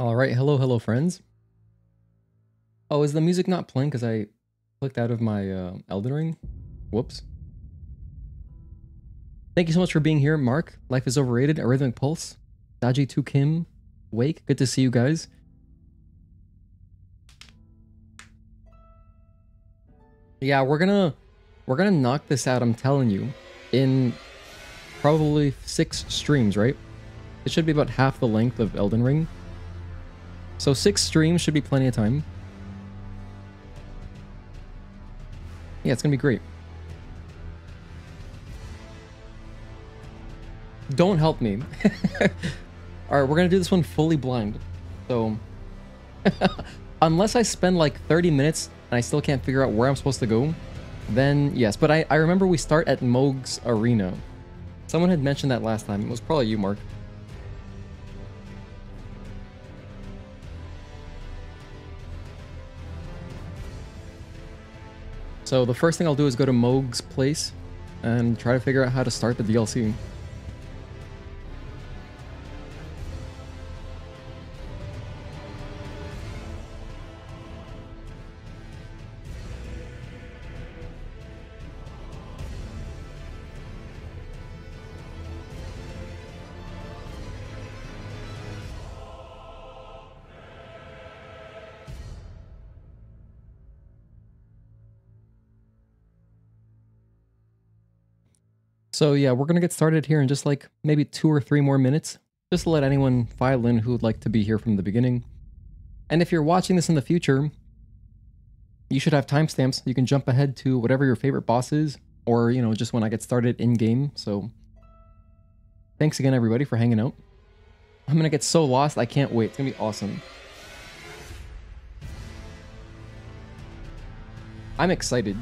All right, hello, friends. Oh, is the music not playing because I clicked out of my Elden Ring? Whoops. Thank you so much for being here, Mark. Life is overrated. A Rhythmic Pulse. Daji 2 Kim. Wake. Good to see you guys. Yeah, we're gonna knock this out. I'm telling you, in probably 6 streams, right? It should be about half the length of Elden Ring. So 6 streams should be plenty of time. Yeah, it's gonna be great. Don't help me. Alright, we're gonna do this one fully blind. So, unless I spend like 30 minutes and I still can't figure out where I'm supposed to go, then yes. But I remember we start at Mohg's Arena. Someone had mentioned that last time. It was probably you, Mark. So the first thing I'll do is go to Mohg's place and try to figure out how to start the DLC. So yeah, we're gonna get started here in just like maybe 2 or 3 more minutes, just to let anyone file in who would like to be here from the beginning. And if you're watching this in the future, you should have timestamps. You can jump ahead to whatever your favorite boss is, or you know, just when I get started in game. So thanks again, everybody, for hanging out. I'm gonna get so lost. I can't wait. It's gonna be awesome. I'm excited.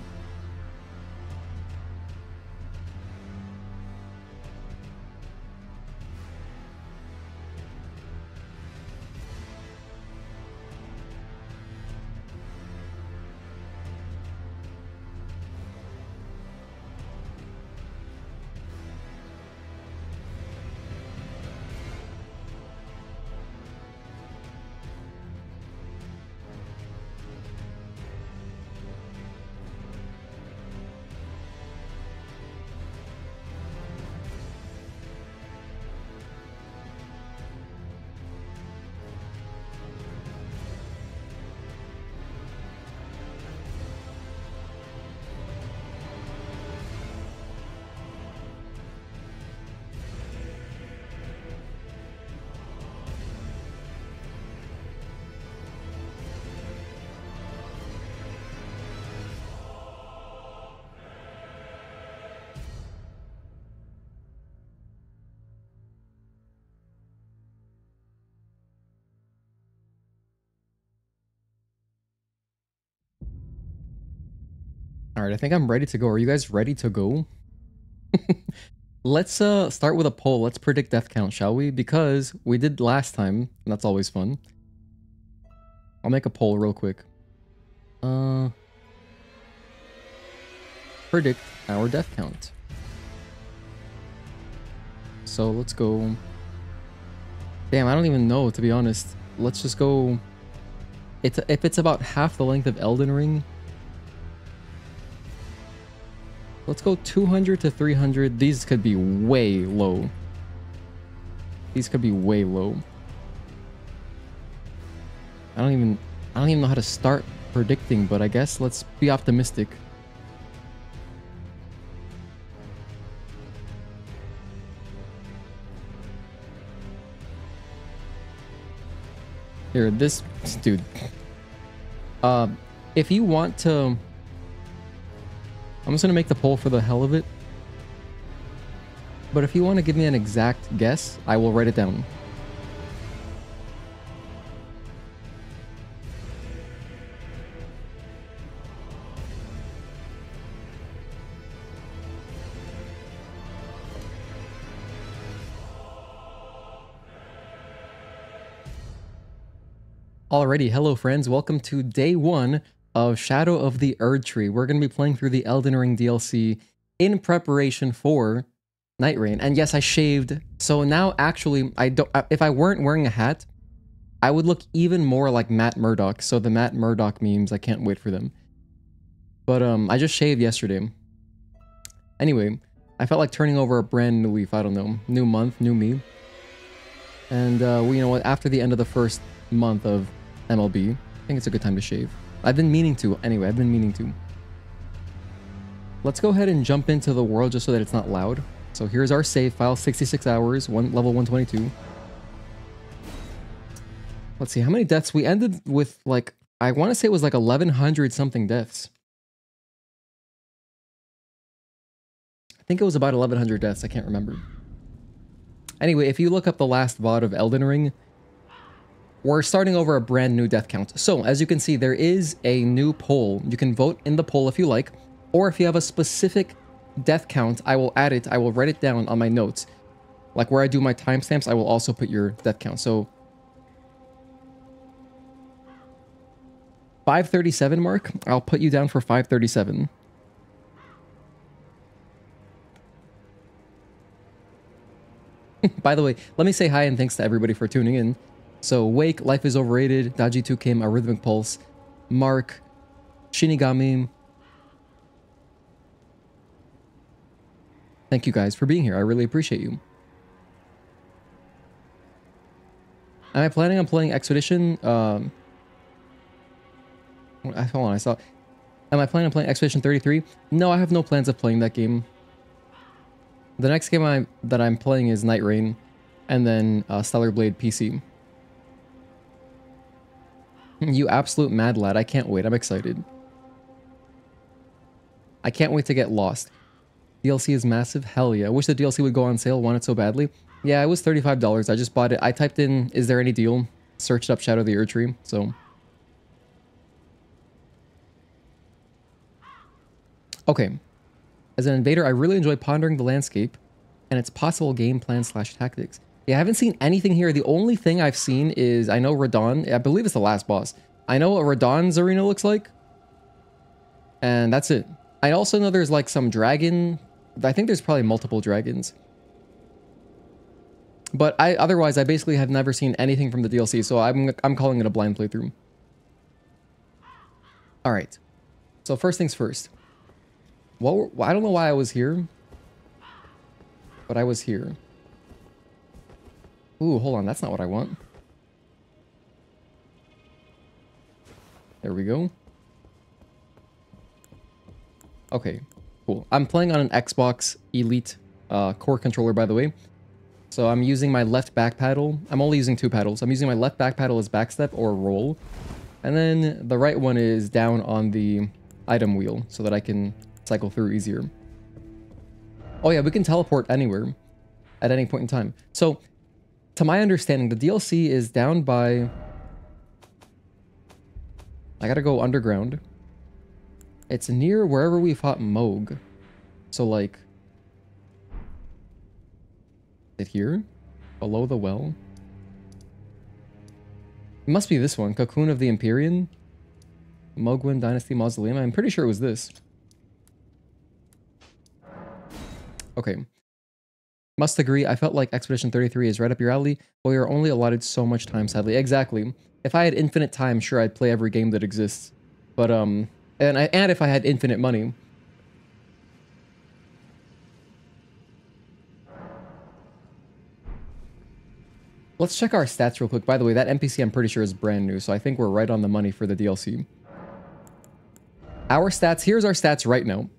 All right, I think I'm ready to go. Are you guys ready to go? Let's start with a poll. Let's predict death count, shall we? Because we did last time, and that's always fun. I'll make a poll real quick. Predict our death count. So let's go. Damn, I don't even know, to be honest. Let's just go. If it's about half the length of Elden Ring, let's go 200 to 300. These could be way low. These could be way low. I don't even know how to start predicting, but I guess let's be optimistic. Here, this dude. If you want to, I'm just gonna make the poll for the hell of it. But if you want to give me an exact guess, I will write it down. Alrighty, hello friends, welcome to day 1 of Shadow of the Erdtree. We're going to be playing through the Elden Ring DLC in preparation for Night Rain. And yes, I shaved. So now actually, I don't. If I weren't wearing a hat, I would look even more like Matt Murdock. So the Matt Murdock memes, I can't wait for them. But I just shaved yesterday. Anyway, I felt like turning over a brand new leaf. I don't know. New month, new me. And well, you know what? After the end of the first month of MLB, I think it's a good time to shave. I've been meaning to. Anyway, I've been meaning to. Let's go ahead and jump into the world just so that it's not loud. So here's our save file, 66 hours, level 122. Let's see, how many deaths? We ended with like, I want to say it was like 1,100 something deaths. I think it was about 1,100 deaths, I can't remember. Anyway, if you look up the last VOD of Elden Ring, we're starting over a brand new death count. So, as you can see, there is a new poll. You can vote in the poll if you like, or if you have a specific death count, I will add it, I will write it down on my notes. Like where I do my timestamps, I will also put your death count. So, 537 mark, I'll put you down for 537. By the way, let me say hi and thanks to everybody for tuning in. So, Wake, Life is Overrated, Daji2 Kim, A Rhythmic Pulse, Mark, Shinigami. Thank you guys for being here. I really appreciate you. Am I planning on playing Expedition? Hold on, I saw. Am I planning on playing Expedition 33? No, I have no plans of playing that game. The next game that I'm playing is Night Rain, and then Stellar Blade PC. You absolute mad lad. I can't wait. I'm excited. I can't wait to get lost. DLC is massive. Hell yeah. I wish the DLC would go on sale. Want it so badly. Yeah, it was $35. I just bought it. I typed in, is there any deal? Searched up Shadow of the Erdtree. So. Okay. As an invader, I really enjoy pondering the landscape and its possible game plan / tactics. Yeah, I haven't seen anything here. The only thing I've seen is, I know Radon. I believe it's the last boss. I know what Radon's arena looks like. And that's it. I also know there's like some dragon. I think there's probably multiple dragons. But otherwise, I basically have never seen anything from the DLC, so I'm calling it a blind playthrough. All right. So first things first. Well, I don't know why I was here, but I was here. Ooh, hold on. That's not what I want. There we go. Okay, cool. I'm playing on an Xbox Elite core controller, by the way. So I'm using my left back paddle. I'm only using 2 paddles. I'm using my left back paddle as backstep or roll. And then the right one is down on the item wheel so that I can cycle through easier. Oh yeah, we can teleport anywhere at any point in time. So, to my understanding, the DLC is down by... I gotta go underground. It's near wherever we fought Moog. So like... Is it here? Below the well? It must be this one. Cocoon of the Empyrean? Mogwin Dynasty Mausoleum? I'm pretty sure it was this. Okay. Must agree, I felt like Expedition 33 is right up your alley, but we are only allotted so much time, sadly. Exactly. If I had infinite time, sure, I'd play every game that exists. But, and if I had infinite money. Let's check our stats real quick. By the way, that NPC I'm pretty sure is brand new, so I think we're right on the money for the DLC. Our stats, here's our stats right now.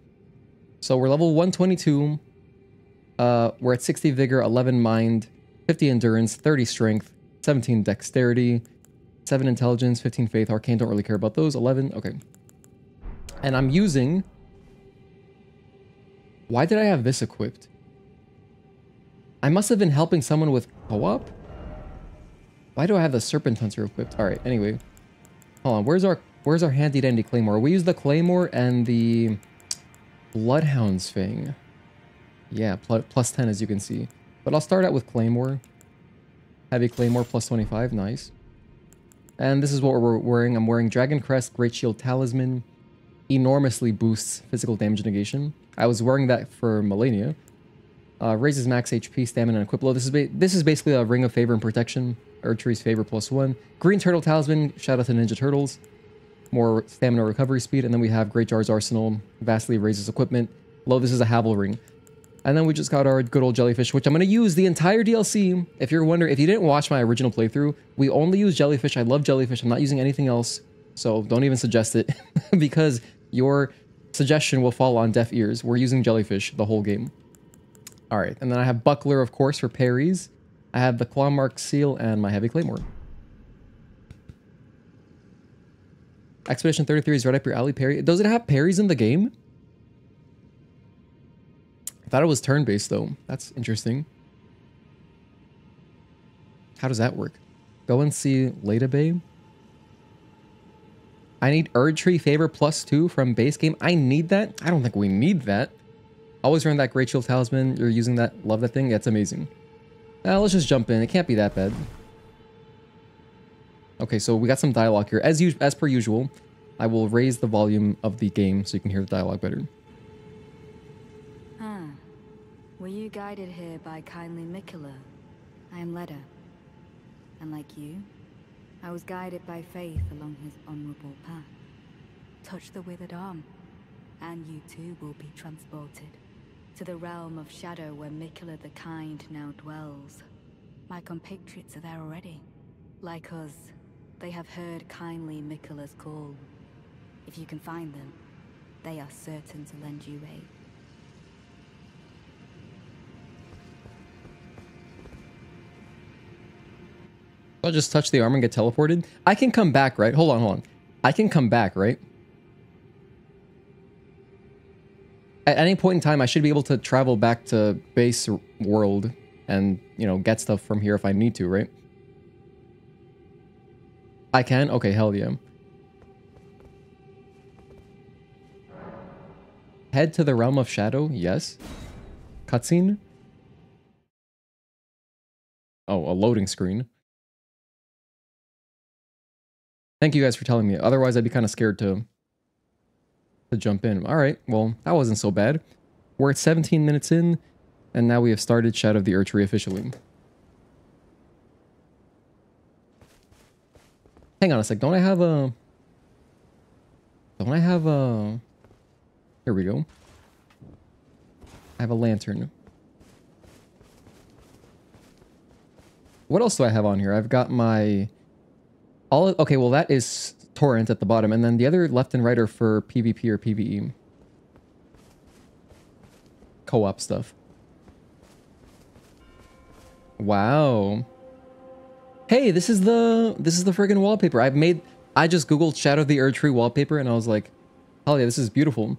So we're level 122. We're at 60 vigor, 11 mind, 50 endurance, 30 strength, 17 dexterity, 7 intelligence, 15 faith. Arcane, don't really care about those. 11, okay. And I'm using... Why did I have this equipped? I must have been helping someone with co-op? Why do I have the Serpent Hunter equipped? Alright, anyway. Hold on, where's our handy dandy claymore? We use the claymore and the Bloodhound's Fang. Yeah, plus 10 as you can see. But I'll start out with Claymore. Heavy Claymore plus 25, nice. And this is what we're wearing. I'm wearing Dragon Crest, Great Shield Talisman. Enormously boosts physical damage negation. I was wearing that for Millennia. Raises max HP, stamina, and equip load. This is basically a Ring of Favor and Protection. Erdtree's favor +1. Green Turtle Talisman, shout out to Ninja Turtles. More stamina recovery speed. And then we have Great Jar's Arsenal, vastly raises equipment. Low, this is a Havel Ring. And then we just got our good old jellyfish, which I'm going to use the entire DLC. If you're wondering, if you didn't watch my original playthrough, we only use jellyfish. I love jellyfish. I'm not using anything else. So don't even suggest it because your suggestion will fall on deaf ears. We're using jellyfish the whole game. All right. And then I have Buckler, of course, for parries. I have the Claw Mark Seal and my Heavy Claymore. Expedition 33 is right up your alley, parry. Does it have parries in the game? I thought it was turn-based, though. That's interesting. How does that work? Go and see Leda Bay. I need Erdtree favor +2 from base game. I need that? I don't think we need that. Always run that Great Shield Talisman. You're using that. Love that thing. Yeah, it's amazing. Let's just jump in. It can't be that bad. Okay, so we got some dialogue here. As per usual, I will raise the volume of the game so you can hear the dialogue better. Were you guided here by kindly Miquella? I am Leda. And like you, I was guided by faith along his honorable path. Touch the withered arm, and you too will be transported to the realm of shadow where Miquella the Kind now dwells. My compatriots are there already. Like us, they have heard kindly Miquella's call. If you can find them, they are certain to lend you aid. I'll just touch the arm and get teleported. I can come back, right? Hold on. I can come back, right? At any point in time, I should be able to travel back to base world and, you know, get stuff from here if I need to, right? I can? Okay, hell yeah. Head to the realm of shadow? Yes. Cutscene? Oh, a loading screen. Thank you guys for telling me. Otherwise, I'd be kind of scared to jump in. All right, well, that wasn't so bad. We're at 17 minutes in, and now we have started Shadow of the Erdtree officially. Hang on a sec. Don't I have a... Here we go. I have a lantern. What else do I have on here? I've got my... Okay, well, that is Torrent at the bottom, and then the other left and right are for PvP or PvE. Co-op stuff. Wow. Hey, this is the friggin' wallpaper. I just googled Shadow of the Erdtree wallpaper and I was like, hell yeah, this is beautiful.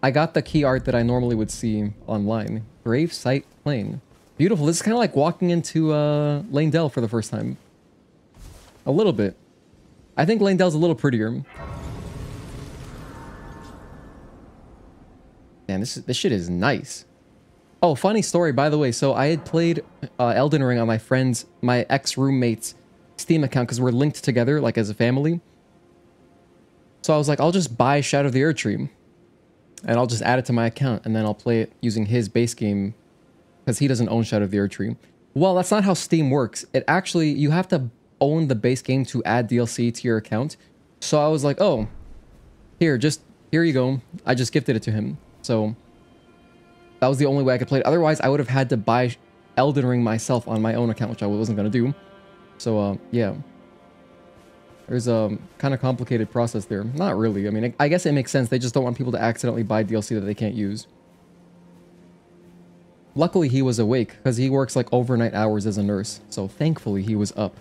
I got the key art that I normally would see online. Grave Site Plain. Beautiful. This is kind of like walking into Lane Dell for the first time. A little bit. I think Lane Dell's a little prettier. Man, this shit is nice. Oh, funny story, by the way. So I had played Elden Ring on my ex-roommate's Steam account because we're linked together, like, as a family. So I was like, I'll just buy Shadow of the Erdtree. And I'll just add it to my account, and then I'll play it using his base game because he doesn't own Shadow of the Erdtree. Well, that's not how Steam works. It actually, you have to own the base game to add DLC to your account. So I was like, oh, here you go. I just gifted it to him. So that was the only way I could play it. Otherwise, I would have had to buy Elden Ring myself on my own account, which I wasn't going to do. So, yeah. There's a kind of complicated process there. Not really. I mean, I guess it makes sense. They just don't want people to accidentally buy DLC that they can't use. Luckily, he was awake because he works like overnight hours as a nurse. So thankfully, he was up.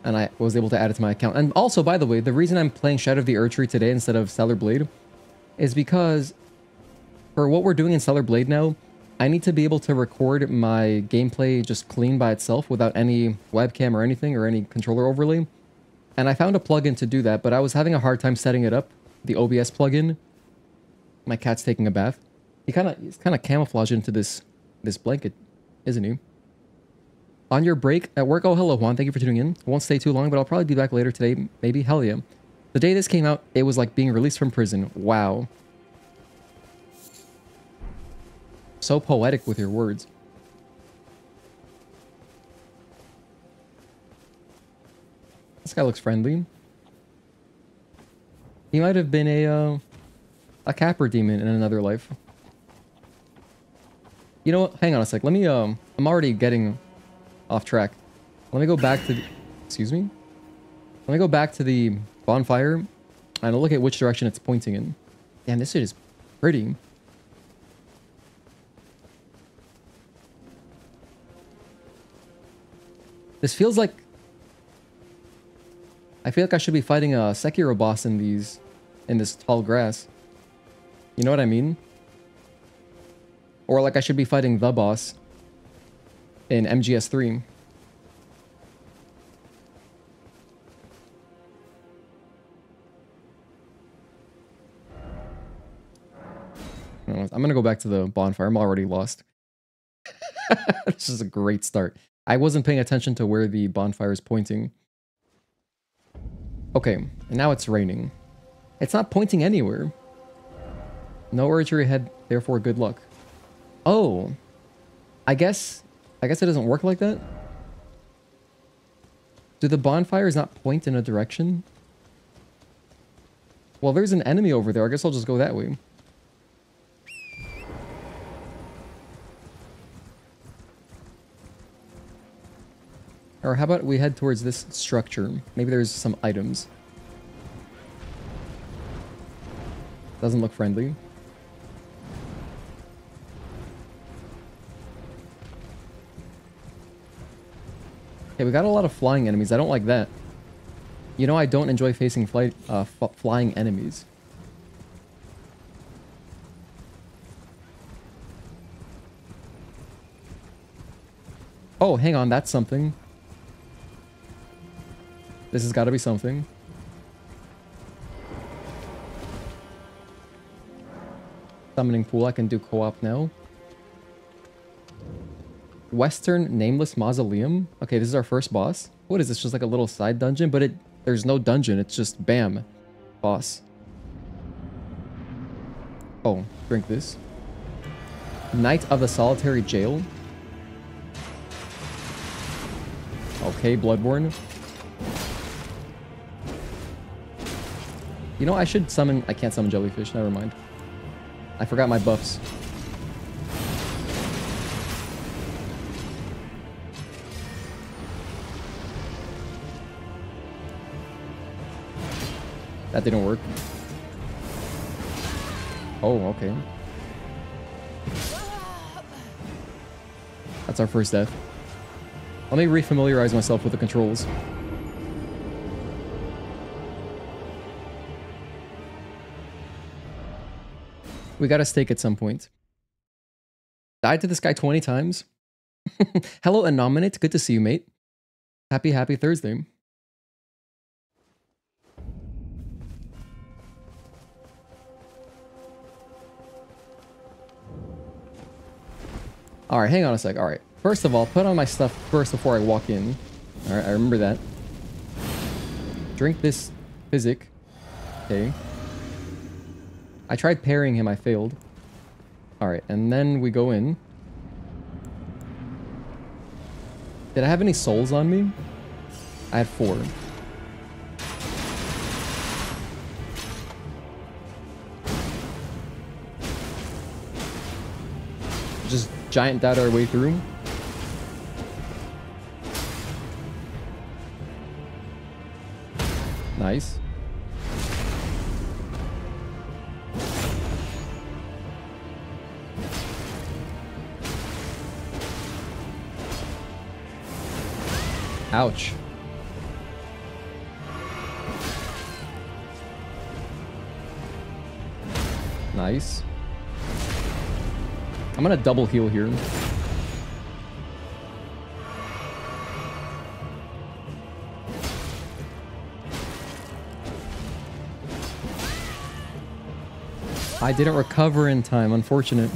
And I was able to add it to my account. And also, by the way, the reason I'm playing Shadow of the Erdtree today instead of Stellar Blade is because for what we're doing in Stellar Blade now, I need to be able to record my gameplay just clean by itself without any webcam or anything or any controller overlay. And I found a plugin to do that, but I was having a hard time setting it up. The OBS plugin. My cat's taking a bath. He's kind of camouflaged into this blanket, isn't he? On your break at work. Oh, hello, Juan. Thank you for tuning in. I won't stay too long, but I'll probably be back later today. Maybe. Hell yeah. The day this came out, it was like being released from prison. Wow. So poetic with your words. This guy looks friendly. He might have been a capper demon in another life. You know what? Hang on a sec. Let me, I'm already getting off track. Let me go back to the, excuse me? Let me go back to the bonfire and I'll look at which direction it's pointing in. Damn, this shit is pretty. This feels like... I feel like I should be fighting a Sekiro boss in this tall grass. You know what I mean? Or like I should be fighting the boss in MGS3. I'm gonna go back to the bonfire. I'm already lost. This is a great start. I wasn't paying attention to where the bonfire is pointing. Okay, and now it's raining. It's not pointing anywhere. No Erdtree ahead, therefore good luck. Oh, I guess it doesn't work like that. Do the bonfires not point in a direction? Well, there's an enemy over there. I guess I'll just go that way. Or how about we head towards this structure? Maybe there's some items. Doesn't look friendly. Okay, we got a lot of flying enemies. I don't like that. You know, I don't enjoy facing flying enemies. Oh, hang on. That's something. This has got to be something. Summoning pool. I can do co-op now. Western Nameless Mausoleum. Okay, this is our first boss. What is this? Just like a little side dungeon? But there's no dungeon. It's just bam. Boss. Oh, drink this. Knight of the Solitary Gaol. Okay, Bloodborne. You know, I should summon... I can't summon jellyfish. Never mind. I forgot my buffs. That didn't work. Oh, okay. That's our first death. Let me refamiliarize myself with the controls. We got a stake at some point. Died to this guy 20 times. Hello, Anominate. Good to see you, mate. Happy Thursday. Alright, hang on a sec. Alright. First of all, put on my stuff first before I walk in. Alright, I remember that. Drink this physic. Okay. I tried parrying him, I failed. Alright, and then we go in. Did I have any souls on me? I had 4. Just giant data our way through. Nice. Ouch. Nice. I'm gonna double heal here. I didn't recover in time, unfortunate.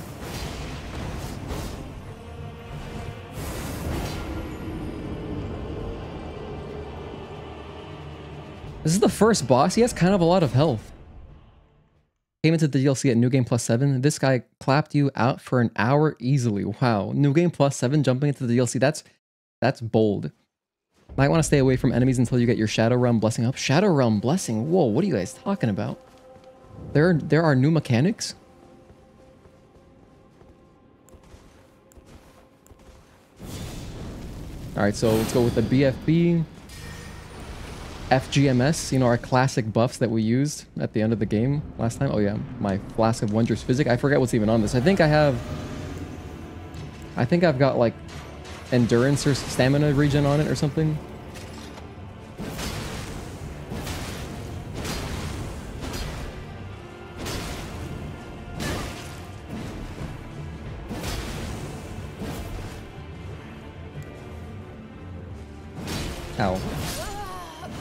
This is the first boss. He has kind of a lot of health. Came into the DLC at New Game Plus 7. This guy clapped you out for an hour easily. Wow. New Game Plus 7 jumping into the DLC. That's bold. Might want to stay away from enemies until you get your Shadow Realm Blessing up. Shadow Realm Blessing? Whoa, what are you guys talking about? There are new mechanics? Alright, so let's go with the BFB. FGMS, you know, our classic buffs that we used at the end of the game last time. Oh yeah, my Flask of Wondrous Physic. I forget what's even on this. I think I've got like endurance or stamina regen on it or something. Ow.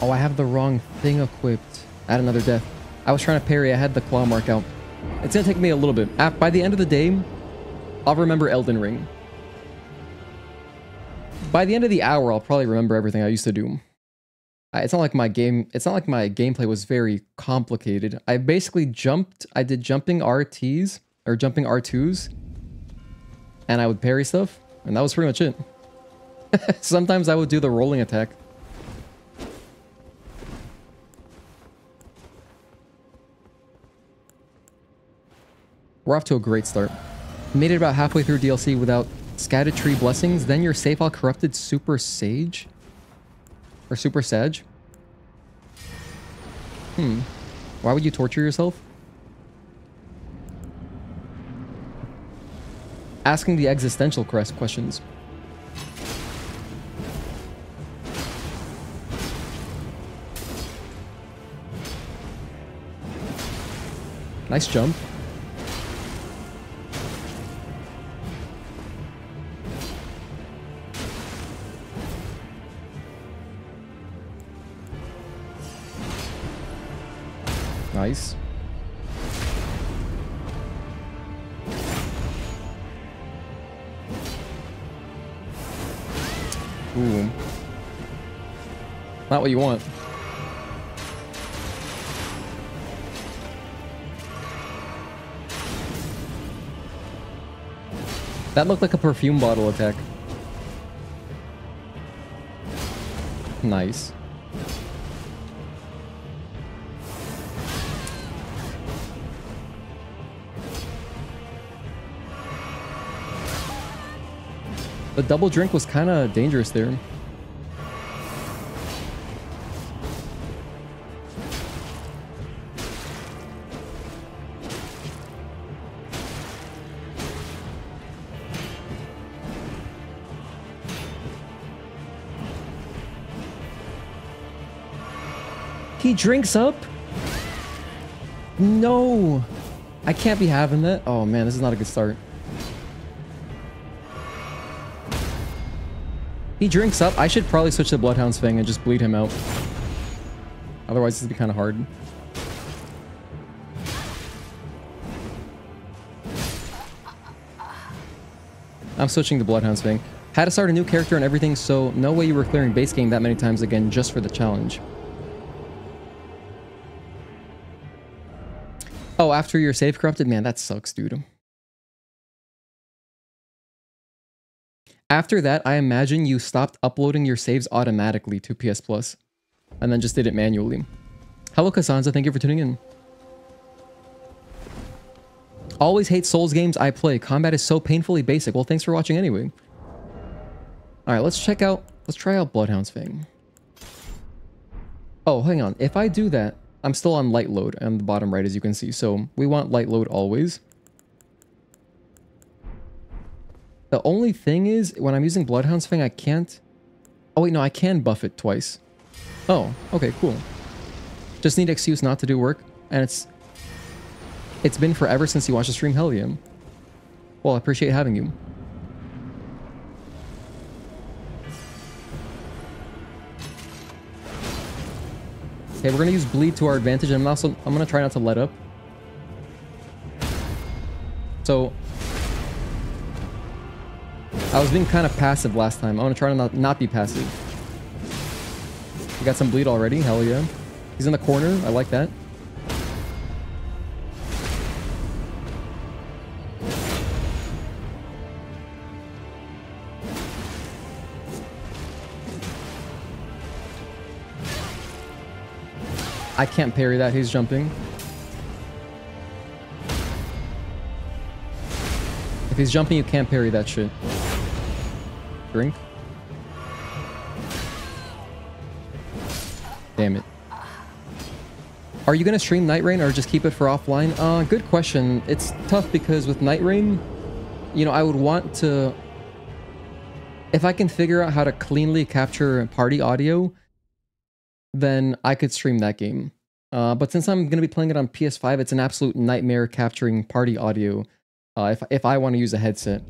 Oh, I have the wrong thing equipped. Add another death. I was trying to parry. I had the claw mark out. It's going to take me a little bit. By the end of the day, I'll remember Elden Ring. By the end of the hour, I'll probably remember everything I used to do. It's not like my gameplay was very complicated. I basically jumped. I did jumping RTs or jumping R2s, and I would parry stuff, and that was pretty much it. Sometimes I would do the rolling attack. We're off to a great start. Made it about halfway through DLC without Erdtree blessings. Then you're safe all corrupted Super Sage? Or Super Sage? Why would you torture yourself? Asking the existential questions. Nice jump. Nice. Ooh. Not what you want. That looked like a perfume bottle attack. Nice. The double drink was kind of dangerous there. He drinks up? No. I can't be having that. Oh man, this is not a good start. He drinks up. I should probably switch to Bloodhound's Fang and just bleed him out. Otherwise, this would be kind of hard. I'm switching to Bloodhound's Fang. Had to start a new character and everything, so no way you were clearing base game that many times again just for the challenge. Oh, after your save corrupted? Man, that sucks, dude. After that, I imagine you stopped uploading your saves automatically to PS Plus, and then just did it manually. Hello, Cassandra. Thank you for tuning in. Always hate Souls games I play. Combat is so painfully basic. Well, thanks for watching anyway. All right, let's try out Bloodhound's Fang. Oh, hang on. If I do that, I'm still on light load on the bottom right, as you can see. So we want light load always. The only thing is, when I'm using Bloodhound's Fang, I can't... Oh, wait, no, I can buff it twice. Oh, okay, cool. Just need an excuse not to do work, and it's been forever since you watched the stream. Hell yeah. Well, I appreciate having you. Okay, we're gonna use bleed to our advantage, and I'm gonna try not to let up. So I was being kind of passive last time. I want to try to not be passive. We got some bleed already. Hell yeah. He's in the corner. I like that. I can't parry that. He's jumping. If he's jumping, you can't parry that shit. Drink. Damn it. Are you going to stream Night Rain or just keep it for offline? Good question. It's tough because with Night Rain, you know, I would want to... If I can figure out how to cleanly capture party audio, then I could stream that game. But since I'm going to be playing it on PS5, it's an absolute nightmare capturing party audio if I want to use a headset.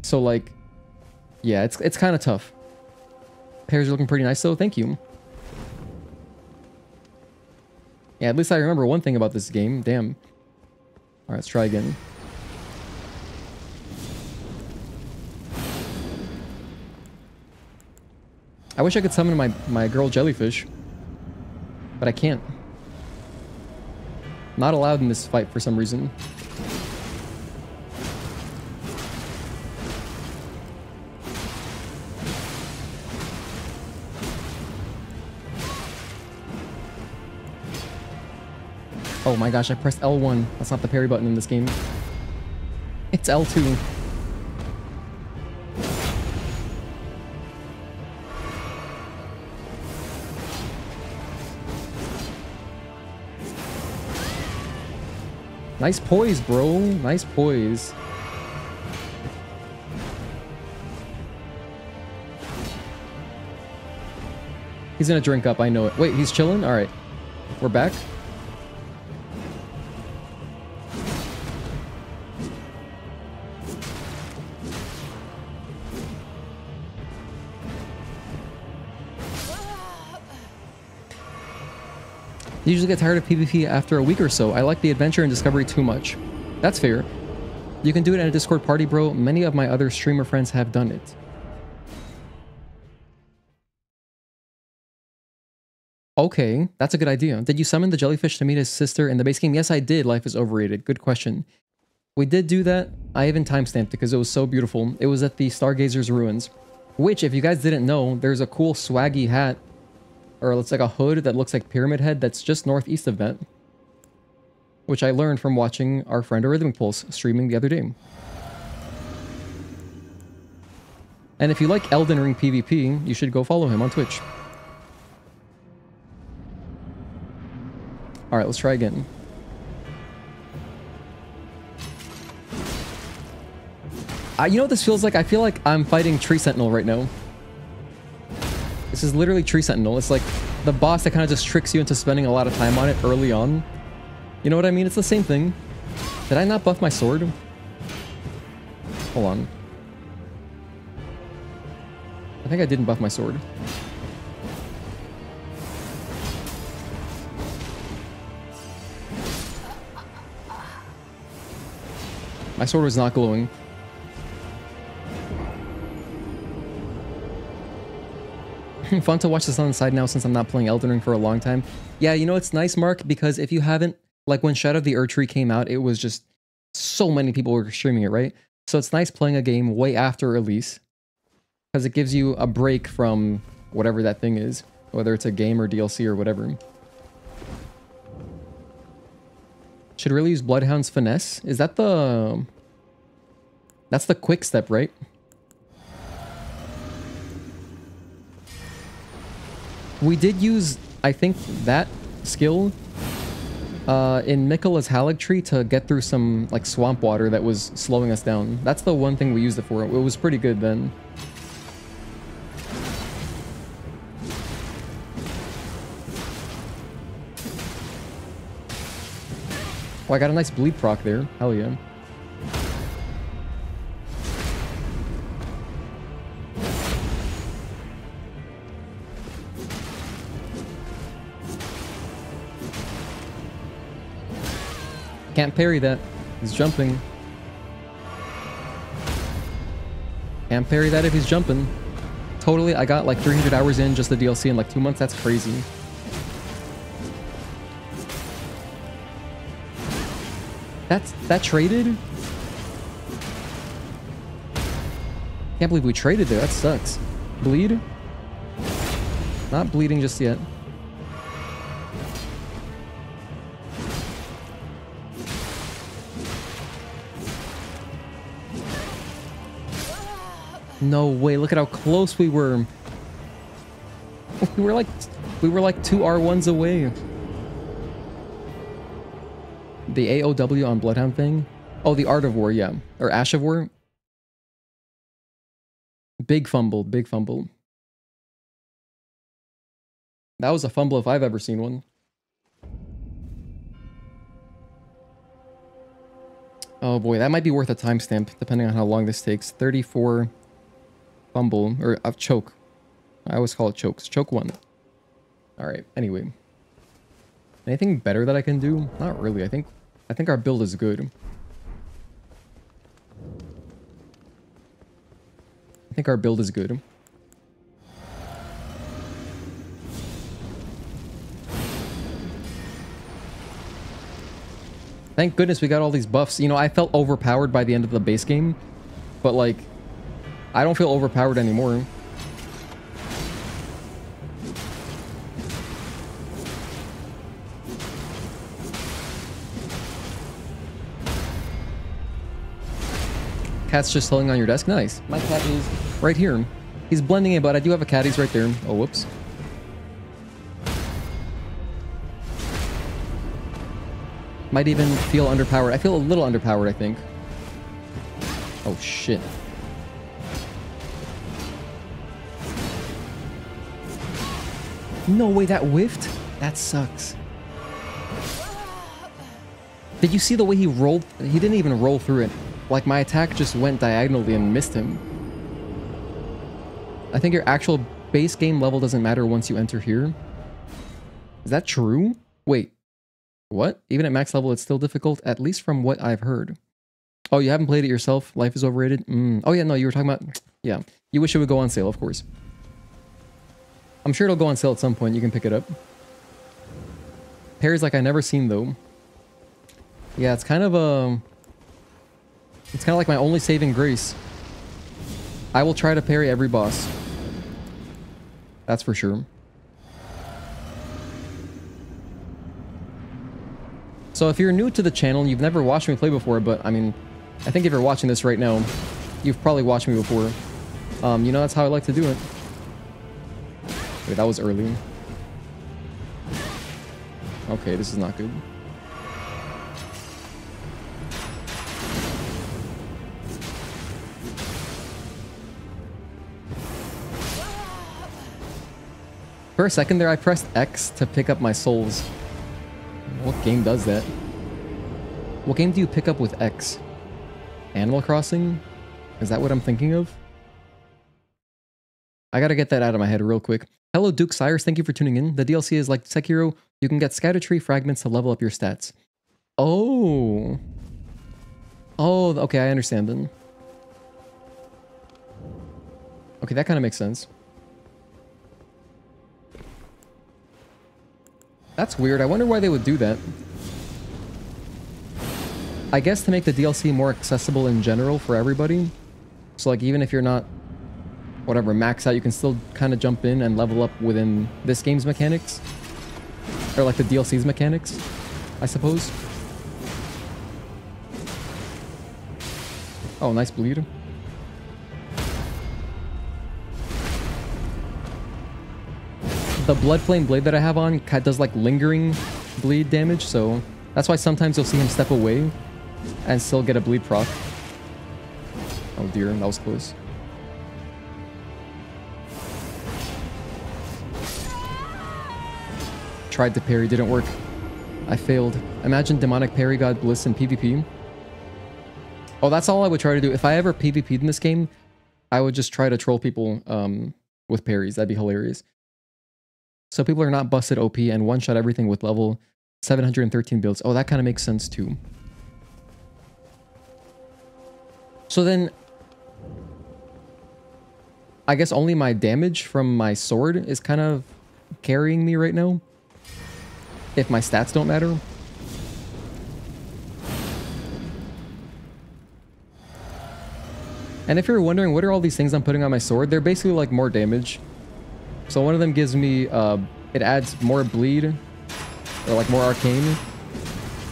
So, like, yeah, it's kind of tough. Pairs are looking pretty nice, though. Thank you. Yeah, at least I remember one thing about this game. Damn. Alright, let's try again. I wish I could summon my girl jellyfish. But I can't. Not allowed in this fight for some reason. Oh my gosh, I pressed L1. That's not the parry button in this game. It's L2. Nice poise, bro. Nice poise. He's gonna drink up, I know it. Wait, he's chilling? Alright. We're back. I usually get tired of PvP after a week or so. I like the adventure and discovery too much. That's fair. You can do it in a Discord party, bro. Many of my other streamer friends have done it. Okay, that's a good idea. Did you summon the jellyfish to meet his sister in the base game? Yes, I did. Life is overrated. Good question. We did do that. I even timestamped it because it was so beautiful. It was at the Stargazer's Ruins, which, if you guys didn't know, there's a cool swaggy hat, or it's like a hood that looks like Pyramid Head that's just northeast of that, which I learned from watching our friend Rhythmic Pulse streaming the other day. And if you like Elden Ring PvP, you should go follow him on Twitch. Alright, let's try again. You know what this feels like? I feel like I'm fighting Tree Sentinel right now. This is literally Tree Sentinel. It's like the boss that kind of just tricks you into spending a lot of time on it early on. You know what I mean? It's the same thing. Did I not buff my sword? Hold on. I think I didn't buff my sword. My sword was not glowing. Fun to watch this on the side now since I'm not playing Elden Ring for a long time. Yeah, you know, it's nice, Mark, because if you haven't, like when Shadow of the Erdtree came out, it was just so many people were streaming it, right? So it's nice playing a game way after release because it gives you a break from whatever that thing is, whether it's a game or DLC or whatever. Should really use Bloodhound's Finesse. Is that the... That's the quick step, right? We did use, I think, that skill in Miquella's Haligtree to get through some like swamp water that was slowing us down. That's the one thing we used it for. It was pretty good then. Oh, I got a nice bleed proc there. Hell yeah. Can't parry that. He's jumping. Can't parry that if he's jumping. Totally, I got like 300 hours in just the DLC in like 2 months. That's crazy. That traded? Can't believe we traded there. That sucks. Bleed? Not bleeding just yet. No way, look at how close we were. We were like 2 R1s away. The AOW on Bloodhound thing? Oh, the Art of War, yeah. Or Ash of War. Big fumble, big fumble. That was a fumble if I've ever seen one. Oh boy, that might be worth a timestamp, depending on how long this takes. 34 fumble, or choke. I always call it chokes. Choke 1. Alright, anyway. Anything better that I can do? Not really. I think our build is good. I think our build is good. Thank goodness we got all these buffs. You know, I felt overpowered by the end of the base game, but like, I don't feel overpowered anymore. Cat's just chilling on your desk. Nice. My cat is right here. He's blending in, but I do have a cat. He's right there. Oh, whoops. Might even feel underpowered. I feel a little underpowered, I think. Oh, shit. No way, that whiffed? That sucks. Did you see the way he rolled? He didn't even roll through it. Like, my attack just went diagonally and missed him. I think your actual base game level doesn't matter once you enter here. Is that true? Wait. What? Even at max level, it's still difficult? At least from what I've heard. Oh, you haven't played it yourself? Life is overrated? Oh yeah, no, you were talking about... Yeah. You wish it would go on sale, of course. I'm sure it'll go on sale at some point. You can pick it up. Parries like I never seen, though. Yeah, it's kind of a... It's kind of like my only saving grace. I will try to parry every boss. That's for sure. So if you're new to the channel and you've never watched me play before, but I mean, I think if you're watching this right now, you've probably watched me before. You know, that's how I like to do it. Wait, that was early. Okay, this is not good. For a second there, I pressed X to pick up my souls. What game does that? What game do you pick up with X? Animal Crossing? Is that what I'm thinking of? I gotta get that out of my head real quick. Hello Duke Cyrus, thank you for tuning in. The DLC is like Sekiro. You can get Erdtree fragments to level up your stats. Oh. Oh, okay, I understand then. Okay, that kind of makes sense. That's weird. I wonder why they would do that. I guess to make the DLC more accessible in general for everybody. So like even if you're not, whatever, max out, you can still kind of jump in and level up within this game's mechanics. Or like the DLC's mechanics, I suppose. Oh, nice bleed. The Blood Flame blade that I have on does like lingering bleed damage, so that's why sometimes you'll see him step away and still get a bleed proc. Oh dear, that was close. Tried to parry, didn't work. I failed. Imagine demonic parry god bliss in PvP. Oh, that's all I would try to do. If I ever PvP'd in this game, I would just try to troll people with parries. That'd be hilarious. So people are not busted OP and one-shot everything with level 713 builds. Oh, that kind of makes sense too. So then, I guess only my damage from my sword is kind of carrying me right now. If my stats don't matter. And if you're wondering what are all these things I'm putting on my sword, they're basically like more damage. So one of them gives me, it adds more bleed, or like more arcane.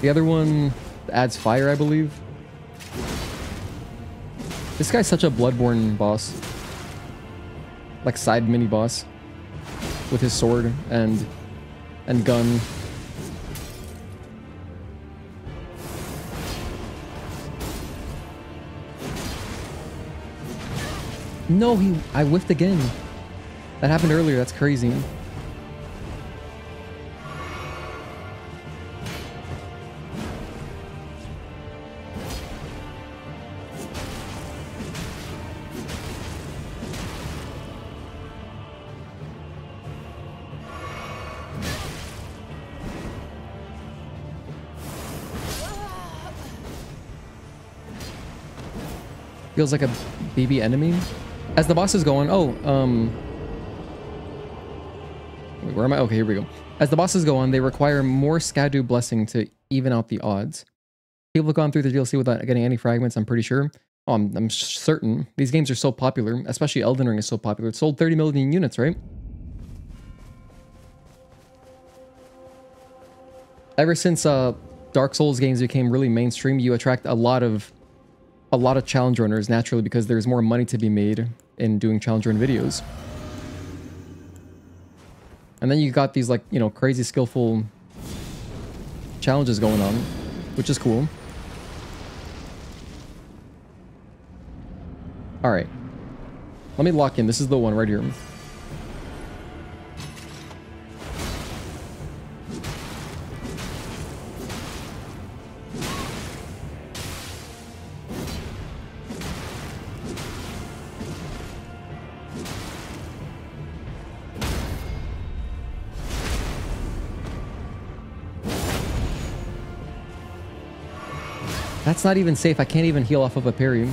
The other one adds fire, I believe. This guy's such a Bloodborne boss. like side mini boss with his sword and gun. No, I whiffed again. That happened earlier. That's crazy. Feels like a BB enemy. As the boss is going, wait, where am I? Okay, here we go. As the bosses go on, they require more Skadu Blessing to even out the odds. People have gone through the DLC without getting any fragments, I'm pretty sure. Oh, I'm certain. These games are so popular, especially Elden Ring is so popular. It sold 30 million units, right? Ever since Dark Souls games became really mainstream, you attract a lot of challenge runners naturally because there's more money to be made in doing challenge run videos. And then you got these like, you know, crazy skillful challenges going on, which is cool. All right. Let me lock in. This is the one right here. That's not even safe. I can't even heal off of a parry.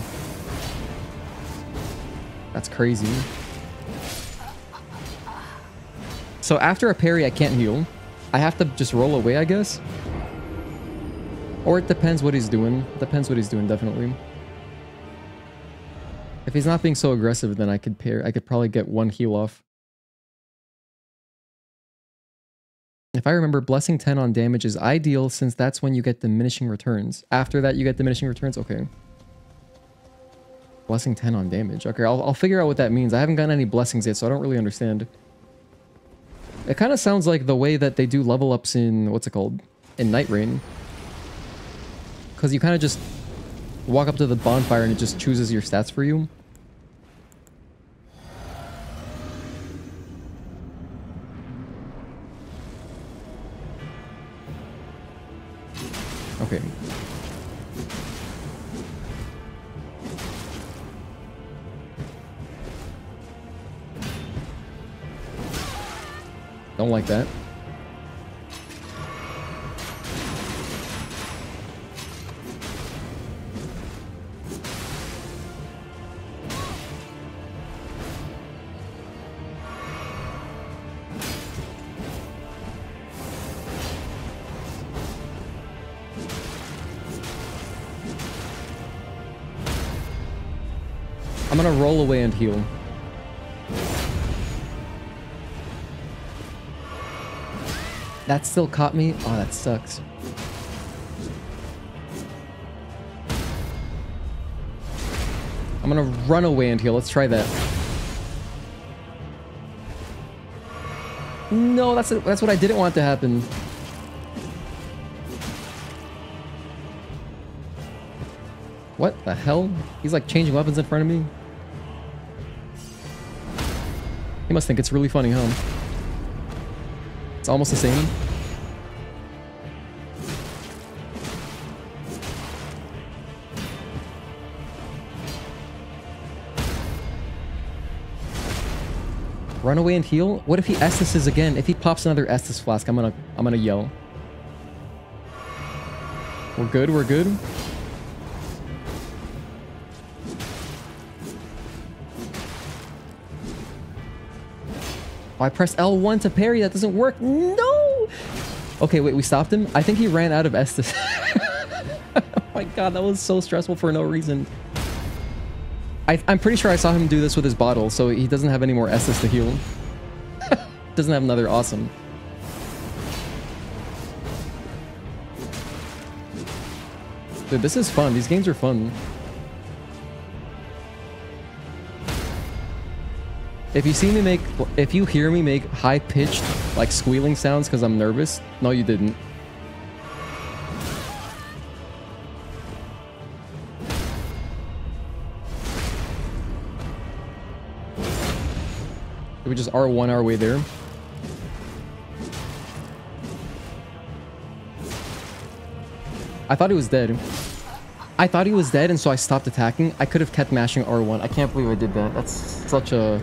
That's crazy. So after a parry, I can't heal. I have to just roll away, I guess. Or it depends what he's doing. Depends what he's doing, definitely. If he's not being so aggressive, then I could probably get one heal off. If I remember, Blessing 10 on damage is ideal since that's when you get diminishing returns. After that, you get diminishing returns? Okay. Blessing 10 on damage. Okay, I'll figure out what that means. I haven't gotten any blessings yet, so I don't really understand. It kind of sounds like the way that they do level ups in, what's it called? In Night Rain. Because you kind of just walk up to the bonfire and it just chooses your stats for you. Okay. Don't like that. I'm gonna roll away and heal. That still caught me? Oh, that sucks. I'm gonna run away and heal. Let's try that. No, that's what I didn't want to happen. What the hell? He's like changing weapons in front of me. He must think it's really funny, huh? It's almost the same. Run away and heal? What if he Estises again? If he pops another Estus flask, I'm gonna yell. We're good, we're good. I pressed L1 to parry. That doesn't work. No! Okay, wait, we stopped him? I think he ran out of Estus. Oh my god, that was so stressful for no reason. I'm pretty sure I saw him do this with his bottle, so he doesn't have any more Estus to heal. Doesn't have another awesome. Dude, this is fun. These games are fun. If you see me make, if you hear me make high-pitched, like squealing sounds because I'm nervous, no, you didn't. Did we just R1 our way there? I thought he was dead. I thought he was dead, and so I stopped attacking. I could have kept mashing R1. I can't believe I did that. That's such a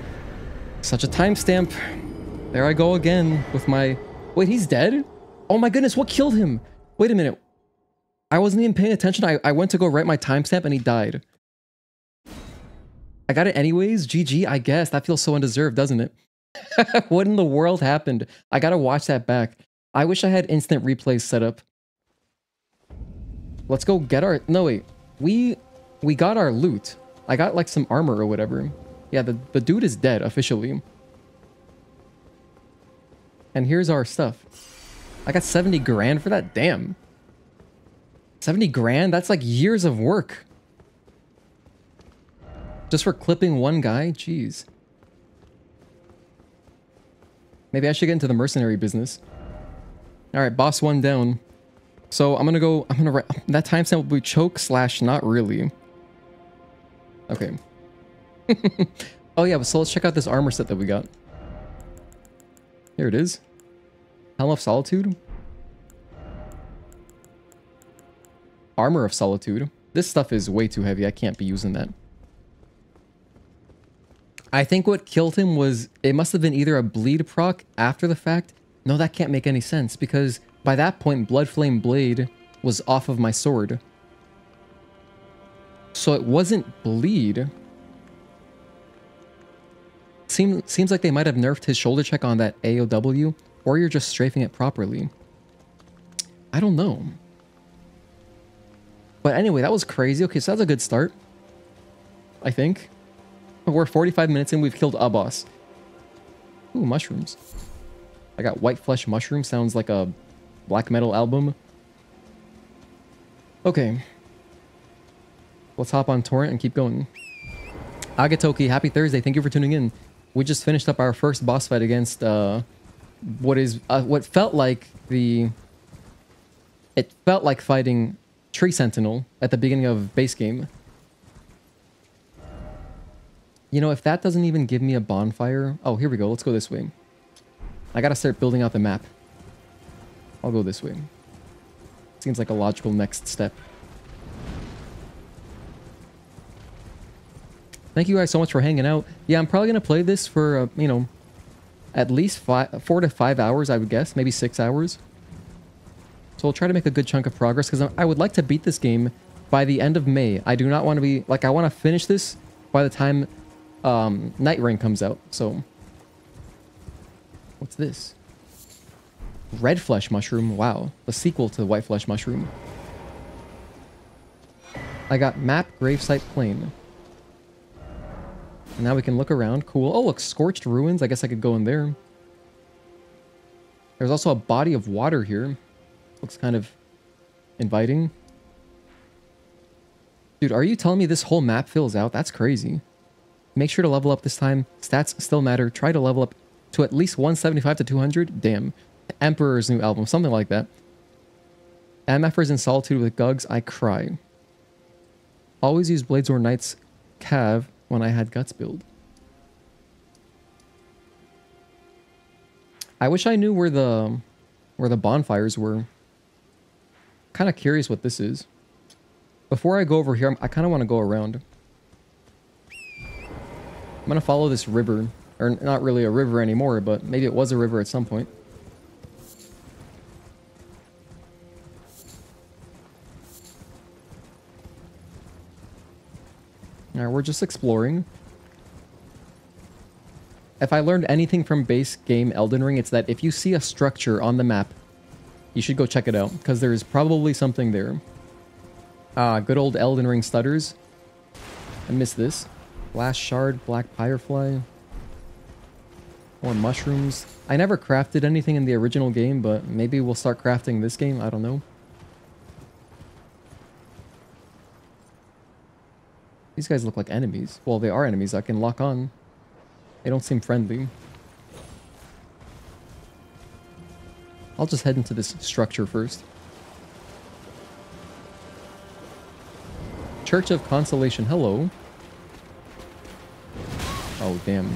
timestamp. There I go again with my... Wait, he's dead? Oh my goodness, what killed him? Wait a minute. I wasn't even paying attention. I went to go write my timestamp and he died. I got it anyways. GG, I guess. That feels so undeserved, doesn't it? What in the world happened? I gotta watch that back. I wish I had instant replays set up. Let's go get our... No, wait. We got our loot. I got like some armor or whatever. Yeah, the dude is dead officially. And here's our stuff. I got 70 grand for that? Damn. 70 grand? That's like years of work. Just for clipping one guy? Jeez. Maybe I should get into the mercenary business. Alright, boss one down. So I'm gonna write... That timestamp will be choke / not really. Okay. Oh yeah, so let's check out this armor set that we got. Here it is. Helm of Solitude. Armor of Solitude. This stuff is way too heavy. I can't be using that. I think what killed him was... It must have been either a bleed proc after the fact. No, that can't make any sense because by that point, Blood Flame Blade was off of my sword. So it wasn't bleed. Seems like they might have nerfed his shoulder check on that AOW, or you're just strafing it properly. I don't know. But anyway, that was crazy. Okay, so that's a good start. I think. We're 45 minutes in, we've killed a boss. Ooh, mushrooms. I got white flesh mushroom, sounds like a black metal album. Okay. Let's hop on torrent and keep going. Agatoki, happy Thursday, thank you for tuning in. We just finished up our first boss fight against what felt like it felt like fighting Tree Sentinel at the beginning of base game. You know, if that doesn't even give me a bonfire... Oh, here we go. Let's go this way. I gotta start building out the map. I'll go this way. Seems like a logical next step. Thank you guys so much for hanging out. Yeah, I'm probably gonna play this for, you know, at least 4 to 5 hours, I would guess. Maybe 6 hours. So we'll try to make a good chunk of progress, because I would like to beat this game by the end of May. I do not want to be... Like, I want to finish this by the time... Night Rain comes out, so... What's this? Red Flesh Mushroom, wow. The sequel to the White Flesh Mushroom. I got Map Gravesite Plain. And now we can look around, cool. Oh look, Scorched Ruins, I guess I could go in there. There's also a body of water here. Looks kind of inviting. Dude, are you telling me this whole map fills out? That's crazy. Make sure to level up this time. Stats still matter. Try to level up to at least 175 to 200. Damn. Emperor's new album. Something like that. MFers in Solitude with Gugs. I cry. Always use Blades or Knight's Cav when I had Guts build. I wish I knew where the bonfires were. Kind of curious what this is. Before I go over here, I kind of want to go around. I'm gonna follow this river. Or not really a river anymore, but maybe it was a river at some point. Alright, we're just exploring. If I learned anything from base game Elden Ring, it's that if you see a structure on the map, you should go check it out, because there's probably something there. Ah, good old Elden Ring stutters. I missed this. Glass shard, black firefly. More mushrooms. I never crafted anything in the original game, but maybe we'll start crafting this game. I don't know. These guys look like enemies. Well, they are enemies I can lock on. They don't seem friendly. I'll just head into this structure first. Church of Consolation. Hello. Oh, damn.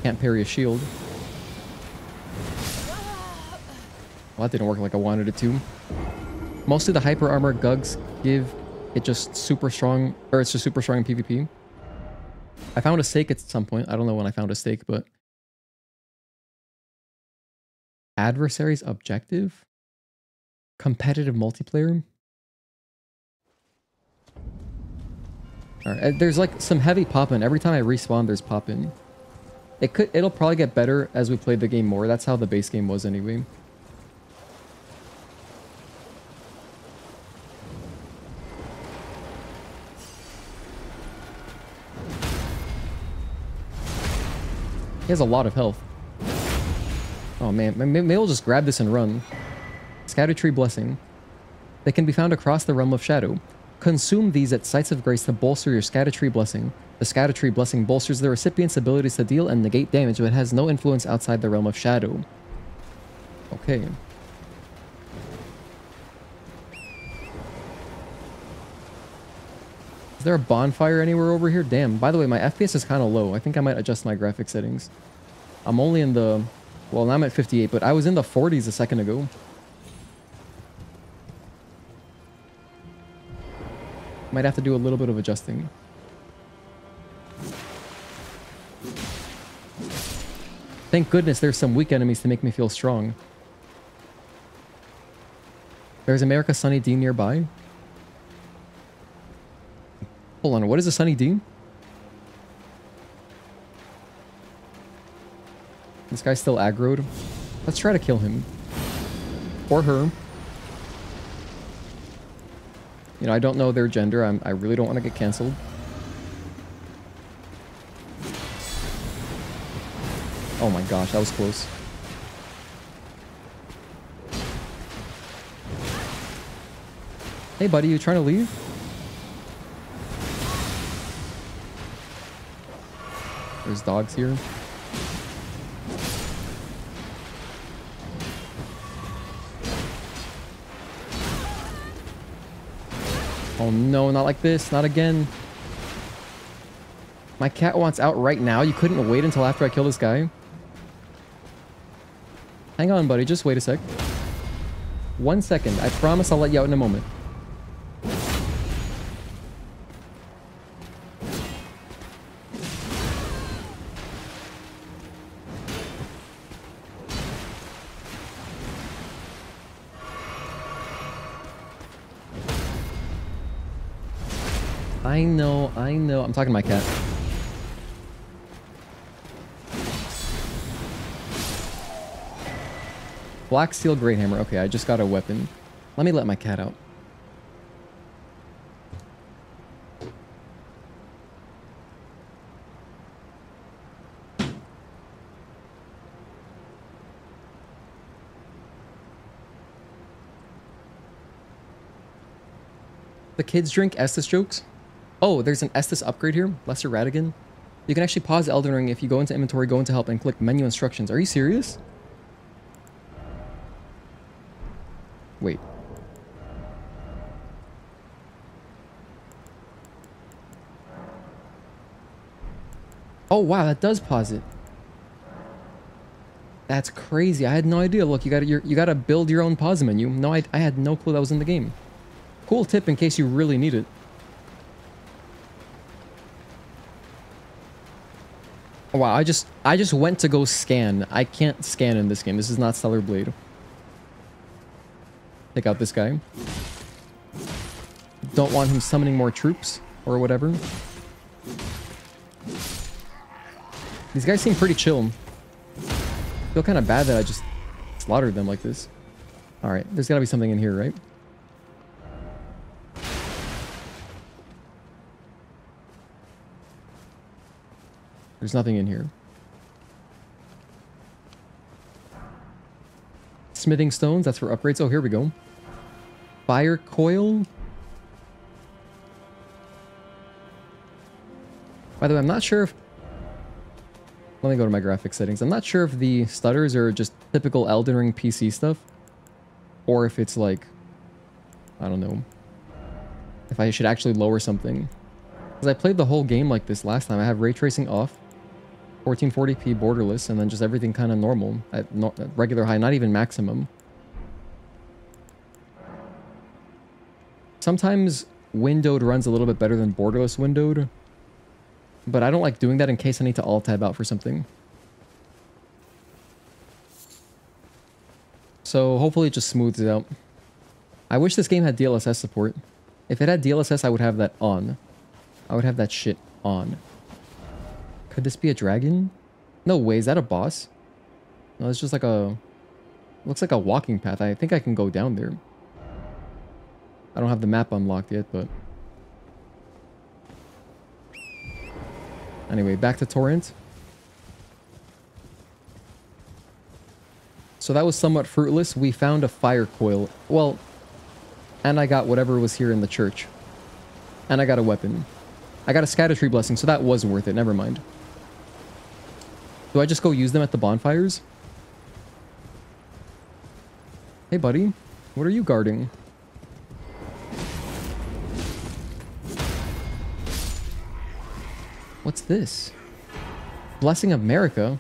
Can't parry a shield. Well, that didn't work like I wanted it to. Mostly the hyper armor gugs give it just super strong, or it's just super strong in PvP. I found a stake at some point. I don't know when I found a stake, but... Adversaries objective? Competitive multiplayer? Alright, there's like some heavy pop-in. Every time I respawn, there's pop-in. It'll probably get better as we play the game more. That's how the base game was anyway. He has a lot of health. Oh man, maybe we'll just grab this and run. Erdtree Blessing. They can be found across the realm of Shadow. Consume these at sites of grace to bolster your Erdtree Blessing. The Erdtree Blessing bolsters the recipient's abilities to deal and negate damage, but has no influence outside the realm of Shadow. Okay. Is there a bonfire anywhere over here? Damn. By the way, my FPS is kind of low. I think I might adjust my graphic settings. I'm only in the... Well, now I'm at 58, but I was in the 40s a second ago. Might have to do a little bit of adjusting. Thank goodness there's some weak enemies to make me feel strong. There's America Sunny D nearby. Hold on, what is a Sunny D? This guy's still aggroed. Let's try to kill him. Or her. You know, I don't know their gender. I really don't want to get cancelled. Oh my gosh, that was close. Hey buddy, you trying to leave? There's dogs here. Oh no, not like this. Not again. My cat wants out right now. You couldn't wait until after I kill this guy? Hang on, buddy. Just wait a sec. 1 second. I promise I'll let you out in a moment. I know. I'm talking to my cat. Black Steel Great Hammer. Okay, I just got a weapon. Let me let my cat out. The kids drink Estus jokes. Oh, there's an Estus upgrade here. Lesser Radigan. You can actually pause Elden Ring if you go into inventory, go into help, and click menu instructions. Are you serious? Wait. Oh wow, that does pause it. That's crazy. I had no idea. Look, you gotta build your own pause menu. No, I had no clue that was in the game. Cool tip in case you really need it. Oh, wow, I just went to go scan. I can't scan in this game. This is not Stellar Blade. Take out this guy. Don't want him summoning more troops or whatever. These guys seem pretty chill. I feel kind of bad that I just slaughtered them like this. Alright, there's gotta be something in here, right? There's nothing in here. Smithing stones, that's for upgrades. Oh, here we go. Fire coil. By the way, I'm not sure if... Let me go to my graphics settings. I'm not sure if the stutters are just typical Elden Ring PC stuff. Or if it's like... I don't know. If I should actually lower something. Because I played the whole game like this last time. I have ray tracing off. 1440p borderless. And then just everything kind of normal. At regular high. Not even maximum. Sometimes windowed runs a little bit better than borderless windowed. But I don't like doing that in case I need to alt-tab out for something. So hopefully it just smooths it out. I wish this game had DLSS support. If it had DLSS, I would have that on. I would have that shit on. Could this be a dragon? No way, is that a boss? No, it's just like a... Looks like a walking path. I think I can go down there. I don't have the map unlocked yet, but... Anyway, back to Torrent. So that was somewhat fruitless. We found a fire coil. Well, and I got whatever was here in the church. And I got a weapon. I got a Scatter-Tree blessing, so that was worth it. Never mind. Do I just go use them at the bonfires? Hey, buddy. What are you guarding? What's this? Blessing of America?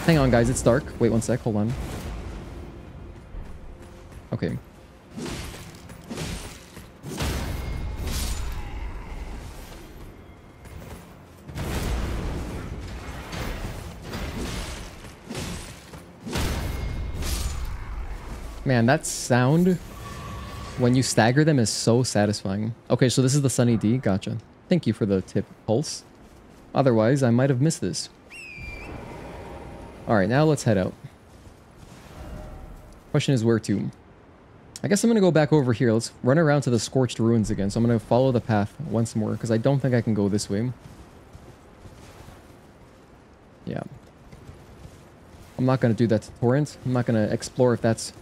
Hang on, guys. It's dark. Wait one sec. Hold on. Okay. Man, that sound when you stagger them is so satisfying. Okay, so this is the Sunny D. Gotcha. Thank you for the tip, Pulse. Otherwise, I might have missed this. Alright, now let's head out. Question is where to? I guess I'm going to go back over here. Let's run around to the Scorched Ruins again. So I'm going to follow the path once more, because I don't think I can go this way. Yeah. I'm not going to do that to Torrent. I'm not going to explore if that's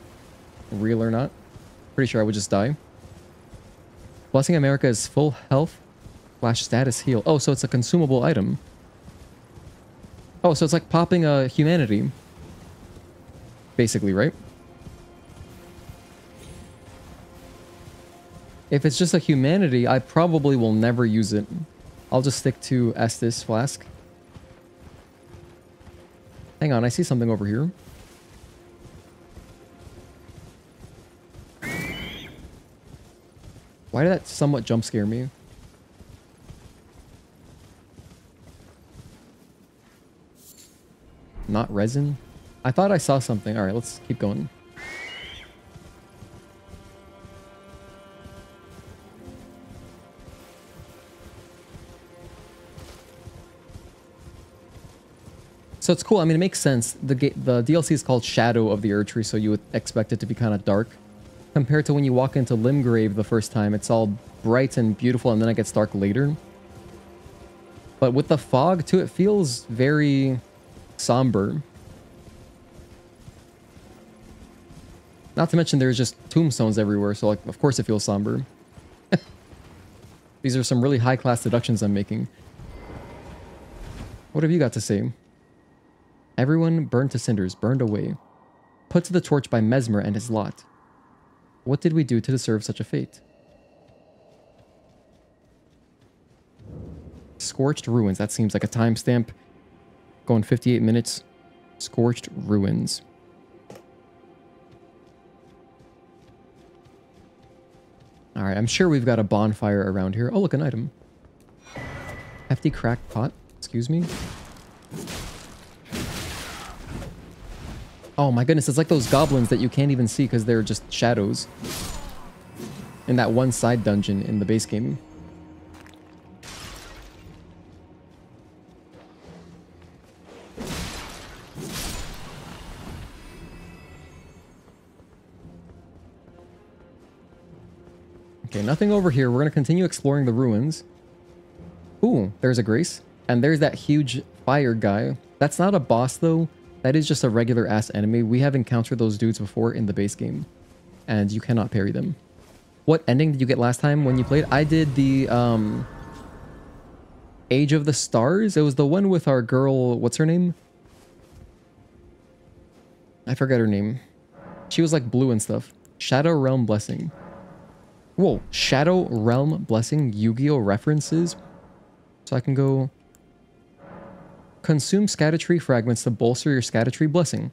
real or not. Pretty sure I would just die. Blessing America is full health. Flash status heal. Oh, so it's a consumable item. Oh, so it's like popping a humanity. Basically, right? If it's just a humanity, I probably will never use it. I'll just stick to Estus Flask. Hang on, I see something over here. Why did that somewhat jump scare me? Not resin? I thought I saw something. Alright, let's keep going. So it's cool. I mean, it makes sense. The DLC is called Shadow of the Erdtree, so you would expect it to be kind of dark. Compared to when you walk into Limgrave the first time, it's all bright and beautiful, and then it gets dark later. But with the fog, too, it feels very somber. Not to mention there's just tombstones everywhere, so like, of course it feels somber. These are some really high-class deductions I'm making. What have you got to say? Everyone burned to cinders, burned away. Put to the torch by Mesmer and his lot. What did we do to deserve such a fate? Scorched Ruins. That seems like a timestamp. Going 58 minutes. Scorched Ruins. Alright, I'm sure we've got a bonfire around here. Oh, look, an item. Hefty cracked pot. Excuse me. Oh my goodness, it's like those goblins that you can't even see because they're just shadows. In that one side dungeon in the base game. Okay, nothing over here. We're going to continue exploring the ruins. Ooh, there's a Grace. And there's that huge fire guy. That's not a boss, though. That is just a regular-ass enemy. We have encountered those dudes before in the base game. And you cannot parry them. What ending did you get last time when you played? I did the, Age of the Stars. It was the one with our girl. What's her name? I forget her name. She was like blue and stuff. Shadow Realm Blessing. Whoa. Shadow Realm Blessing. Yu-Gi-Oh references. So I can go... Consume Erdtree fragments to bolster your Erdtree blessing.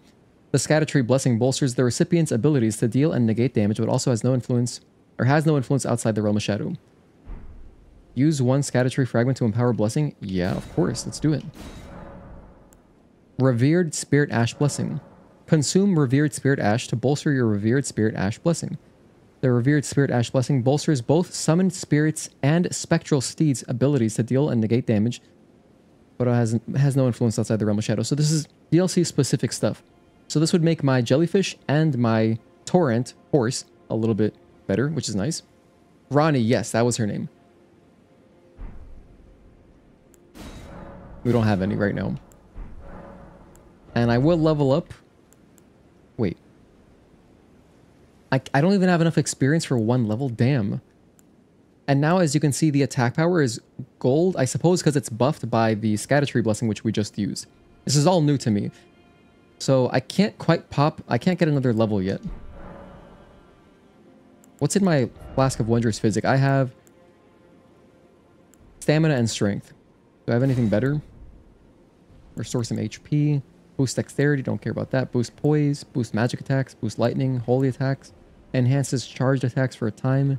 The Erdtree blessing bolsters the recipient's abilities to deal and negate damage, but also has no influence outside the realm of shadow. Use one Erdtree fragment to empower blessing. Yeah, of course. Let's do it. Revered Spirit Ash Blessing. Consume Revered Spirit Ash to bolster your Revered Spirit Ash Blessing. The Revered Spirit Ash Blessing bolsters both summoned spirits and spectral steeds' abilities to deal and negate damage, but it has no influence outside the realm of shadow. So this is DLC specific stuff. So this would make my jellyfish and my torrent horse a little bit better, which is nice. Ronnie, yes, that was her name. We don't have any right now. And I will level up. Wait. I don't even have enough experience for one level. Damn. And now, as you can see, the attack power is gold. I suppose because it's buffed by the Erdtree blessing, which we just used. This is all new to me. So I can't quite pop. I can't get another level yet. What's in my Flask of Wondrous Physic? I have stamina and strength. Do I have anything better? Restore some HP. Boost dexterity. Don't care about that. Boost poise. Boost magic attacks. Boost lightning. Holy attacks. Enhances charged attacks for a time.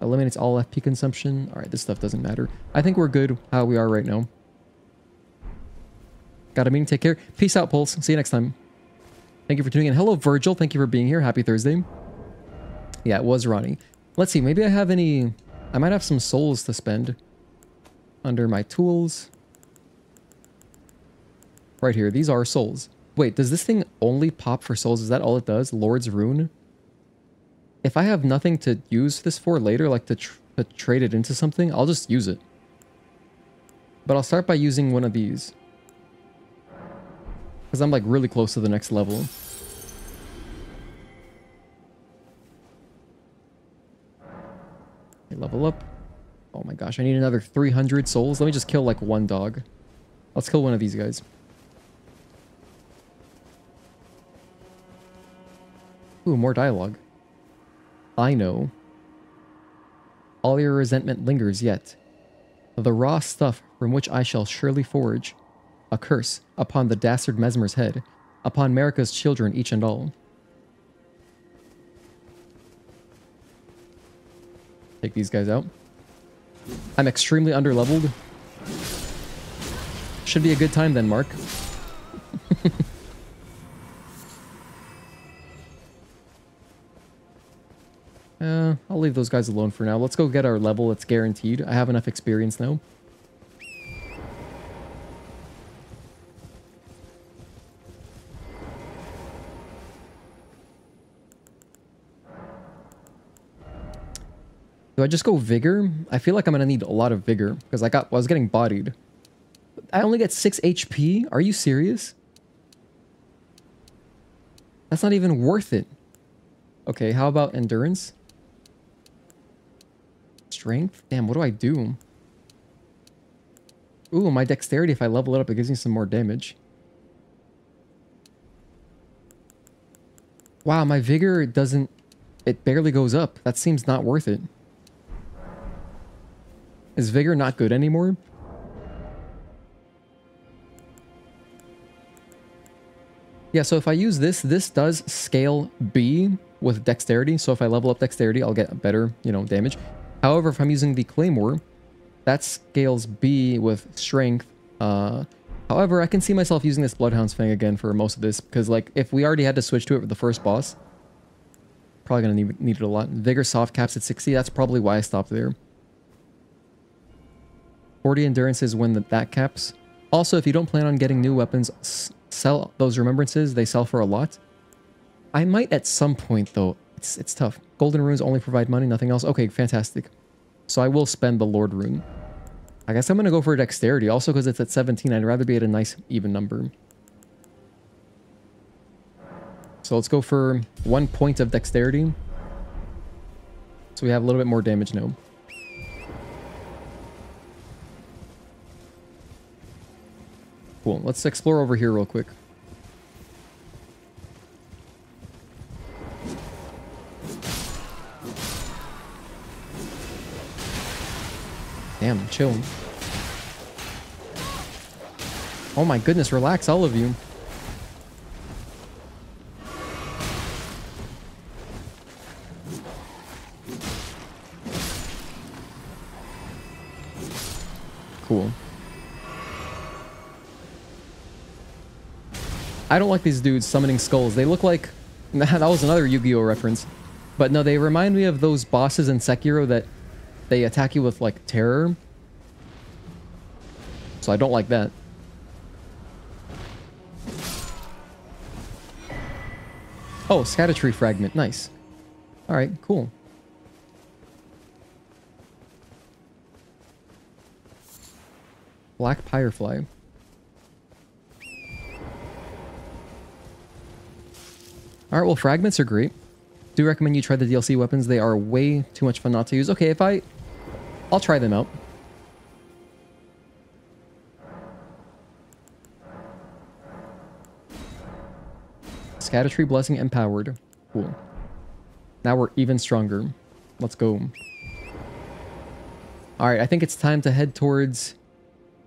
Eliminates all FP consumption. Alright, this stuff doesn't matter. I think we're good how we are right now. Got a meeting. Take care. Peace out, Pulse. See you next time. Thank you for tuning in. Hello, Virgil. Thank you for being here. Happy Thursday. Yeah, it was Ronnie. Let's see. Maybe I have any... I might have some souls to spend. Under my tools. Right here. These are souls. Wait, does this thing only pop for souls? Is that all it does? Lord's Rune? If I have nothing to use this for later, like to trade it into something, I'll just use it. But I'll start by using one of these. Because I'm like really close to the next level. Okay, level up. Oh my gosh, I need another 300 souls. Let me just kill like one dog. Let's kill one of these guys. Ooh, more dialogue. I know. All your resentment lingers yet. The raw stuff from which I shall surely forge. A curse upon the dastard Mesmer's head. Upon Marika's children each and all. Take these guys out. I'm extremely underleveled. Should be a good time then, Mark. I'll leave those guys alone for now. Let's go get our level. It's guaranteed. I have enough experience now. Do I just go vigor? I feel like I'm gonna need a lot of vigor because I was getting bodied. I only get 6 HP? Are you serious? That's not even worth it. Okay, how about endurance? Strength? Damn, what do I do? Ooh, my dexterity, if I level it up, it gives me some more damage. Wow, my vigor doesn't... It barely goes up. That seems not worth it. Is vigor not good anymore? Yeah, so if I use this, this does scale B with dexterity. So if I level up dexterity, I'll get better, damage. However, if I'm using the claymore, that scales B with strength. However, I can see myself using this Bloodhound's Fang again for most of this, because like if we already had to switch to it with the first boss, probably gonna need it a lot. Vigor soft caps at 60. That's probably why I stopped there. 40 endurance is when that caps. Also, if you don't plan on getting new weapons, sell those remembrances. They sell for a lot. I might at some point though. It's tough. Golden runes only provide money, nothing else. Okay, fantastic. So I will spend the Lord rune. I guess I'm gonna go for dexterity. Also, because it's at 17, I'd rather be at a nice even number. So let's go for 1 point of dexterity. So we have a little bit more damage now. Cool. Let's explore over here real quick. Damn, chill. Oh my goodness, relax, all of you. Cool. I don't like these dudes summoning skulls. They look like... That was another Yu-Gi-Oh reference. But no, they remind me of those bosses in Sekiro that they attack you with, like, terror. So I don't like that. Oh, Erdtree fragment. Nice. Alright, cool. Black Firefly. Alright, well, fragments are great. Do recommend you try the DLC weapons. They are way too much fun not to use. Okay, I'll try them out. Erdtree Blessing empowered. Cool. Now we're even stronger. Let's go. Alright, I think it's time to head towards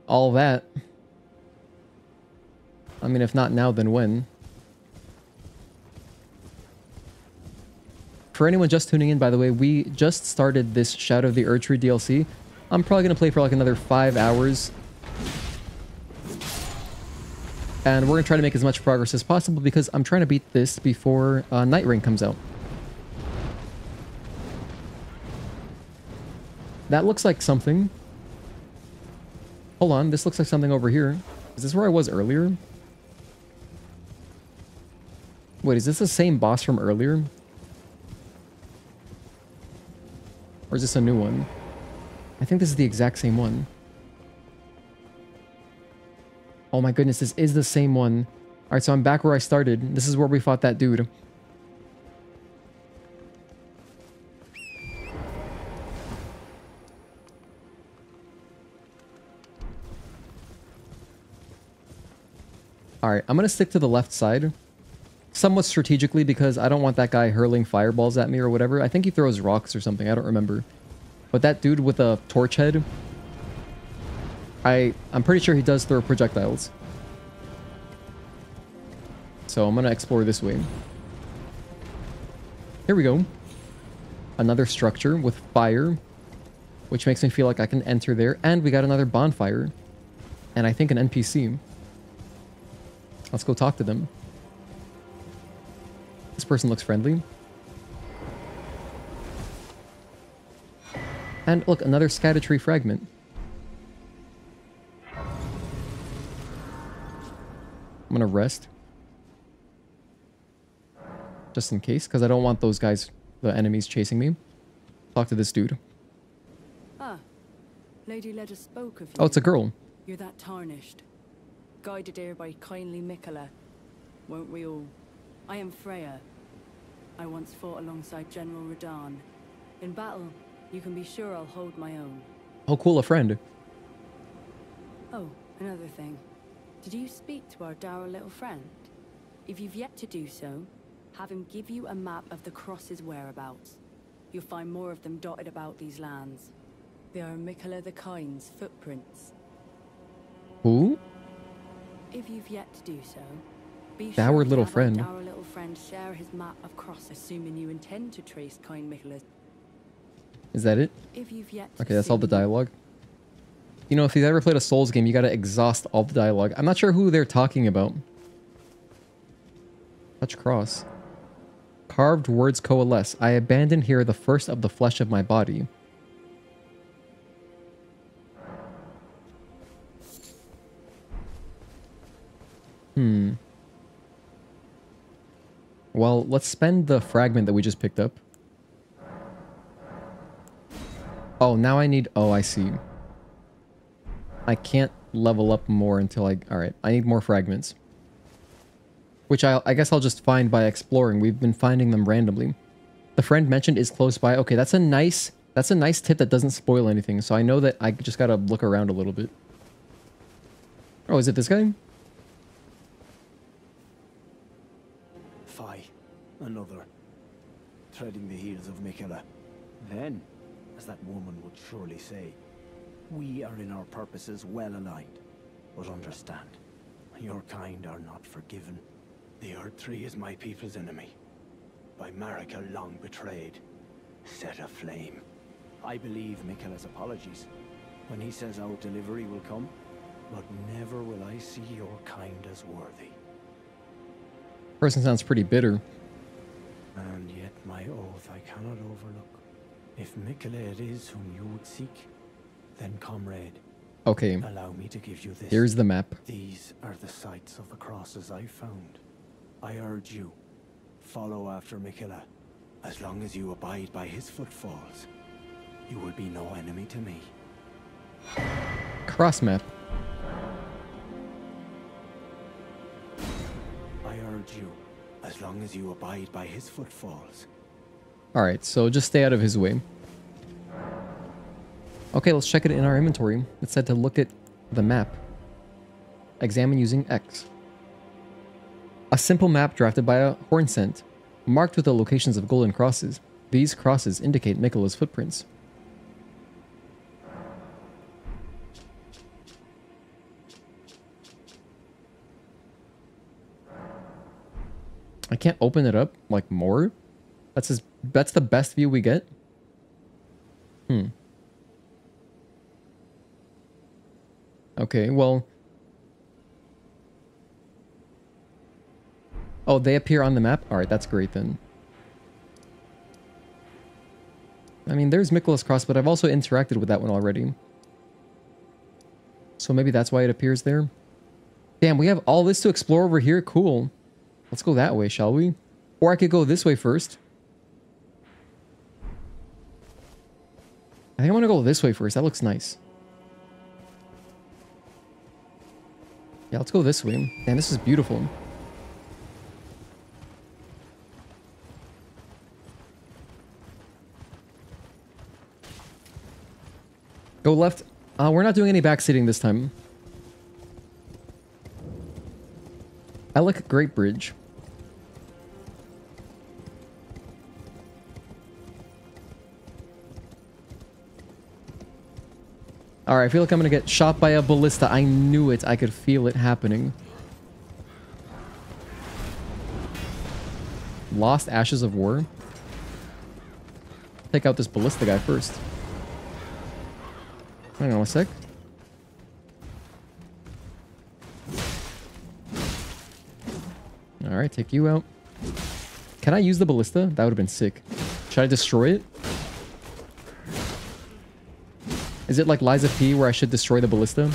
all that. I mean, if not now, then when? For anyone just tuning in, by the way, we just started this Shadow of the Erdtree DLC. I'm probably going to play for like another 5 hours. And we're going to try to make as much progress as possible because I'm trying to beat this before Night Rain comes out. That looks like something. Hold on, this looks like something over here. Is this where I was earlier? Wait, is this the same boss from earlier? Or is this a new one? I think this is the exact same one. Oh my goodness, this is the same one. Alright, so I'm back where I started. This is where we fought that dude. Alright, I'm gonna stick to the left side. Somewhat strategically because I don't want that guy hurling fireballs at me or whatever. I think he throws rocks or something. I don't remember. But that dude with a torch head... I'm pretty sure he does throw projectiles. So I'm going to explore this way. Here we go. Another structure with fire. Which makes me feel like I can enter there. And we got another bonfire. And I think an NPC. Let's go talk to them. This person looks friendly. And look, another Erdtree fragment. I'm gonna rest. Just in case, because I don't want those guys, the enemies, chasing me. Talk to this dude. Ah, Lady Leda spoke of you. Oh, it's a girl. You're that tarnished. Guided here by kindly Miquella. Won't we all? I am Freya. I once fought alongside General Rellana. In battle, you can be sure I'll hold my own. Oh, cool, a friend. Oh, another thing. Did you speak to our dour little friend? If you've yet to do so, have him give you a map of the cross's whereabouts. You'll find more of them dotted about these lands. They are Miquella the Kind's footprints. Who? If you've yet to do so, be Dour sure to little have friend. our dour little friend share his map of cross, assuming you intend to trace kind Miquella's. Is that it? If you've yet to Okay, that's all the see- dialogue. You know, if you've ever played a Souls game, you gotta exhaust all the dialogue. I'm not sure who they're talking about. Touch cross. Carved words coalesce. I abandon here the first of the flesh of my body. Well, let's spend the fragment that we just picked up. Oh, now I need... Oh, I see. I can't level up more until I... Alright, I need more fragments. Which I guess I'll just find by exploring. We've been finding them randomly. The friend mentioned is close by. Okay, that's a nice tip that doesn't spoil anything. So I know that I just gotta look around a little bit. Oh, is it this guy? another, treading the heels of Miquella. Then, as that woman would surely say, we are in our purposes well aligned. But understand, your kind are not forgiven. The Erdtree is my people's enemy. By Marika long betrayed, set aflame. I believe Miquella's apologies when he says our delivery will come, but never will I see your kind as worthy. Person sounds pretty bitter. And yet my oath I cannot overlook. If Miquella it is whom you would seek, then comrade, Okay, allow me to give you this. here's the map. These are the sites of the crosses I found. I urge you, follow after Miquella. As long as you abide by his footfalls, you will be no enemy to me. Cross map. I urge you, as long as you abide by his footfalls. Alright, so just stay out of his way. Okay, let's check it in our inventory. It said to look at the map. Examine using X. A simple map drafted by a hornscent, marked with the locations of golden crosses. These crosses indicate Miquella's footprints. I can't open it up, like, more? That's the best view we get? Okay, well... Oh, they appear on the map? Alright, that's great then. I mean, there's Miquella's Cross, but I've also interacted with that one already. So maybe that's why it appears there. Damn, we have all this to explore over here? Cool. Let's go that way, shall we? Or I could go this way first. I think I want to go this way first. That looks nice. Yeah, let's go this way. Man, this is beautiful. Go left. We're not doing any backseating this time. Alec Great Bridge. Alright, I feel like I'm gonna get shot by a ballista. I knew it. I could feel it happening. Lost Ashes of War. Take out this ballista guy first. Hang on a sec. Alright, take you out. Can I use the ballista? That would have been sick. Should I destroy it? Is it like Liza P where I should destroy the ballista?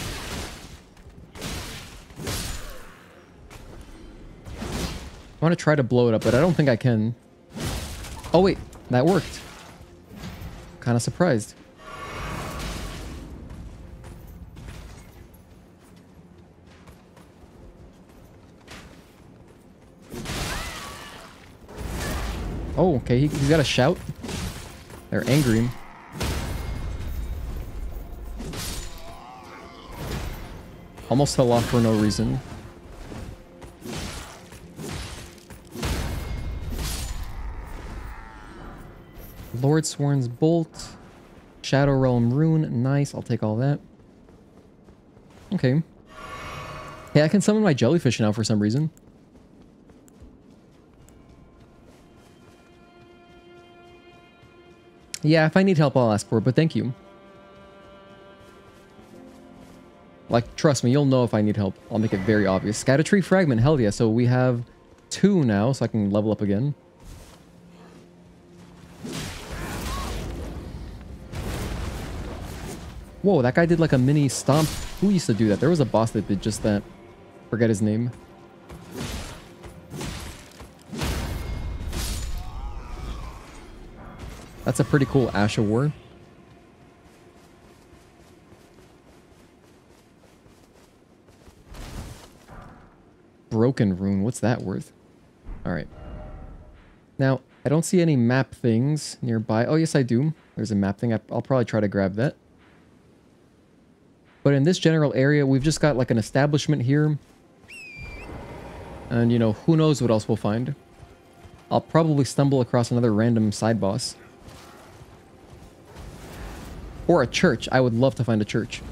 I want to try to blow it up, but I don't think I can. Oh wait, that worked. Kind of surprised. Oh, okay, he's got a shout. They're angry. Almost fell off for no reason. Lord Sworn's Bolt. Shadow Realm Rune. Nice, I'll take all that. Okay. Hey, I can summon my jellyfish now for some reason. Yeah, if I need help, I'll ask for it, but thank you. Like, trust me, you'll know if I need help. I'll make it very obvious. Erdtree Fragment, hell yeah. So we have 2 now, so I can level up again. Whoa, that guy did like a mini stomp. Who used to do that? There was a boss that did just that. Forget his name. That's a pretty cool Ash of War. Broken Rune. What's that worth? Alright. Now, I don't see any map things nearby. Oh, yes, I do. There's a map thing. I'll probably try to grab that. But in this general area, we've just got like an establishment here. And, you know, who knows what else we'll find. I'll probably stumble across another random side boss. Or a church. I would love to find a church.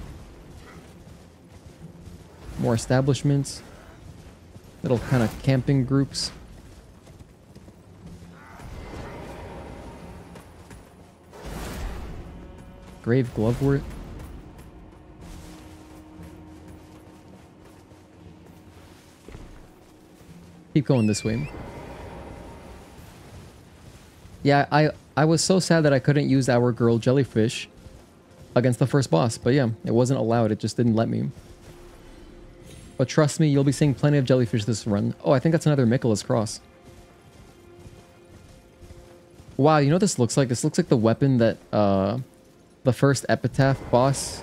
More establishments. Little kind of camping groups. Grave Glovewort. Keep going this way. Yeah, I was so sad that I couldn't use our girl jellyfish against the first boss. But yeah, it wasn't allowed. It just didn't let me. But trust me, you'll be seeing plenty of jellyfish this run. Oh, I think that's another Miquella's Cross. Wow, you know what this looks like? This looks like the weapon that the first Epitaph boss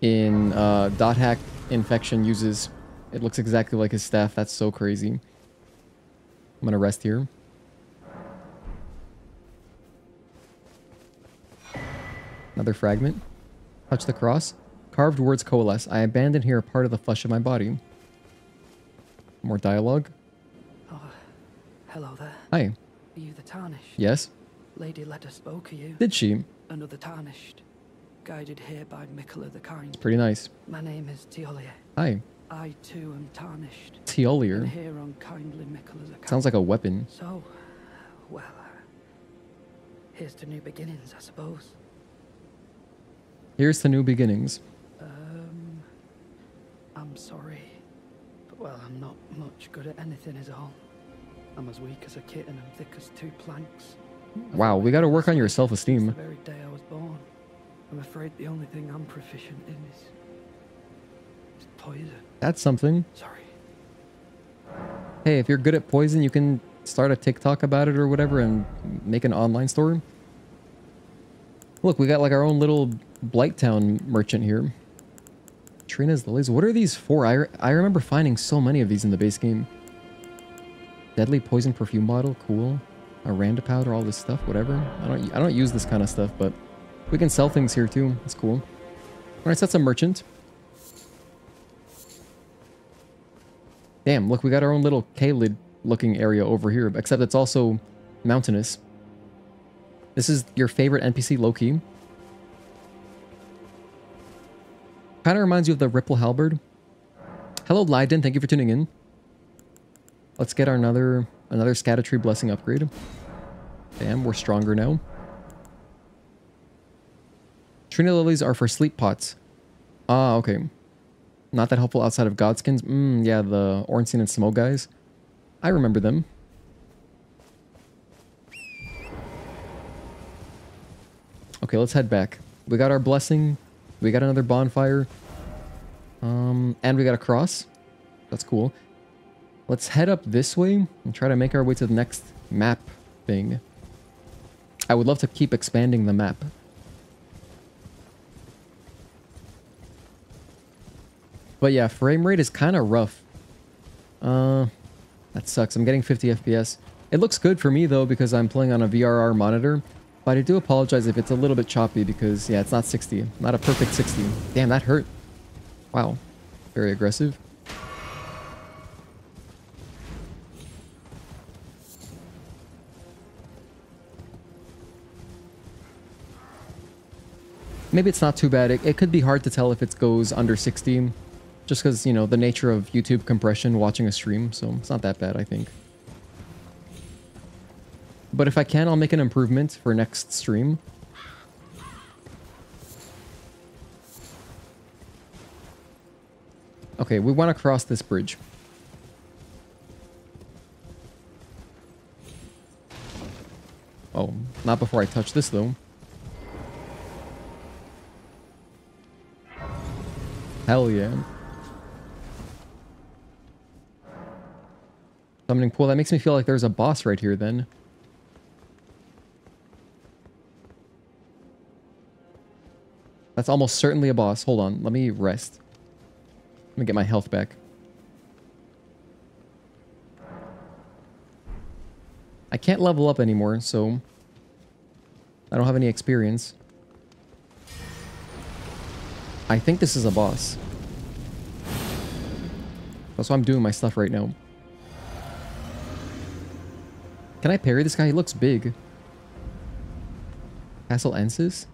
in Dot Hack Infection uses. It looks exactly like his staff. That's so crazy. I'm gonna rest here. Another fragment. Touch the cross. Carved words coalesce. I abandon here a part of the flesh of my body. More dialogue. Oh, hello there. Hi. Are you the Tarnished? Yes. Lady Letta spoke of you. Did she? Another Tarnished. Guided here by Miquella the Kind. Pretty nice. My name is Teolia. Hi. I too am Tarnished. Teolier. And here on kindly Miquella's account. Sounds like a weapon. So, well, here's to new beginnings, I suppose. Here's to new beginnings. I'm sorry. But, well, I'm not much good at anything is all. I'm as weak as a kitten and thick as two planks. Wow, we gotta work on your self-esteem. The very day I was born. I'm afraid the only thing I'm proficient in is poison. That's something. Sorry. Hey, if you're good at poison, you can start a TikTok about it or whatever and make an online store. Look, we got like our own little Blighttown merchant here. Trina's Lilies. What are these for? I remember finding so many of these in the base game. Deadly poison perfume bottle. Cool. A randa powder. All this stuff. Whatever. I don't use this kind of stuff, but we can sell things here too. That's cool. Alright, so that's a merchant. Damn, look, we got our own little K-lid looking area over here, except it's also mountainous. This is your favorite NPC, low-key. Kind of reminds you of the Ripple Halberd. Hello, Leiden. Thank you for tuning in. Let's get our another Scadutree Blessing upgrade. Damn, we're stronger now. Trina Lilies are for sleep pots. Ah, okay. Not that helpful outside of Godskins. Yeah, the Ornstein and Smoke guys. I remember them. Okay, let's head back. We got our blessing. We got another bonfire. And we got a cross. That's cool. Let's head up this way and try to make our way to the next map thing. I would love to keep expanding the map. But yeah, frame rate is kind of rough. That sucks. I'm getting 50 FPS. It looks good for me though because I'm playing on a VRR monitor. But I do apologize if it's a little bit choppy because, yeah, it's not 60. Not a perfect 60. Damn, that hurt. Wow. Very aggressive. Maybe it's not too bad. It could be hard to tell if it goes under 60. Just because, you know, the nature of YouTube compression watching a stream. So it's not that bad, I think. But if I can, I'll make an improvement for next stream. Okay, we want to cross this bridge. Oh, not before I touch this, though. Hell yeah. Summoning pool. That makes me feel like there's a boss right here, then. That's almost certainly a boss. Hold on. Let me rest. Let me get my health back. I can't level up anymore, so I don't have any experience. I think this is a boss. That's why I'm doing my stuff right now. Can I parry this guy? He looks big. Castle Ensis?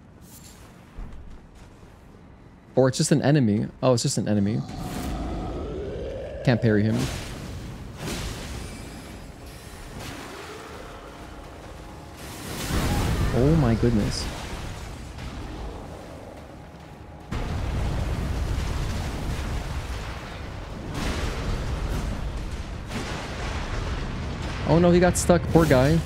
Or it's just an enemy. Oh, it's just an enemy. Can't parry him. Oh my goodness. Oh no, he got stuck. Poor guy.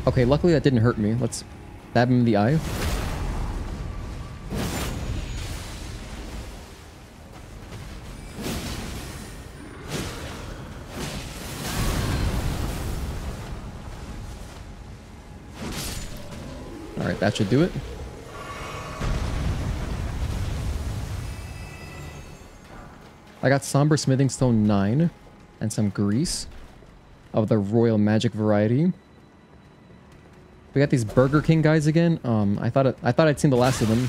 Okay, luckily that didn't hurt me. Let's stab him in the eye. Alright, that should do it. I got Somber Smithing Stone 9 and some grease of the Royal Magic variety. We got these Burger King guys again. I thought I'd seen the last of them.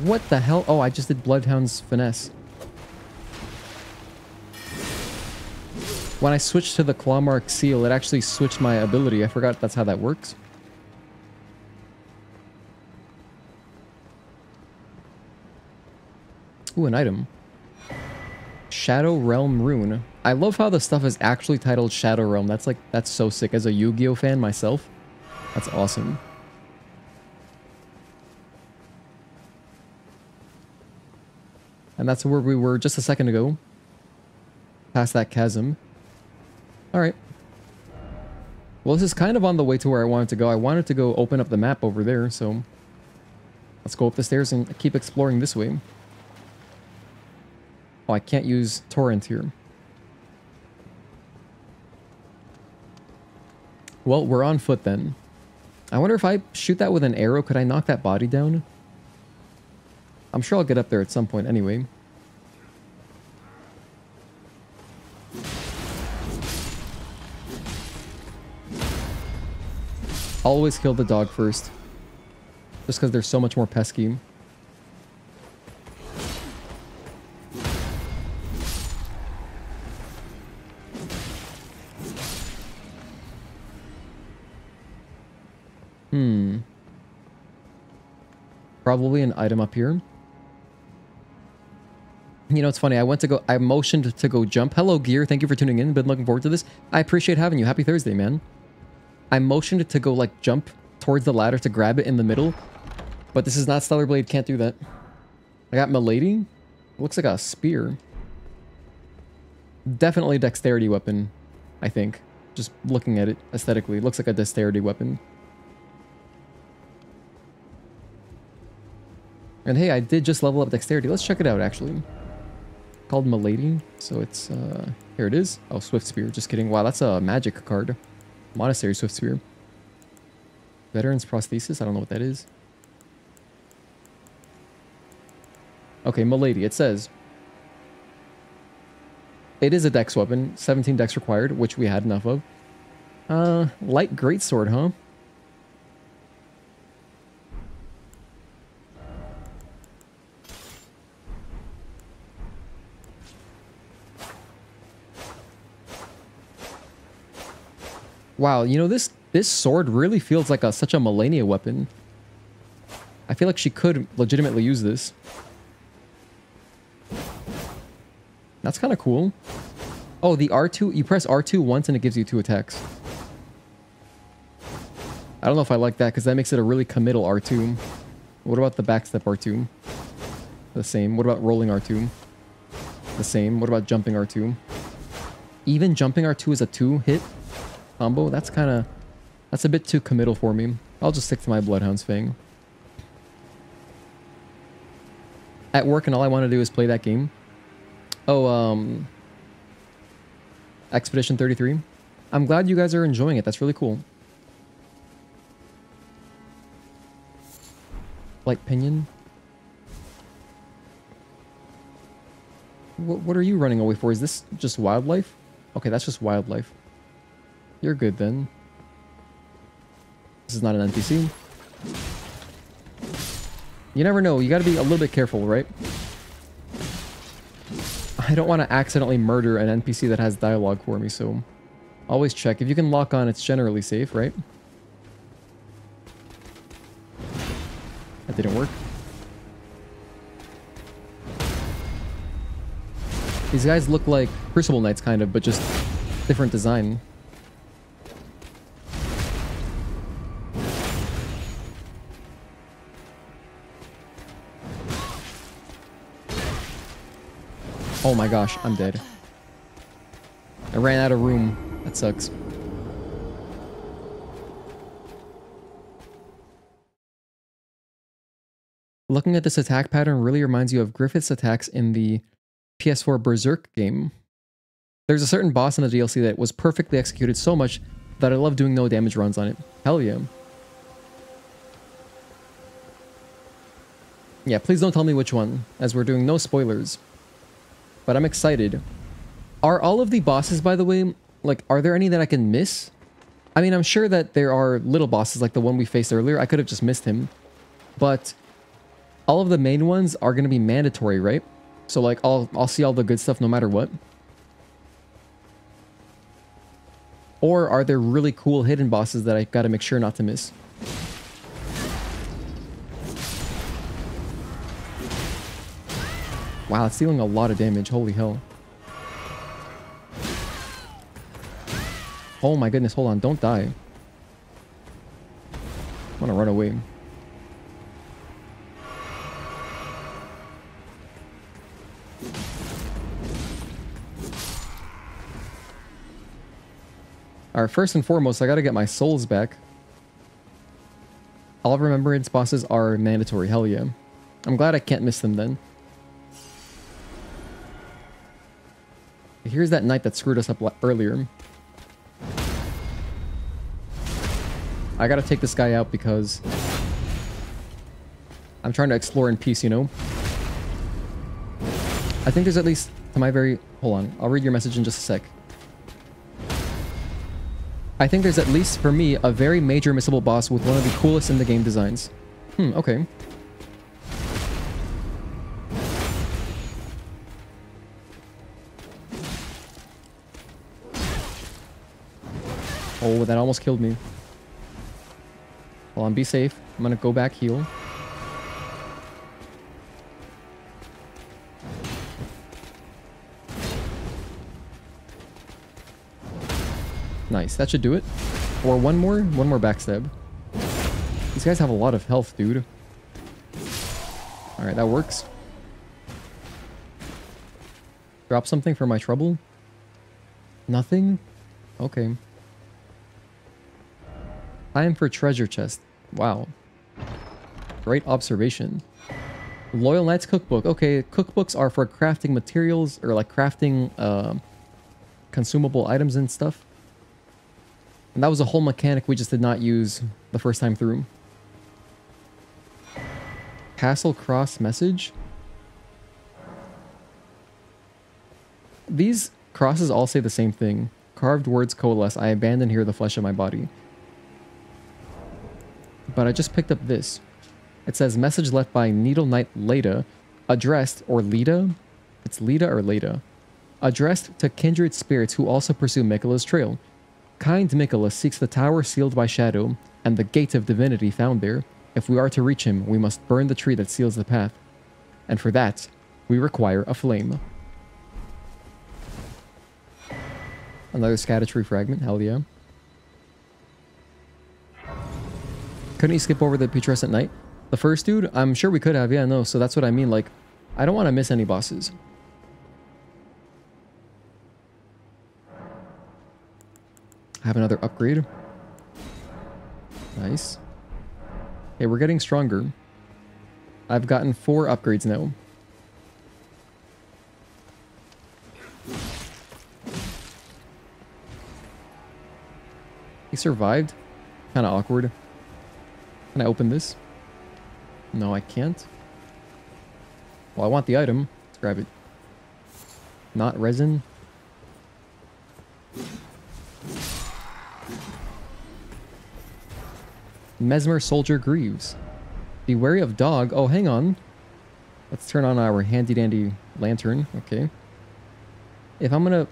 What the hell? Oh, I just did Bloodhound's Finesse. When I switched to the Clawmark Seal, it actually switched my ability. I forgot that's how that works. Ooh, an item. Shadow Realm Rune. I love how the stuff is actually titled Shadow Realm. That's so sick. As a Yu-Gi-Oh fan myself, that's awesome. And that's where we were just a second ago. Past that chasm. Alright. Well, this is kind of on the way to where I wanted to go. I wanted to go open up the map over there, so let's go up the stairs and keep exploring this way. Oh, I can't use Torrent here. Well, we're on foot then. I wonder if I shoot that with an arrow, could I knock that body down? I'm sure I'll get up there at some point anyway. Always kill the dog first. Just because they're so much more pesky. Probably an item up here. You know, it's funny. I motioned to go jump. Hello, Gear. Thank you for tuning in. Been looking forward to this. I appreciate having you. Happy Thursday, man. I motioned to go, like, jump towards the ladder to grab it in the middle. But this is not Stellar Blade. Can't do that. I got Milady. Looks like a spear. Definitely a dexterity weapon, I think. Just looking at it aesthetically. It looks like a dexterity weapon. And hey, I did just level up dexterity. Let's check it out, actually. Called Milady. So it's, here it is. Oh, Swift Spear. Just kidding. Wow, that's a magic card. Monastery Swift Spear. Veteran's Prosthesis. I don't know what that is. Okay, Milady. It says it is a dex weapon. 17 dex required, which we had enough of. Light greatsword, huh? Wow, you know, this sword really feels like such a Millennia weapon. I feel like she could legitimately use this. That's kind of cool. Oh, the R2, you press R2 once and it gives you 2 attacks. I don't know if I like that because that makes it a really committal R2. What about the backstep R2? The same. What about rolling R2? The same. What about jumping R2? Even jumping R2 is a 2-hit combo. That's a bit too committal for me. I'll just stick to my Bloodhound's Fang. At work and all I want to do is play that game. Oh, Expedition 33. I'm glad you guys are enjoying it. That's really cool. Light Pinion. What are you running away for? Is this just wildlife? Okay, that's just wildlife. You're good then. This is not an NPC. You never know. You gotta be a little bit careful, right? I don't want to accidentally murder an NPC that has dialogue for me, so always check. If you can lock on, it's generally safe, right? That didn't work. These guys look like Crucible Knights, kind of, but just different design. Oh my gosh, I'm dead. I ran out of room. That sucks. Looking at this attack pattern really reminds you of Griffith's attacks in the PS4 Berserk game. There's a certain boss in the DLC that was perfectly executed so much that I love doing no damage runs on it. Hell yeah. Yeah, please don't tell me which one, as we're doing no spoilers. But I'm excited. Are all of the bosses, by the way, like, are there any that I can miss? I mean, I'm sure that there are little bosses like the one we faced earlier. I could have just missed him. But all of the main ones are going to be mandatory, right? So, like, I'll see all the good stuff no matter what. Or are there really cool hidden bosses that I got to make sure not to miss? Wow, it's dealing a lot of damage. Holy hell. Oh my goodness, hold on. Don't die. I want to run away. Alright, first and foremost, I gotta get my souls back. All of Remembrance bosses are mandatory. Hell yeah. I'm glad I can't miss them then. Here's that knight that screwed us up earlier. I gotta take this guy out because I'm trying to explore in peace, you know? I think there's at least, to my very... Hold on, I'll read your message in just a sec. I think there's at least, for me, a very major missable boss with one of the coolest in the game designs. Okay. Oh, that almost killed me. Hold on, be safe. I'm gonna go back, heal. Nice, that should do it. Or one more backstab. These guys have a lot of health, dude. Alright, that works. Drop something for my trouble? Nothing? Okay. Time for treasure chest. Wow. Great observation. Loyal Knight's cookbook. Okay, cookbooks are for crafting materials, or like crafting consumable items and stuff. And that was a whole mechanic we just did not use the first time through. Castle Cross message. These crosses all say the same thing. Carved words coalesce. I abandon here the flesh of my body. But I just picked up this. It says message left by Needle Knight Leda, addressed, or Leda? It's Leda or Leda. Addressed to kindred spirits who also pursue Mikola's trail. Kind Mikola seeks the tower sealed by shadow, and the gate of divinity found there. If we are to reach him, we must burn the tree that seals the path. And for that, we require a flame. Another Scatter fragment, hell yeah. Couldn't you skip over the putrescent knight? The first dude? I'm sure we could have, yeah, no, so that's what I mean, like, I don't want to miss any bosses. I have another upgrade. Nice. Okay, we're getting stronger. I've gotten 4 upgrades now. He survived? Kind of awkward. Can I open this? No, I can't. Well, I want the item. Let's grab it. Not resin. Mesmer Soldier Greaves. Be wary of dog. Oh, hang on. Let's turn on our handy dandy lantern. Okay. If I'm gonna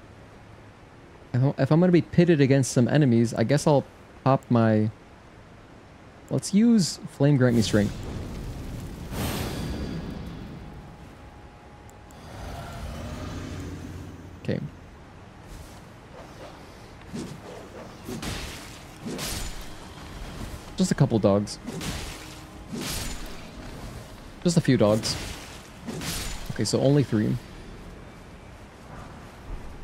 be pitted against some enemies, I guess I'll pop my... Let's use Flame Grant Me Strength. Okay. Just a couple dogs. Just a few dogs. Okay, so only 3.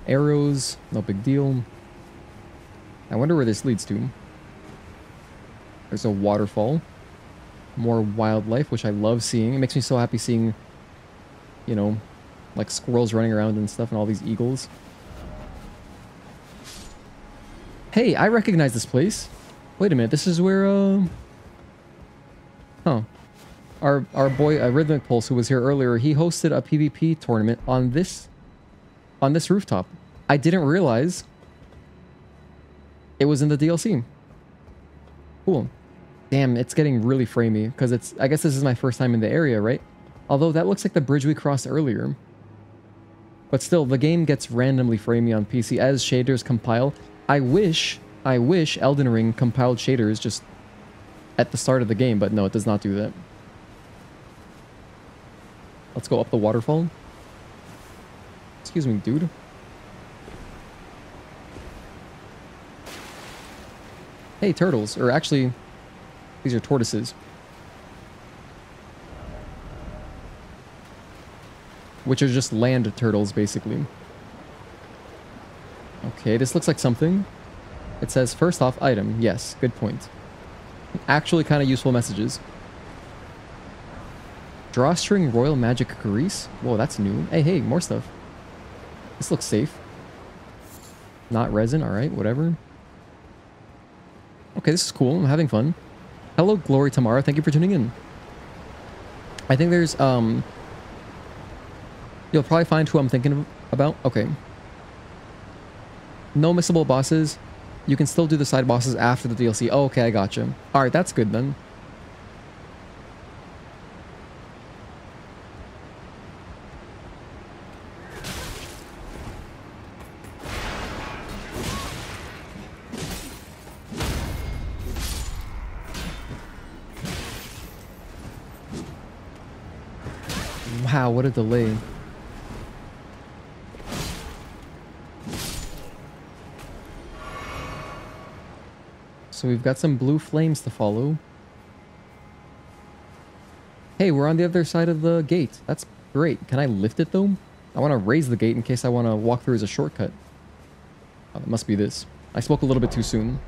Arrows, no big deal. I wonder where this leads to. There's a waterfall. More wildlife, which I love seeing. It makes me so happy seeing, you know, like squirrels running around and stuff and all these eagles. Hey, I recognize this place. Wait a minute, this is where, Huh. Our boy, Rhythmic Pulse, who was here earlier, he hosted a PvP tournament on this rooftop. I didn't realize it was in the DLC. Cool. Damn, it's getting really framey, because it's... I guess this is my first time in the area, right? Although that looks like the bridge we crossed earlier. But still, the game gets randomly framey on PC as shaders compile. I wish Elden Ring compiled shaders just at the start of the game, but no, it does not do that. Let's go up the waterfall. Excuse me, dude. Hey, turtles. Or actually, these are tortoises. Which are just land turtles, basically. Okay, this looks like something. It says, first off, item. Yes, good point. Actually kind of useful messages. Drawstring Royal Magic Grease? Whoa, that's new. Hey, more stuff. This looks safe. Not resin, alright, whatever. Okay, this is cool. I'm having fun. Hello, Glory Tamara. Thank you for tuning in. I think there's, you'll probably find who I'm thinking about. Okay. No missable bosses. You can still do the side bosses after the DLC. Oh, okay, I gotcha. Alright, that's good then. Wow, what a delay. So we've got some blue flames to follow. Hey, we're on the other side of the gate. That's great. Can I lift it though? I want to raise the gate in case I want to walk through as a shortcut. Oh, it must be this. I spoke a little bit too soon.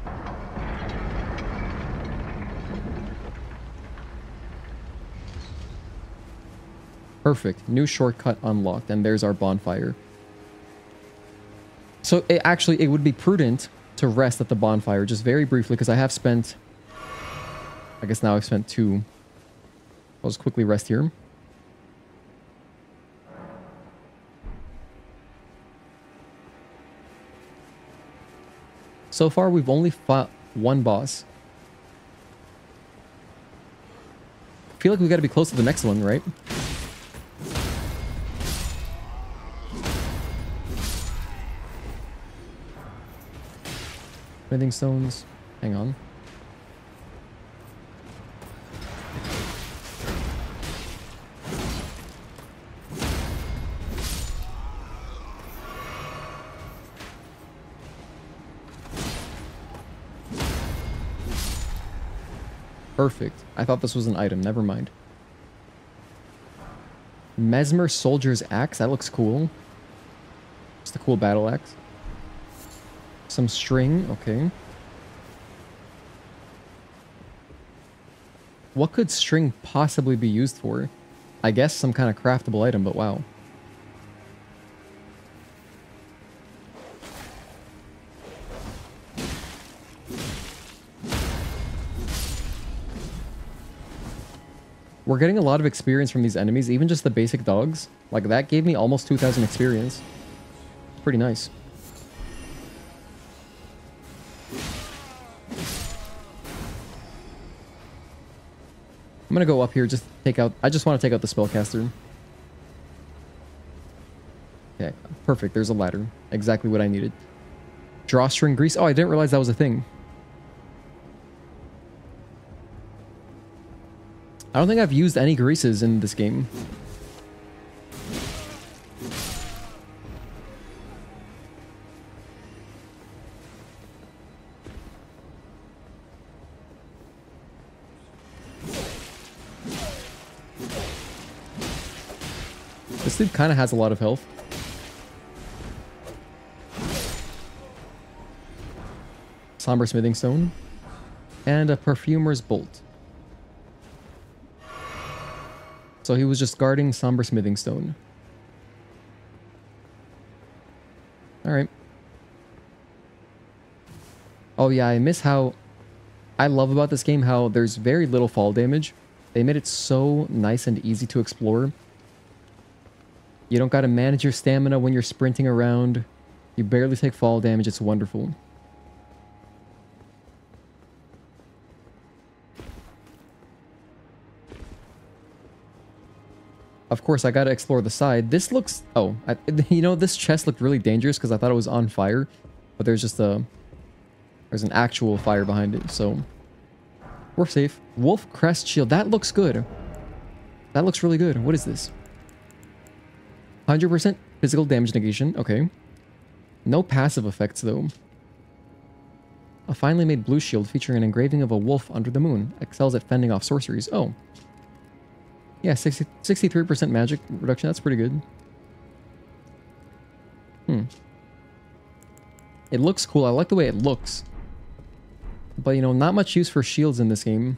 Perfect. New shortcut unlocked, and there's our bonfire. So it would be prudent to rest at the bonfire just very briefly, because I have spent... I guess now I've spent 2. I'll just quickly rest here. So far, we've only fought 1 boss. I feel like we got to be close to the next one, right? Smithing stones. Hang on. Perfect. I thought this was an item. Never mind. Mesmer Soldier's Axe. That looks cool. Just a cool battle axe. Some string. Okay. What could string possibly be used for? I guess some kind of craftable item, but wow. We're getting a lot of experience from these enemies, even just the basic dogs. Like, that gave me almost 2,000 experience. Pretty nice. I'm gonna go up here, just take out... I just want to take out the spellcaster. Okay, perfect. There's a ladder. Exactly what I needed. Drawstring grease. Oh, I didn't realize that was a thing. I don't think I've used any greases in this game. This dude kind of has a lot of health. Somber smithing stone. And a perfumer's bolt. So he was just guarding somber smithing stone. Alright. Oh yeah, I miss how... I love about this game how there's very little fall damage. They made it so nice and easy to explore. You don't gotta manage your stamina when you're sprinting around. You barely take fall damage. It's wonderful. Of course, I gotta explore the side. This looks... Oh, you know, this chest looked really dangerous because I thought it was on fire. But there's just a... There's an actual fire behind it, so... We're safe. Wolf Crest Shield. That looks good. That looks really good. What is this? 100% physical damage negation. Okay. No passive effects, though. A finely made blue shield featuring an engraving of a wolf under the moon. Excels at fending off sorceries. Oh. Yeah, 63% magic reduction. That's pretty good. It looks cool. I like the way it looks. But, you know, not much use for shields in this game.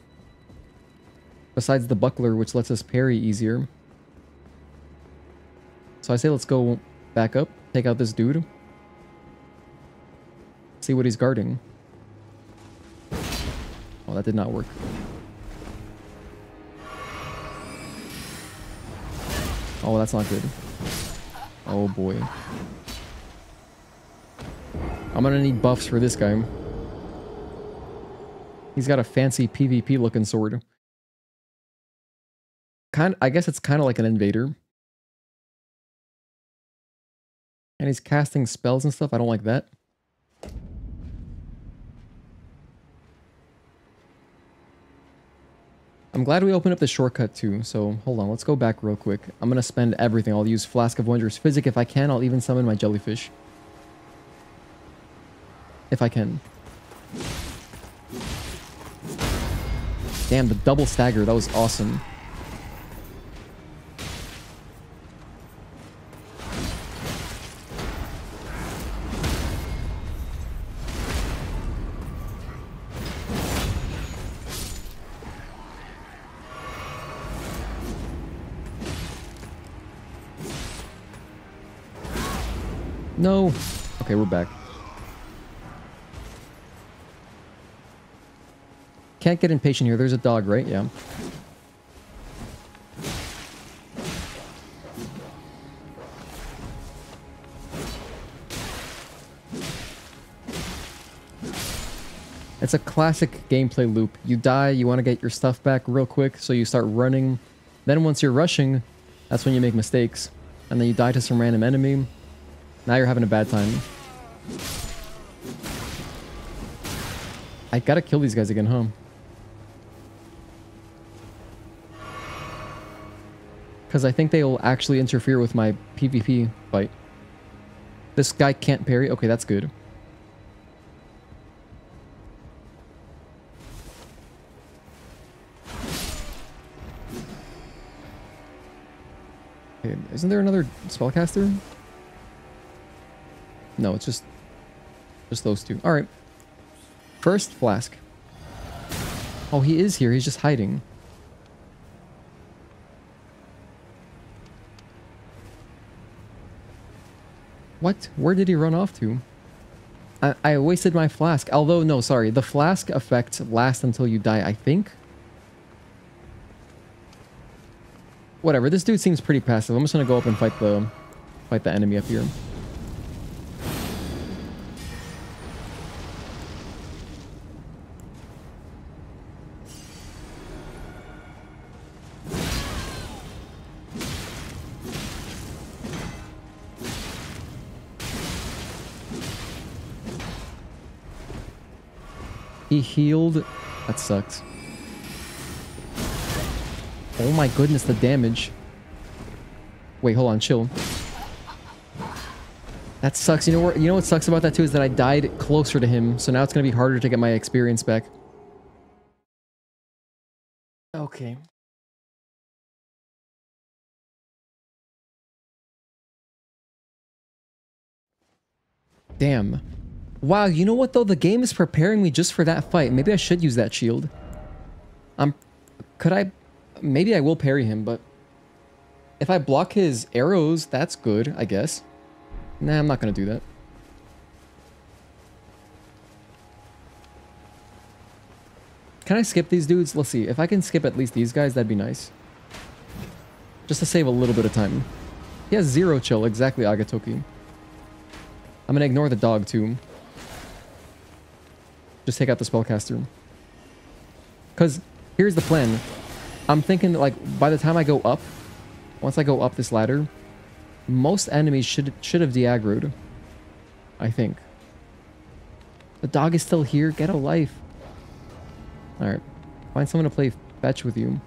Besides the buckler, which lets us parry easier. So I say let's go back up. Take out this dude. See what he's guarding. Oh, that did not work. Oh, that's not good. Oh boy. I'm gonna need buffs for this guy. He's got a fancy PvP looking sword. I guess it's kind of like an invader. And he's casting spells and stuff. I don't like that. I'm glad we opened up the shortcut too. So hold on, let's go back real quick. I'm gonna spend everything. I'll use Flask of Wondrous Physic if I can. I'll even summon my jellyfish. If I can. Damn, the double stagger. That was awesome. No. Okay, we're back. Can't get impatient here. There's a dog, right? Yeah. It's a classic gameplay loop. You die, you want to get your stuff back real quick, so you start running. Then once you're rushing, that's when you make mistakes. And then you die to some random enemy. Now you're having a bad time. I gotta kill these guys again, huh? Because I think they will actually interfere with my PvP fight. This guy can't parry. Okay, that's good. Okay, isn't there another spellcaster? No, it's just those two. All right. First, Flask. Oh, he is here. He's just hiding. What? Where did he run off to? I wasted my flask. Although, no, sorry. The flask effect lasts until you die, I think. Whatever. This dude seems pretty passive. I'm just gonna go up and fight the enemy up here. He healed. That sucks. Oh my goodness, the damage. Wait, hold on, chill. That sucks. You know what sucks about that too is that I died closer to him, so now it's gonna be harder to get my experience back. Okay. Damn. Wow, you know what though? The game is preparing me just for that fight. Maybe I should use that shield. Could I? Maybe I will parry him, but if I block his arrows, that's good, I guess. Nah, I'm not gonna do that. Can I skip these dudes? Let's see. If I can skip at least these guys, that'd be nice. Just to save a little bit of time. He has 0 chill, exactly Agatoki. I'm gonna ignore the dog too. Just take out the spellcaster. Because here's the plan. I'm thinking that, like, by the time I go up, once I go up this ladder, most enemies should have de-aggroed. I think. The dog is still here. Get a life. Alright. Find someone to play fetch with you.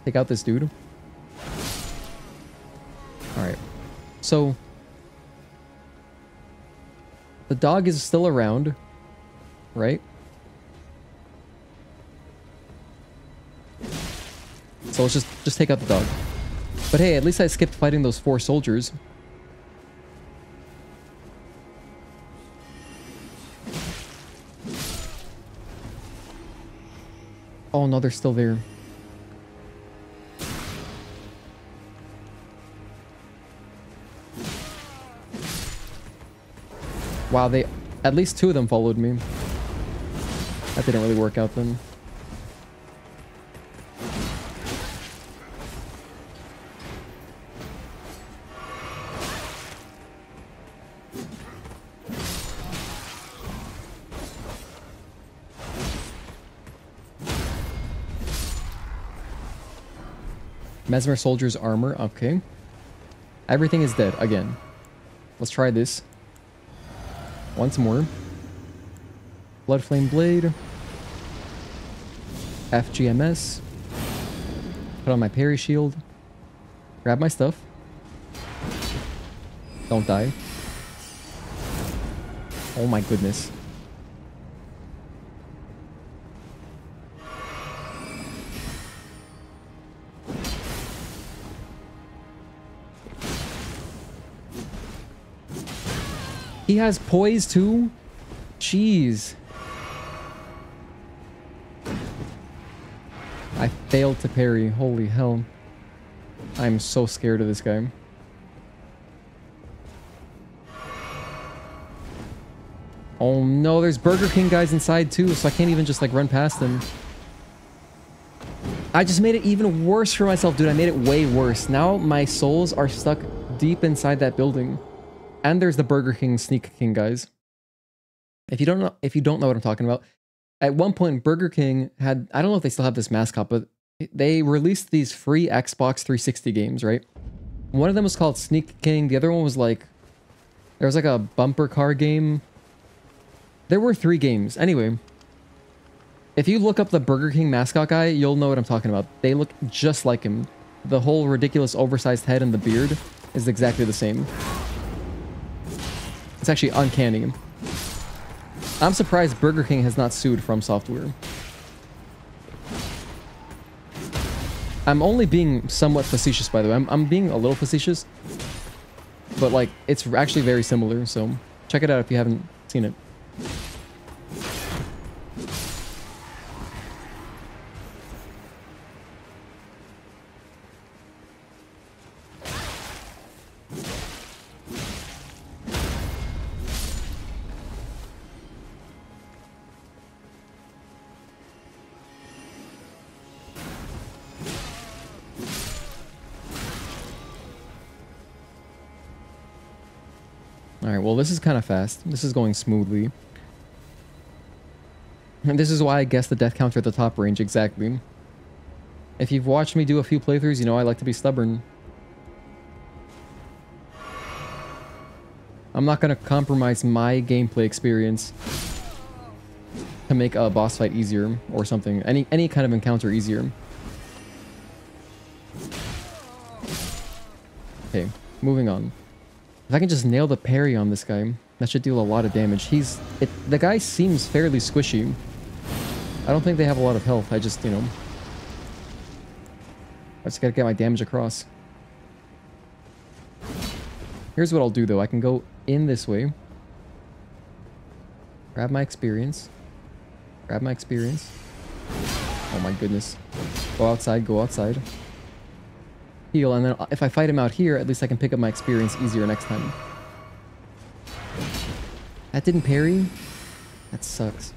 Take out this dude. Alright. So the dog is still around, right? So let's just take out the dog. But hey, at least I skipped fighting those 4 soldiers. Oh no, they're still there. Wow, at least 2 of them followed me. That didn't really work out then. Mesmer soldier's armor, okay. Everything is dead again. Let's try this. Once more. Bloodflame blade. FGMS. Put on my parry shield. Grab my stuff. Don't die. Oh my goodness. He has poise too? Jeez. I failed to parry. Holy hell. I'm so scared of this guy. Oh no, there's Burger King guys inside too, so I can't even just like run past them. I just made it even worse for myself, dude. I made it way worse. Now my souls are stuck deep inside that building. And there's the Burger King Sneak King guys. If you don't know what I'm talking about, at one point Burger King had, I don't know if they still have this mascot, but they released these free Xbox 360 games, right? One of them was called Sneak King. The other one was like, there was like a bumper car game. There were 3 games. Anyway, if you look up the Burger King mascot guy, you'll know what I'm talking about. They look just like him. The whole ridiculous oversized head and the beard is exactly the same. It's actually uncanny. I'm surprised Burger King has not sued From Software. I'm only being somewhat facetious, by the way. I'm being a little facetious. But, like, it's actually very similar, so check it out if you haven't seen it. Alright, well this is kind of fast. This is going smoothly. And this is why I guess the death counter at the top range, exactly. If you've watched me do a few playthroughs, you know I like to be stubborn. I'm not going to compromise my gameplay experience to make a boss fight easier or something. Any kind of encounter easier. Okay, moving on. If I can just nail the parry on this guy, that should deal a lot of damage. The guy seems fairly squishy. I don't think they have a lot of health. I just, you know, I just gotta get my damage across. Here's what I'll do though. I can go in this way. Grab my experience. Grab my experience. Oh my goodness. Go outside, go outside. Heal, and then if I fight him out here, at least I can pick up my experience easier next time. That didn't parry? That sucks.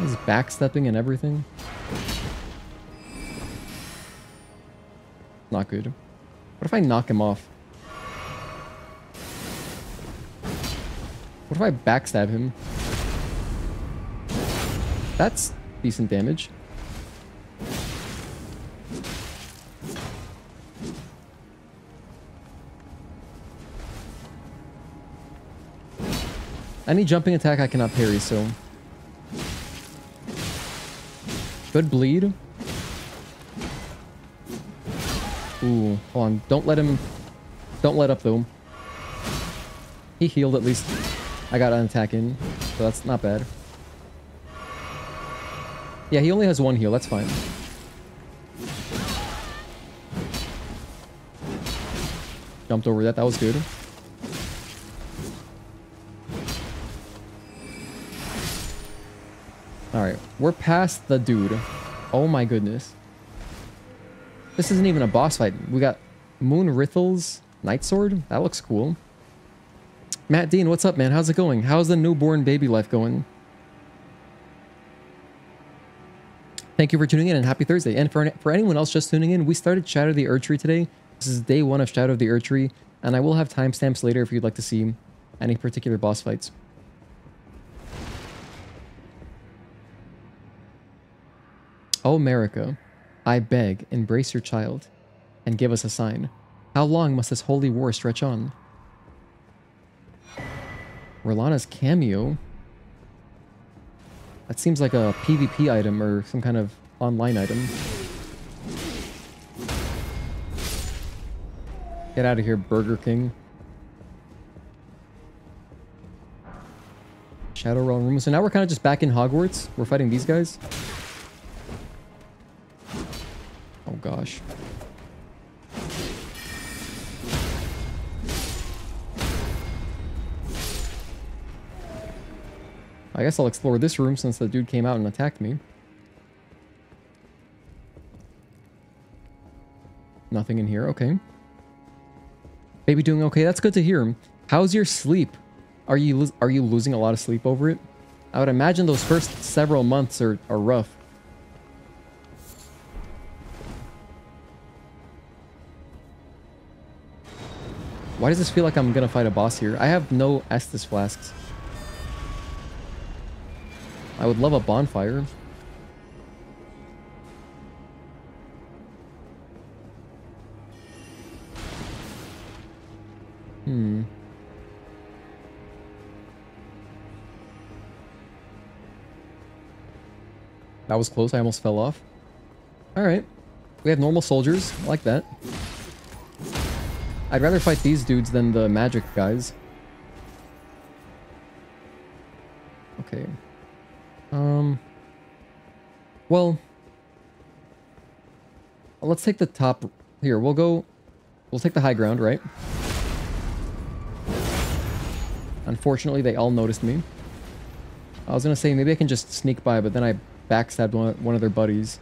He's backstepping and everything. Not good. What if I knock him off? What if I backstab him? That's decent damage. Any jumping attack I cannot parry, so... Good bleed. Ooh, hold on. Don't let up though. He healed at least. I got an attack in, so that's not bad. Yeah, he only has one heal. That's fine. Jumped over that. That was good. Alright, we're past the dude. Oh my goodness. This isn't even a boss fight. We got Moon Rithel's Night Sword. That looks cool. Matt Dean, what's up, man? How's it going? How's the newborn baby life going? Thank you for tuning in and happy Thursday. And for anyone else just tuning in, we started Shadow of the Erdtree today. This is day 1 of Shadow of the Erdtree, and I will have timestamps later if you'd like to see any particular boss fights. Oh, America, I beg, embrace your child, and give us a sign. How long must this holy war stretch on? Rellana's cameo? That seems like a PvP item or some kind of online item. Get out of here, Burger King. Shadow Realm room. So now we're kind of just back in Hogwarts. We're fighting these guys. Oh gosh. I guess I'll explore this room since the dude came out and attacked me. Nothing in here. Okay. Baby doing okay. That's good to hear. How's your sleep? Are you losing a lot of sleep over it? I would imagine those first several months are rough. Why does this feel like I'm gonna fight a boss here? I have no Estus flasks. I would love a bonfire. That was close. I almost fell off. Alright. We have normal soldiers. I like that. I'd rather fight these dudes than the magic guys. Okay. Well, let's take the top here. We'll take the high ground, right? Unfortunately, they all noticed me. I was gonna say maybe I can just sneak by, but then I backstabbed one of their buddies.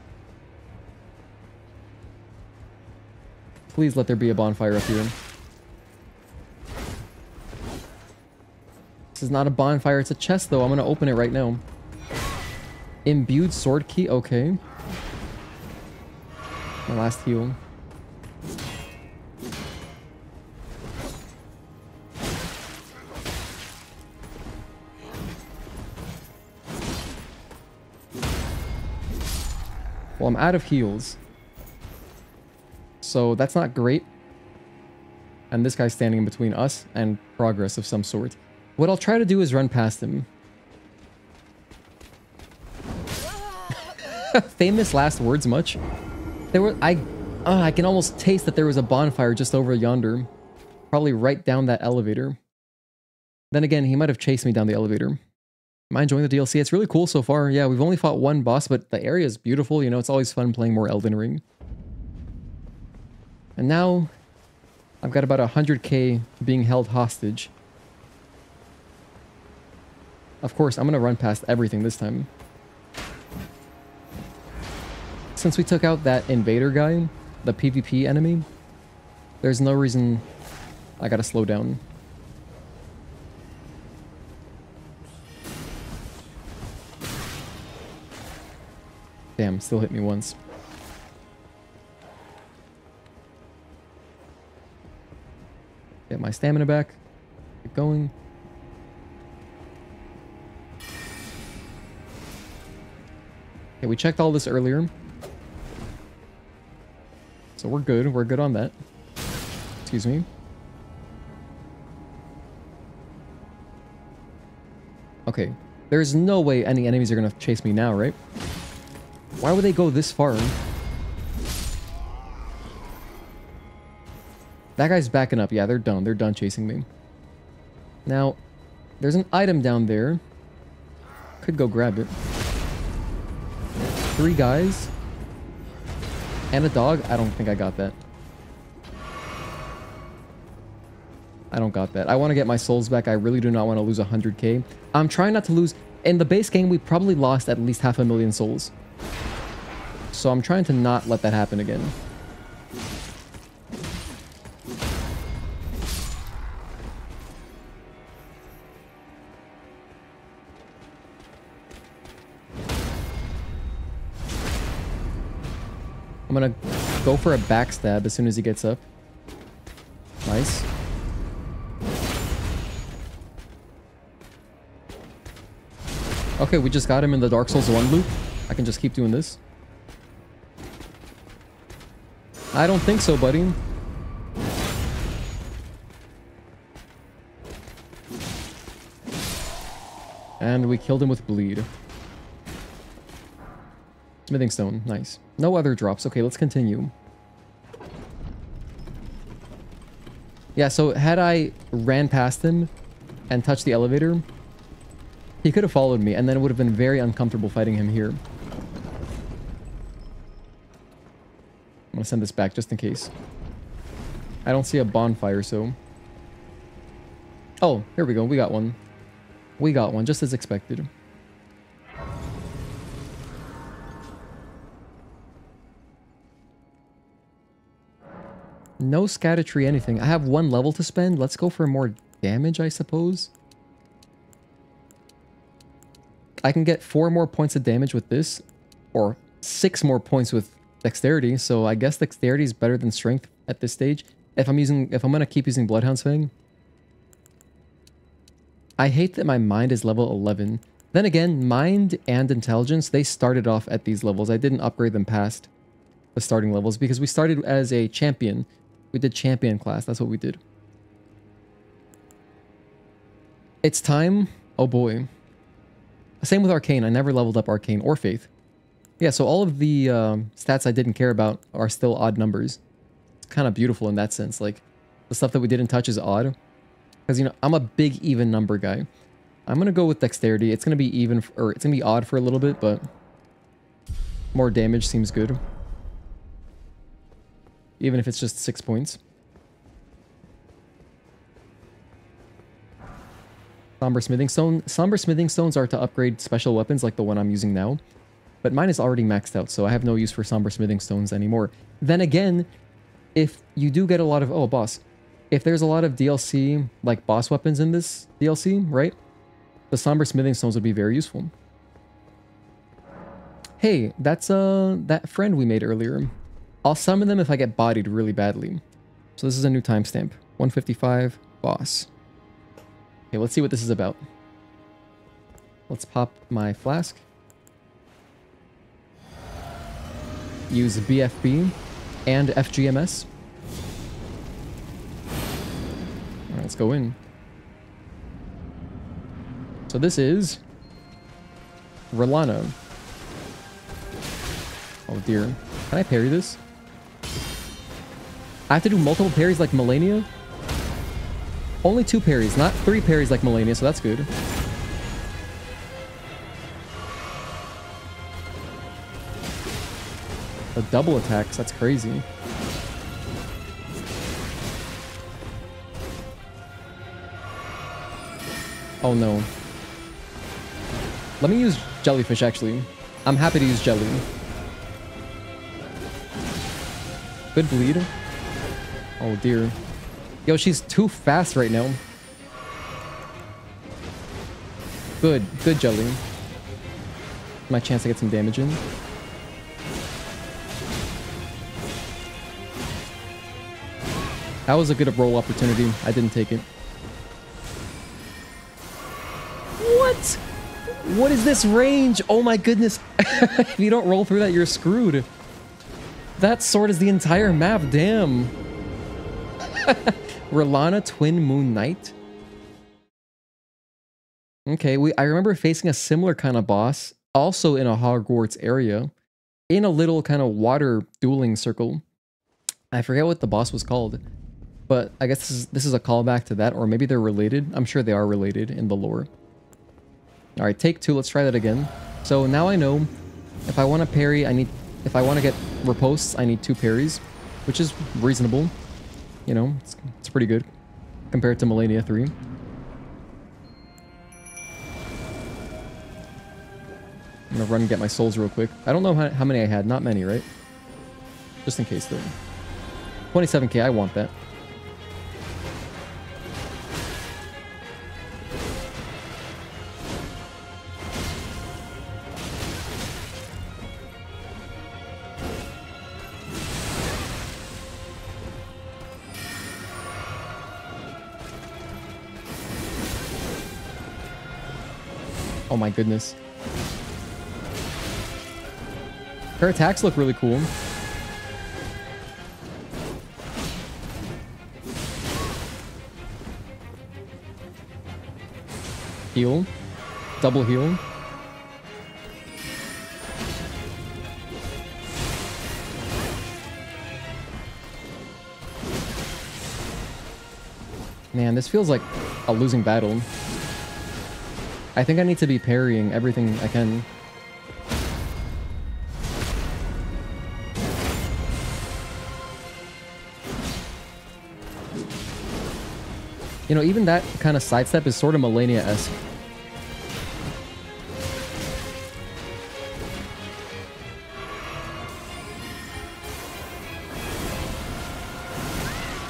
Please let there be a bonfire up here. This is not a bonfire, it's a chest though. I'm gonna open it right now. Imbued sword key, okay. My last heal. Well, I'm out of heals. So that's not great. And this guy's standing in between us and progress of some sort. What I'll try to do is run past him. Famous last words much? There were I can almost taste that there was a bonfire just over yonder. Probably right down that elevator. Then again, he might have chased me down the elevator. Am I enjoying the DLC? It's really cool so far. Yeah, we've only fought one boss, but the area is beautiful. You know, it's always fun playing more Elden Ring. And now, I've got about 100k being held hostage. Of course, I'm going to run past everything this time. Since we took out that invader guy, the PvP enemy, there's no reason I gotta slow down. Damn, still hit me once. Get my stamina back. Keep going. Okay, we checked all this earlier. So we're good. We're good on that. Excuse me. Okay. There's no way any enemies are going to chase me now, right? Why would they go this far? That guy's backing up. Yeah, they're done. They're done chasing me. Now, there's an item down there. Could go grab it. 3 guys. And a dog? I don't think I got that. I don't got that. I want to get my souls back. I really do not want to lose 100k. I'm trying not to lose... In the base game, we probably lost at least 500,000 souls. So I'm trying to not let that happen again. I'm gonna go for a backstab as soon as he gets up. Nice. Okay, we just got him in the Dark Souls 1 loop. I can just keep doing this. I don't think so, buddy. And we killed him with bleed. Smithing stone, nice. No other drops. Okay, let's continue. Yeah, so had I ran past him and touched the elevator, he could have followed me, and then it would have been very uncomfortable fighting him here. I'm gonna send this back just in case. I don't see a bonfire, so... Oh, here we go. We got one. We got one, just as expected. No scatter tree anything. I have 1 level to spend. Let's go for more damage, I suppose. I can get 4 more points of damage with this, or 6 more points with dexterity. So I guess dexterity is better than strength at this stage. If I'm gonna keep using Bloodhound's Fang. I hate that my mind is level 11. Then again, mind and intelligence, they started off at these levels. I didn't upgrade them past the starting levels because we started as a champion. We did champion class. That's what we did. It's time. Oh boy. Same with Arcane. I never leveled up Arcane or Faith. Yeah, so all of the stats I didn't care about are still odd numbers. It's kind of beautiful in that sense. Like, the stuff that we didn't touch is odd. Because, you know, I'm a big even number guy. I'm going to go with dexterity. It's going to be even, or it's going to be odd for a little bit, but more damage seems good. Even if it's just 6 points. Somber Smithing Stone. Somber Smithing Stones are to upgrade special weapons like the one I'm using now. But mine is already maxed out, so I have no use for Somber Smithing Stones anymore. Then again, if you do get a lot of... Oh, boss. If there's a lot of DLC, like boss weapons in this DLC, right? The Somber Smithing Stones would be very useful. Hey, that's that friend we made earlier. I'll summon them if I get bodied really badly. So this is a new timestamp. 155, boss. Okay, let's see what this is about. Let's pop my flask. use BFB and FGMS. Alright, let's go in. So this is Rellana. Oh dear. Can I parry this? I have to do multiple parries like Melania? Only 2 parries, not 3 parries like Melania, so that's good. The double attacks, that's crazy. Oh no. Let me use jellyfish actually. I'm happy to use jelly. Good bleed. Oh dear. Yo, she's too fast right now. Good jelly. My chance to get some damage in. That was a good roll opportunity. I didn't take it. What? What is this range? Oh my goodness. If you don't roll through that, you're screwed. That sword is the entire map. Damn. Rellana Twin Moon Knight. Okay, I remember facing a similar kind of boss, also in a Hogwarts area, in a little kind of water dueling circle. I forget what the boss was called, but I guess this is a callback to that, or maybe they're related. I'm sure they are related in the lore. All right, take 2. Let's try that again. So now I know if I want to parry, if I want to get riposts, I need 2 parries, which is reasonable. You know, it's pretty good compared to Melania 3. I'm gonna run and get my souls real quick. I don't know how many I had. Not many, right? Just in case, though. 27k, I want that. Oh my goodness. Her attacks look really cool. Heal. Double heal. Man, this feels like a losing battle. I think I need to be parrying everything I can. You know, even that kind of sidestep is sort of Melania-esque.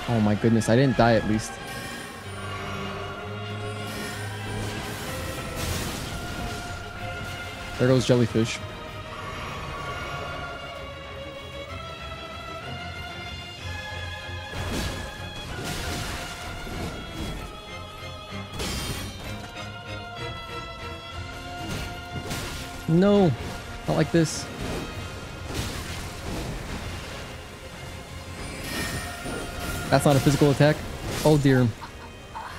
Oh my goodness, I didn't die at least. There goes jellyfish. No, not like this. That's not a physical attack. Oh dear.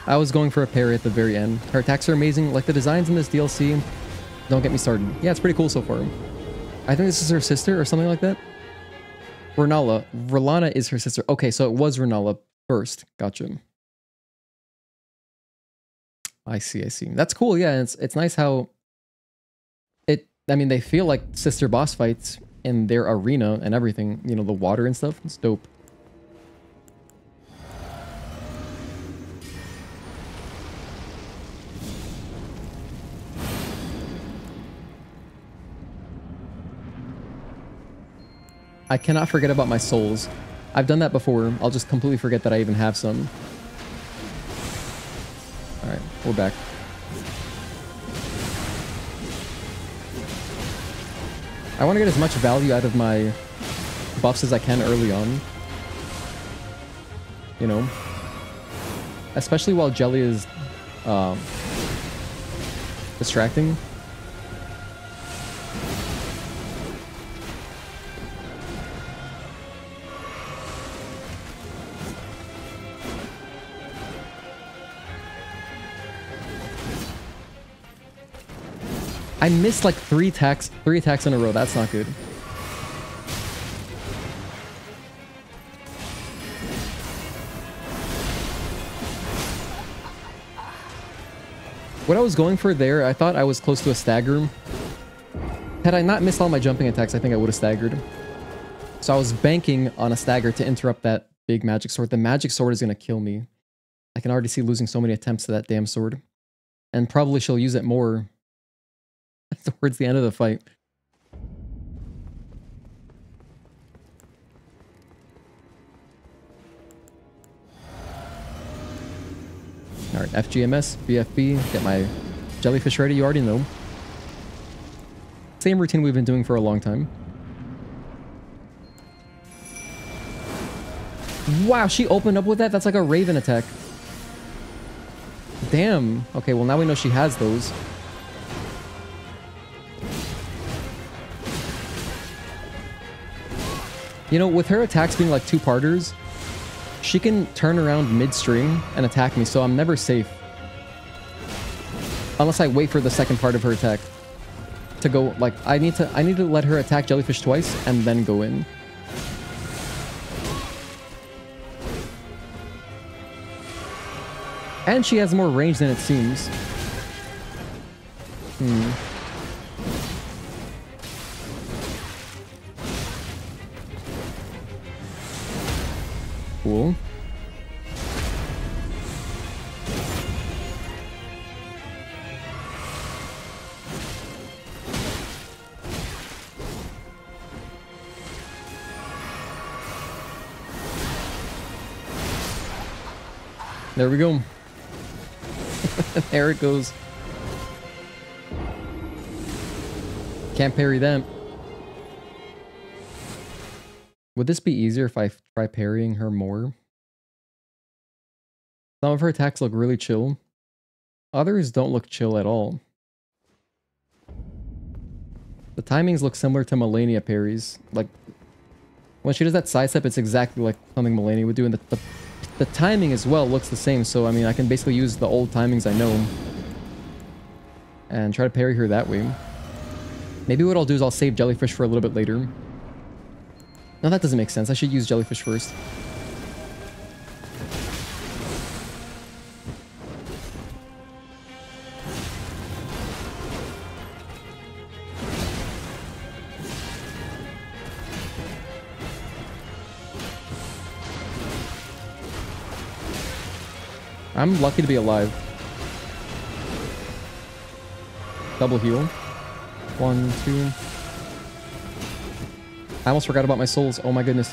I was going for a parry at the very end. Her attacks are amazing. Like the designs in this DLC. Don't get me started. Yeah, it's pretty cool so far. I think this is her sister or something like that. Rellana is her sister. Okay, so it was Rellana first. Gotcha. I see. That's cool. Yeah, it's nice how I mean, they feel like sister boss fights in their arena and everything. You know, the water and stuff. It's dope. I cannot forget about my souls. I've done that before. I'll just completely forget that I even have some. Alright, we're back. I want to get as much value out of my buffs as I can early on. You know? Especially while Jelly is distracting. I missed like three attacks in a row. That's not good. What I was going for there, I thought I was close to a stagger. Had I not missed all my jumping attacks, I think I would have staggered. So I was banking on a stagger to interrupt that big magic sword. The magic sword is going to kill me. I can already see losing so many attempts to that damn sword. And probably she'll use it more towards the end of the fight. Alright, FGMS, BFB, get my jellyfish ready, you already know. Same routine we've been doing for a long time. Wow, she opened up with that? That's like a Raven attack. Damn. Okay, well now we know she has those. You know, with her attacks being like two-parters, she can turn around mid-string and attack me, so I'm never safe. Unless I wait for the second part of her attack to go, like, I need to let her attack jellyfish twice and then go in. And she has more range than it seems. Cool. There we go. There it goes. Can't parry them. Would this be easier if I try parrying her more? Some of her attacks look really chill. Others don't look chill at all. The timings look similar to Melania parries. Like, when she does that sidestep, it's exactly like something Melania would do, and the timing as well looks the same, so I mean, I can basically use the old timings I know and try to parry her that way. Maybe what I'll do is I'll save jellyfish for a little bit later. No, that doesn't make sense. I should use jellyfish first. I'm lucky to be alive. Double heal. 1, 2. I almost forgot about my souls. Oh my goodness.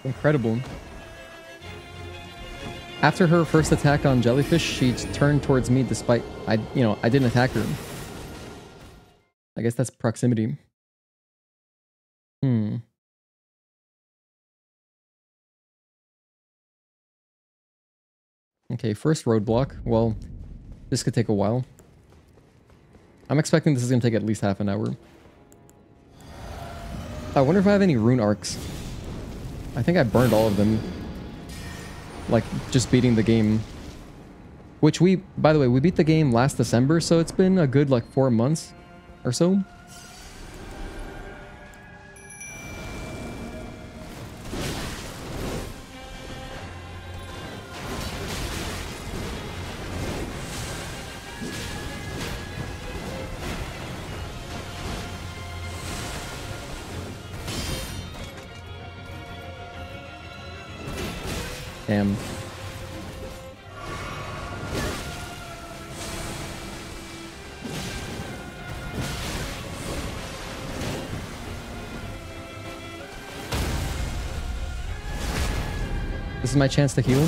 Incredible. After her first attack on jellyfish, she turned towards me despite I didn't attack her. I guess that's proximity. Okay, first roadblock. Well, this could take a while. I'm expecting this is going to take at least half an hour. I wonder if I have any rune arcs. I think I burned all of them. Like, just beating the game. Which by the way, we beat the game last December, so it's been a good, like, 4 months or so. Damn. This is my chance to heal.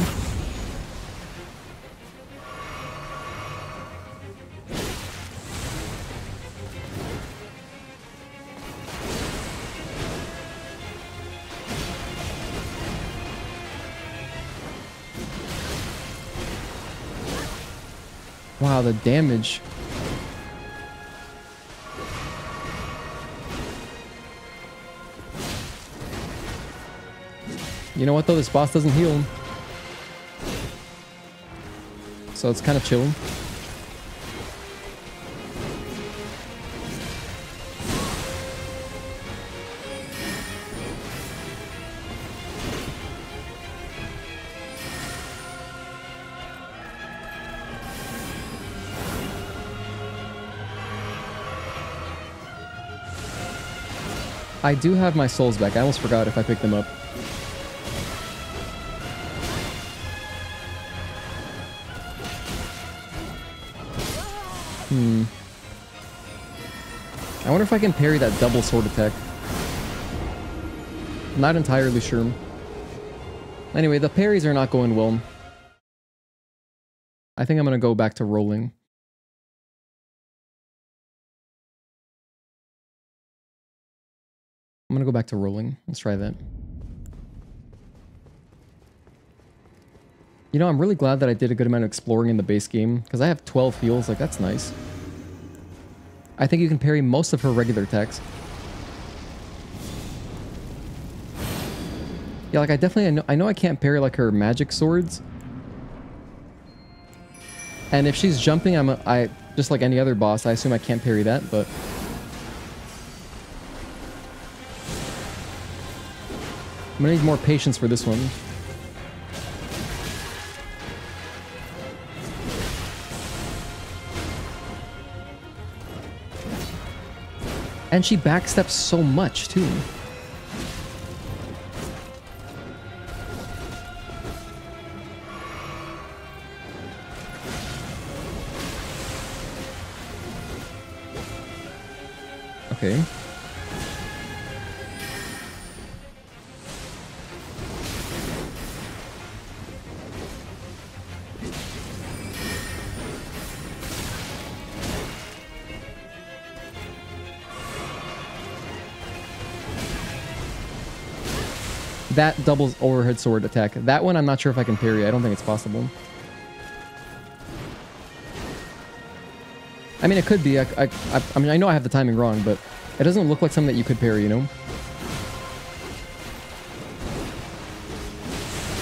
Wow, the damage. You know what though? This boss doesn't heal. So it's kind of chill. I do have my souls back. I almost forgot if I picked them up. I wonder if I can parry that double sword attack. Not entirely sure. Anyway, the parries are not going well. I think I'm going to go back to rolling. I'm going to go back to rolling. Let's try that. You know, I'm really glad that I did a good amount of exploring in the base game, because I have 12 heals. Like, that's nice. I think you can parry most of her regular attacks. Yeah, like, I know I can't parry, like, her magic swords. And if she's jumping, I just like any other boss, I assume I can't parry that, but... I'm gonna need more patience for this one. And she backsteps so much, too. Okay. That doubles overhead sword attack. That one I'm not sure if I can parry. I don't think it's possible. I mean, it could be. I mean, I know I have the timing wrong, but it doesn't look like something that you could parry, you know?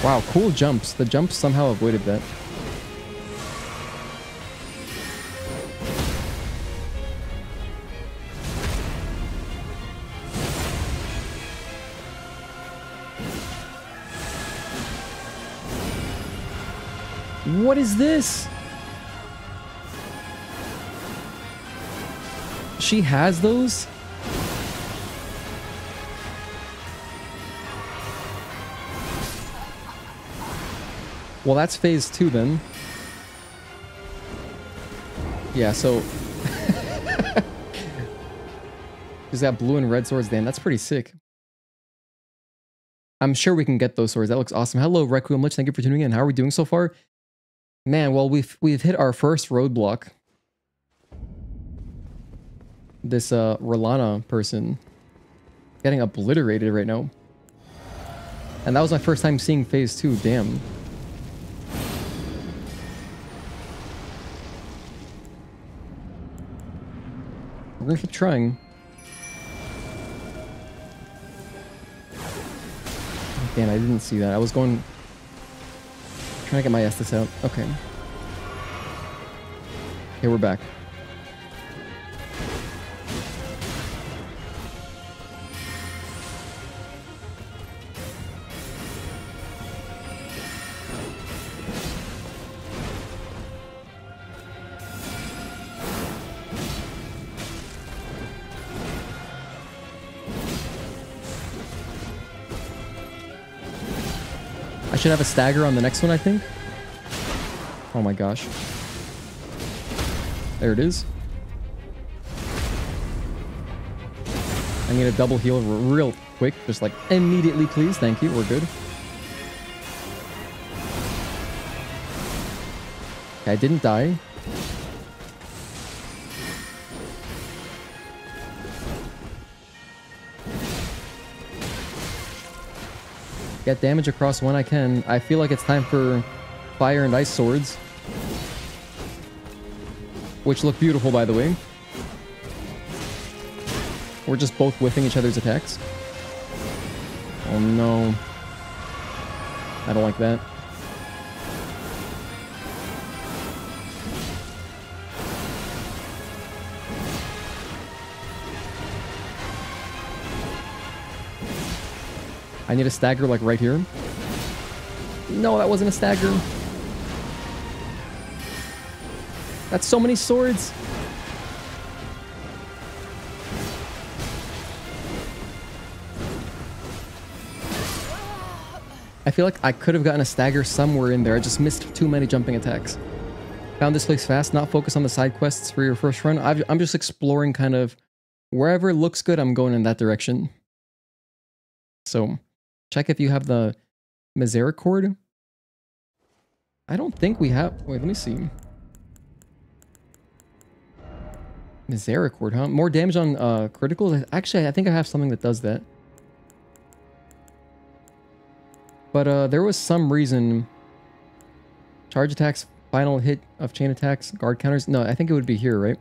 Wow, cool jumps. The jumps somehow avoided that. What is this? She has those? Well, that's phase 2 then. Yeah, so... She's got blue and red swords, damn, that's pretty sick. I'm sure we can get those swords. That looks awesome. Hello, Requiem Lich, thank you for tuning in. How are we doing so far? Man, well, we've hit our first roadblock. This Rellana person getting obliterated right now. And that was my first time seeing phase 2, damn. We're gonna keep trying. Damn, I didn't see that. I was trying to get my Estus out. Okay. Okay, we're back. I should have a stagger on the next one, I think. Oh my gosh. There it is. I need a double heal real quick. Just like immediately, please. Thank you. We're good. Okay, I didn't die. Get damage across when I can. I feel like it's time for fire and ice swords. Which look beautiful, by the way. We're just both whiffing each other's attacks. Oh no. I don't like that. I need a stagger like right here. No, that wasn't a stagger. That's so many swords. I feel like I could have gotten a stagger somewhere in there. I just missed too many jumping attacks. Found this place fast, not focus on the side quests for your first run. I'm just exploring kind of wherever looks good, I'm going in that direction. So check if you have the Misericord. I don't think we have. Wait, let me see. Misericord, huh? More damage on criticals? Actually, I think I have something that does that. But there was some reason. Charge attacks, final hit of chain attacks, guard counters. No, I think it would be here, right?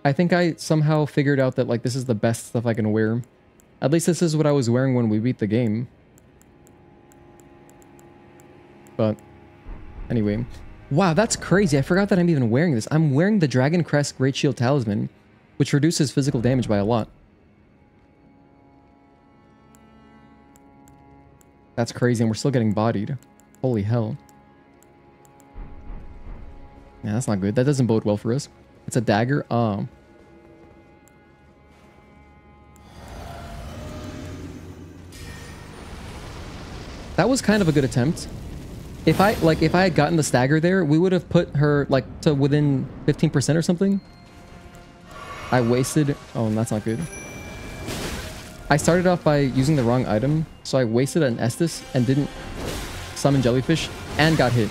I think I somehow figured out that like this is the best stuff I can wear. At least this is what I was wearing when we beat the game. But anyway. Wow, that's crazy. I forgot that I'm even wearing this. I'm wearing the Dragon Crest Great Shield Talisman, which reduces physical damage by a lot. That's crazy, and we're still getting bodied. Holy hell. Yeah, that's not good. That doesn't bode well for us. It's a dagger. That was kind of a good attempt. If I had gotten the stagger there, we would have put her like to within 15% or something. I wasted. Oh, that's not good. I started off by using the wrong item, so I wasted an Estus and didn't summon jellyfish and got hit,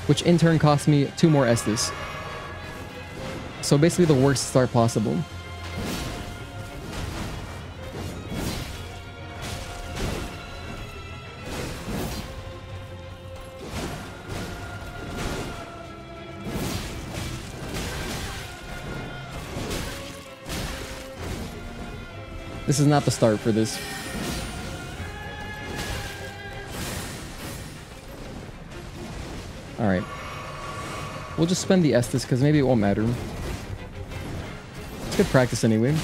which in turn cost me 2 more Estus. So basically the worst start possible. This is not the start for this. Alright. We'll just spend the Estus because maybe it won't matter. It's good practice anyway.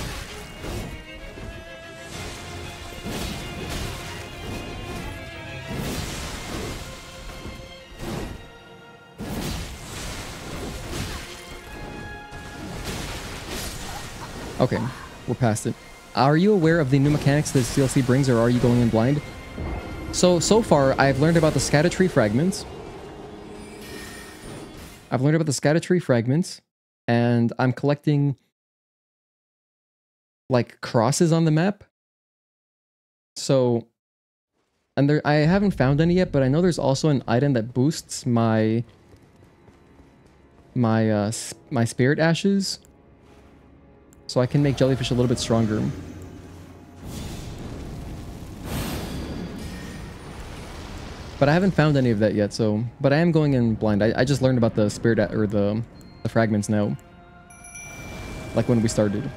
Okay, we're past it. Are you aware of the new mechanics this DLC brings, or are you going in blind? So far, I've learned about the Erdtree fragments. And I'm collecting like crosses on the map. So, and I haven't found any yet, but I know there's also an item that boosts my spirit ashes, so I can make jellyfish a little bit stronger. But I haven't found any of that yet, so... But I am going in blind. I just learned about the spirit... or the fragments now. Like when we started.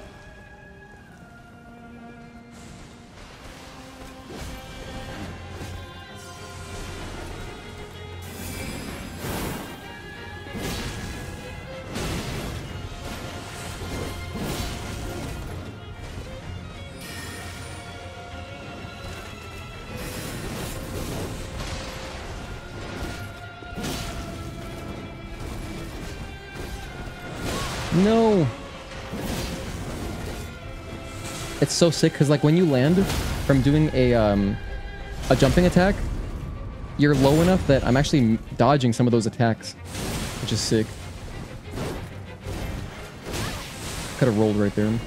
No! It's so sick because like when you land from doing a jumping attack, you're low enough that I'm actually dodging some of those attacks, which is sick. Could have rolled right there.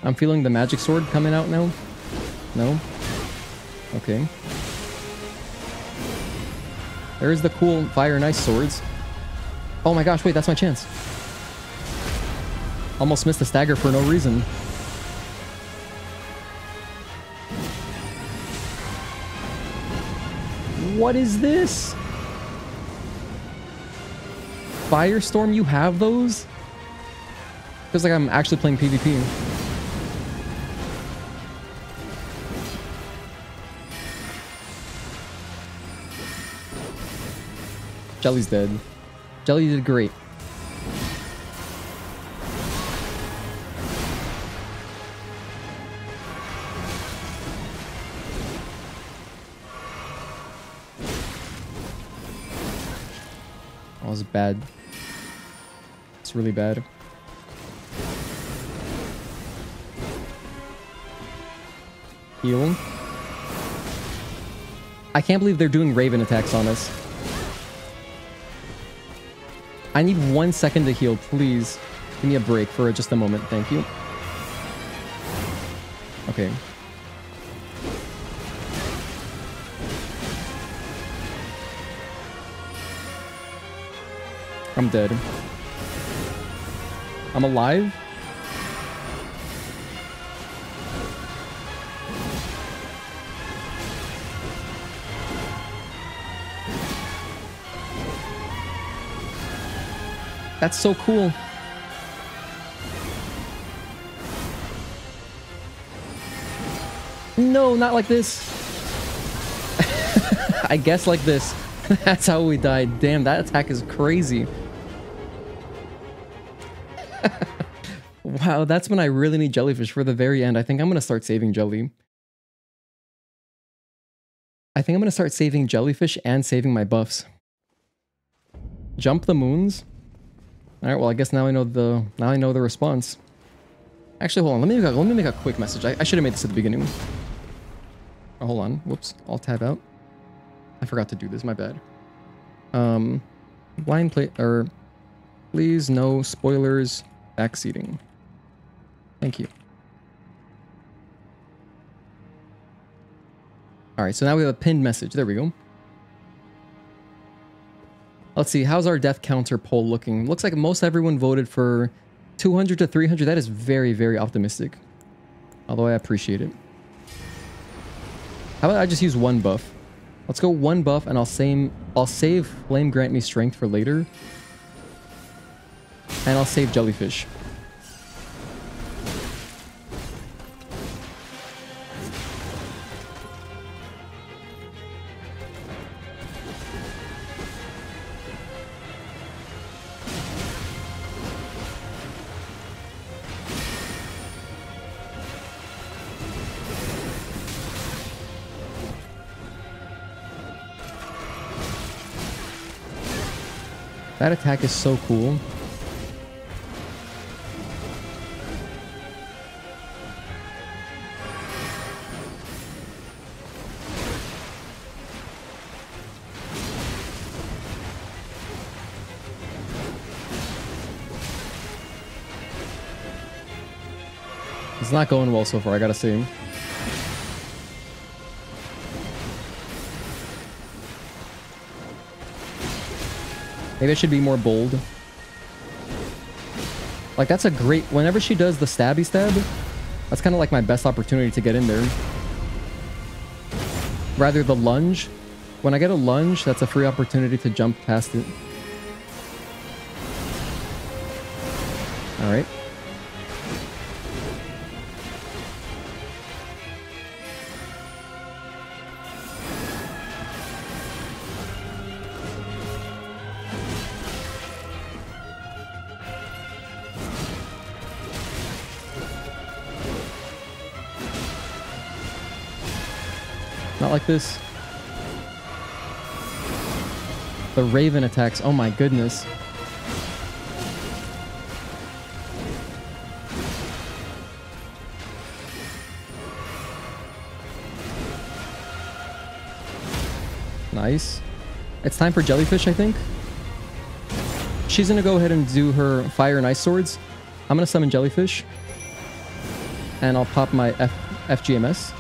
I'm feeling the magic sword coming out now. No? Okay. There's the cool fire and ice swords. Oh my gosh, wait, that's my chance. Almost missed the stagger for no reason. What is this? Firestorm, you have those? Feels like I'm actually playing PvP. Jelly's dead. Jelly did great. That was bad. It's really bad. Heal. I can't believe they're doing Raven attacks on us. I need 1 second to heal, please. Give me a break for just a moment, thank you. Okay. I'm dead. I'm alive? That's so cool. No, not like this. I guess like this. That's how we died. Damn, that attack is crazy. Wow, that's when I really need jellyfish for the very end. I think I'm going to start saving jelly. I think I'm going to start saving jellyfish and saving my buffs. Jump the moons. All right, well, I guess now I know the response. Actually, hold on. Let me make a quick message. I should have made this at the beginning. Oh, hold on. Whoops. I'll tab out. I forgot to do this. My bad. Blind play or please no spoilers. Backseating. Thank you. All right, so now we have a pinned message. There we go. Let's see, how's our death counter poll looking? Looks like most everyone voted for 200 to 300. That is very, very optimistic. Although I appreciate it. How about I just use one buff? Let's go one buff and I'll save Flame Grant Me Strength for later. And I'll save Jellyfish. That attack is so cool. It's not going well so far, I gotta say. Maybe I should be more bold. Like, that's a great... Whenever she does the stabby stab, that's kind of like my best opportunity to get in there. Rather the lunge. When I get a lunge, that's a free opportunity to jump past it. Alright. Not like this. The Raven attacks. Oh my goodness. Nice. It's time for Jellyfish, I think. She's gonna go ahead and do her Fire and Ice Swords. I'm gonna summon Jellyfish. And I'll pop my FGMS.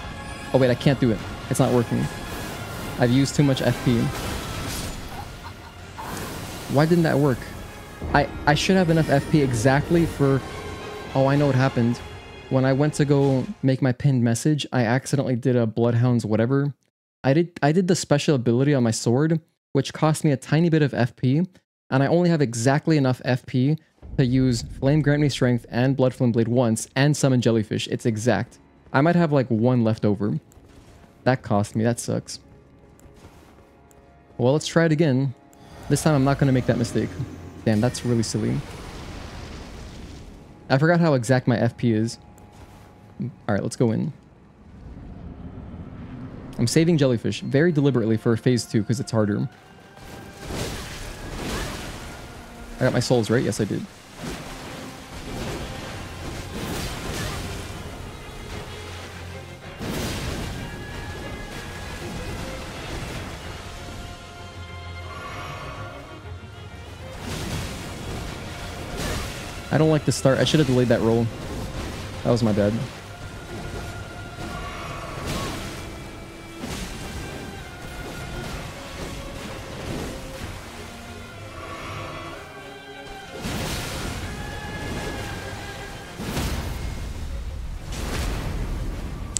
Oh wait, I can't do it. It's not working. I've used too much FP. Why didn't that work? I should have enough FP exactly for... Oh, I know what happened. When I went to go make my pinned message, I accidentally did a Bloodhound's whatever. I did the special ability on my sword, which cost me a tiny bit of FP, and I only have exactly enough FP to use Flame Grant Me Strength and Blood Flame Blade once, and summon Jellyfish. It's exact. I might have like one left over. That cost me. That sucks. Well, let's try it again. This time I'm not going to make that mistake. Damn, that's really silly. I forgot how exact my FP is. Alright, let's go in. I'm saving Jellyfish very deliberately for phase 2 because it's harder. I got my souls, right? Yes, I did. I don't like the start. I should have delayed that roll. That was my bad.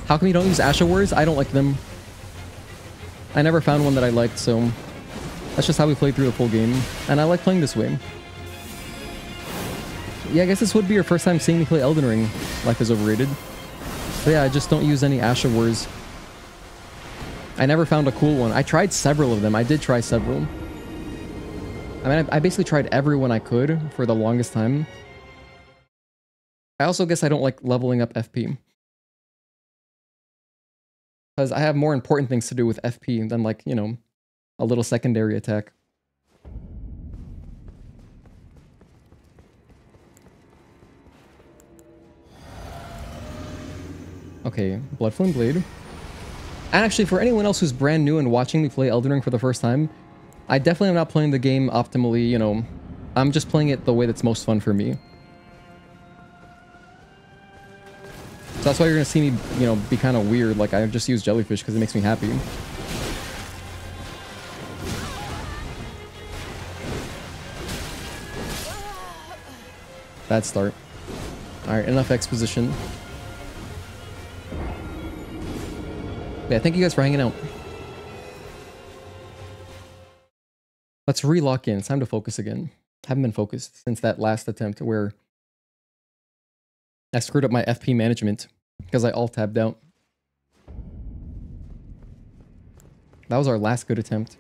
How come you don't use Asha Wars? I don't like them. I never found one that I liked, so that's just how we played through the full game. And I like playing this way. Yeah, I guess this would be your first time seeing me play Elden Ring. Life is overrated. But yeah, I just don't use any Asha Wars. I never found a cool one. I tried several of them. I did try several. I mean, I basically tried every one I could for the longest time. I also guess I don't like leveling up FP. Because I have more important things to do with FP than, like, you know, a little secondary attack. Okay, Blood Flame Blade. And actually, for anyone else who's brand new and watching me play Elden Ring for the first time, I definitely am not playing the game optimally, you know. I'm just playing it the way that's most fun for me. So that's why you're gonna see me, you know, be kind of weird. Like, I just use Jellyfish because it makes me happy. Bad start. Alright, enough exposition. Yeah, thank you guys for hanging out. Let's re-lock in. It's time to focus again. Haven't been focused since that last attempt where I screwed up my FP management because I alt-tabbed out. That was our last good attempt.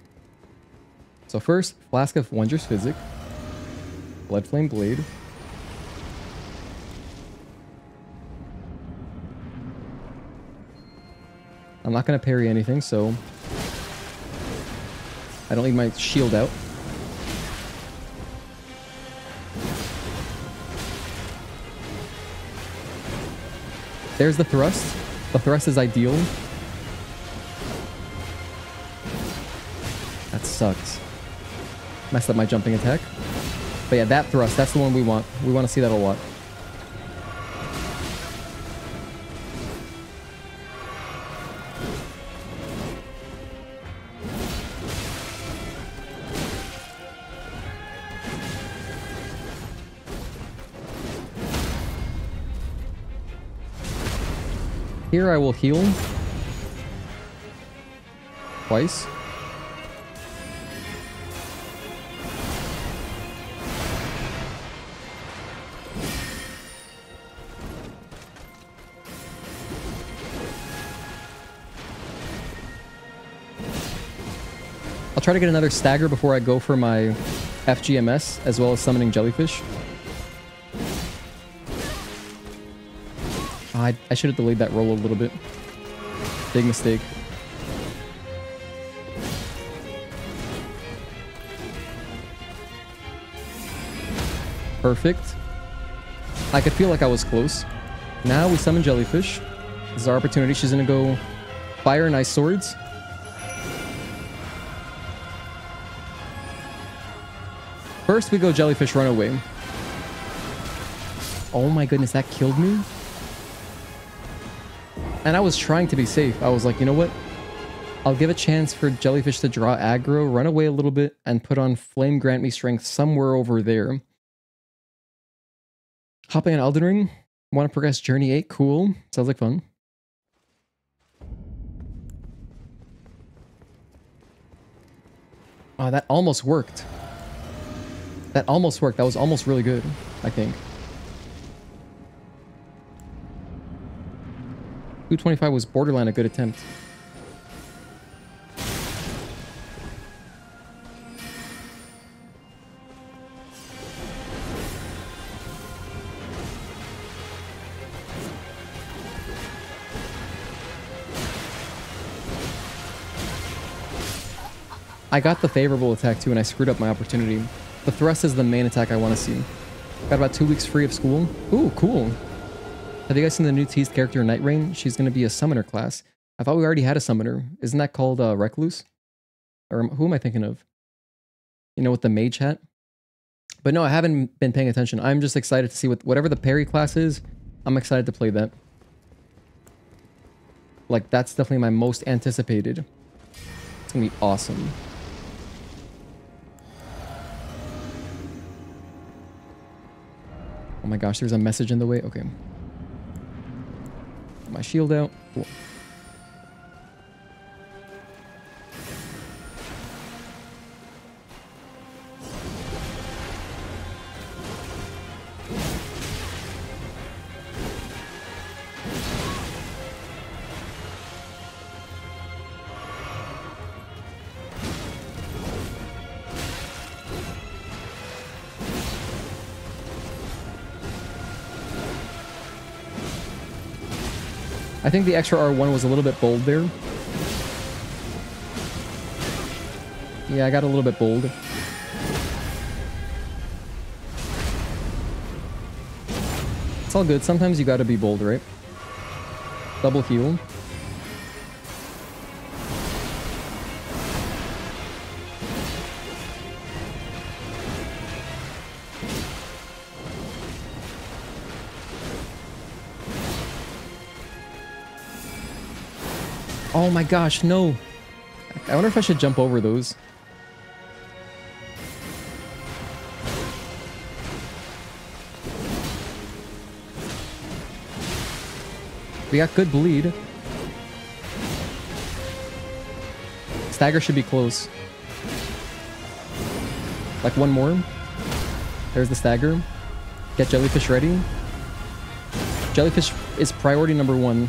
So first, Flask of Wondrous Physic. Blood Flame Blade. I'm not going to parry anything, so I don't need my shield out. There's the thrust. The thrust is ideal. That sucks. Messed up my jumping attack. But yeah, that thrust, that's the one we want. We want to see that a lot. Here I will heal twice. I'll try to get another stagger before I go for my FGMS, as well as summoning Jellyfish. I should have delayed that roll a little bit. Big mistake. Perfect. I could feel like I was close. Now we summon Jellyfish. This is our opportunity. She's gonna go fire and ice swords. First we go Jellyfish, run away. Oh my goodness, that killed me. And I was trying to be safe. I was like, you know what? I'll give a chance for jellyfish to draw aggro, run away a little bit, and put on flame grant me strength somewhere over there. Hopping on Elden Ring. Want to progress Journey 8? Cool. Sounds like fun. Oh, that almost worked. That almost worked. That was almost really good, I think. 225 was borderline a good attempt. I got the favorable attack too, and I screwed up my opportunity. The thrust is the main attack I want to see. Got about 2 weeks free of school. Ooh, cool. Have you guys seen the new teased character Night Rain? She's going to be a summoner class. I thought we already had a summoner. Isn't that called Recluse? Or who am I thinking of? You know, with the mage hat? But no, I haven't been paying attention. I'm just excited to see whatever the parry class is. I'm excited to play that. Like, that's definitely my most anticipated. It's going to be awesome. Oh my gosh, there's a message in the way. Okay. Get my shield out. Cool. I think the extra R1 was a little bit bold there. Yeah, I got a little bit bold. It's all good. Sometimes you gotta be bold, right? Double heal. Oh my gosh, no. I wonder if I should jump over those. We got good bleed. Stagger should be close. Like one more. There's the stagger. Get jellyfish ready. Jellyfish is priority number 1.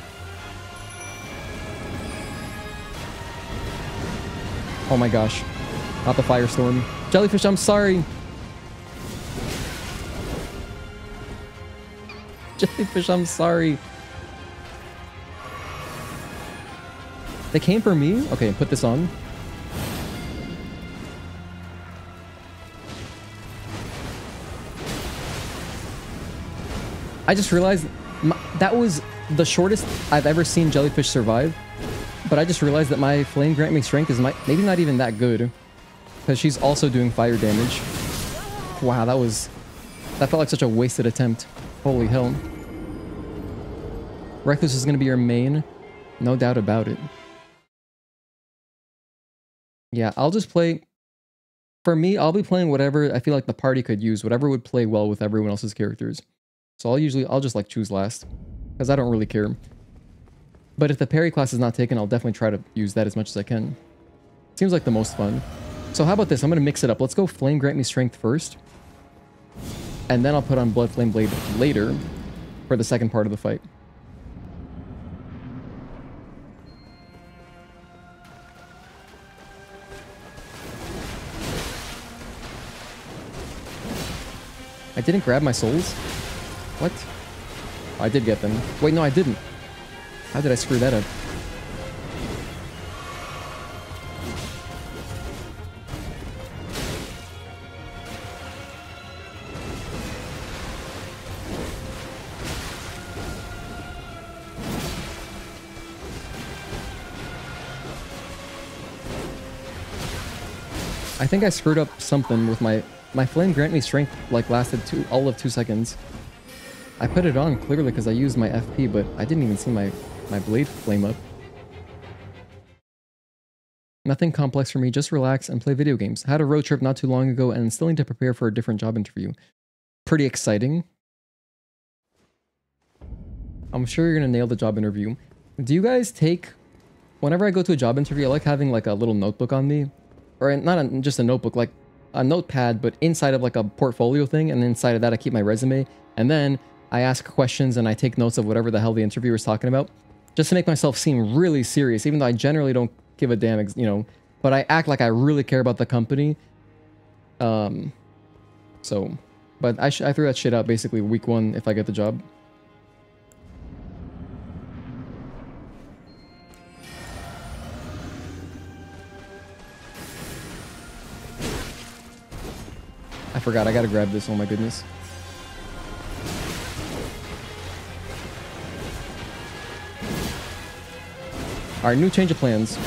Oh my gosh. Not the firestorm. Jellyfish, I'm sorry. Jellyfish, I'm sorry. They came for me? Okay, put this on. I just realized that was the shortest I've ever seen jellyfish survive. But I just realized that my flame grant me strength is maybe not even that good. Because she's also doing fire damage. Wow, that felt like such a wasted attempt. Holy hell. Reckless is going to be your main. No doubt about it. Yeah, I'll just play... For me, I'll be playing whatever I feel like the party could use. Whatever would play well with everyone else's characters. So I'll just like choose last. Because I don't really care. But if the parry class is not taken, I'll definitely try to use that as much as I can. Seems like the most fun. So how about this? I'm going to mix it up. Let's go Flame Grant Me Strength first. And then I'll put on Blood Flame Blade later for the second part of the fight. I didn't grab my souls? What? Oh, I did get them. Wait, no, I didn't. How did I screw that up? I think I screwed up something with my flame grant me strength like lasted all of 2 seconds. I put it on clearly because I used my FP, but I didn't even see my blade flame up. Nothing complex for me, just relax and play video games. Had a road trip not too long ago and still need to prepare for a different job interview. Pretty exciting. I'm sure you're gonna nail the job interview. Do you guys take... Whenever I go to a job interview, I like having like a little notebook on me. Or not just a notebook, like a notepad, but inside of like a portfolio thing. And inside of that, I keep my resume. And then I ask questions and I take notes of whatever the hell the interviewer is talking about. Just to make myself seem really serious, even though I generally don't give a damn, you know. But I act like I really care about the company. But I threw that shit out basically week 1 if I get the job. I forgot, I gotta grab this, oh my goodness. Alright, new change of plans.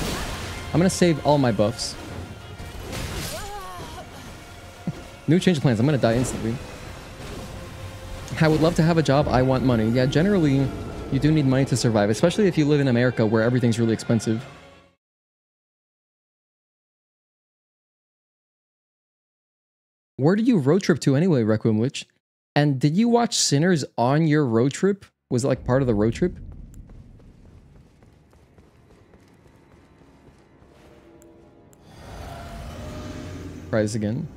I'm gonna save all my buffs. New change of plans, I'm gonna die instantly. I would love to have a job, I want money. Yeah, generally, you do need money to survive, especially if you live in America where everything's really expensive. Where did you road trip to anyway, Requiem Witch? And did you watch Sinners on your road trip? Was it like part of the road trip? Try this again.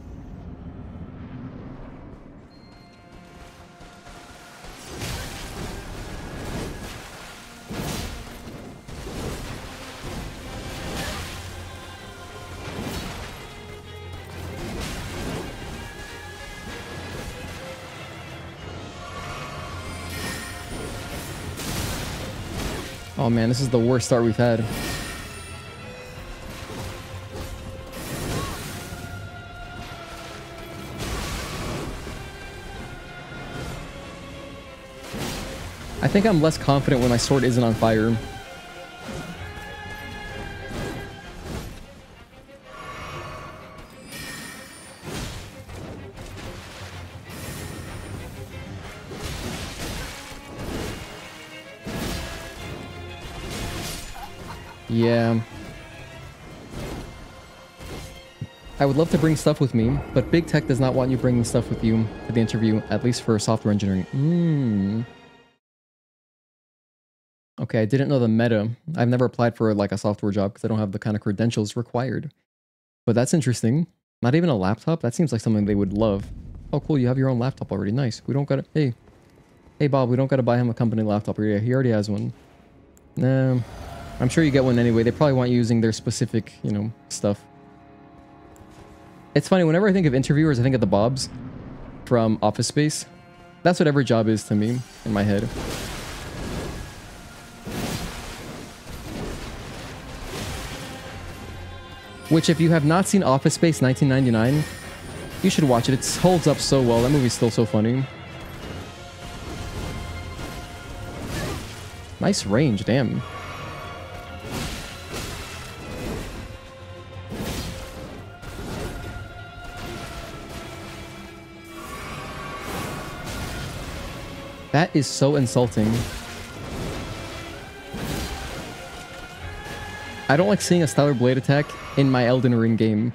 Oh man, this is the worst start we've had. I think I'm less confident when my sword isn't on fire. Yeah. I would love to bring stuff with me, but big tech does not want you bringing stuff with you to the interview, at least for software engineering. Okay, I didn't know the meta. I've never applied for like a software job because I don't have the kind of credentials required. But that's interesting. Not even a laptop? That seems like something they would love. Oh, cool, you have your own laptop already. Nice. We don't gotta... Hey, Bob, we don't gotta buy him a company laptop. Yeah, he already has one. Nah, I'm sure you get one anyway. They probably want you using their specific, you know, stuff. It's funny, whenever I think of interviewers, I think of the Bobs from Office Space. That's what every job is to me, in my head. Which, if you have not seen Office Space 1999, you should watch it. It holds up so well. That movie's still so funny. Nice range, damn. That is so insulting. I don't like seeing a stellar blade attack in my Elden Ring game.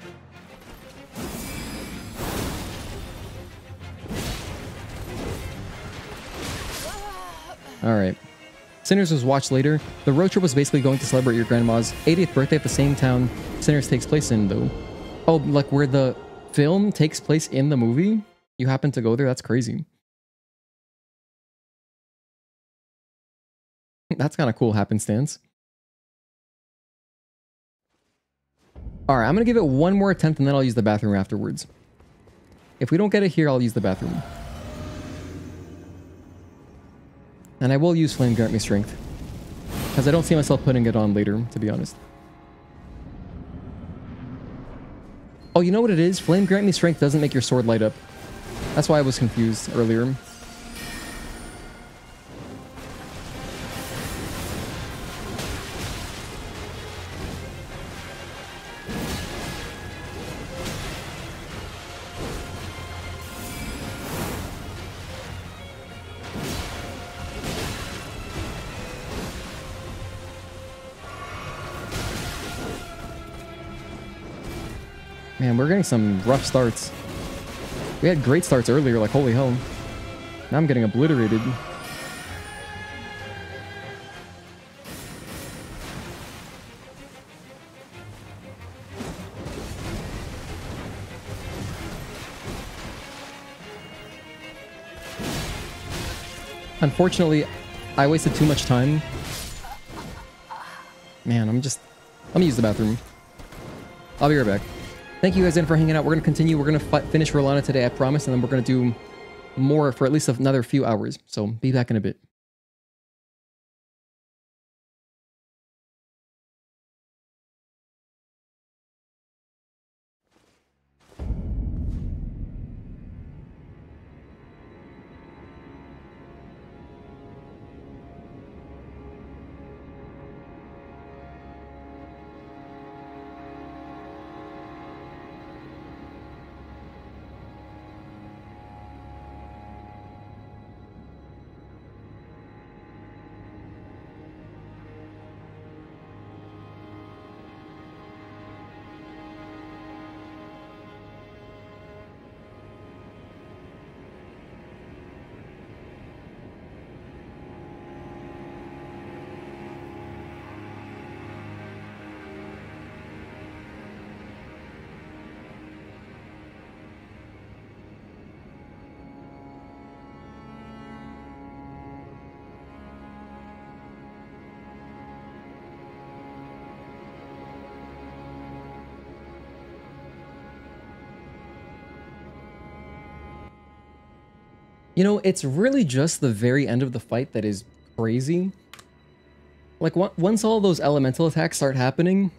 Alright. Sinners was watched later. The road trip was basically going to celebrate your grandma's 80th birthday at the same town Sinners takes place in, though. Oh, like where the film takes place in the movie? You happen to go there? That's crazy. That's kind of cool happenstance. Alright, I'm going to give it one more attempt and then I'll use the bathroom afterwards. If we don't get it here, I'll use the bathroom. And I will use Flame Grant Me Strength. Because I don't see myself putting it on later, to be honest. Oh, you know what it is? Flame Grant Me Strength doesn't make your sword light up. That's why I was confused earlier. Man, we're getting some rough starts. We had great starts earlier, like holy hell. Now I'm getting obliterated. Unfortunately, I wasted too much time. Man, let me use the bathroom. I'll be right back. Thank you guys in for hanging out. We're going to continue. We're going to finish Rellana today, I promise. And then we're going to do more for at least another few hours. So be back in a bit. You know, it's really just the very end of the fight that is crazy. Like, once all those elemental attacks start happening,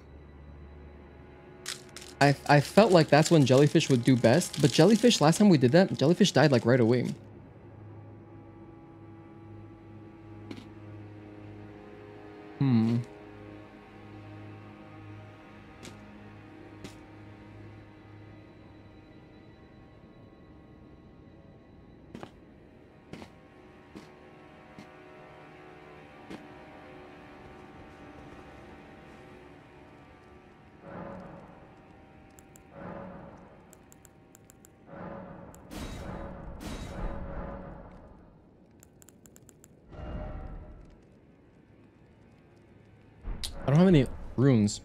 I felt like that's when Jellyfish would do best. But Jellyfish, last time we did that, Jellyfish died like right away. I don't have any runes.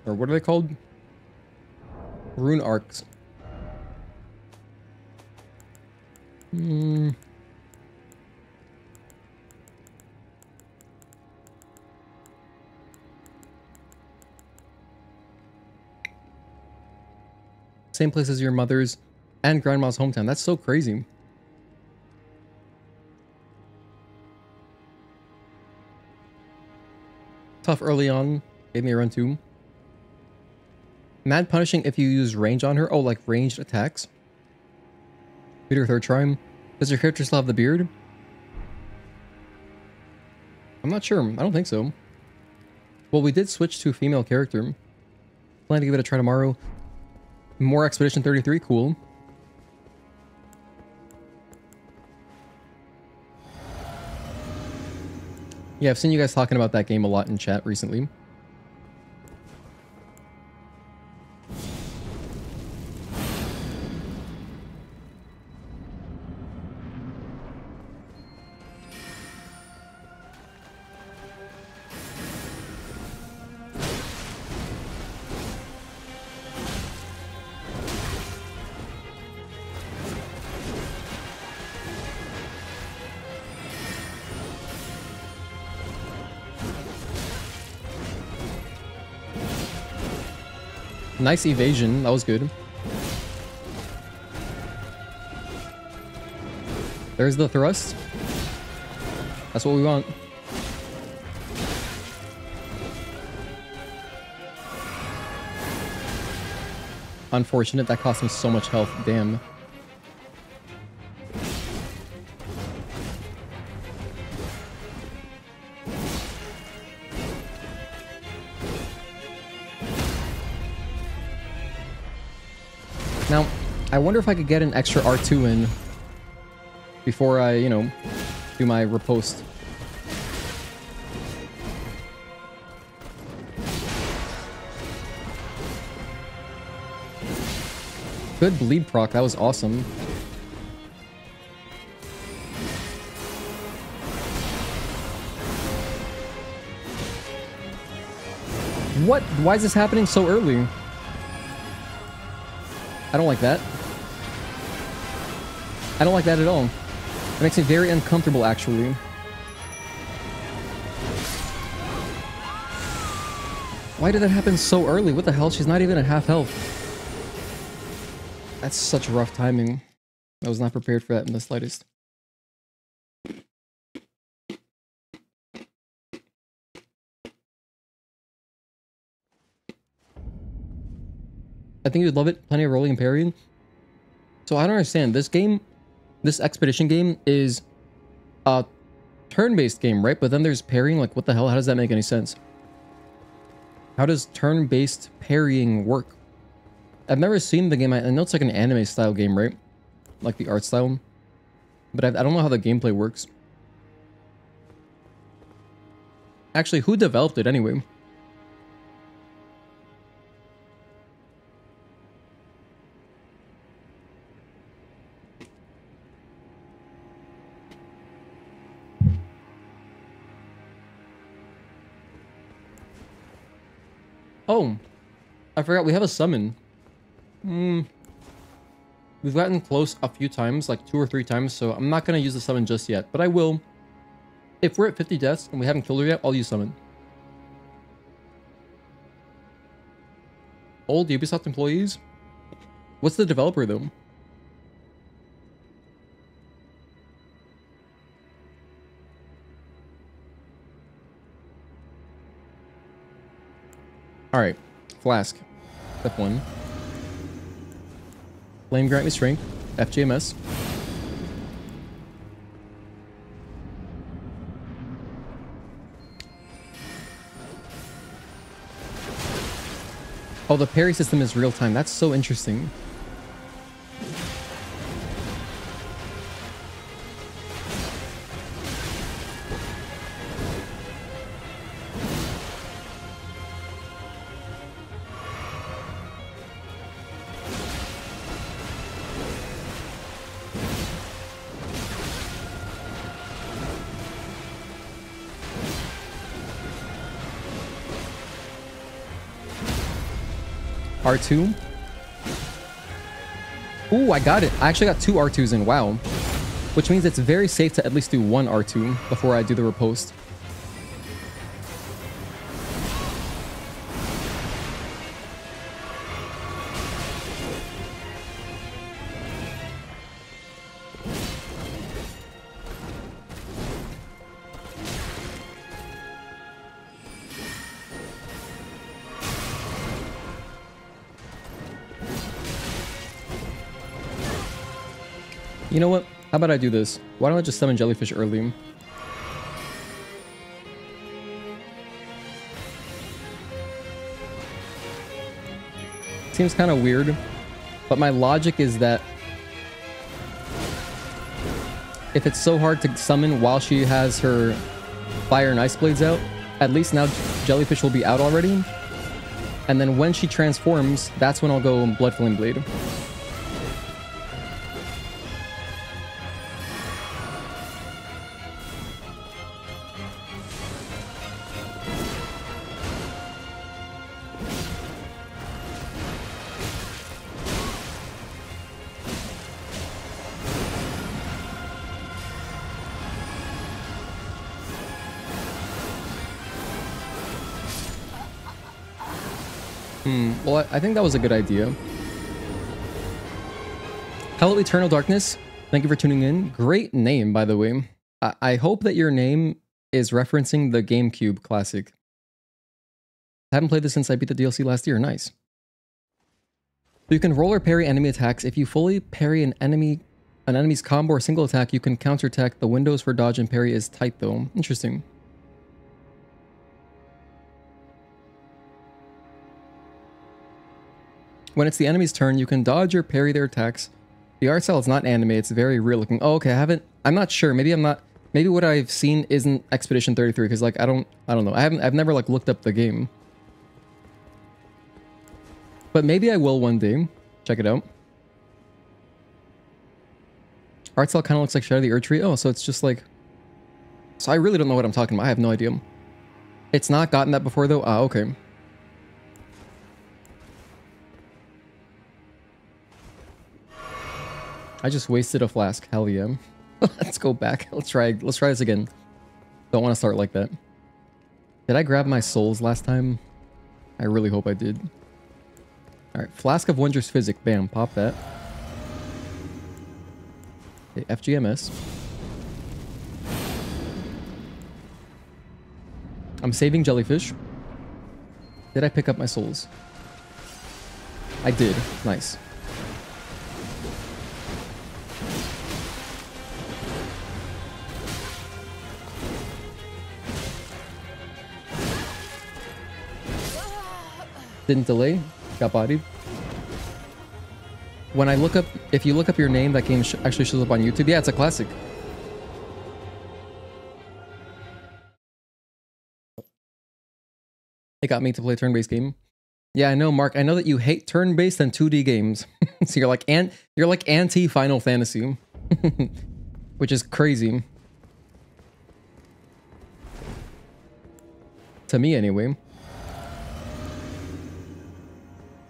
Or what are they called? Rune arcs. Same place as your mother's and grandma's hometown. That's so crazy. Tough early on. Gave me a run too. Mad punishing if you use range on her. Oh, like ranged attacks. Beat her third try. Does your character still have the beard? I'm not sure. I don't think so. Well, we did switch to a female character. Plan to give it a try tomorrow. More Expedition 33. Cool. Yeah, I've seen you guys talking about that game a lot in chat recently. Nice evasion. That was good. There's the thrust. That's what we want. Unfortunate. That cost me so much health. Damn. Now, I wonder if I could get an extra R2 in before I, you know, do my riposte. Good bleed proc. That was awesome. What? Why is this happening so early? I don't like that. I don't like that at all. It makes me very uncomfortable, actually. Why did that happen so early? What the hell? She's not even at half health. That's such rough timing. I was not prepared for that in the slightest. I think you'd love it. Plenty of rolling and parrying. So I don't understand. This game, this expedition game is a turn-based game, right? But then there's parrying. Like, what the hell? How does that make any sense? How does turn-based parrying work? I've never seen the game. I know it's like an anime style game, right? Like the art style. But I don't know how the gameplay works. Actually, who developed it anyway? Oh, I forgot we have a summon. We've gotten close a few times, like 2 or 3 times, so I'm not going to use the summon just yet, but I will. If we're at 50 deaths and we haven't killed her yet, I'll use summon. Old Ubisoft employees? What's the developer though? Alright, Flask. Step 1. Flame grant me strength. FGMS. Oh, the parry system is real time. That's so interesting. R2. Ooh, I got it. I actually got 2 R2s in. Wow. Which means it's very safe to at least do 1 R2 before I do the riposte. You know what? How about I do this? Why don't I just summon jellyfish early? Seems kind of weird, but my logic is that if it's so hard to summon while she has her fire and ice blades out, at least now jellyfish will be out already. And then when she transforms, that's when I'll go Blood Flame Blade. Well, I think that was a good idea. Hello, Eternal Darkness. Thank you for tuning in. Great name, by the way. I hope that your name is referencing the GameCube classic. I haven't played this since I beat the DLC last year. Nice. So you can roll or parry enemy attacks. If you fully parry an enemy's combo or single attack, you can counterattack. The windows for dodge and parry is tight, though. Interesting. When it's the enemy's turn, you can dodge or parry their attacks. The art style is not anime, it's very real looking. Oh, okay, I'm not sure. Maybe what I've seen isn't Expedition 33, because like I don't know. I've never like looked up the game. But maybe I will one day. Check it out. Art style kind of looks like Shadow the Erdtree. Oh, so it's just like... So I really don't know what I'm talking about. I have no idea. It's not gotten that before though? Ah, okay. I just wasted a flask. Hell yeah. Let's go back. Let's try this again. Don't want to start like that. Did I grab my souls last time? I really hope I did. Alright, Flask of Wondrous Physic. Bam, pop that. Okay, FGMS. I'm saving jellyfish. Did I pick up my souls? I did. Nice. Didn't delay. Got bodied. When I look up, if you look up your name, that game actually shows up on YouTube. Yeah, it's a classic. It got me to play turn-based game. Yeah, I know, Mark. I know that you hate turn-based and 2D games. So you're like anti-Final Fantasy, which is crazy. To me, anyway.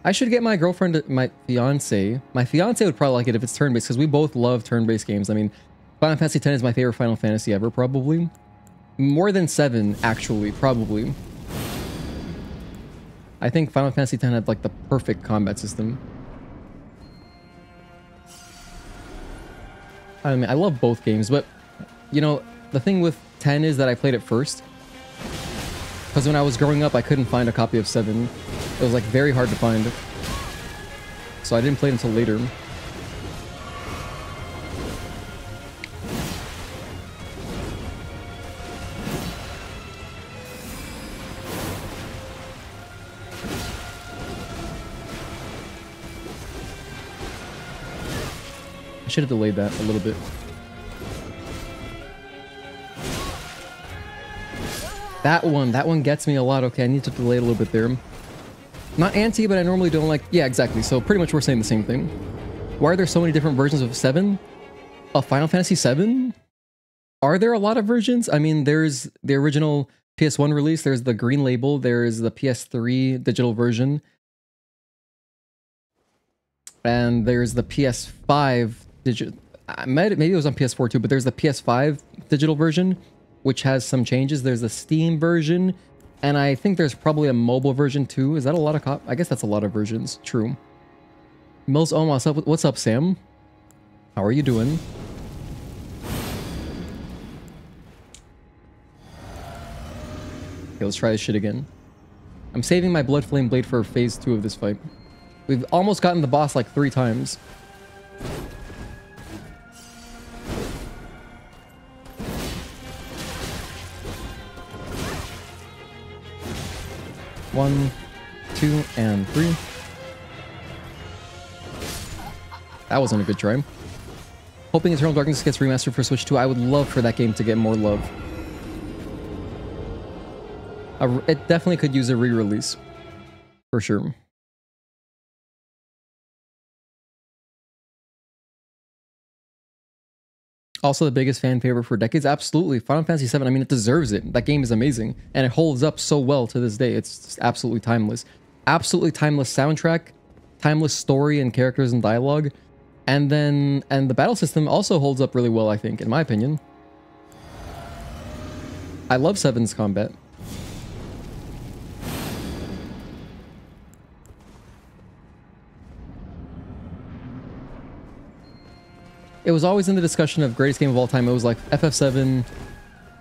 I should get my girlfriend, my fiance. My fiance would probably like it if it's turn-based, because we both love turn-based games. I mean, Final Fantasy X is my favorite Final Fantasy ever, probably. More than 7, actually, probably. I think Final Fantasy X had like the perfect combat system. I mean, I love both games, but you know, the thing with 10 is that I played it first. Because when I was growing up, I couldn't find a copy of 7. It was like very hard to find. So I didn't play it until later. I should have delayed that a little bit. That one gets me a lot. Okay, I need to delay it a little bit there. Not anti, but I normally don't like... Yeah, exactly. So pretty much we're saying the same thing. Why are there so many different versions of 7? Of Final Fantasy 7? Are there a lot of versions? I mean, there's the original PS1 release. There's the green label. There's the PS3 digital version. And there's the PS5 digital... Maybe it was on PS4 too, but there's the PS5 digital version, which has some changes. There's the Steam version, and I think there's probably a mobile version too. Is that a lot of I guess that's a lot of versions. True. Mills, oh, what's up, Sam? How are you doing? Okay, let's try this shit again. I'm saving my Blood Flame Blade for phase 2 of this fight. We've almost gotten the boss like 3 times. One, 2, and 3. That wasn't a good try. Hoping Eternal Darkness gets remastered for Switch 2. I would love for that game to get more love. It definitely could use a re-release. For sure. Also the biggest fan favorite for decades. Absolutely. Final Fantasy VII, I mean, it deserves it. That game is amazing. And it holds up so well to this day. It's absolutely timeless. Absolutely timeless soundtrack, timeless story and characters and dialogue. And the battle system also holds up really well, I think, in my opinion. I love 7's combat. It was always in the discussion of greatest game of all time. It was like FF7,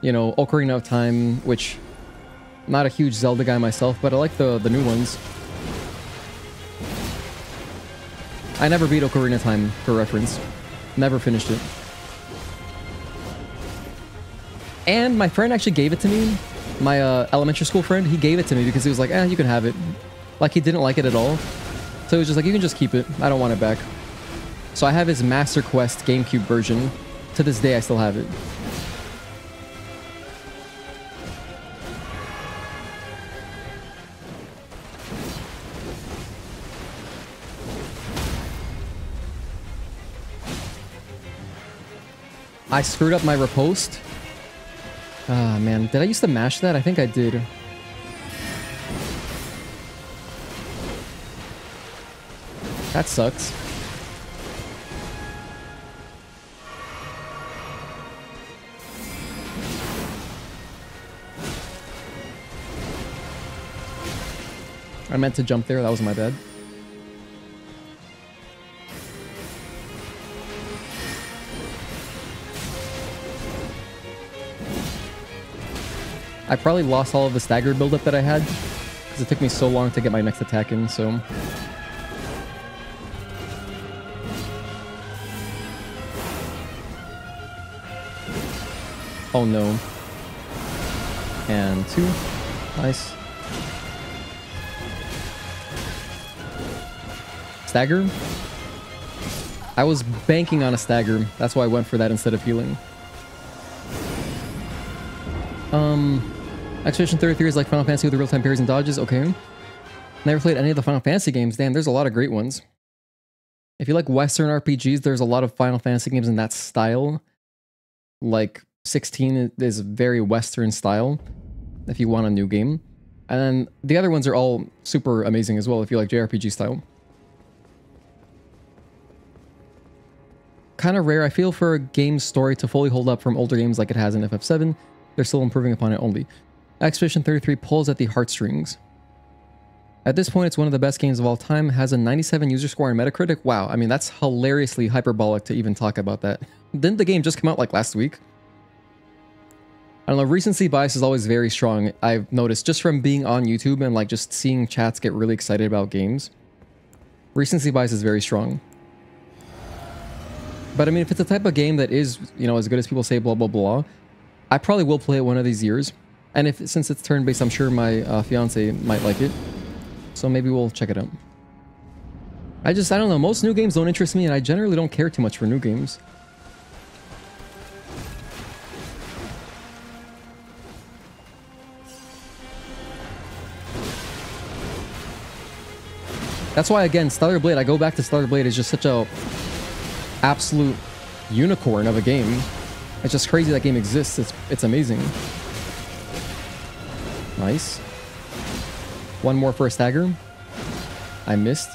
you know, Ocarina of Time, which I'm not a huge Zelda guy myself, but I like the new ones. I never beat Ocarina of Time, for reference. Never finished it. And my friend actually gave it to me. My elementary school friend, he gave it to me because he was like, eh, you can have it. Like, he didn't like it at all. So he was just like, you can just keep it. I don't want it back. So I have his Master Quest GameCube version. To this day, I still have it. I screwed up my riposte. Ah, man. Did I used to mash that? I think I did. That sucks. I meant to jump there. That was my bad. I probably lost all of the stagger buildup that I had because it took me so long to get my next attack in, so... Oh no. And 2. Nice. Stagger? I was banking on a stagger. That's why I went for that instead of healing. Expedition 33 is like Final Fantasy with the real-time parries and dodges. Okay. Never played any of the Final Fantasy games. Damn, there's a lot of great ones. If you like Western RPGs, there's a lot of Final Fantasy games in that style. Like 16 is very Western style, if you want a new game. And then the other ones are all super amazing as well, if you like JRPG style. Kind of rare, I feel, for a game's story to fully hold up from older games like it has in FF7. They're still improving upon it only. Expedition 33 pulls at the heartstrings. At this point, it's one of the best games of all time. Has a 97 user score on Metacritic. Wow, I mean, that's hilariously hyperbolic to even talk about that. Didn't the game just come out like last week? I don't know, recency bias is always very strong. I've noticed just from being on YouTube and like just seeing chats get really excited about games. Recency bias is very strong. But I mean, if it's a type of game that is, you know, as good as people say, blah, blah, blah, I probably will play it one of these years. And since it's turn-based, I'm sure my fiance might like it. So maybe we'll check it out. I don't know, most new games don't interest me, and I generally don't care too much for new games. That's why, again, Stellar Blade, I go back to Stellar Blade, is just such a absolute unicorn of a game. It's just crazy that game exists. It's amazing. Nice. One more for a stagger. I missed.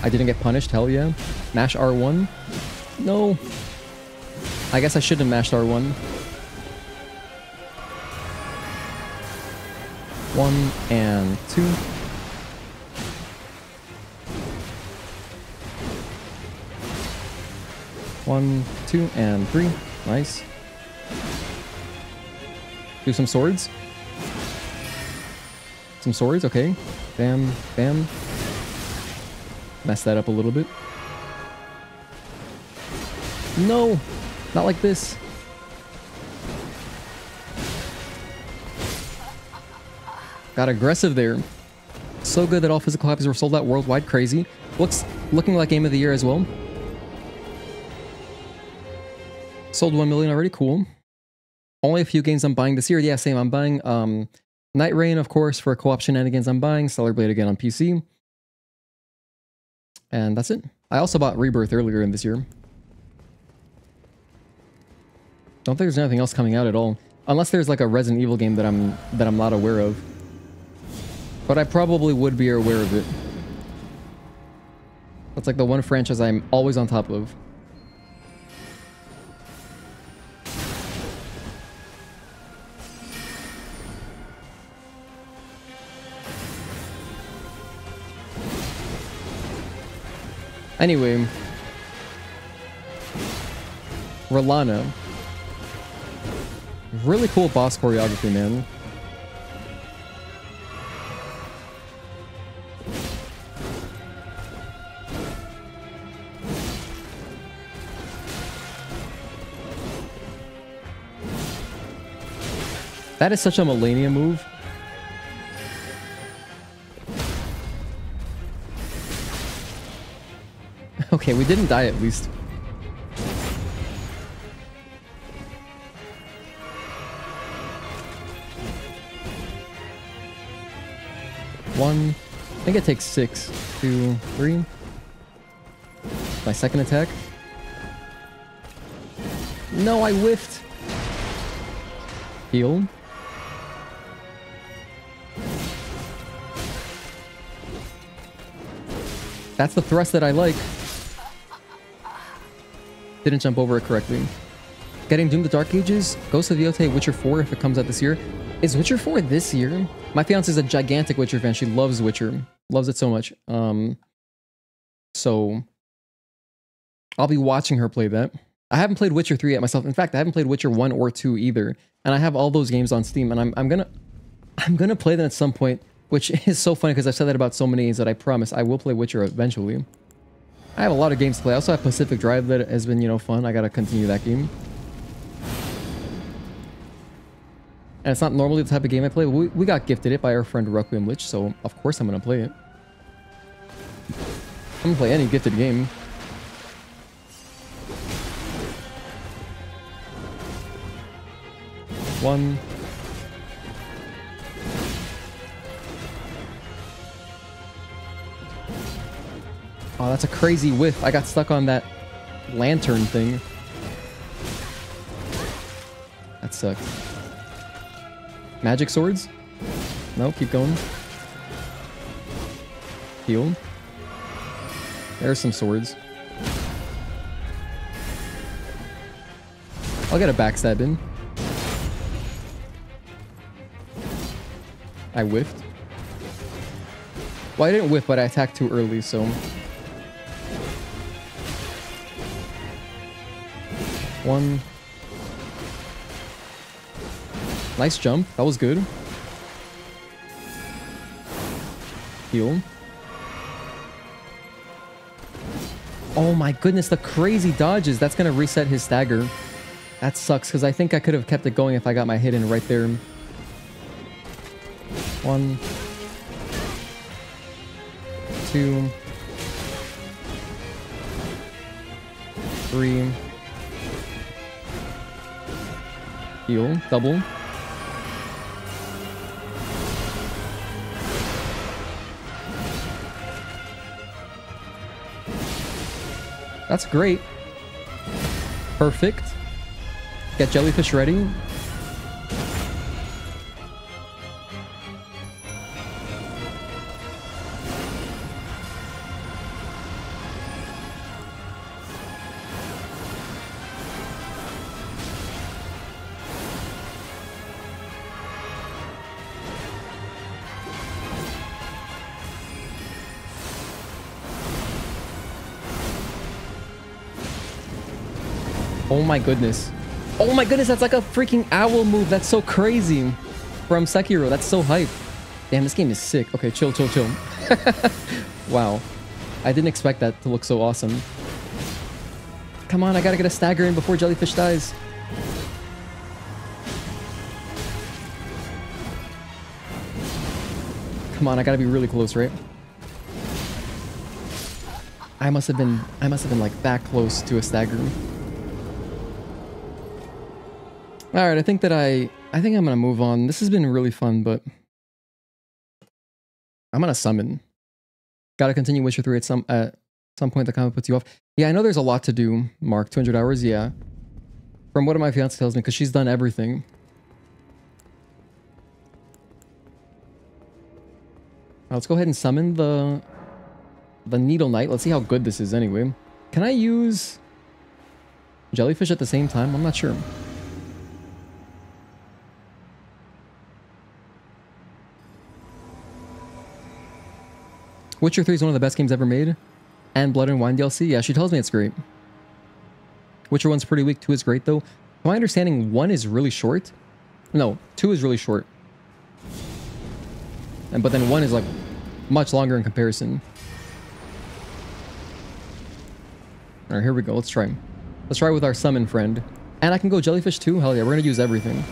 I didn't get punished. Hell yeah. Mash R1. No. I guess I shouldn't have mashed R1. 1 and 2. 1, 2, and 3. Nice. Do some swords. Some swords, okay. Bam, bam. Mess that up a little bit. No! Not like this. Got aggressive there. So good that all physical copies were sold out worldwide. Crazy. Looking like Game of the Year as well. Sold 1 million already. Cool. Only a few games I'm buying this year. Yeah, same. I'm buying Night Rain, of course, for co-op shenanigans. I'm buying Stellar Blade again on PC. And that's it. I also bought Rebirth earlier in this year. Don't think there's anything else coming out at all. Unless there's like a Resident Evil game that I'm not aware of. But I probably would be aware of it. That's like the one franchise I'm always on top of. Anyway, Rellana. Really cool boss choreography, man. That is such a Millennium move. Okay, we didn't die at least. One. I think it takes 6, 2, 3. My second attack. No, I whiffed. Heal. That's the thrust that I like. Didn't jump over it correctly. Getting Doom the Dark Ages. Ghost of Yotei, Witcher 4 if it comes out this year. Is Witcher 4 this year? My fiance is a gigantic Witcher fan. She loves Witcher. Loves it so much. So I'll be watching her play that. I haven't played Witcher 3 yet myself. In fact, I haven't played Witcher 1 or 2 either. And I have all those games on Steam, and I'm gonna play them at some point, which is so funny because I've said that about so many games that I promise I will play Witcher eventually. I have a lot of games to play. I also have Pacific Drive that has been, you know, fun. I gotta continue that game. And it's not normally the type of game I play. We got gifted it by our friend Requiem Lich, so of course I'm gonna play it. I'm gonna play any gifted game. One. Oh, that's a crazy whiff. I got stuck on that lantern thing. That sucked. Magic swords? No, keep going. Heal. There's some swords. I'll get a backstab in. I whiffed. Well, I didn't whiff, but I attacked too early, so... One. Nice jump. That was good. Heal. Oh my goodness, the crazy dodges. That's going to reset his stagger. That sucks, because I think I could have kept it going if I got my hit in right there. One. Two. Three. Heal. Double. That's great. Perfect. Get jellyfish ready. Oh my goodness. Oh my goodness, that's like a freaking owl move. That's so crazy. From Sekiro, that's so hype. Damn, this game is sick. Okay, chill, chill, chill. Wow. I didn't expect that to look so awesome. Come on, I gotta get a stagger in before jellyfish dies. Come on, I gotta be really close, right? I must have been like that close to a stagger. All right, I think I'm gonna move on. This has been really fun, but I'm gonna summon. Gotta continue Witcher 3 at some point. That kind of puts you off. Yeah, I know there's a lot to do, Mark. 200 hours, yeah. From what my fiance tells me, because she's done everything. Let's go ahead and summon the Needle Knight. Let's see how good this is anyway. Can I use jellyfish at the same time? I'm not sure. Witcher 3 is one of the best games ever made. And Blood and Wine DLC. Yeah, she tells me it's great. Witcher 1's pretty weak. 2 is great, though. To my understanding, 1 is really short. No, 2 is really short. But then 1 is, like, much longer in comparison. Alright, here we go. Let's try. Let's try with our summon friend. And I can go jellyfish, too? Hell yeah, we're gonna use everything.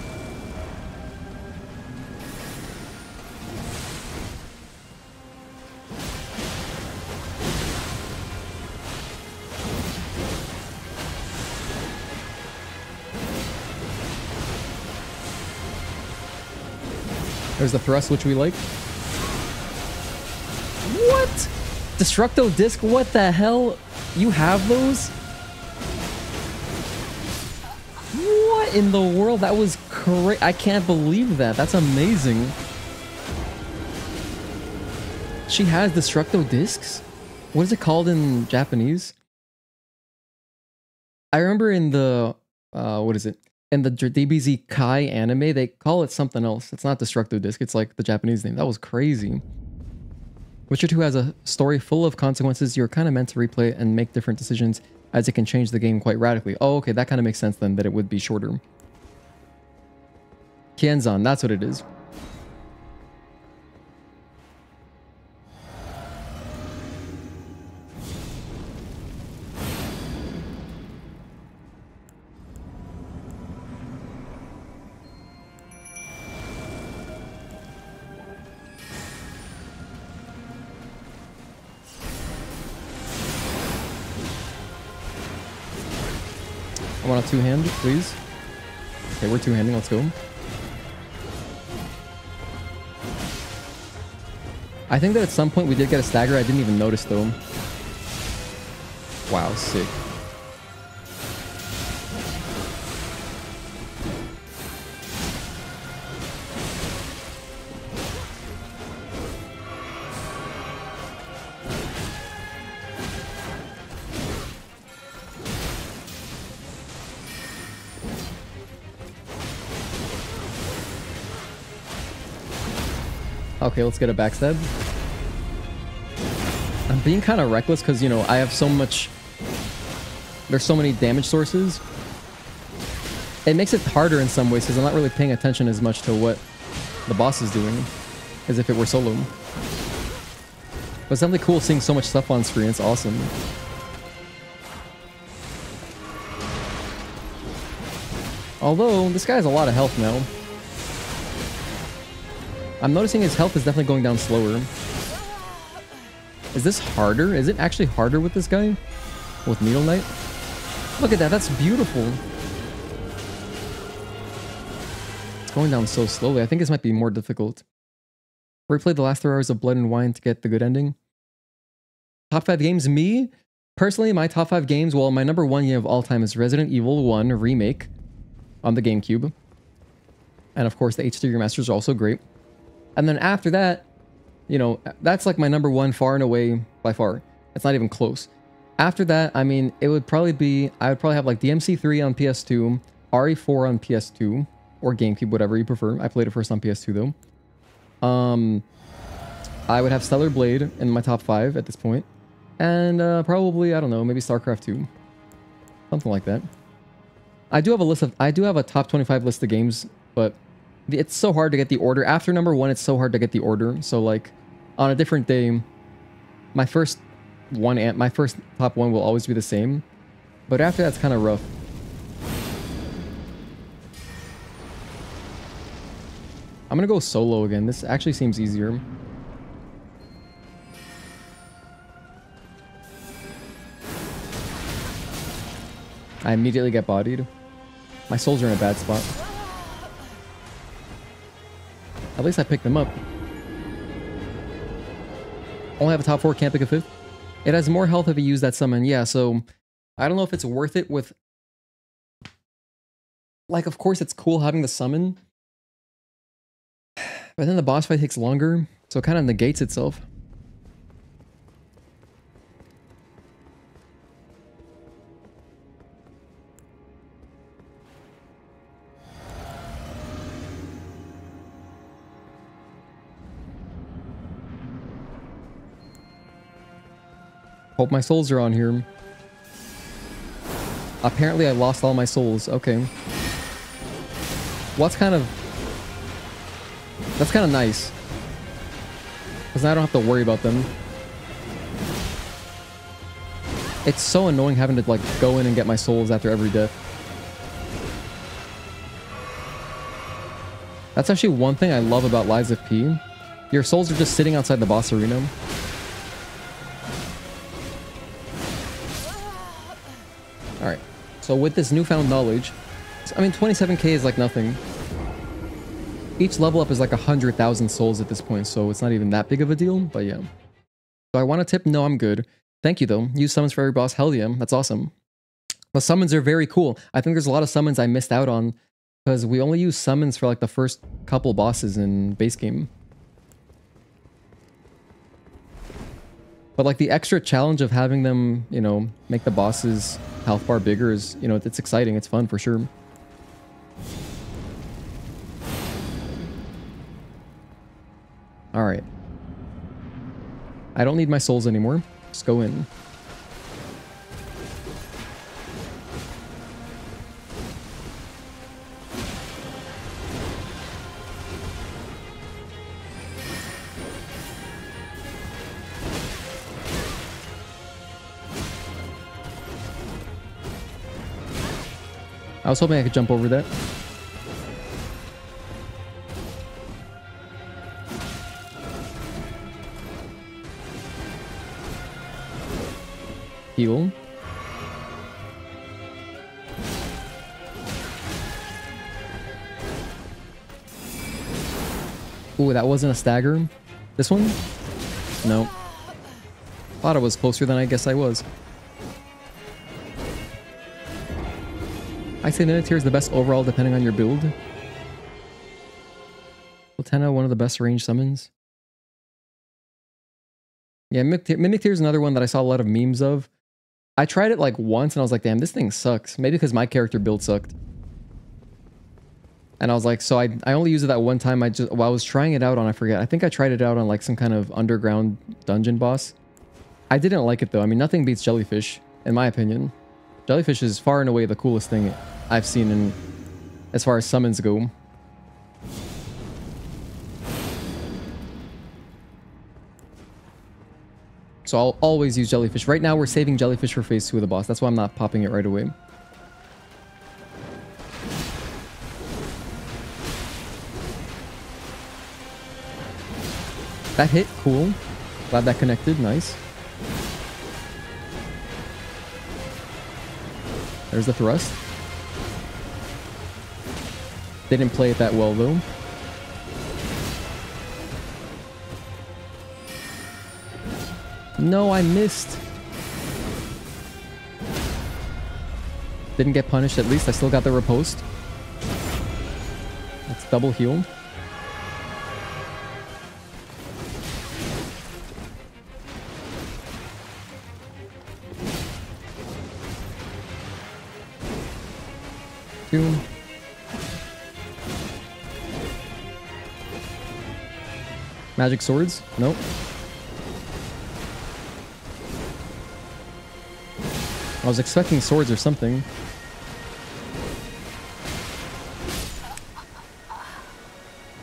There's the thrust, which we like. What? Destructo Disc? What the hell? You have those? in the world? That was crazy. I can't believe that. That's amazing. She has destructo discs? What is it called in Japanese? I remember in the, what is it? In the DBZ Kai anime, they call it something else. It's not destructo disc. It's like the Japanese name. That was crazy. Witcher 2 has a story full of consequences. You're kind of meant to replay it and make different decisions as it can change the game quite radically. Oh, okay. That kind of makes sense then that it would be shorter. Kienzan, that's what it is. I want a two-hand, please. Okay, we're two-handing. Let's go. I think that at some point we did get a stagger. I didn't even notice, though. Wow, sick. Okay, let's get a backstab. I'm being kind of reckless because, you know, I have so much... There's so many damage sources. It makes it harder in some ways because I'm not really paying attention as much to what the boss is doing as if it were solo. But it's definitely cool seeing so much stuff on screen. It's awesome. Although, this guy has a lot of health now. I'm noticing his health is definitely going down slower. Is this harder? Is it actually harder with this guy? With Needle Knight? Look at that, that's beautiful. It's going down so slowly. I think this might be more difficult. Replay the last 3 hours of Blood and Wine to get the good ending. Top 5 games? Me? Personally, my top 5 games, well, my number 1 game of all time is Resident Evil 1 Remake on the GameCube. And of course, the HD remasters are also great. And then after that, you know, that's like my number 1 far and away by far. It's not even close. After that, I mean, it would probably be, I would probably have like DMC3 on PS2, RE4 on PS2, or GameCube, whatever you prefer. I played it first on PS2 though. I would have Stellar Blade in my top 5 at this point. And probably, I don't know, maybe StarCraft 2. Something like that. I do have a top 25 list of games, but it's so hard to get the order. After number 1, it's so hard to get the order. So like on a different day, my first top 1 will always be the same. But after that's kind of rough. I'm gonna go solo again. This actually seems easier. I immediately get bodied. My souls are in a bad spot. At least I picked them up. Only have a top 4, can't pick a 5th. It has more health if you use that summon. Yeah, so I don't know if it's worth it with... Like, of course it's cool having the summon. But then the boss fight takes longer, so it kind of negates itself. Hope my souls are on here. Apparently I lost all my souls. Okay. That's kind of nice. Because now I don't have to worry about them. It's so annoying having to like go in and get my souls after every death. That's actually one thing I love about Lies of P. Your souls are just sitting outside the boss arena. Alright, so with this newfound knowledge, I mean 27k is like nothing. Each level up is like 100,000 souls at this point, so it's not even that big of a deal, but yeah. So I want a tip? No, I'm good. Thank you though. Use summons for every boss? Hell yeah, that's awesome. The summons are very cool. I think there's a lot of summons I missed out on Because we only use summons for like the first couple bosses in base game. But like the extra challenge of having them, you know, make the boss's health bar bigger is, you know, it's exciting. It's fun for sure. All right. I don't need my souls anymore. Just go in. I was hoping I could jump over that. Heal. Ooh, that wasn't a stagger. This one? No. Thought I was closer than I guess I was. I say Mimikteer is the best overall depending on your build. Latenna, one of the best range summons. Yeah, Mimikteer is another one that I saw a lot of memes of. I tried it like once and I was like, damn, this thing sucks. Maybe because my character build sucked. And I was like, so I only used it that one time. While I was trying it out on, I forget. I think I tried it out on like some kind of underground dungeon boss. I didn't like it though. I mean, nothing beats jellyfish, in my opinion. Jellyfish is far and away the coolest thing I've seen in as far as summons go. So I'll always use jellyfish. Right now we're saving jellyfish for phase 2 of the boss. That's why I'm not popping it right away. That hit, cool. Glad that connected, nice. There's the thrust. Didn't play it that well though. No, I missed. Didn't get punished at least. I still got the riposte. That's double heal. Two. Magic swords? Nope. I was expecting swords or something.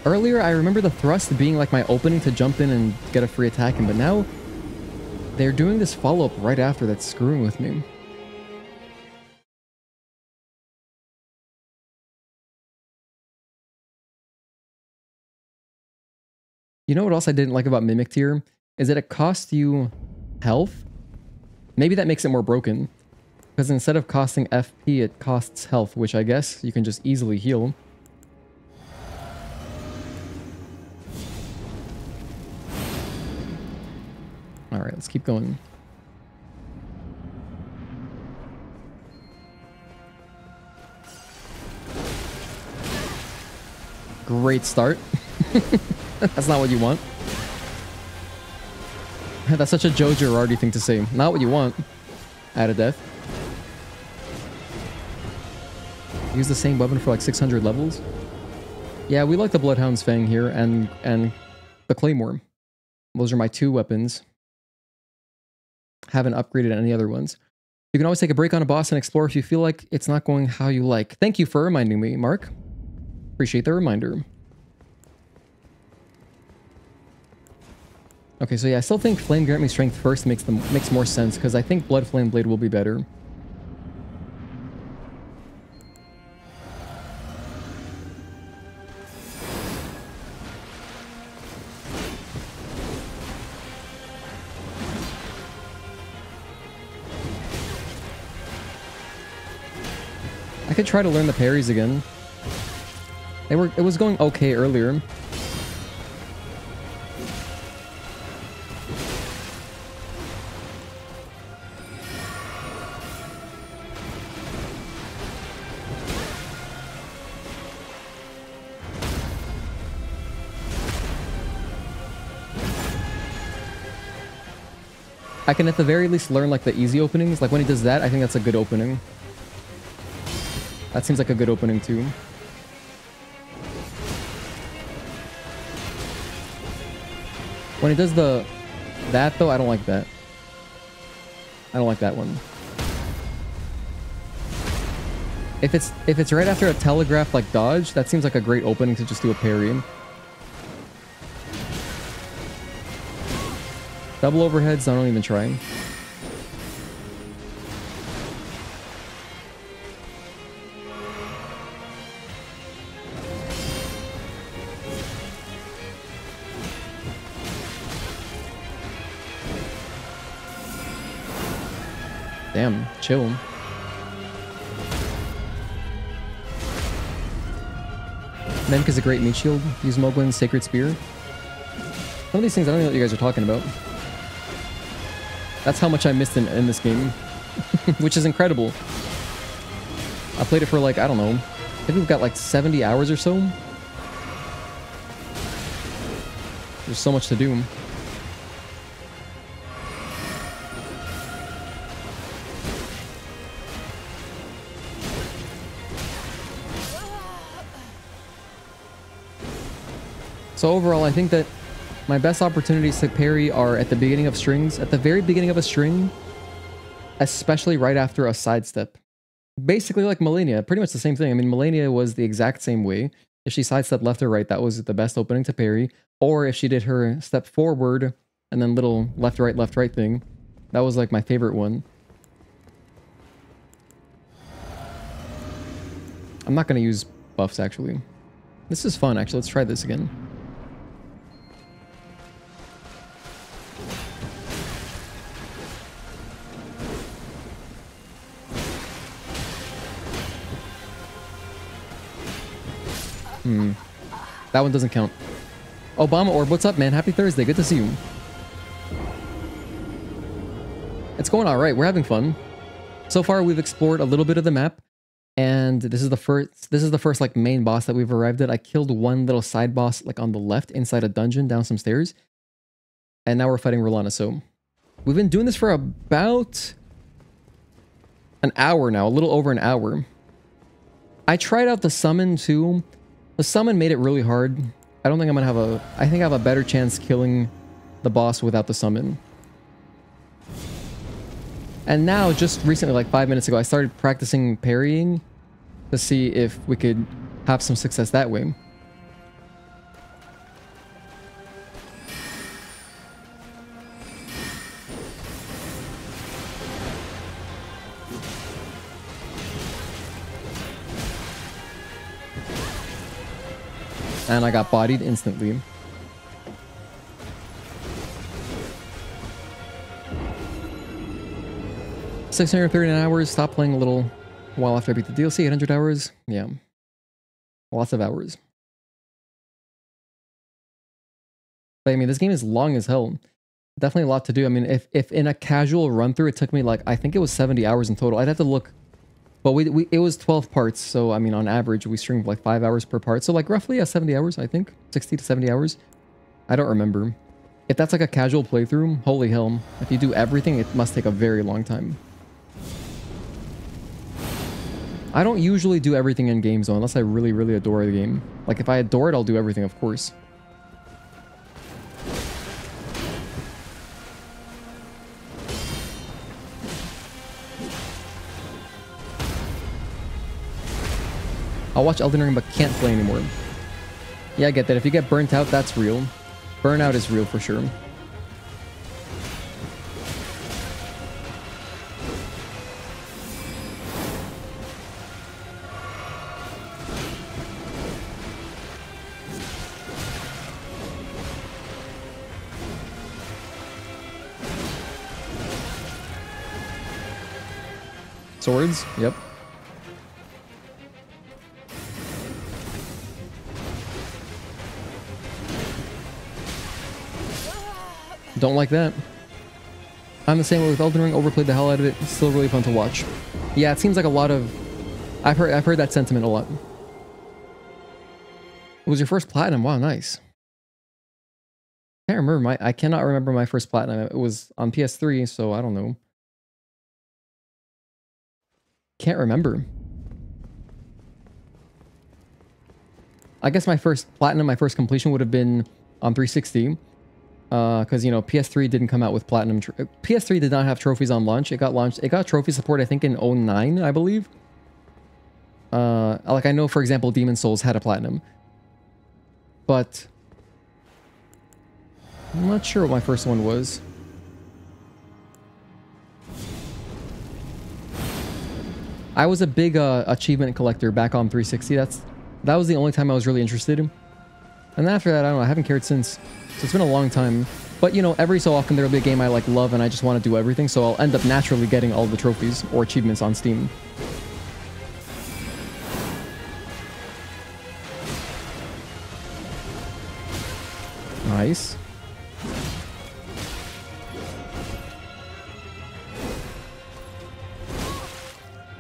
Earlier, I remember the thrust being like my opening to jump in and get a free attack in, but now they're doing this follow-up right after that's screwing with me. You know what else I didn't like about Mimikteer? Is that it costs you health. Maybe that makes it more broken. Because instead of costing FP, it costs health, which I guess you can just easily heal. Alright, let's keep going. Great start. That's not what you want. That's such a Joe Girardi thing to say. Not what you want. Out of death. Use the same weapon for like 600 levels. Yeah, we like the Bloodhound's Fang here and the Claymore. Those are my two weapons. Haven't upgraded any other ones. You can always take a break on a boss and explore if you feel like it's not going how you like. Thank you for reminding me, Mark. Appreciate the reminder. Okay, so yeah, I still think Flame Grant Me Strength first makes more sense because I think Blood Flame Blade will be better. I could try to learn the parries again. It was going okay earlier. I can at the very least learn like the easy openings. Like when he does that, I think that's a good opening. That seems like a good opening too. When he does that though, I don't like that. I don't like that one. If it's right after a telegraph like dodge, that seems like a great opening to just do a parry. Double overheads, I don't even try. Damn, chill. Memka's a great meat shield. Use Mogwin's Sacred Spear. Some of these things I don't know what you guys are talking about. That's how much I missed in this game. Which is incredible. I played it for like, I don't know. I think we've got like 70 hours or so. There's so much to do. So overall, I think that my best opportunities to parry are at the beginning of strings, at the very beginning of a string, especially right after a sidestep. Basically like Melania, pretty much the same thing. I mean, Melania was the exact same way. If she sidestepped left or right, that was the best opening to parry. Or if she did her step forward and then little left, right thing, that was like my favorite one. I'm not going to use buffs, actually. This is fun, actually. Let's try this again. That one doesn't count. Obama Orb, what's up, man? Happy Thursday. Good to see you. It's going all right. We're having fun. So far, we've explored a little bit of the map, and this is the first like main boss that we've arrived at. I killed one little side boss like on the left inside a dungeon down some stairs, and now we're fighting Rellana. So we've been doing this for about an hour now, a little over an hour. I tried out the summon too. The summon made it really hard. I don't think I'm gonna have a... I think I have a better chance killing the boss without the summon. And now, just recently, like 5 minutes ago, I started practicing parrying to see if we could have some success that way. And I got bodied instantly. $639 hours. Stop playing a little while after I beat the DLC. 800 hours. Yeah. Lots of hours. But I mean, this game is long as hell. Definitely a lot to do. I mean, if in a casual run through, it took me like, I think it was 70 hours in total. I'd have to look. But it was 12 parts, so I mean, on average, we streamed like 5 hours per part. So like roughly 70 hours, I think. 60 to 70 hours. I don't remember. If that's like a casual playthrough, holy hell. If you do everything, it must take a very long time. I don't usually do everything in games though, unless I really, really adore the game. Like if I adore it, I'll do everything, of course. I'll watch Elden Ring, but can't play anymore. Yeah, I get that. If you get burnt out, that's real. Burnout is real for sure. Swords? Yep. Don't like that. I'm the same way with Elden Ring. Overplayed the hell out of it. It's still really fun to watch. Yeah, it seems like a lot of... I've heard that sentiment a lot. It was your first platinum. Wow, nice. Can't remember I cannot remember my first platinum. It was on PS3, so I don't know. Can't remember. I guess my first platinum, my first completion would have been on 360. Because, you know, PS3 didn't come out with platinum. PS3 did not have trophies on launch. It got launched. It got trophy support, I think, in 09, I believe. Like, I know, for example, Demon Souls had a platinum. But I'm not sure what my first one was. I was a big achievement collector back on 360. That was the only time I was really interested in. And after that, I don't know, I haven't cared since. So it's been a long time. But, you know, every so often there'll be a game I like love and I just want to do everything. So I'll end up naturally getting all the trophies or achievements on Steam. Nice.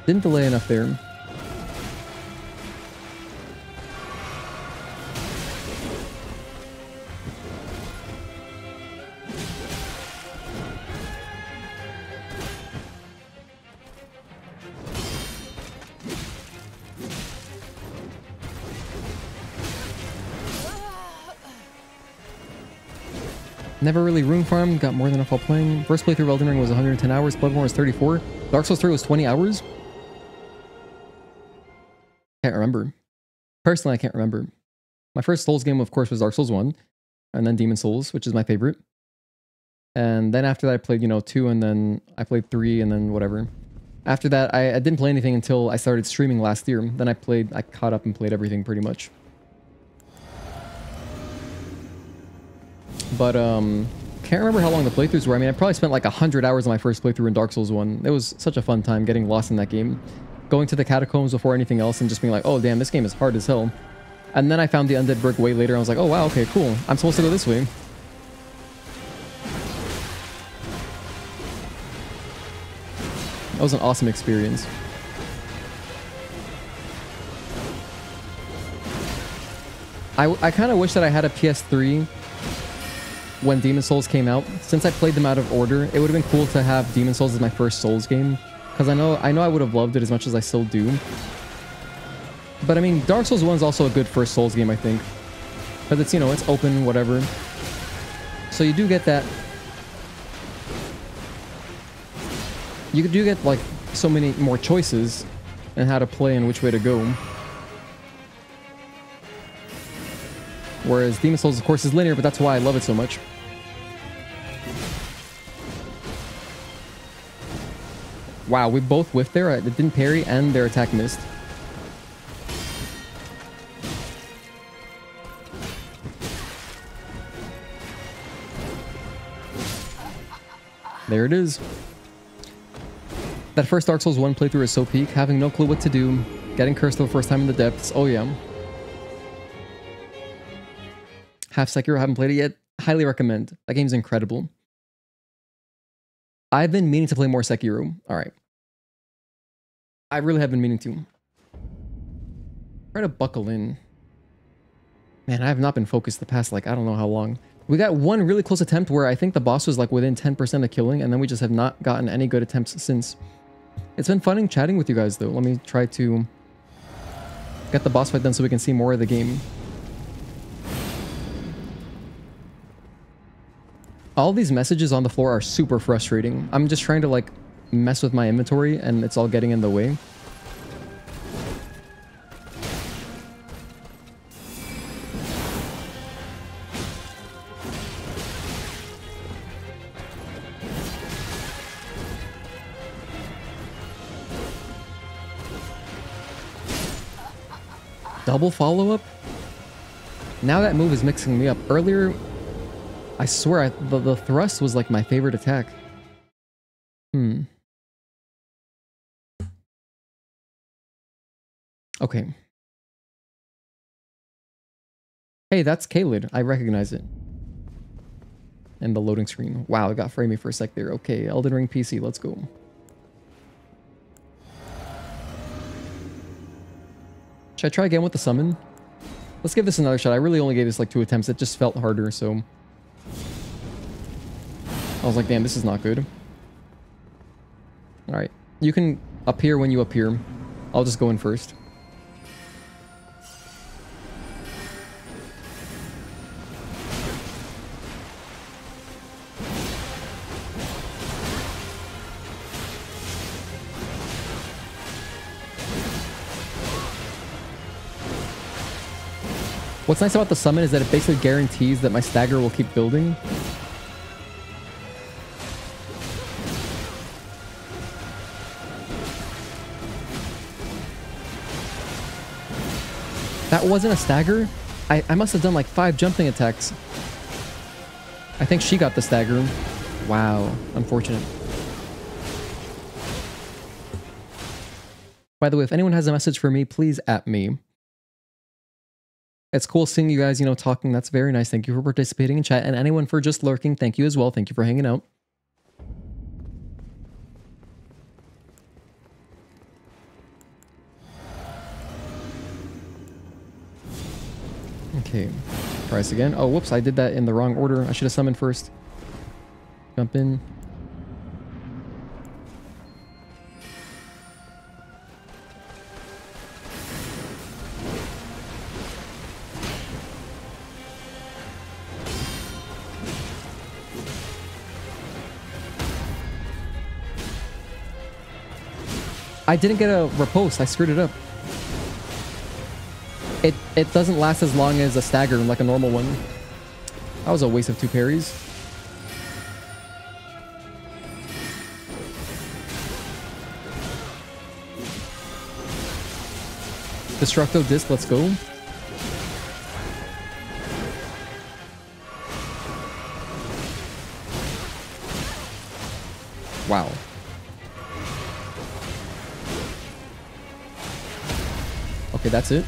Didn't delay enough there. Never really rune farmed, got more than enough while playing. First playthrough of Elden Ring was 110 hours, Bloodborne was 34. Dark Souls 3 was 20 hours? Can't remember. Personally, I can't remember. My first Souls game, of course, was Dark Souls 1, and then Demon Souls, which is my favorite. And then after that, I played, you know, 2, and then I played 3, and then whatever. After that, I didn't play anything until I started streaming last year. Then I caught up and played everything pretty much. But, can't remember how long the playthroughs were. I mean, I probably spent like 100 hours on my first playthrough in Dark Souls 1. It was such a fun time getting lost in that game. Going to the catacombs before anything else and just being like, oh damn, this game is hard as hell. And then I found the Undead Brick way later and I was like, oh wow, okay, cool. I'm supposed to go this way. That was an awesome experience. I kind of wish that I had a PS3 when Demon Souls came out. Since I played them out of order, it would have been cool to have Demon Souls as my first Souls game. Because I know I would have loved it as much as I still do. But I mean, Dark Souls 1 is also a good first Souls game, I think. Because it's, you know, it's open, whatever. So you do get that. You do get, like, so many more choices in how to play and which way to go. Whereas Demon Souls, of course, is linear, but that's why I love it so much. Wow, we both whiffed there. It didn't parry and their attack missed. There it is. That first Dark Souls 1 playthrough is so peak. Having no clue what to do. Getting cursed for the first time in the depths. Oh yeah. Half Sekiro, haven't played it yet. Highly recommend. That game's incredible. I've been meaning to play more Sekiro. Alright. I really have been meaning to. Try to buckle in. Man, I have not been focused the past, like, I don't know how long. We got one really close attempt where I think the boss was, like, within 10% of killing, and then we just have not gotten any good attempts since. It's been fun chatting with you guys, though. Let me try to get the boss fight done so we can see more of the game. All these messages on the floor are super frustrating. I'm just trying to, like, mess with my inventory, and it's all getting in the way. Double follow-up? Now that move is mixing me up. Earlier, I swear, the thrust was like my favorite attack. Okay. Hey, that's Kalid. I recognize it. And the loading screen. Wow, it got framey for a sec there. Okay, Elden Ring PC, let's go. Should I try again with the summon? Let's give this another shot. I really only gave this like 2 attempts. It just felt harder, so... I was like, damn, this is not good. Alright. You can appear when you appear. I'll just go in first. What's nice about the summon is that it basically guarantees that my stagger will keep building. That wasn't a stagger? I must have done like 5 jumping attacks. I think she got the stagger. Wow, unfortunate. By the way, if anyone has a message for me, please at me. It's cool seeing you guys, you know, talking. That's very nice. Thank you for participating in chat. And anyone for just lurking, thank you as well. Thank you for hanging out. Okay, try this again. Oh, whoops, I did that in the wrong order. I should have summoned first. Jump in. I didn't get a riposte. I screwed it up. It doesn't last as long as a stagger like a normal one. That was a waste of 2 parries. Destructo Disc, let's go. Wow. Okay, that's it.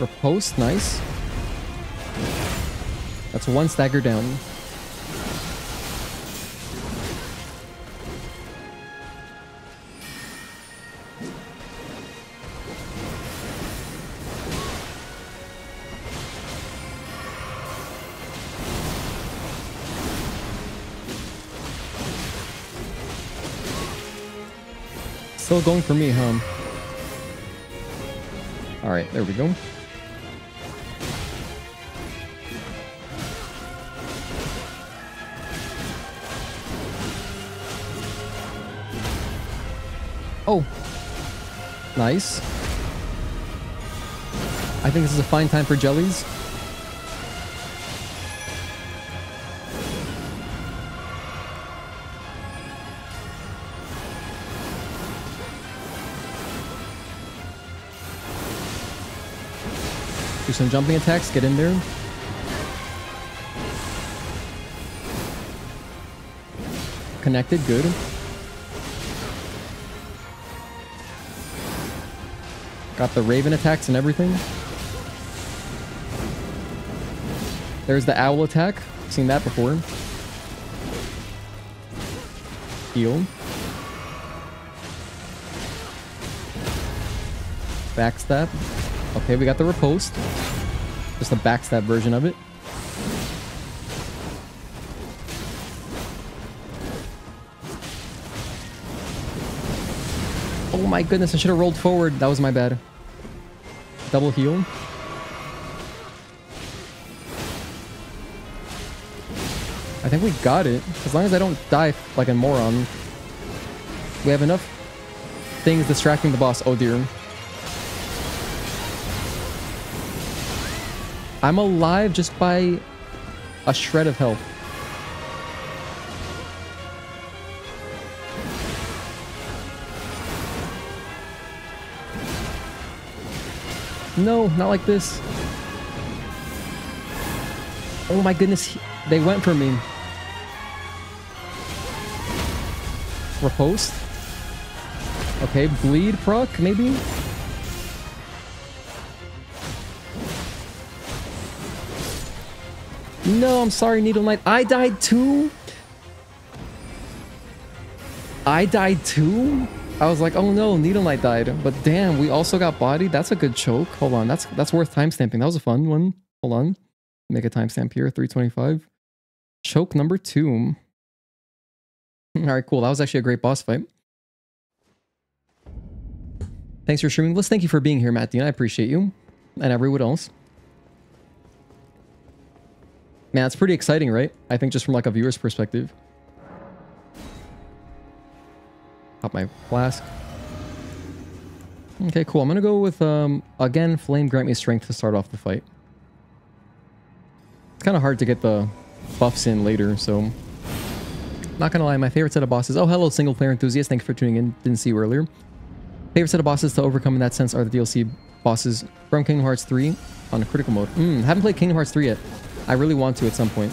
Riposte, nice. That's 1 stagger down. Still going for me, huh? Alright, there we go. Oh, nice. I think this is a fine time for jellies. Do some jumping attacks, get in there. Connected, good. Got the Raven attacks and everything. There's the Owl attack. Seen that before. Heal. Backstab. Okay, we got the riposte. Just a backstab version of it. Oh my goodness, I should have rolled forward. That was my bad. Double heal. I think we got it. As long as I don't die like a moron. We have enough things distracting the boss. Oh dear. I'm alive just by a shred of health. No, not like this. Oh my goodness, they went for me. Riposte. Okay, bleed proc, maybe? No, I'm sorry, Needle Knight. I died too? I died too? I was like, oh no, Needle Knight died. But damn, we also got bodied. That's a good choke. Hold on, that's worth timestamping. That was a fun one. Hold on. Make a timestamp here, 325. Choke number 2. Alright, cool. That was actually a great boss fight. Thanks for streaming. Let's thank you for being here, Matt Dean. I appreciate you. And everyone else. Man, it's pretty exciting, right? I think just from like a viewer's perspective. Pop my flask. Okay, cool. I'm gonna go with, again, Flame grant me strength to start off the fight. It's kind of hard to get the buffs in later, so... Not gonna lie, my favorite set of bosses... Oh, hello, single player enthusiast. Thanks for tuning in. Didn't see you earlier. Favorite set of bosses to overcome in that sense are the DLC bosses from Kingdom Hearts 3 on critical mode. Haven't played Kingdom Hearts 3 yet. I really want to at some point.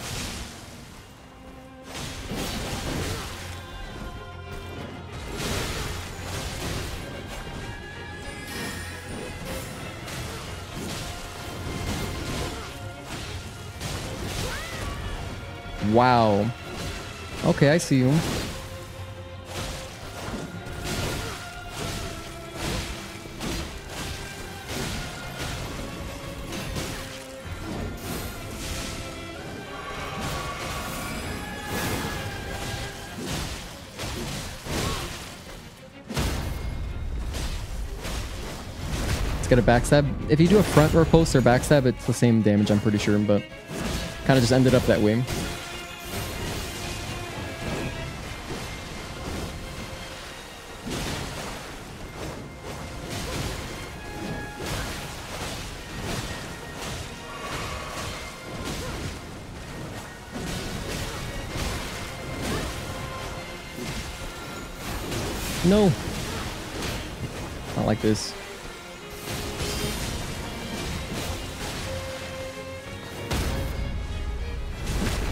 Wow. Okay, I see you. Let's get a backstab. If you do a front row post or backstab, it's the same damage, I'm pretty sure, but kind of just ended up that way. No. Not like this.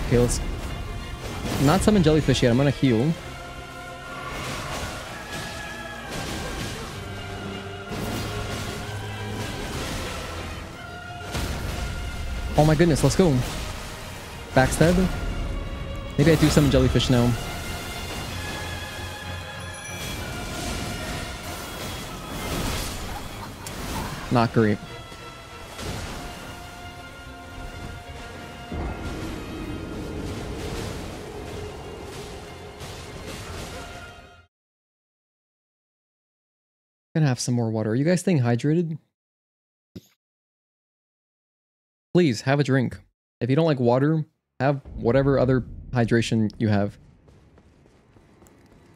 Okay, let's not summon jellyfish yet. I'm gonna heal. Oh my goodness, let's go. Backstab. Maybe I do summon jellyfish now. Not great. Gonna have some more water. Are you guys staying hydrated? Please have a drink. If you don't like water, have whatever other hydration you have.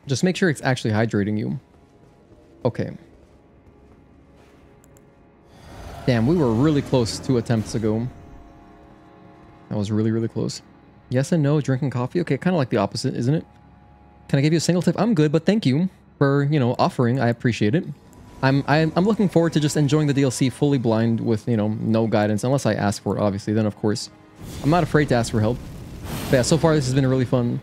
Just make sure it's actually hydrating you. Okay. Damn, we were really close 2 attempts ago. That was really, really close. Yes and no, drinking coffee? Okay, kind of like the opposite, isn't it? Can I give you a single tip? I'm good, but thank you for, you know, offering. I appreciate it. I'm looking forward to just enjoying the DLC fully blind with, you know, no guidance. Unless I ask for it, obviously. Then, of course, I'm not afraid to ask for help. But yeah, so far this has been really fun.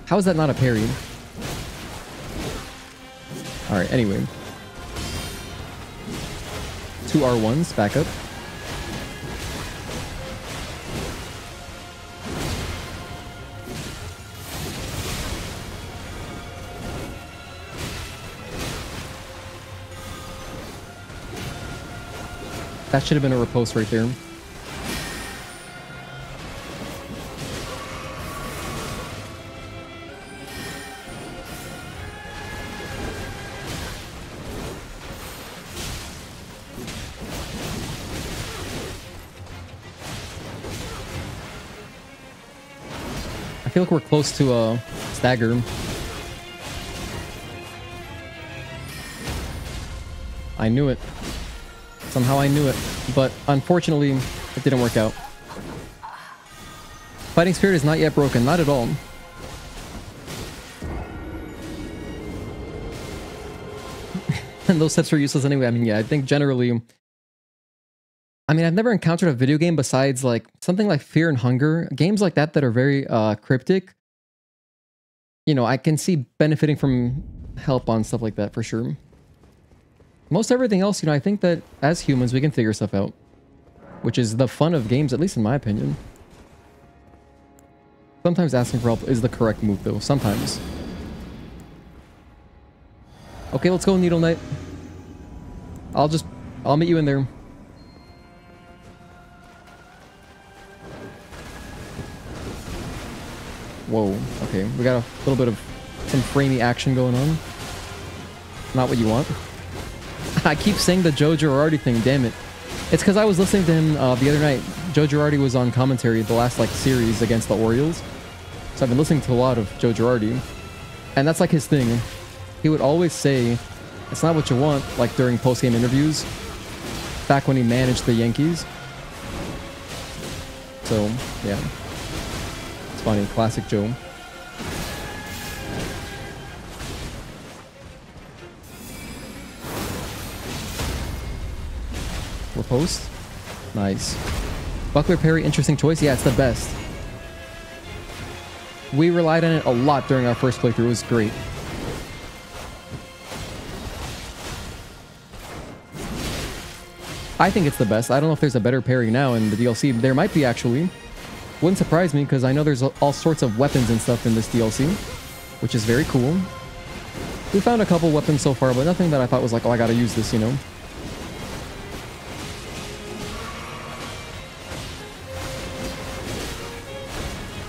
How is that not a parry? Alright, anyway. 2 R1s, back up. That should have been a riposte right there. I feel like we're close to a stagger. I knew it. Somehow I knew it, but unfortunately, it didn't work out. Fighting spirit is not yet broken, not at all. And those steps are useless anyway. I mean, yeah, I think generally... I mean, I've never encountered a video game besides like something like Fear and Hunger. Games like that that are very cryptic. You know, I can see benefiting from help on stuff like that for sure. Most everything else, you know, I think that as humans, we can figure stuff out. Which is the fun of games, at least in my opinion. Sometimes asking for help is the correct move, though. Sometimes. Okay, let's go, Needle Knight. I'll meet you in there. Whoa, okay. We got a little bit of some framey action going on. Not what you want. I keep saying the Joe Girardi thing, damn it. It's because I was listening to him the other night. Joe Girardi was on commentary the last like series against the Orioles. So I've been listening to a lot of Joe Girardi. And that's like his thing. He would always say, it's not what you want, like during post-game interviews. Back when he managed the Yankees. So, yeah. It's funny, classic Joe. Riposte. Nice. Buckler parry, interesting choice. Yeah, it's the best. We relied on it a lot during our first playthrough. It was great. I think it's the best. I don't know if there's a better parry now in the DLC. There might be, actually. Wouldn't surprise me, because I know there's all sorts of weapons and stuff in this DLC, which is very cool. We found a couple weapons so far, but nothing that I thought was like, oh, I gotta use this, you know?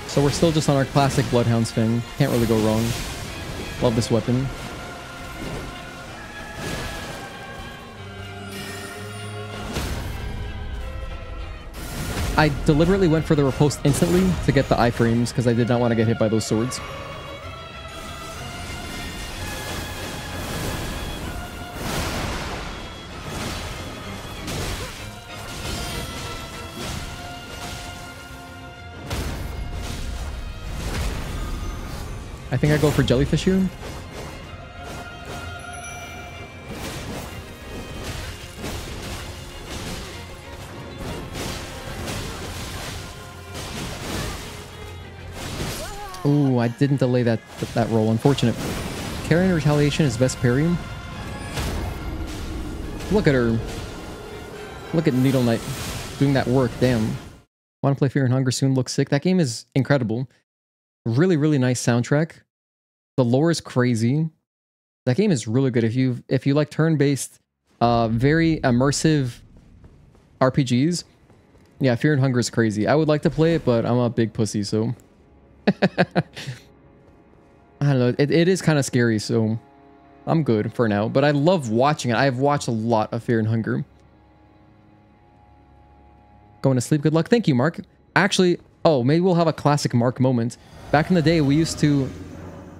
So we're still just on our classic Bloodhound's Fang. Can't really go wrong. Love this weapon. I deliberately went for the riposte instantly to get the iframes because I did not want to get hit by those swords. I think I go for jellyfish here. Ooh, I didn't delay that roll. Unfortunate. Carrying retaliation is best parry. Look at her. Look at Needle Knight doing that work. Damn. Want to play Fear and Hunger soon? Looks sick. That game is incredible. Really, really nice soundtrack. The lore is crazy. That game is really good. If you like turn-based, very immersive RPGs, yeah, Fear and Hunger is crazy. I would like to play it, but I'm a big pussy, so I don't know. It is kind of scary, so I'm good for now. But I love watching it. I have watched a lot of Fear and Hunger. Going to sleep. Good luck. Thank you, Mark. Actually, oh, maybe we'll have a classic Mark moment. Back in the day, we used to,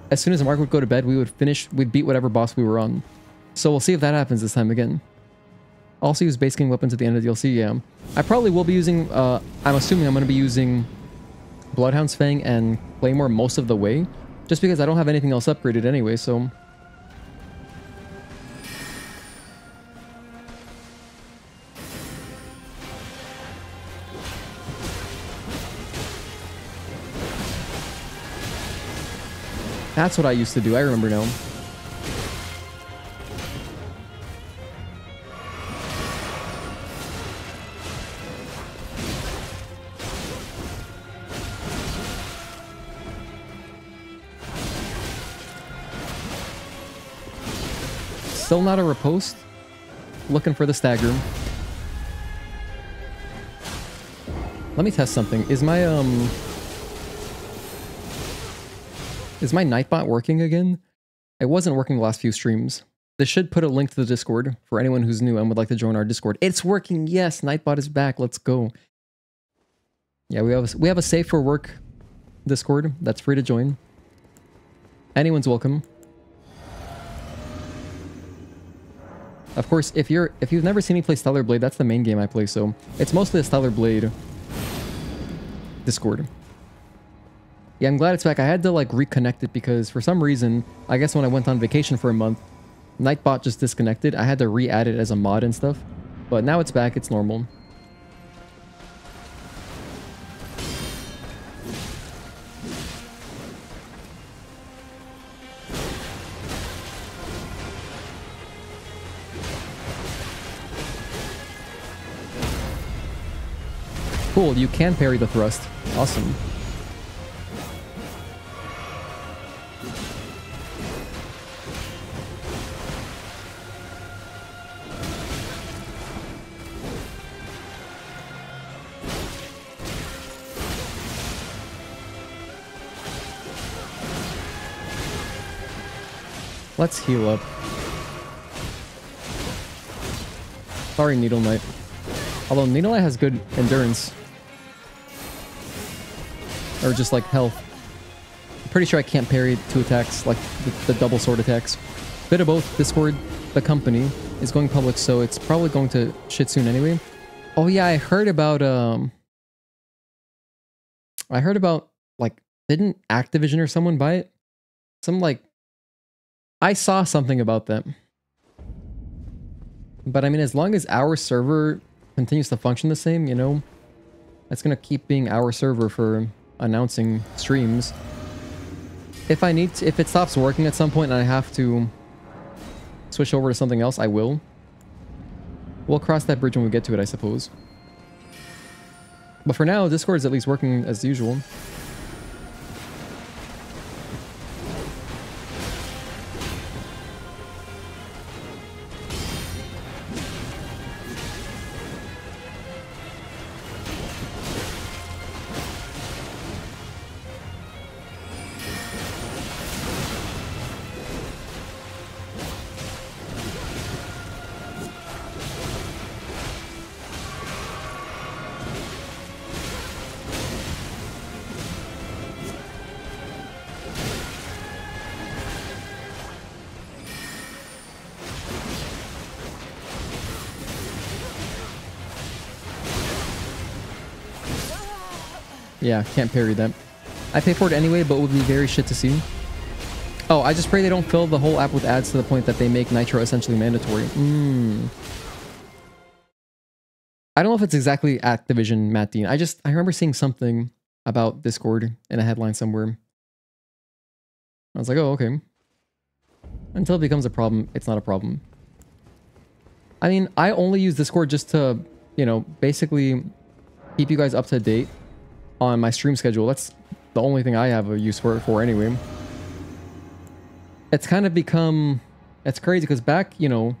as soon as Mark would go to bed, we'd beat whatever boss we were on. So we'll see if that happens this time again. Also use base game weapons at the end of the DLC, yeah. I probably will be using, I'm assuming I'm going to be using Bloodhound's Fang and Claymore most of the way. Just because I don't have anything else upgraded anyway, so... That's what I used to do. I remember now. Still not a riposte. Looking for the stagger. Let me test something. Is my Nightbot working again? It wasn't working the last few streams. This should put a link to the Discord for anyone who's new and would like to join our Discord. It's working! Yes! Nightbot is back. Let's go. Yeah, we have a safe for work Discord that's free to join. Anyone's welcome. Of course, if you've never seen me play Stellar Blade, that's the main game I play, so it's mostly a Stellar Blade Discord. Yeah, I'm glad it's back. I had to like reconnect it because for some reason, I guess when I went on vacation for a month, Nightbot just disconnected. I had to re-add it as a mod and stuff. But now it's back, it's normal. Cool, you can parry the thrust. Awesome. Let's heal up. Sorry, Needle Knight. Although Needle Knight has good endurance. Or just like health. I'm pretty sure I can't parry 2 attacks, like the double sword attacks. Bit of both. Discord, the company, is going public, so it's probably going to shit soon anyway. Oh yeah, I heard about like, didn't Activision or someone buy it? I saw something about that. But I mean, as long as our server continues to function the same, you know, that's gonna keep being our server for announcing streams. If it stops working at some point and I have to switch over to something else, I will. We'll cross that bridge when we get to it, I suppose. But for now, Discord is at least working as usual. Yeah, can't parry that. I pay for it anyway, but it would be very shit to see. Oh, I just pray they don't fill the whole app with ads to the point that they make Nitro essentially mandatory. I don't know if it's exactly Activision, Matt Dean. I remember seeing something about Discord in a headline somewhere. I was like, oh, okay. Until it becomes a problem, it's not a problem. I mean, I only use Discord just to, you know, basically keep you guys up to date on my stream schedule. That's the only thing I have a use for it for anyway. It's kind of become... It's crazy because back, you know,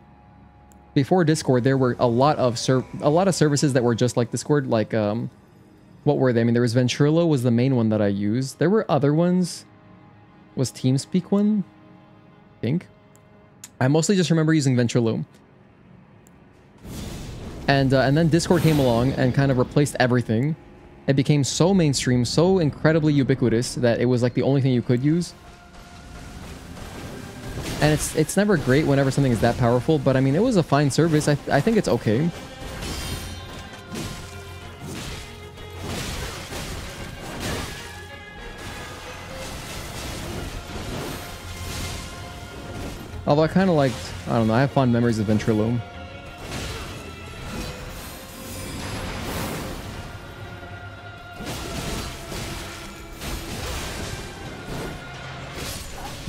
before Discord, there were a lot of services that were just like Discord. Like, what were they? I mean, there was Ventrilo was the main one that I used. There were other ones. Was TeamSpeak one? I think. I mostly just remember using Ventrilo. And then Discord came along and kind of replaced everything. It became so mainstream, so incredibly ubiquitous that it was like the only thing you could use. And it's never great whenever something is that powerful, but I mean, it was a fine service. I think it's okay. Although I kind of liked, I don't know, I have fond memories of Ventrilo.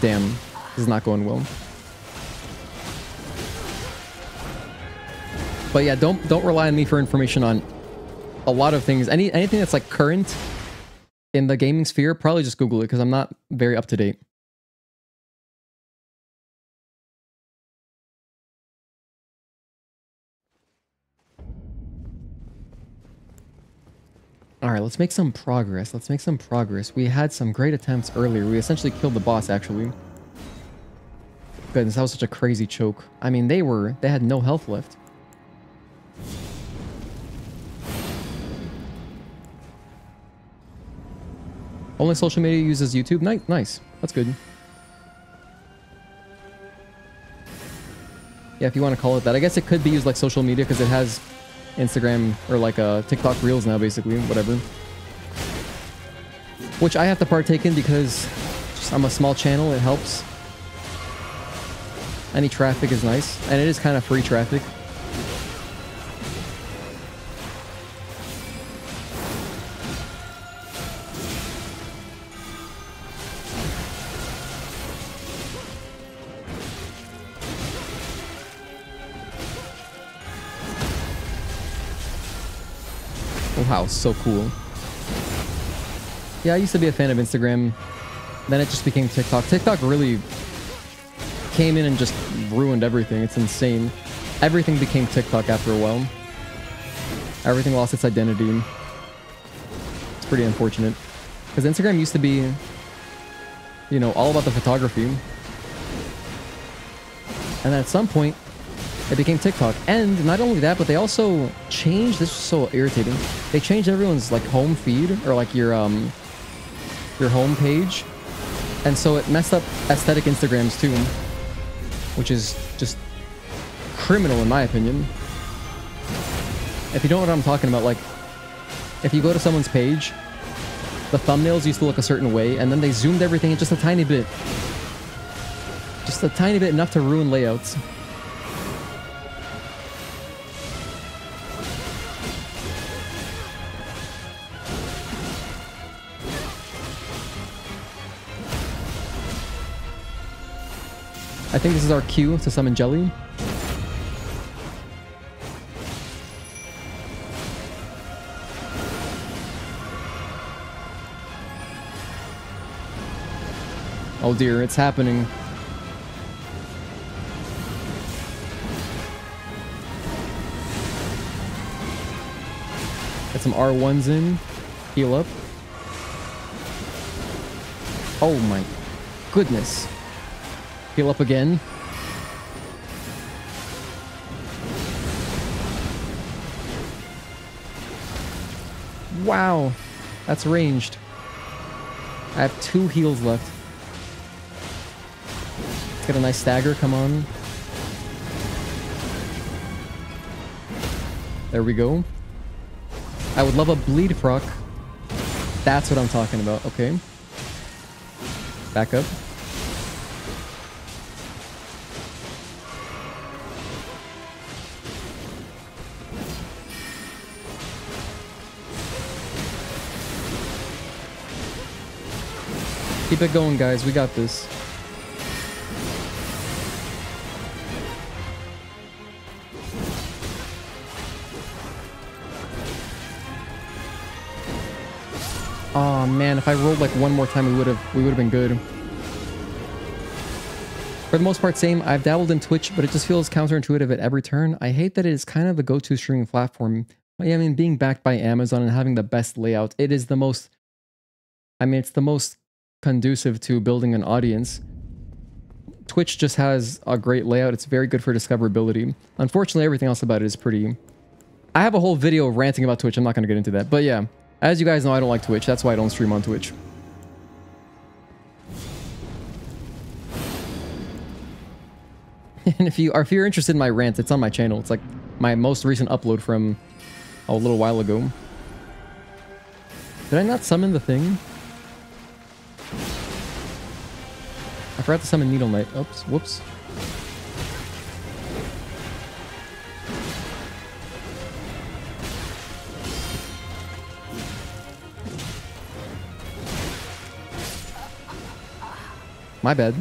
Damn, this is not going well. But yeah, don't rely on me for information on a lot of things. Anything that's like current in the gaming sphere, probably just Google it because I'm not very up to date. All right, let's make some progress. Let's make some progress. We had some great attempts earlier. We essentially killed the boss, actually. Goodness, that was such a crazy choke. I mean, they had no health left. Only social media uses YouTube? Nice. That's good. Yeah, if you want to call it that. I guess it could be used like social media because it has Instagram or like TikTok Reels now, basically, whatever. Which I have to partake in because I'm a small channel, it helps. Any traffic is nice, and it is kind of free traffic. Wow, so cool. Yeah, I used to be a fan of Instagram. Then it just became TikTok. TikTok really came in and just ruined everything. It's insane. Everything became TikTok after a while. Everything lost its identity. It's pretty unfortunate. Because Instagram used to be, you know, all about the photography. And then at some point, it became TikTok. And not only that, but they also changed, this was so irritating, they changed everyone's like home feed, or like your home page. And so it messed up aesthetic Instagrams too, which is just criminal in my opinion. If you don't know what I'm talking about, like, if you go to someone's page, the thumbnails used to look a certain way, and then they zoomed everything in just a tiny bit. Just a tiny bit, enough to ruin layouts. I think this is our cue to summon Jelly. Oh dear, it's happening. Get some R1s in. Heal up. Oh my goodness. Heal up again. Wow. That's ranged. I have 2 heals left. Let's get a nice stagger, come on. There we go. I would love a bleed proc. That's what I'm talking about. Okay. Back up. Keep it going, guys. We got this. Oh man, if I rolled like one more time, we would have been good. For the most part, same. I've dabbled in Twitch, but it just feels counterintuitive at every turn. I hate that it is kind of the go-to streaming platform. Yeah, I mean, being backed by Amazon and having the best layout, it is the most. I mean, it's the most conducive to building an audience. Twitch just has a great layout. It's very good for discoverability. Unfortunately, everything else about it is pretty... I have a whole video ranting about Twitch. I'm not going to get into that. But yeah, as you guys know, I don't like Twitch. That's why I don't stream on Twitch. And if you're interested in my rant, it's on my channel. It's like my most recent upload from a little while ago. Did I not summon the thing? I forgot to summon Needle Knight. Oops, whoops. My bad.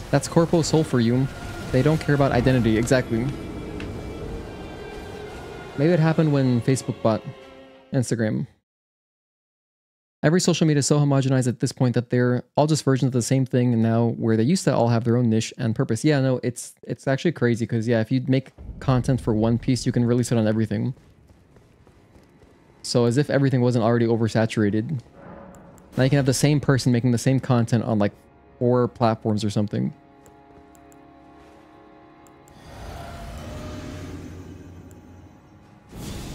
That's Corpo Soul for you. They don't care about identity. Exactly. Maybe it happened when Facebook bought Instagram. Every social media is so homogenized at this point that they're all just versions of the same thing, and now where they used to all have their own niche and purpose. Yeah, no, it's actually crazy because yeah, if you make content for one piece, you can release it on everything. So as if everything wasn't already oversaturated. Now you can have the same person making the same content on like 4 platforms or something.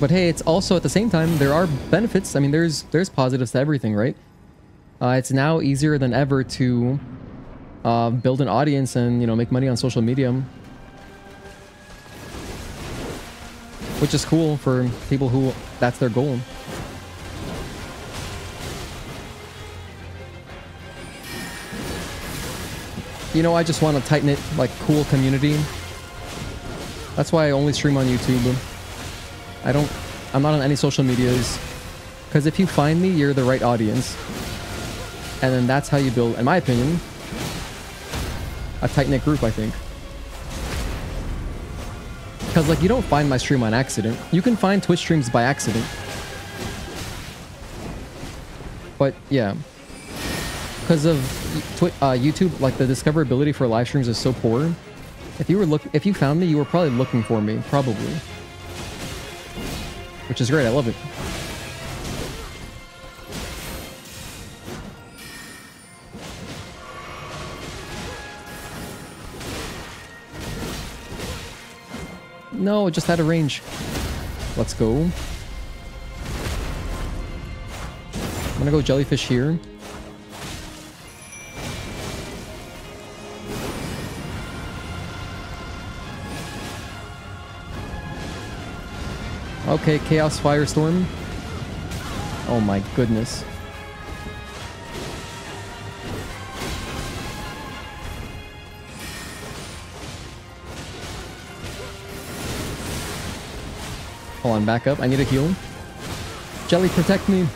But hey, it's also at the same time, there are benefits. I mean, there's positives to everything, right? It's now easier than ever to build an audience and, you know, make money on social media. Which is cool for people who that's their goal. You know, I just want a tight-knit, like, cool community. That's why I only stream on YouTube. I'm not on any social medias. Because if you find me, you're the right audience. And then that's how you build, in my opinion, a tight-knit group, I think. Because, like, you don't find my stream on accident. You can find Twitch streams by accident. But, yeah. Because of YouTube, like, the discoverability for live streams is so poor. If you found me, you were probably looking for me. Probably. Which is great, I love it. No, just out of range. Let's go. I'm gonna go jellyfish here. Okay, Chaos Firestorm. Oh my goodness. Hold on, back up. I need a heal. Jelly, protect me.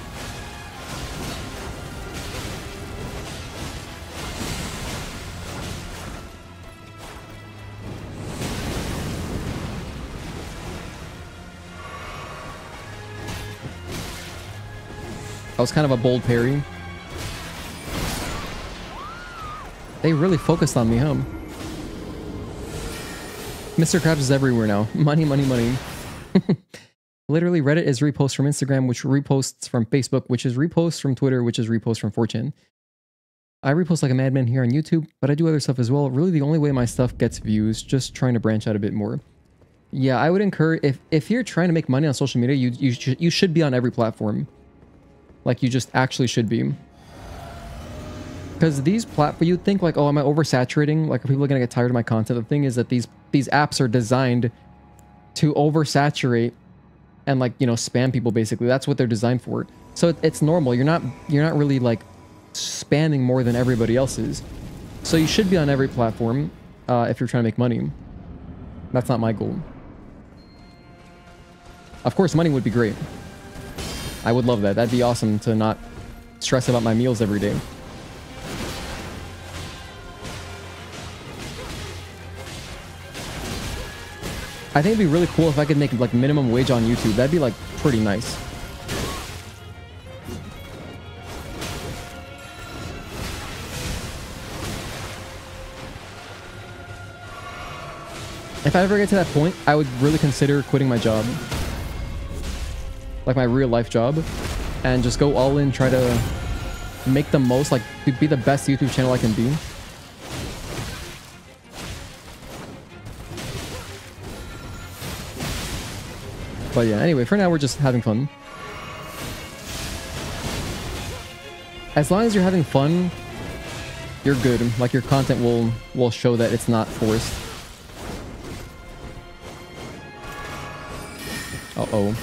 That was kind of a bold parry. They really focused on me, huh? Mr. Krabs is everywhere now. Money, money, money. Literally, Reddit is reposts from Instagram, which reposts from Facebook, which is reposts from Twitter, which is reposts from 4chan. I repost like a madman here on YouTube, but I do other stuff as well. Really, the only way my stuff gets views, just trying to branch out a bit more. Yeah, I would encourage, if you're trying to make money on social media, you should be on every platform. Like, you just actually should be. Because these platforms, you'd think like, oh, am I oversaturating? Like, are people gonna get tired of my content? The thing is that these apps are designed to oversaturate and, like, you know, spam people basically. That's what they're designed for. So it's normal. You're not really like spamming more than everybody else is. So you should be on every platform if you're trying to make money. That's not my goal. Of course, money would be great. I would love that. That'd be awesome to not stress about my meals every day. I think it'd be really cool if I could make like minimum wage on YouTube. That'd be like pretty nice. If I ever get to that point, I would really consider quitting my job. Like my real life job. And just go all in, try to make the most, like to be the best YouTube channel I can be. But yeah, anyway, for now we're just having fun. As long as you're having fun, you're good. Like your content will show that it's not forced. Uh-oh.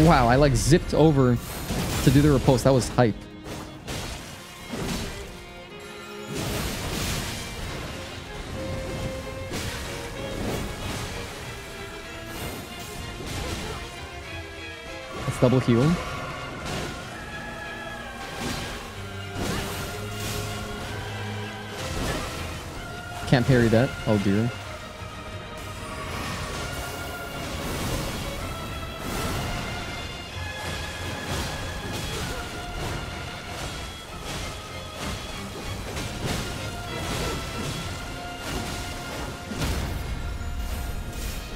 Wow, I like zipped over to do the riposte. That was hype. Let's double heal. Can't parry that. Oh dear.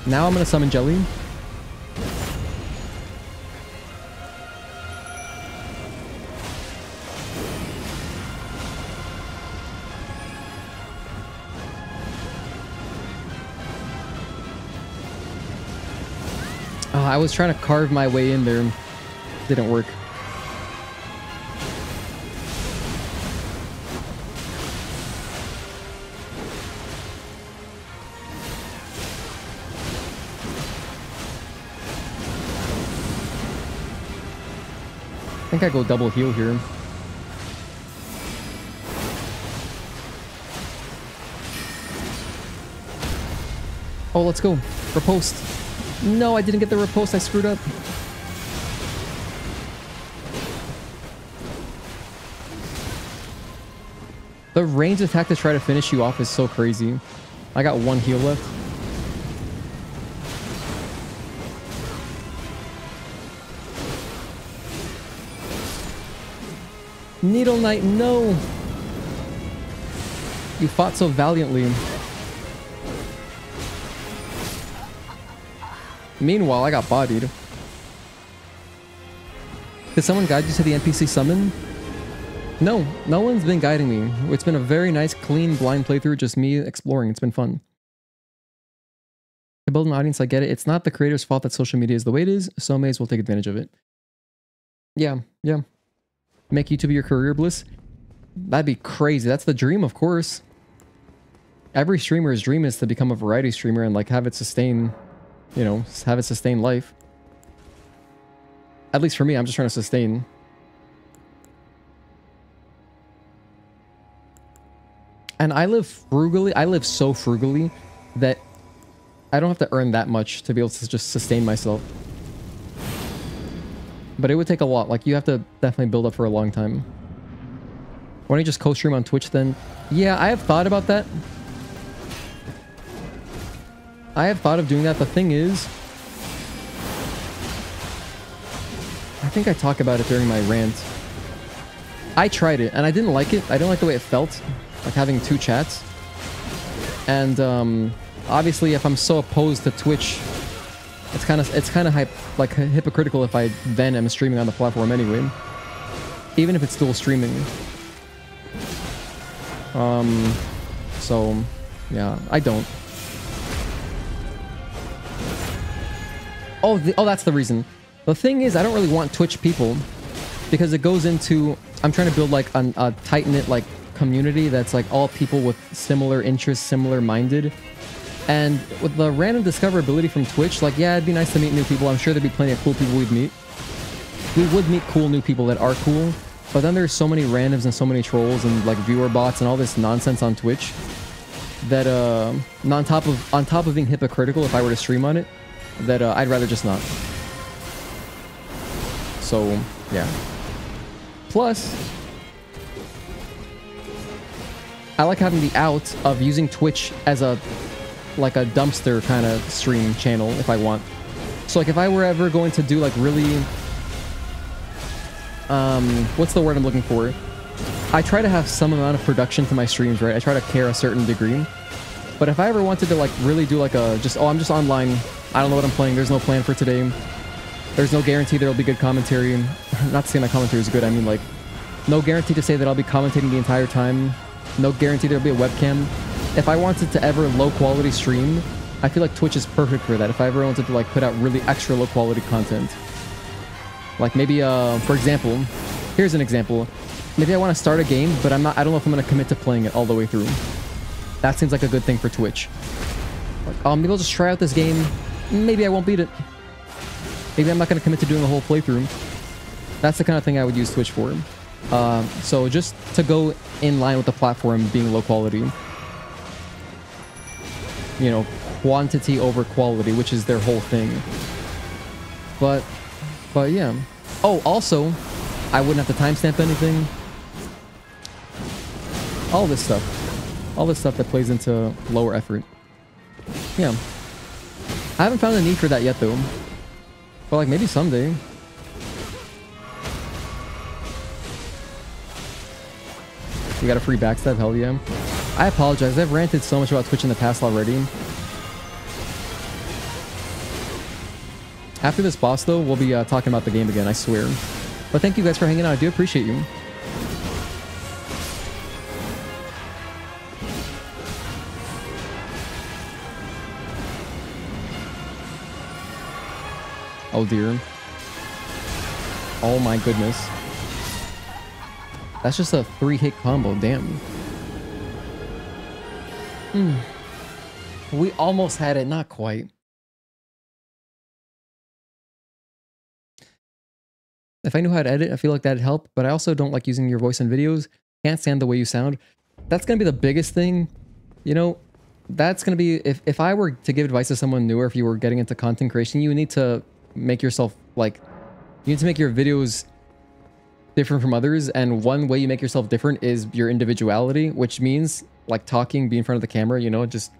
Now I'm gonna summon Jelly. Oh, I was trying to carve my way in there. Didn't work. I think I go double heal here. Oh, let's go. Riposte. No, I didn't get the riposte. I screwed up. The ranged attack to try to finish you off is so crazy. I got one heal left. Needle Knight, no! You fought so valiantly. Meanwhile, I got bodied. Did someone guide you to the NPC summon? No, no one's been guiding me. It's been a very nice, clean, blind playthrough, just me exploring. It's been fun. To build an audience, I get it. It's not the creator's fault that social media is the way it is, so may as well take advantage of it. Yeah, yeah. Make YouTube your career, Bliss? That'd be crazy. That's the dream, of course. Every streamer's dream is to become a variety streamer and like have it sustain, you know, have it sustain life. At least for me, I'm just trying to sustain. And I live frugally. I live so frugally that I don't have to earn that much to be able to just sustain myself. But it would take a lot. Like, you have to definitely build up for a long time. Why don't you just co-stream on Twitch then? Yeah, I have thought about that. I have thought of doing that. The thing is, I think I talk about it during my rant. I tried it and I didn't like it. I didn't like the way it felt, like having two chats. And obviously, if I'm so opposed to Twitch, it's kind of like hypocritical if I then am streaming on the platform anyway, even if it's still streaming. So yeah, I don't. Oh, that's the reason. The thing is, I don't really want Twitch people because it goes into, I'm trying to build like a tight-knit like community that's like all people with similar interests, similar minded. And with the random discoverability from Twitch, like, yeah, it'd be nice to meet new people. I'm sure there'd be plenty of cool people we'd meet. We would meet cool new people that are cool, but then there's so many randoms and so many trolls and like viewer bots and all this nonsense on Twitch that on top of being hypocritical if I were to stream on it, that I'd rather just not. So yeah. Plus, I like having the out of using Twitch as a dumpster kind of stream channel if I want. So like if I were ever going to do like really what's the word I'm looking for? I try to have some amount of production to my streams, right? I try to care a certain degree. But if I ever wanted to like really do like a just, oh, I'm just online, I don't know what I'm playing, there's no plan for today, there's no guarantee there'll be good commentary. Not to say my commentary is good, I mean like no guarantee to say that I'll be commentating the entire time, no guarantee there'll be a webcam. If I wanted to ever low quality stream, I feel like Twitch is perfect for that. If I ever wanted to like put out really extra low quality content, like maybe for example, here's an example. Maybe I want to start a game, but I don't know if I'm going to commit to playing it all the way through. That seems like a good thing for Twitch. Like, maybe I'll just try out this game. Maybe I won't beat it. Maybe I'm not going to commit to doing the whole playthrough. That's the kind of thing I would use Twitch for. So just to go in line with the platform being low quality. You know, quantity over quality, which is their whole thing. But yeah. Oh, also, I wouldn't have to timestamp anything. All this stuff that plays into lower effort. Yeah. I haven't found a need for that yet though. But like maybe someday. We got a free backstab, hell yeah. I apologize, I've ranted so much about Twitch in the past already. After this boss though, we'll be talking about the game again, I swear. But thank you guys for hanging out, I do appreciate you. Oh dear. Oh my goodness. That's just a 3-hit combo, damn. We almost had it, not quite. If I knew how to edit, I feel like that'd help, but I also don't like using your voice in videos. Can't stand the way you sound. That's gonna be the biggest thing. You know, that's gonna be, if I were to give advice to someone new, or if you were getting into content creation, you need to make yourself, like, you need to make your videos different from others, and one way you make yourself different is your individuality, which means, like, talking, be in front of the camera, you know, just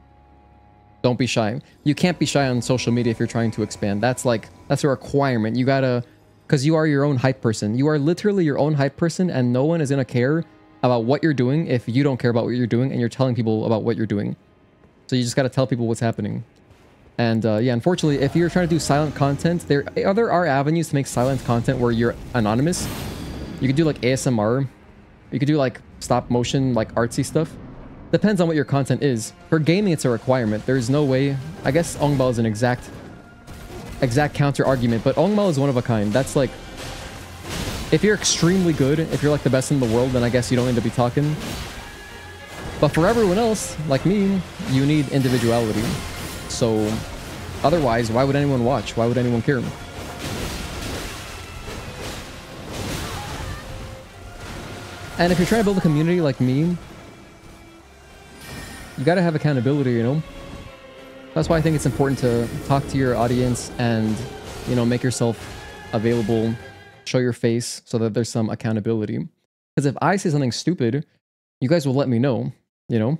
don't be shy. You can't be shy on social media if you're trying to expand. That's a requirement. You gotta, because you are your own hype person. You are literally your own hype person, and no one is gonna care about what you're doing if you don't care about what you're doing and you're telling people about what you're doing. So you just gotta tell people what's happening. And yeah, unfortunately, if you're trying to do silent content, there are avenues to make silent content where you're anonymous. You could do like ASMR You could do like stop motion, like artsy stuff. Depends on what your content is. For gaming, it's a requirement. There's no way. I guess Ongbal is an exact counter argument, but Ongbal is one of a kind. That's like, if you're extremely good, if you're like the best in the world, then I guess you don't need to be talking. But for everyone else, like me, you need individuality. So otherwise, why would anyone watch? Why would anyone care? And if you're trying to build a community like me, you gotta have accountability, you know? That's why I think it's important to talk to your audience and, you know, make yourself available, show your face so that there's some accountability. Because if I say something stupid, you guys will let me know, you know?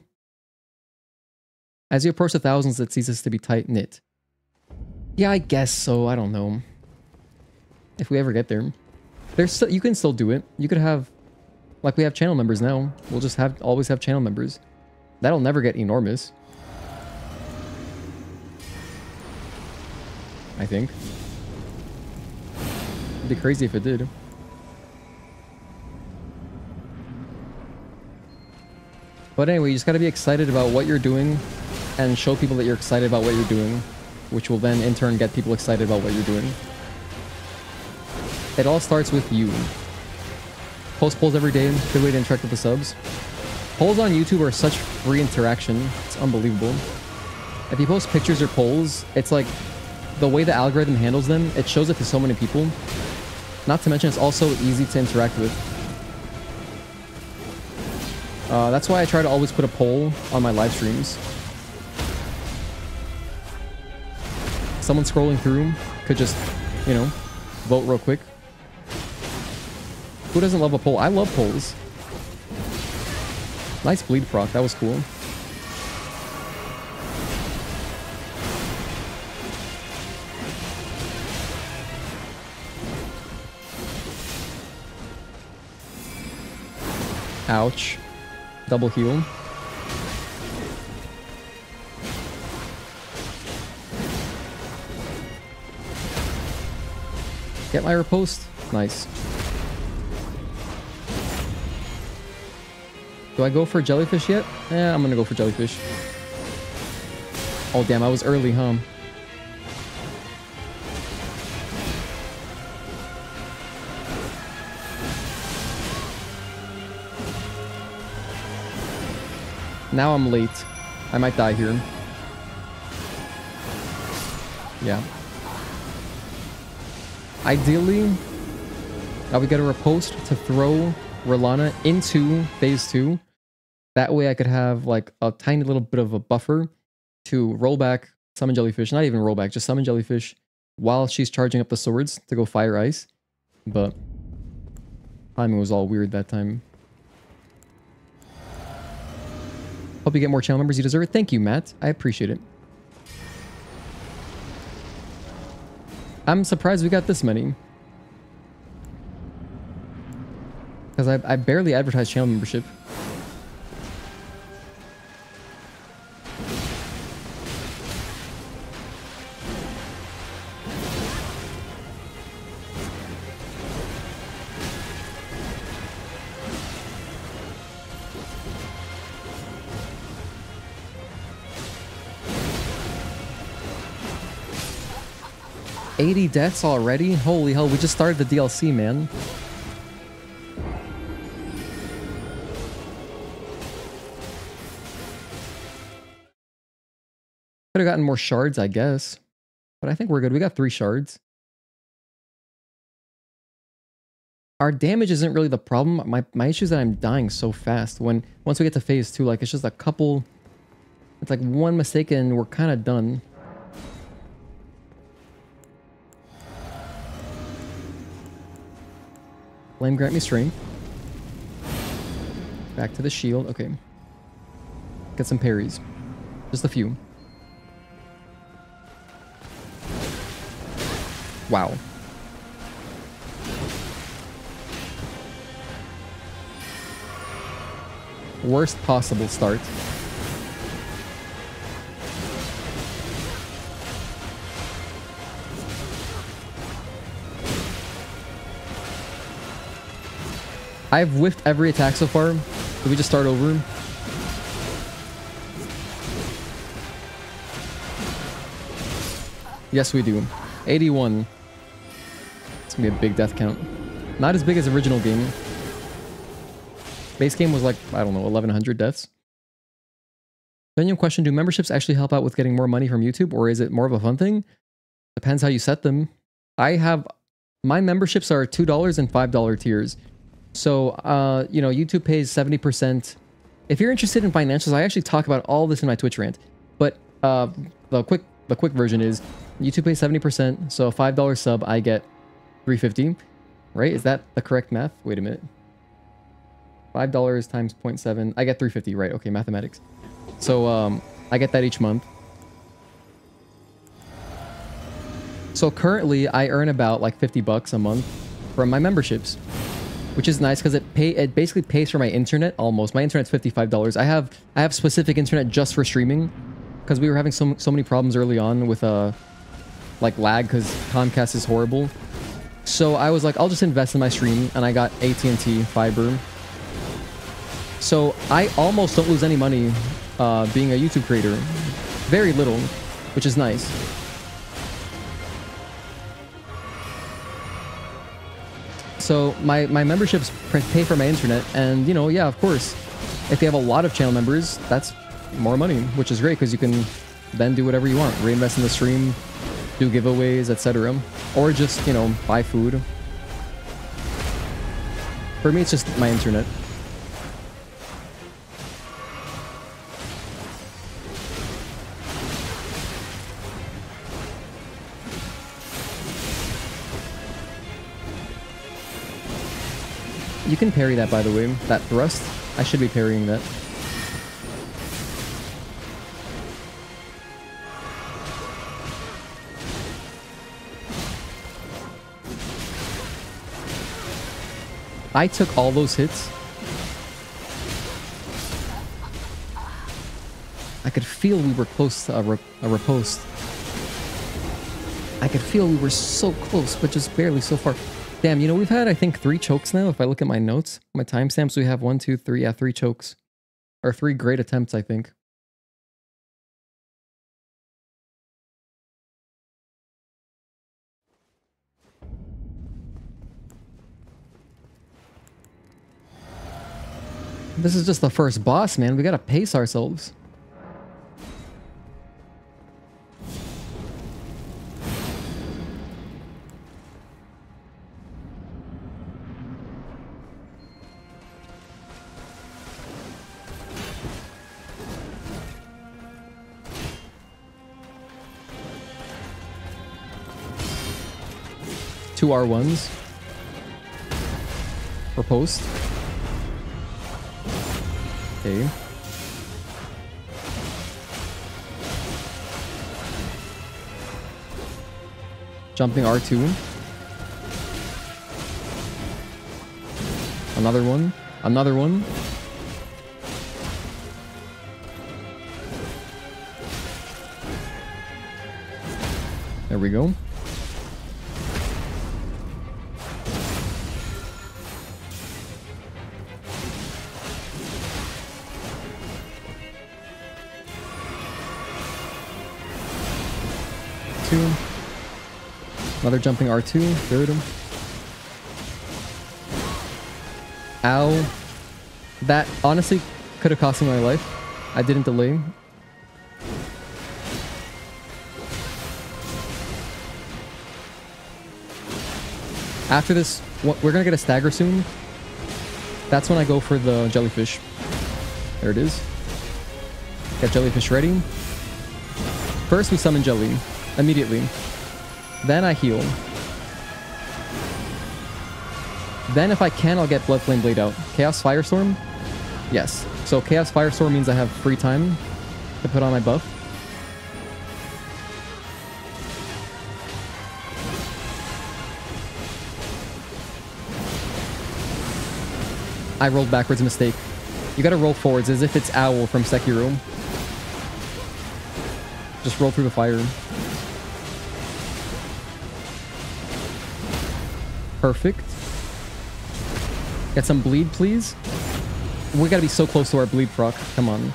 As you approach the thousands, it ceases to be tight-knit. Yeah, I guess so. I don't know. If we ever get there. You can still do it. You could have, like we have channel members now. We'll just always have channel members. That'll never get enormous. I think. It'd be crazy if it did. But anyway, you just gotta be excited about what you're doing and show people that you're excited about what you're doing, which will then in turn get people excited about what you're doing. It all starts with you. Post polls every day, good way to interact with the subs. Polls on YouTube are such free interaction, it's unbelievable. If you post pictures or polls, it's like the way the algorithm handles them, it shows it to so many people. Not to mention it's also easy to interact with. That's why I try to always put a poll on my live streams. Someone scrolling through could just, you know, vote real quick. Who doesn't love a poll? I love polls. Nice bleed proc, that was cool. Ouch. Double heal. Get my riposte? Nice. Do I go for jellyfish yet? Yeah, I'm gonna go for jellyfish. Oh damn, I was early, huh? Now I'm late. I might die here. Yeah. Ideally, I would get a riposte to throw Rellana into phase 2. That way I could have like a tiny little bit of a buffer to roll back, summon jellyfish. Not even roll back, just summon jellyfish while she's charging up the swords to go fire ice. But timing was all weird that time. Hope you get more channel members. You deserve it. Thank you, Matt. I appreciate it. I'm surprised we got this many. Because I barely advertise channel membership. $80 deaths already? Holy hell, we just started the DLC, man. Could have gotten more shards, I guess. But I think we're good. We got 3 shards. Our damage isn't really the problem. My issue is that I'm dying so fast. Once we get to phase 2, like, it's just a couple... It's like one mistake and we're kind of done. Flame grant me strength. Back to the shield. Okay. Get some parries. Just a few. Wow. Worst possible start. I've whiffed every attack so far. Did we just start over? Yes, we do. 81. It's gonna be a big death count. Not as big as original game. Base game was like, I don't know, 1,100 deaths. Genuine question, do memberships actually help out with getting more money from YouTube, or is it more of a fun thing? Depends how you set them. My memberships are $2 and $5 tiers. So, you know, YouTube pays 70%. If you're interested in financials, I actually talk about all this in my Twitch rant. But the quick version is YouTube pays 70%. So a $5 sub, I get $3.50. Right? Is that the correct math? Wait a minute. $5 times 0.7. I get $3.50. Right? Okay, mathematics. So I get that each month. So currently, I earn about like $50 a month from my memberships, which is nice because it basically pays for my internet almost. My internet's $55. I have specific internet just for streaming because we were having so many problems early on with like lag because Comcast is horrible. So I was like, I'll just invest in my stream, and I got AT&T fiber. So I almost don't lose any money being a YouTube creator. Very little, which is nice. So my memberships pay for my internet, and you know, yeah, of course, if you have a lot of channel members, that's more money, which is great because you can then do whatever you want, reinvest in the stream, do giveaways, etc., or just, you know, buy food. For me, it's just my internet. You can parry that, by the way. That thrust. I should be parrying that. I took all those hits. I could feel we were close to a riposte. I could feel we were so close, but just barely so far. Damn, you know, we've had, I think, 3 chokes now. If I look at my notes, my timestamps, we have 1, 2, 3, yeah, 3 chokes. Or 3 great attempts, I think. This is just the first boss, man. We gotta pace ourselves. Two R1s. For post. Okay. Jumping R2. Another one. Another one. There we go. Another jumping R2, third him. Ow. That honestly could have cost me my life. I didn't delay. After this, we're gonna get a stagger soon. That's when I go for the jellyfish. There it is. Get jellyfish ready. First we summon jelly. Immediately. Then I heal. Then if I can, I'll get Blood Flame Blade out. Chaos Firestorm? Yes. So Chaos Firestorm means I have free time to put on my buff. I rolled backwards, mistake. You gotta roll forwards as if it's Owl from Sekiro. Just roll through the fire. Perfect. Get some bleed, please. We gotta be so close to our bleed proc. Come on.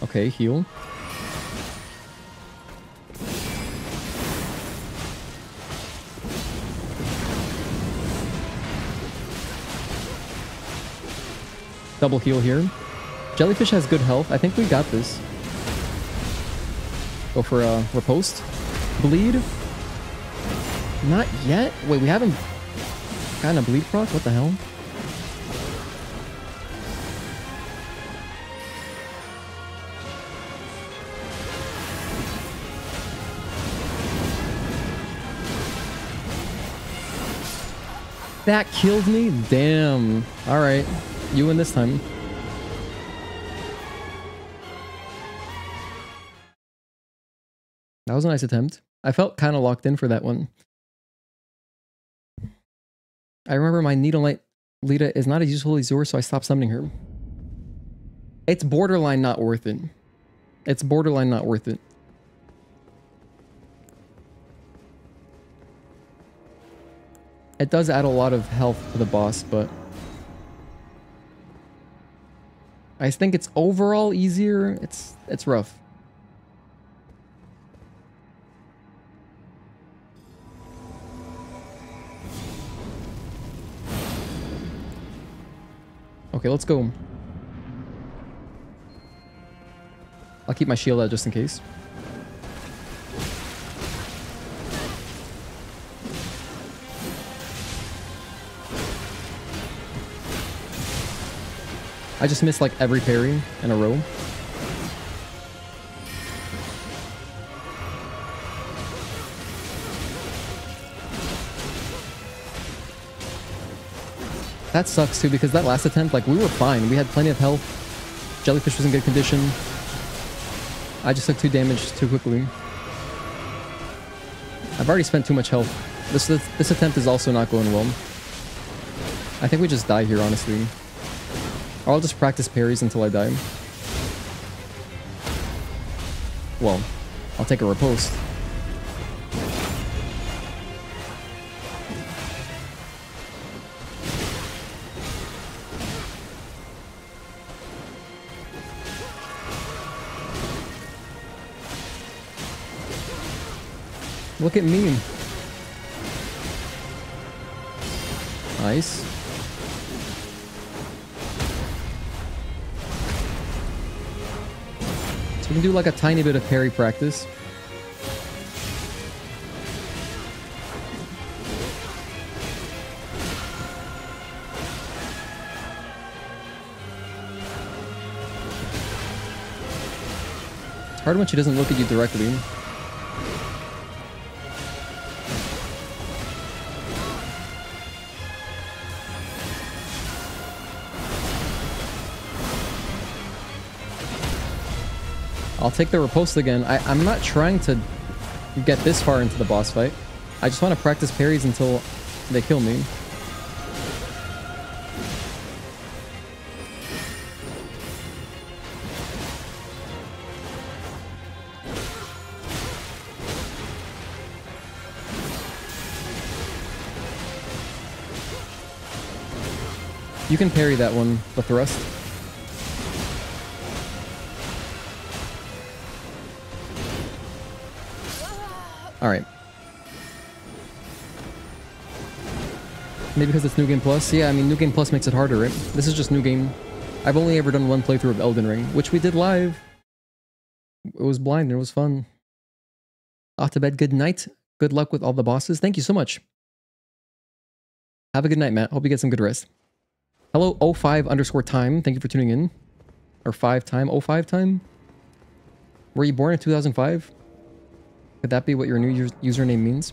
Okay, heal. Double heal here. Jellyfish has good health. I think we got this. Go for a riposte. Bleed. Not yet. Wait, we haven't gotten a bleed proc? What the hell? That killed me? Damn. Alright. You win this time. That was a nice attempt. I felt kind of locked in for that one. I remember my Needle Knight Lita is not as useful as yours, so I stopped summoning her. It's borderline not worth it. It's borderline not worth it. It does add a lot of health to the boss, but I think it's overall easier. It's rough. Okay, let's go. I'll keep my shield out just in case. I just missed like every parry in a row. That sucks too, because that last attempt, like, we were fine. We had plenty of health. Jellyfish was in good condition. I just took 2 damage too quickly. I've already spent too much health. This attempt is also not going well. I think we just die here, honestly. Or I'll just practice parries until I die. Well, I'll take a riposte. Look at me. Nice. So we can do like a tiny bit of parry practice. It's hard when she doesn't look at you directly. I'll take the riposte again. I'm not trying to get this far into the boss fight. I just want to practice parries until they kill me. You can parry that one, the thrust. Alright. Maybe because it's New Game Plus? Yeah, I mean, New Game Plus makes it harder, right? This is just New Game. I've only ever done one playthrough of Elden Ring, which we did live. It was blind and it was fun. Off to bed, good night. Good luck with all the bosses. Thank you so much. Have a good night, Matt. Hope you get some good rest. Hello, 05_time. Thank you for tuning in. Or 5time, 05 time? Were you born in 2005? Could that be what your new username means?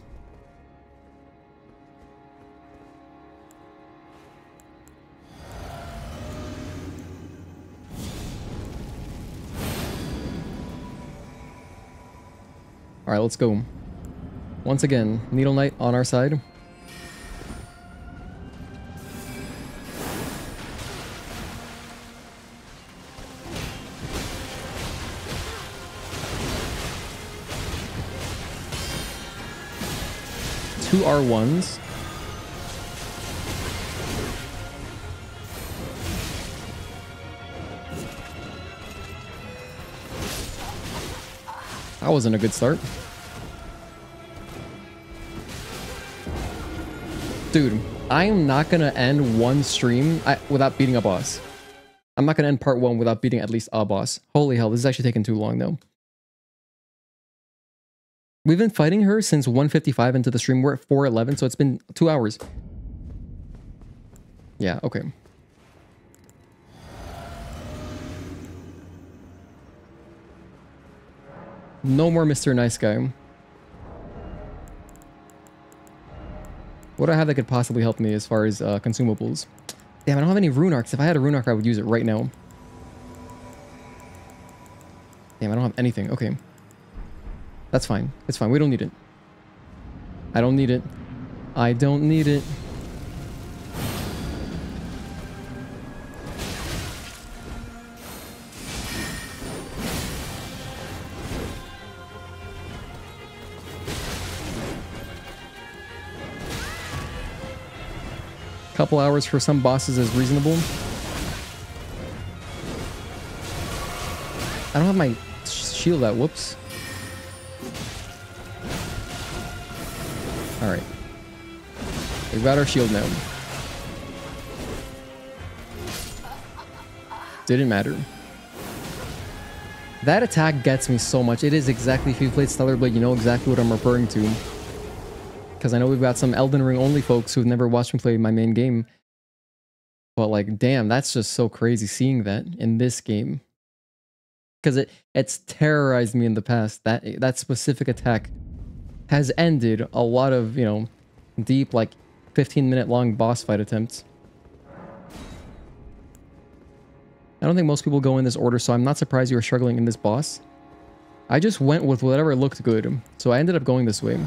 Alright, let's go. Once again, Needle Knight on our side. 2 R1s. That wasn't a good start. Dude, I am not gonna end one stream without beating a boss. I'm not gonna end part 1 without beating at least a boss. Holy hell, this is actually taking too long though. We've been fighting her since 1:55 into the stream. We're at 4:11, so it's been 2 hours. Yeah, okay. No more Mr. Nice Guy. What do I have that could possibly help me as far as consumables? Damn, I don't have any rune arcs. If I had a rune arc, I would use it right now. Damn, I don't have anything. Okay. That's fine. It's fine. We don't need it. I don't need it. I don't need it. Couple hours for some bosses is reasonable. I don't have my shield out. Whoops. Alright. We've got our shield now. Didn't matter. That attack gets me so much. It is exactly, if you played Stellar Blade, you know exactly what I'm referring to. Because I know we've got some Elden Ring only folks who've never watched me play my main game. But like, damn, that's just so crazy seeing that in this game. Because it's terrorized me in the past. That specific attack has ended a lot of, you know, deep, like 15-minute long boss fight attempts. I don't think most people go in this order, so I'm not surprised you were struggling in this boss. I just went with whatever looked good, so I ended up going this way.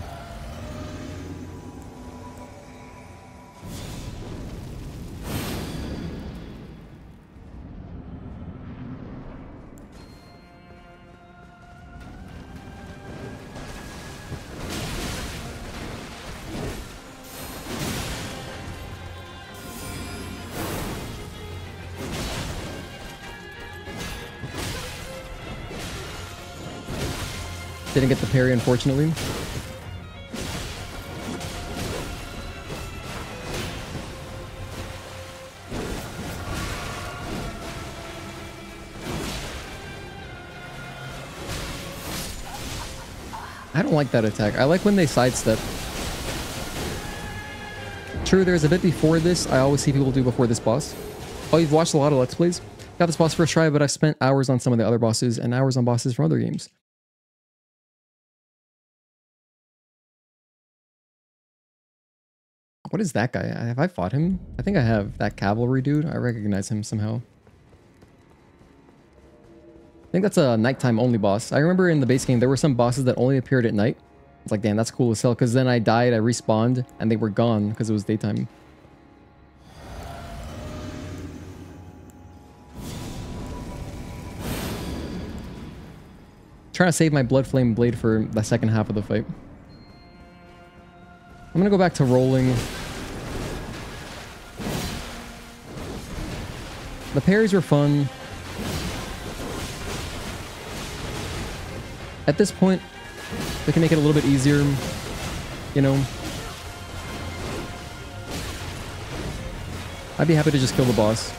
Didn't get the parry, unfortunately. I don't like that attack. I like when they sidestep. True, there's a bit before this. I always see people do before this boss. Oh, you've watched a lot of Let's Plays? Got this boss first try, but I spent hours on some of the other bosses and hours on bosses from other games. What is that guy? Have I fought him? I think I have. That cavalry dude. I recognize him somehow. I think that's a nighttime only boss. I remember in the base game, there were some bosses that only appeared at night. It's like, damn, that's cool as hell. Because then I died, I respawned, and they were gone because it was daytime. Trying to save my Blood Flame Blade for the second half of the fight. I'm gonna go back to rolling. The parries were fun. At this point, we can make it a little bit easier, you know. I'd be happy to just kill the boss.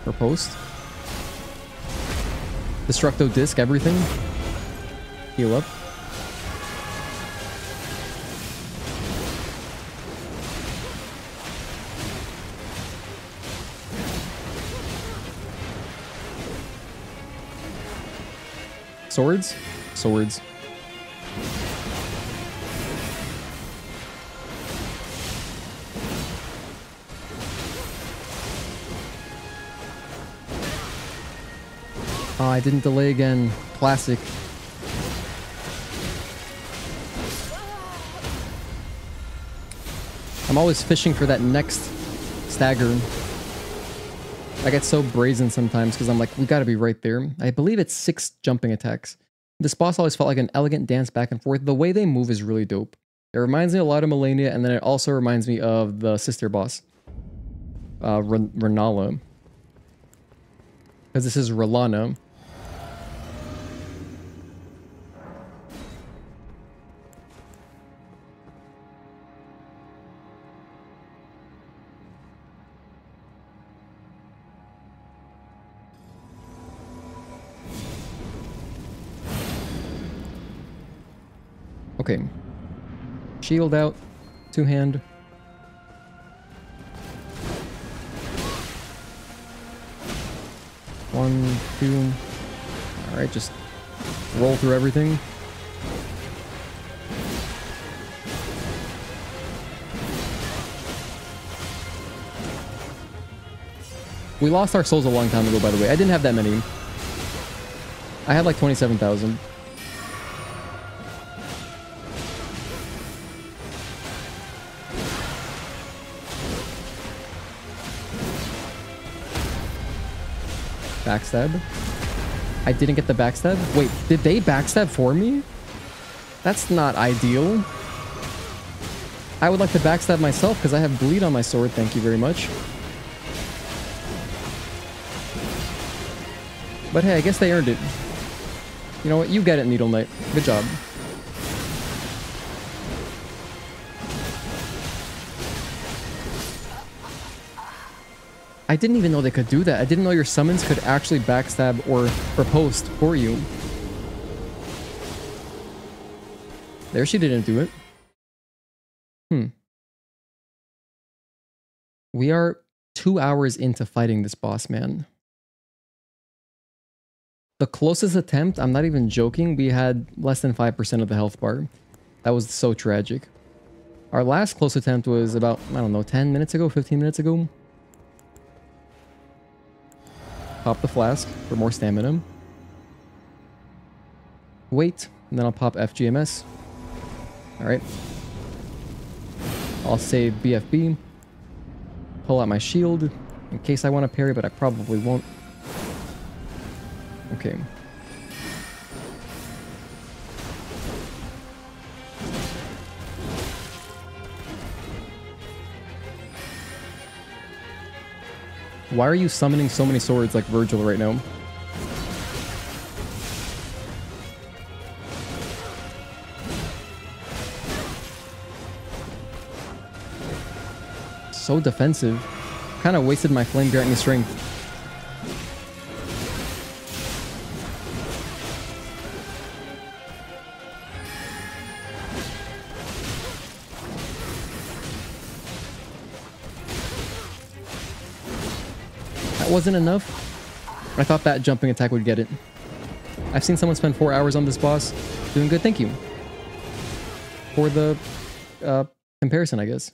Or post. Destructo Disc, everything. Heal up. Swords? Swords. Oh, I didn't delay again. Classic. I'm always fishing for that next stagger. I get so brazen sometimes because I'm like, we gotta be right there. I believe it's 6 jumping attacks. This boss always felt like an elegant dance back and forth. The way they move is really dope. It reminds me a lot of Melania, and then it also reminds me of the sister boss. Rellana. Because this is Rellana. Okay. Shield out. 2-hand. One, two. Alright, just roll through everything. We lost our souls a long time ago, by the way. I didn't have that many. I had like 27,000. Backstab. I didn't get the backstab. Wait, did they backstab for me? That's not ideal. I would like to backstab myself because I have bleed on my sword. Thank you very much. But hey, I guess they earned it. You know what? You get it, Needle Knight. Good job. I didn't even know they could do that. I didn't know your summons could actually backstab or riposte for you. There, she didn't do it. We are 2 hours into fighting this boss, man. The closest attempt, I'm not even joking, we had less than 5% of the health bar. That was so tragic. Our last close attempt was about, I don't know, 10 minutes ago, 15 minutes ago. Pop the flask for more stamina. Wait, and then I'll pop FGMS. Alright. I'll save BFB. Pull out my shield in case I want to parry, but I probably won't. Okay. Why are you summoning so many swords like Virgil right now? So defensive. Kind of wasted my flame grant me strength. Wasn't enough. I thought that jumping attack would get it. I've seen someone spend 4 hours on this boss. Doing good, thank you. For the comparison, I guess.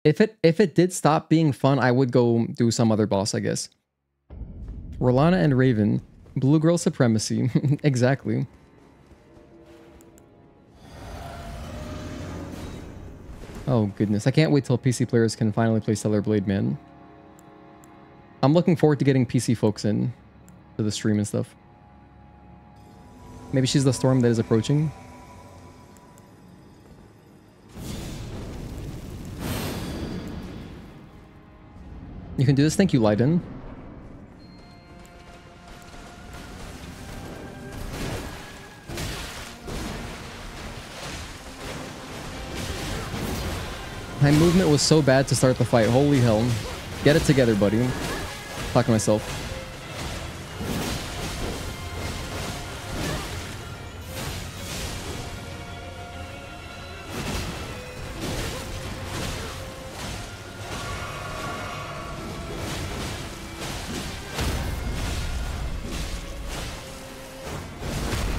If it did stop being fun, I would go do some other boss, I guess. Rellana and Raven. Blue Girl Supremacy. Exactly. Oh goodness, I can't wait till PC players can finally play Stellar Blade, man. I'm looking forward to getting PC folks in to the stream and stuff. Maybe she's the storm that is approaching. You can do this, thank you, Leiden. My movement was so bad to start the fight. Holy hell. Get it together, buddy. Talk to myself.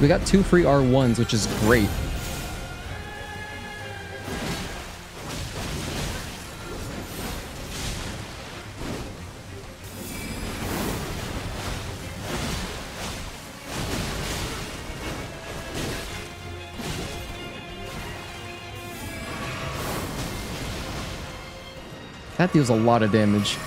We got 2 free R1s, which is great. That deals a lot of damage.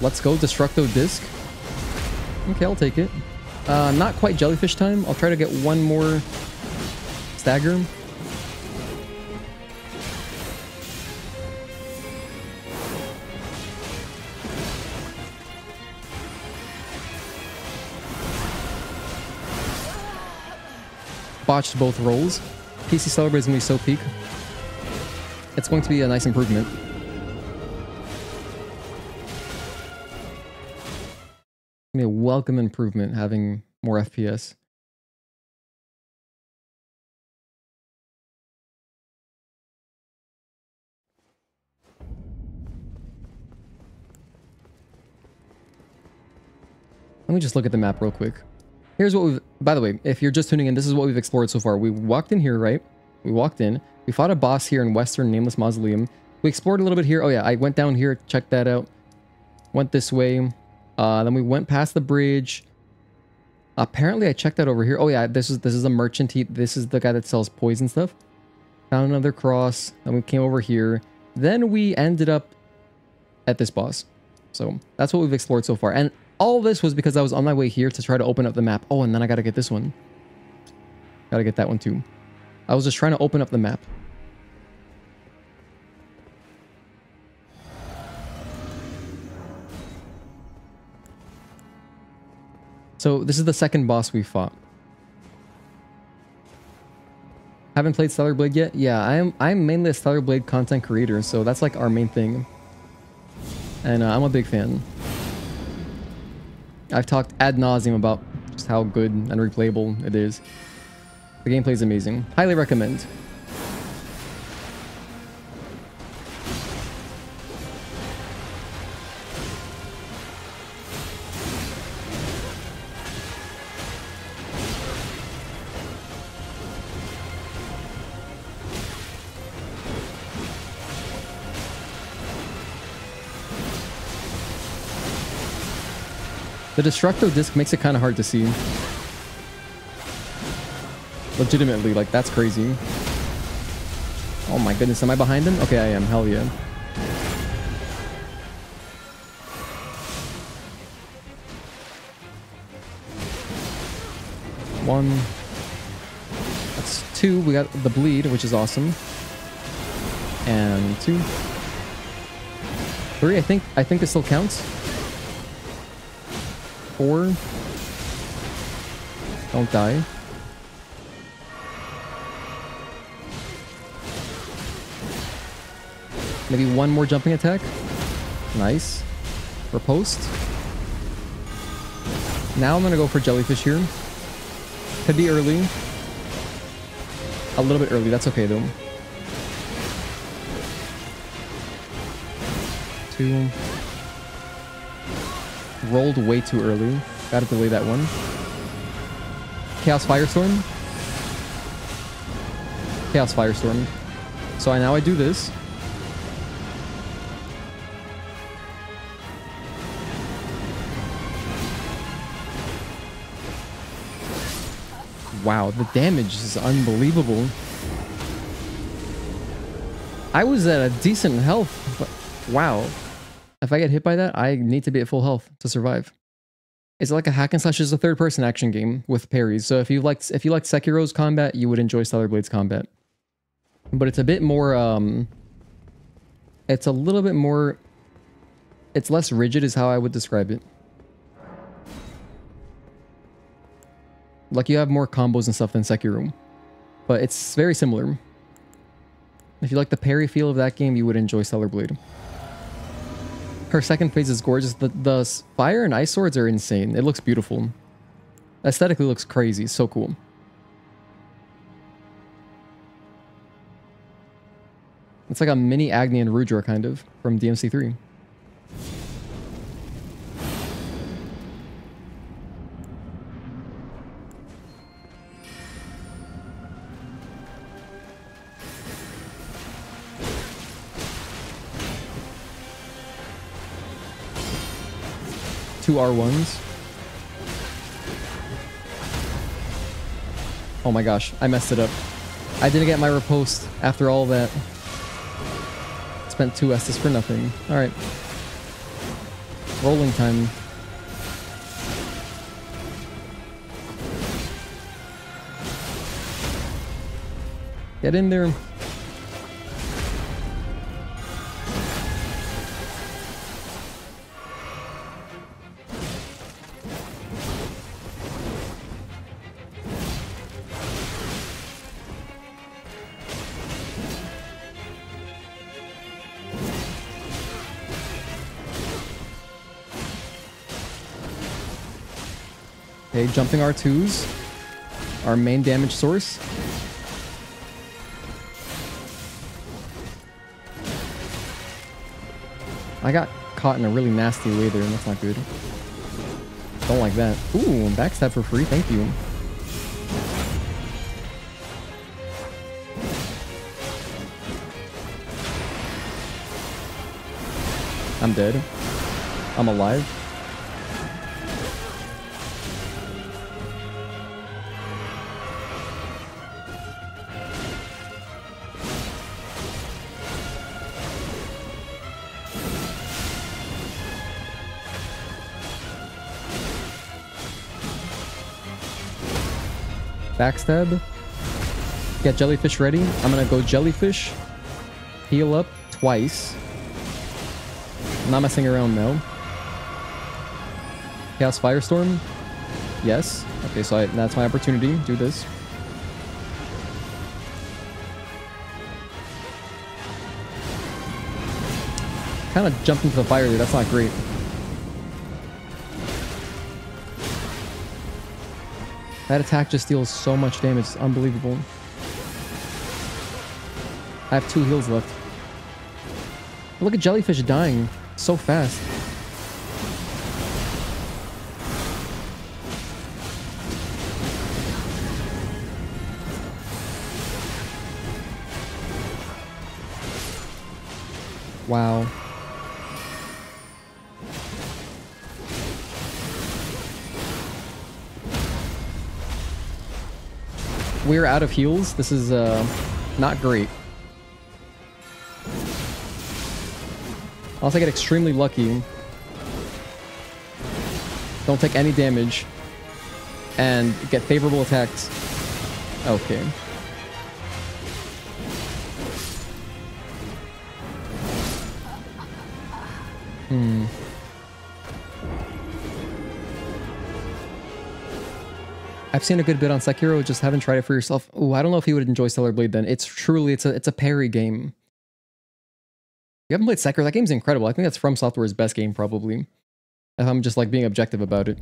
Let's go, Destructo Disc. Okay, I'll take it. Not quite jellyfish time. I'll try to get one more stagger. Botched both rolls. PC Celebrate is going to be so peak. It's going to be a nice improvement. A welcome improvement having more FPS. Let me just look at the map real quick. Here's what we've... By the way, if you're just tuning in, this is what we've explored so far. We walked in here, right? We walked in. We fought a boss here in Western Nameless Mausoleum. We explored a little bit here. Oh yeah, I went down here, checked that out. Went this way. Then we went past the bridge. Apparently, I checked out over here. Oh yeah, this is a merchant. This is the guy that sells poison stuff. Found another cross. Then we came over here. Then we ended up at this boss. So that's what we've explored so far. And all this was because I was on my way here to try to open up the map. Oh, and then I gotta get this one. Gotta get that one too. I was just trying to open up the map. So this is the second boss we fought. Haven't played Stellar Blade yet? Yeah, I'm mainly a Stellar Blade content creator, so that's like our main thing. And I'm a big fan. I've talked ad nauseum about just how good and replayable it is. The gameplay is amazing. Highly recommend. The Destructo Disc makes it kind of hard to see. Legitimately, like, that's crazy. Oh my goodness, am I behind him? Okay, I am. Hell yeah. One. That's two. We got the bleed, which is awesome. And two. Three, I think this still counts. 4. Don't die. Maybe one more jumping attack. Nice. Riposte. Now I'm gonna go for jellyfish here. Could be early. A little bit early, that's okay though. 2. Rolled way too early. Gotta delay that one. Chaos Firestorm. Chaos Firestorm. So now I do this. Wow, the damage is unbelievable. I was at a decent health, but wow. If I get hit by that, I need to be at full health to survive. It's like a hack and slash. Is a third-person action game with parries. So if you liked Sekiro's combat, you would enjoy Stellar Blade's combat. But it's a bit more. It's a little bit more. It's less rigid, is how I would describe it. Like you have more combos and stuff than Sekiro, but it's very similar. If you like the parry feel of that game, you would enjoy Stellar Blade. Her second phase is gorgeous. The fire and ice swords are insane. It looks beautiful. Aesthetically looks crazy. So cool. It's like a mini Agni and Rudra kind of from DMC3. Two R1s. Oh my gosh, I messed it up. I didn't get my riposte after all that. Spent 2 Estus for nothing. Alright. Rolling time. Get in there. Okay, jumping R2s. Our main damage source. I got caught in a really nasty way there, and that's not good. Don't like that. Ooh, backstab for free, thank you. I'm dead. I'm alive. Backstab. Get jellyfish ready. I'm gonna go jellyfish. Heal up twice. I'm not messing around now. Chaos Firestorm. Yes. Okay, so that's my opportunity. Do this. Kind of jumped into the fire there. That's not great. That attack just deals so much damage. It's unbelievable. I have 2 heals left. Look at jellyfish dying so fast. Wow. We're out of heals. This is not great. Unless I get extremely lucky. Don't take any damage. And get favorable attacks. Okay. I've seen a good bit on Sekiro, just haven't tried it for yourself. Ooh, I don't know if you would enjoy Stellar Blade then. It's truly, it's a parry game. You haven't played Sekiro? That game's incredible. I think that's From Software's best game, probably. If I'm just like being objective about it.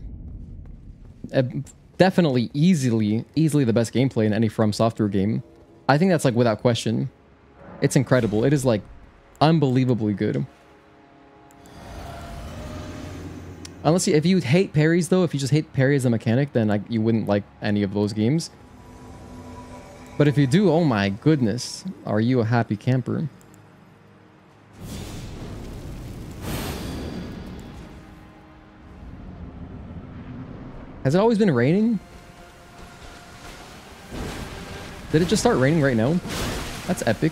Definitely, easily the best gameplay in any From Software game. I think that's like without question. It's incredible. It is like unbelievably good. Unless if you hate parries though, if you just hate parry as a mechanic, then you wouldn't like any of those games. But if you do, oh my goodness, are you a happy camper? Has it always been raining? Did it just start raining right now? That's epic.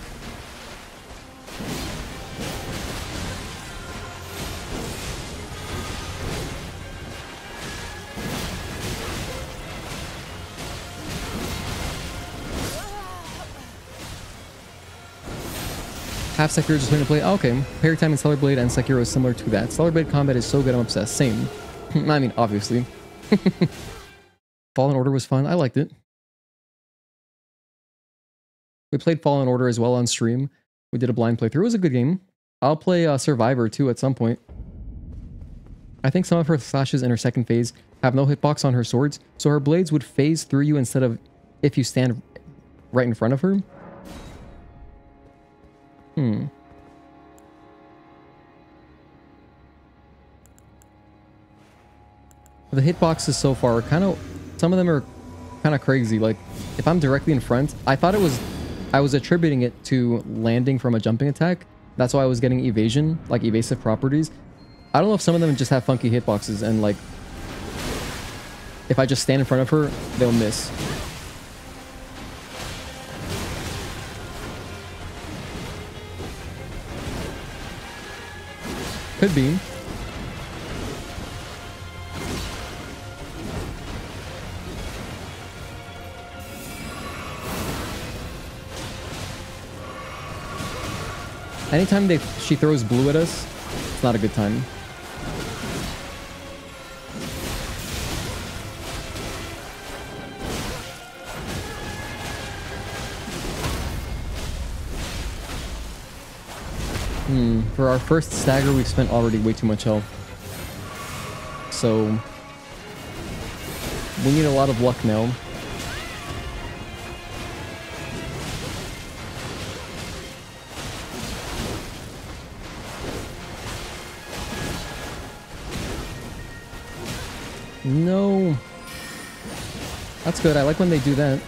Half Sekiro just learned to play. Oh, okay. Parry time in Stellar Blade and Sekiro is similar to that. Stellar Blade combat is so good, I'm obsessed. Same. I mean, obviously. Fallen Order was fun. I liked it. We played Fallen Order as well on stream. We did a blind playthrough. It was a good game. I'll play Survivor too at some point. I think some of her slashes in her second phase have no hitbox on her swords, so her blades would phase through you instead of if you stand right in front of her. The hitboxes so far are kind of, some of them are kind of crazy. Like if I'm directly in front, I thought I was attributing it to landing from a jumping attack. That's why I was getting evasion, like evasive properties. I don't know if some of them just have funky hitboxes and like if I just stand in front of her, they'll miss. Could be. Anytime she throws blue at us, it's not a good time. For our first stagger, we've spent already way too much health. So we need a lot of luck now. No. That's good. I like when they do that.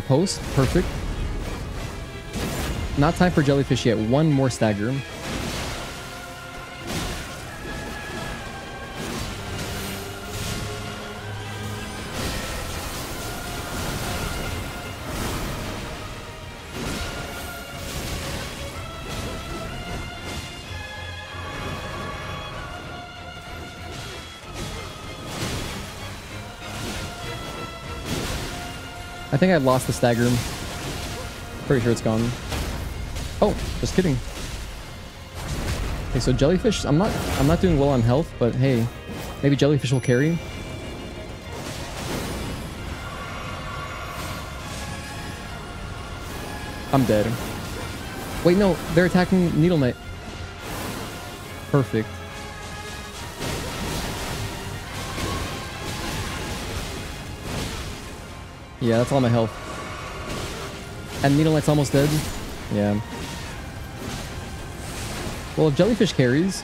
Post. Perfect. Not time for jellyfish yet. One more stagger. I think I lost the stagger. Pretty sure it's gone. Oh, just kidding. Okay, so jellyfish, I'm not doing well on health, but hey, maybe jellyfish will carry. I'm dead. Wait, no, they're attacking Needle Knight. Perfect. Yeah, that's all my health. And Needle Knight's almost dead. Yeah. Well, if jellyfish carries...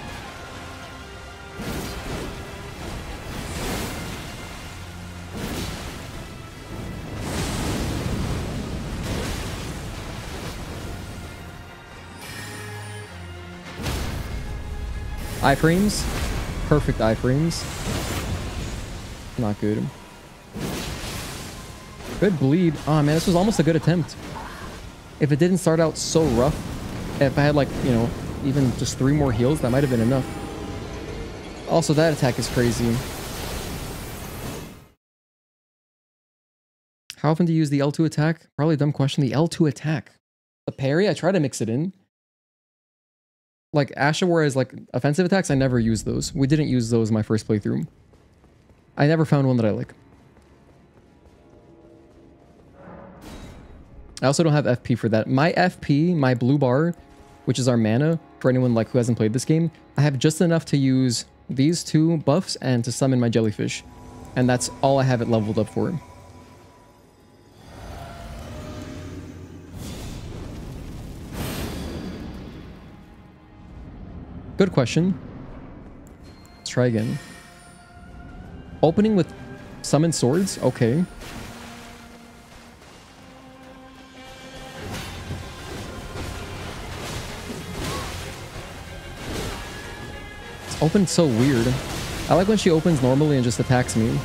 iframes. Perfect iframes. Not good. Good bleed. Oh man, this was almost a good attempt. If it didn't start out so rough, if I had like, you know, even just 3 more heals, that might have been enough. Also, that attack is crazy. How often do you use the L2 attack? Probably a dumb question. The L2 attack. The parry, I try to mix it in. Like Asha, whereas like offensive attacks, I never use those. We didn't use those in my first playthrough. I never found one that I like. I also don't have FP for that. My FP, my blue bar, which is our mana, for anyone like who hasn't played this game, I have just enough to use these 2 buffs and to summon my jellyfish. And that's all I have it leveled up for. Good question. Let's try again. Opening with summoned swords? Okay. Opened so weird. I like when she opens normally and just attacks me.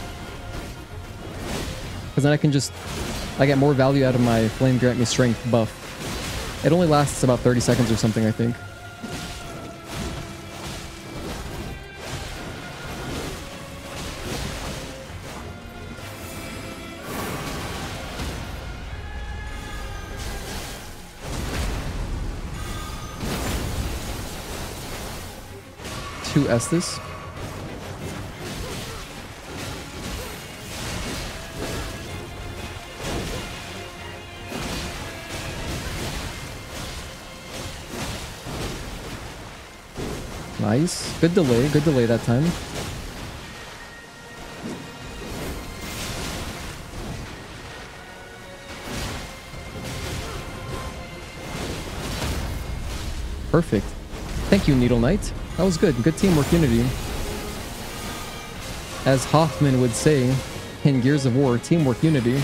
Because then I get more value out of my Flame Grant Me Strength buff. It only lasts about 30 seconds or something, I think. Estes. Nice. Good delay that time. Perfect. Thank you, Needle Knight. That was good. Good teamwork unity. As Hoffman would say in Gears of War, teamwork unity.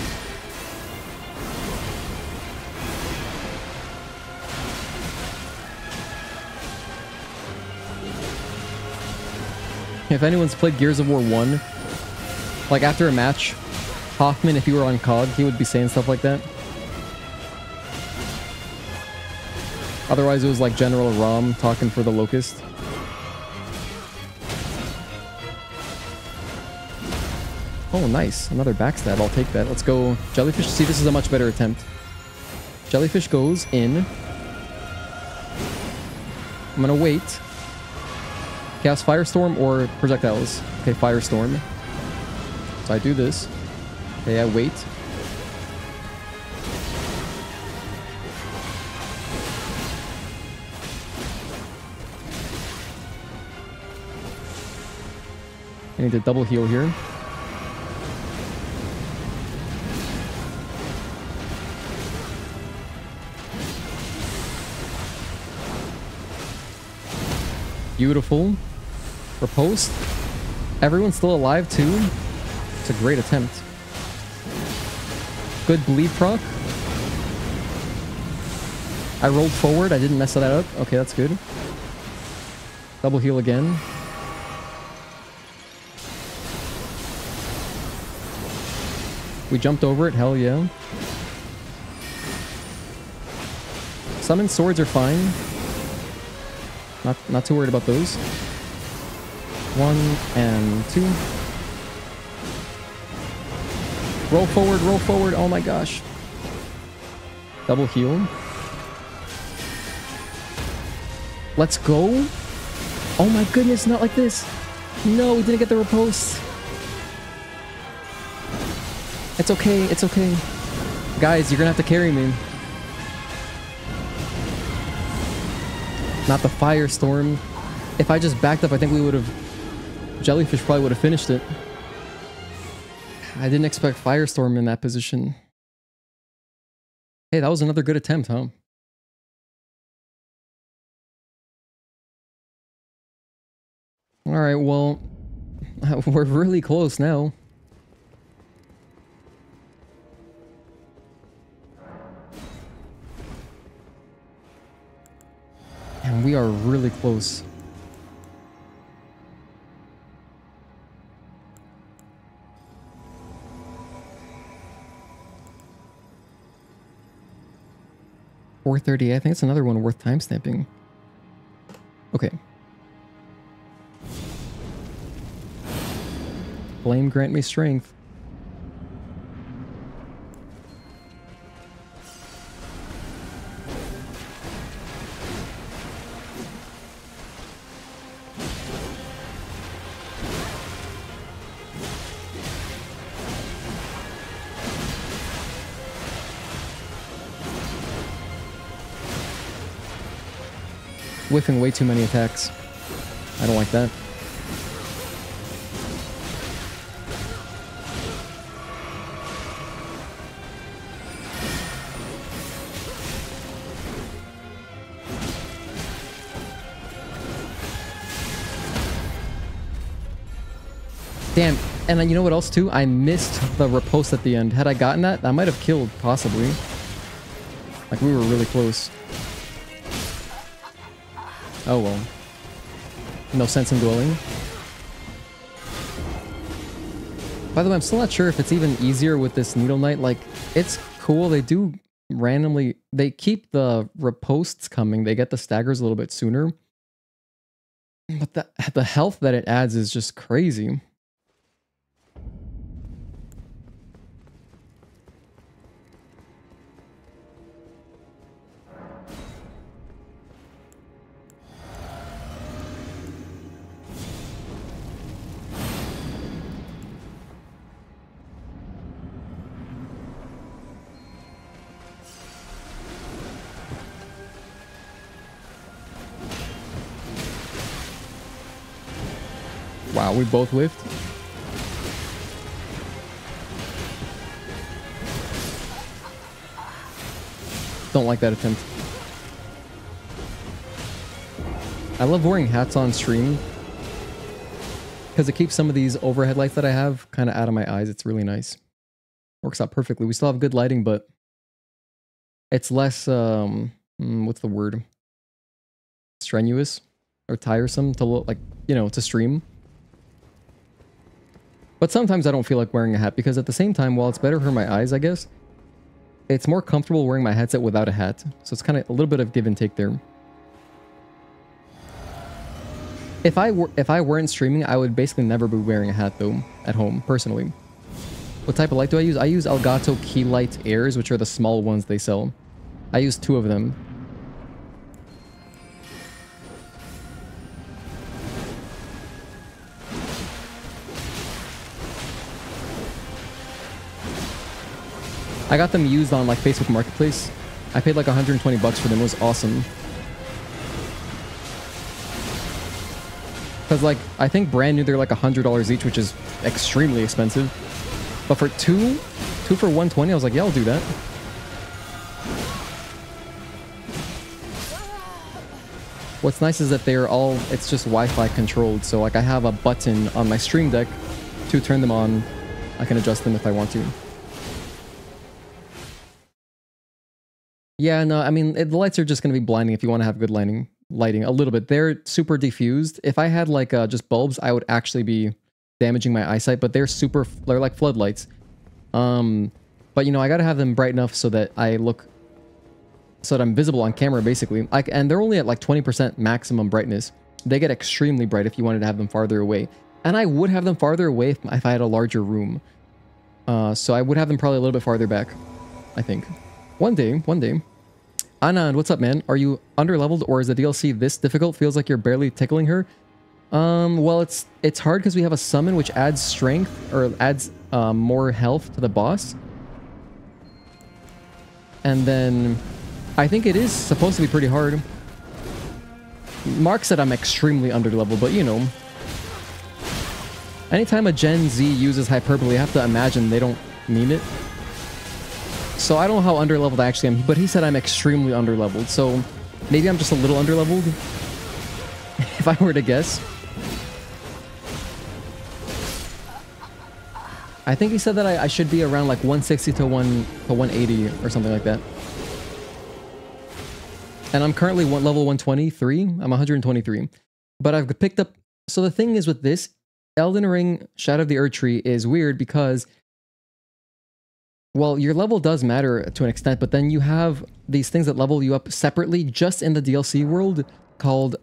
If anyone's played Gears of War 1, Like after a match, Hoffman, if you were on COD, he would be saying stuff like that. Otherwise, it was like General Rom talking for the Locust. Oh, nice. Another backstab. I'll take that. Let's go. Jellyfish. See, this is a much better attempt. Jellyfish goes in. I'm gonna wait. Cast Firestorm or projectiles. Okay, Firestorm. So I do this. Okay, I wait. I need to double heal here. Beautiful. Riposte. Everyone's still alive too. It's a great attempt. Good bleed proc. I rolled forward. I didn't mess that up. Okay, that's good. Double heal again. We jumped over it. Hell yeah. Summon swords are fine. Not too worried about those. 1 and 2. Roll forward, roll forward. Oh my gosh. Double heal. Let's go. Oh my goodness, not like this. No, we didn't get the riposte. It's okay, it's okay. Guys, you're gonna have to carry me. Not the Firestorm. If I just backed up, I think we would have... Jellyfish probably would have finished it. I didn't expect Firestorm in that position. Hey, that was another good attempt, huh? Alright, well... We're really close now. And we are really close. $4:30. I think it's another one worth timestamping. Okay. Flame grant me strength. Whiffing way too many attacks. I don't like that. Damn, and then you know what else too? I missed the riposte at the end. Had I gotten that, I might have killed, possibly. Like, we were really close. Oh well. No sense in dwelling. By the way, I'm still not sure if it's even easier with this Needle Knight. Like, it's cool. They do randomly... They keep the ripostes coming. They get the staggers a little bit sooner. But the health that it adds is just crazy. Wow, we both whiffed. Don't like that attempt. I love wearing hats on stream because it keeps some of these overhead lights that I have kind of out of my eyes. It's really nice. Works out perfectly. We still have good lighting, but it's less, what's the word? Strenuous or tiresome to look like, you know, to stream. But sometimes I don't feel like wearing a hat because at the same time, while it's better for my eyes, I guess, it's more comfortable wearing my headset without a hat. So it's kind of a little bit of give and take there. If I weren't streaming, I would basically never be wearing a hat though at home, personally. What type of light do I use? I use Elgato Key Light Airs, which are the small ones they sell. I use 2 of them. I got them used on like Facebook Marketplace. I paid like 120 bucks for them. It was awesome. Because like, I think brand new they're like $100 each, which is extremely expensive. But for two for 120, I was like, yeah, I'll do that. What's nice is that they're all, it's just Wi-Fi controlled. So like I have a button on my Stream Deck to turn them on. I can adjust them if I want to. Yeah, no, I mean, the lights are just going to be blinding if you want to have good lighting a little bit. They're super diffused. If I had like just bulbs, I would actually be damaging my eyesight, but they're like floodlights. But you know, I got to have them bright enough so that so that I'm visible on camera basically. And they're only at like 20% maximum brightness. They get extremely bright if you wanted to have them farther away. And I would have them farther away if I had a larger room. So I would have them probably a little bit farther back, I think. One day. Anand, what's up, man? Are you underleveled or is the DLC this difficult? Feels like you're barely tickling her. Well, it's hard because we have a summon which adds strength or adds more health to the boss. And then I think it is supposed to be pretty hard. Mark said I'm extremely underleveled, but you know. Anytime a Gen Z uses hyperbole, I have to imagine they don't mean it. So I don't know how underleveled I actually am, but he said I'm extremely underleveled. So maybe I'm just a little underleveled, if I were to guess. I think he said that I should be around like 160 to 180 or something like that. And I'm currently level 123. I'm 123. But I've picked up... So the thing is with this, Elden Ring Shadow of the Erdtree is weird because... Well, your level does matter to an extent, but then you have these things that level you up separately just in the DLC world called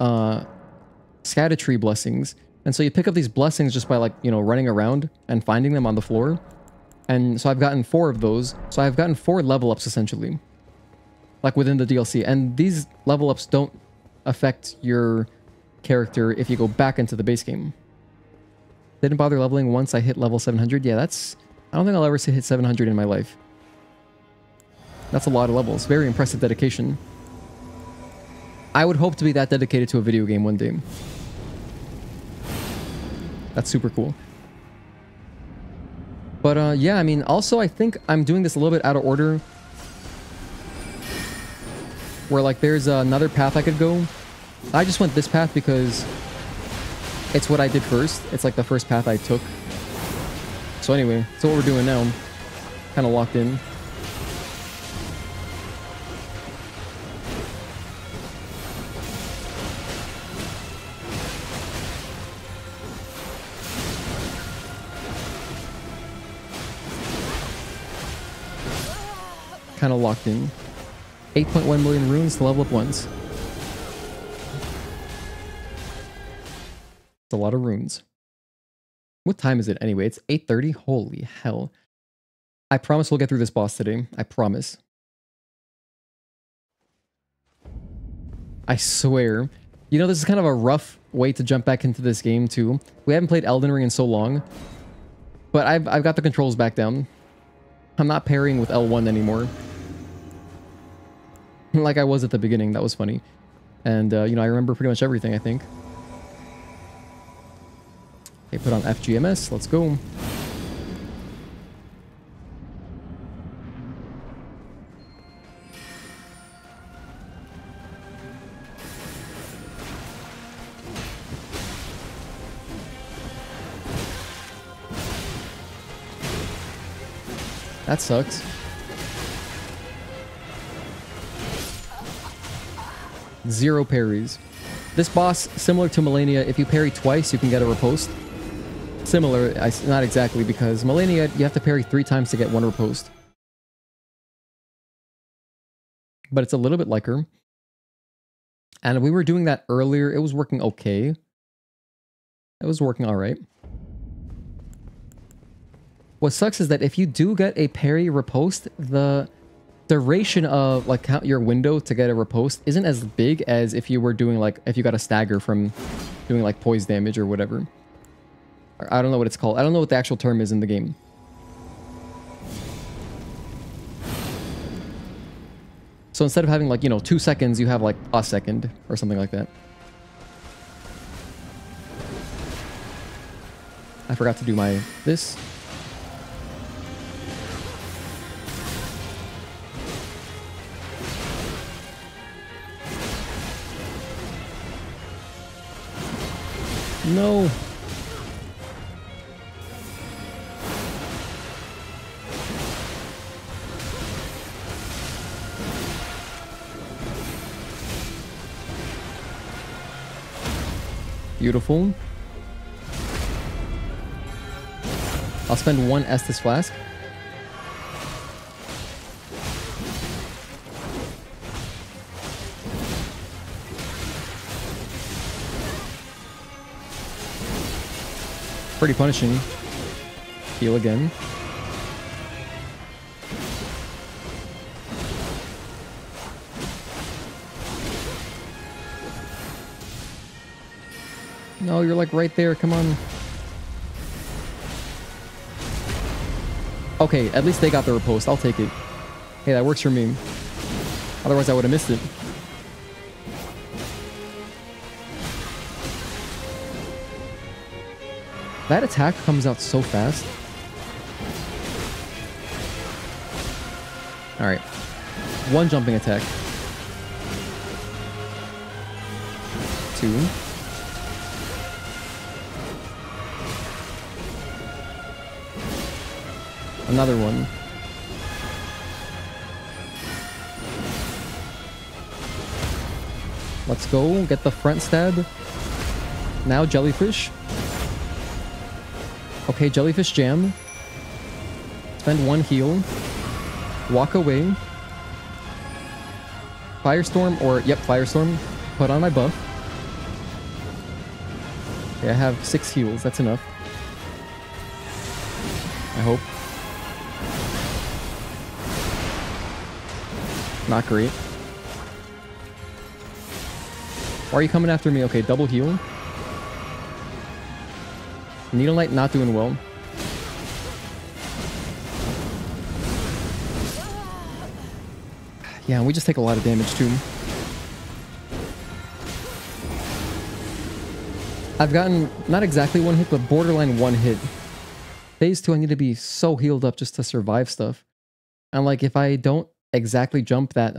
Scatter Blessings. And so you pick up these blessings just by like, you know, running around and finding them on the floor. And so I've gotten 4 of those. So I've gotten 4 level ups essentially. Like within the DLC. And these level ups don't affect your character if you go back into the base game. Didn't bother leveling once I hit level 700. Yeah, that's... I don't think I'll ever hit 700 in my life. That's a lot of levels. Very impressive dedication. I would hope to be that dedicated to a video game one day. That's super cool. But yeah, I mean, also I think I'm doing this a little bit out of order. Where like there's another path I could go. I just went this path because it's what I did first. It's like the first path I took. So anyway, so what we're doing now, kind of locked in. Kind of locked in. 8.1 million runes to level up once. It's a lot of runes. What time is it anyway? It's 8:30? Holy hell. I promise we'll get through this boss today. I promise. I swear. You know, this is kind of a rough way to jump back into this game too. We haven't played Elden Ring in so long. But I've got the controls back down. I'm not parrying with L1 anymore. Like I was at the beginning. That was funny. And, you know, I remember pretty much everything, I think. Okay, put on FGMS. Let's go. That sucks. Zero parries. This boss, similar to Melania, if you parry twice, you can get a riposte. Similar, not exactly, because Melania, you have to parry 3 times to get 1 riposte. But it's a little bit like her. And we were doing that earlier. It was working okay. It was working alright. What sucks is that if you do get a parry riposte, the duration of like your window to get a riposte isn't as big as if you were doing like, if you got a stagger from doing like poise damage or whatever. I don't know what it's called. I don't know what the actual term is in the game. So instead of having like, you know, 2 seconds, you have like a second or something like that. I forgot to do my this. No. Beautiful. I'll spend 1 Estus Flask. Pretty punishing. Heal again. No, you're like right there. Come on. Okay, at least they got the riposte. I'll take it. Hey, that works for me. Otherwise, I would have missed it. That attack comes out so fast. Alright. 1 jumping attack. 2. Another one. Let's go. Get the front stab. Now jellyfish. Okay, jellyfish jam. Spend 1 heal. Walk away. Firestorm or, yep, Firestorm. Put on my buff. Okay, I have 6 heals. That's enough. I hope. Not great. Why are you coming after me? Okay, double heal. Needle Knight not doing well. Yeah, and we just take a lot of damage too. I've gotten not exactly 1 hit, but borderline 1 hit. Phase 2, I need to be so healed up just to survive stuff. And like if I don't exactly jump that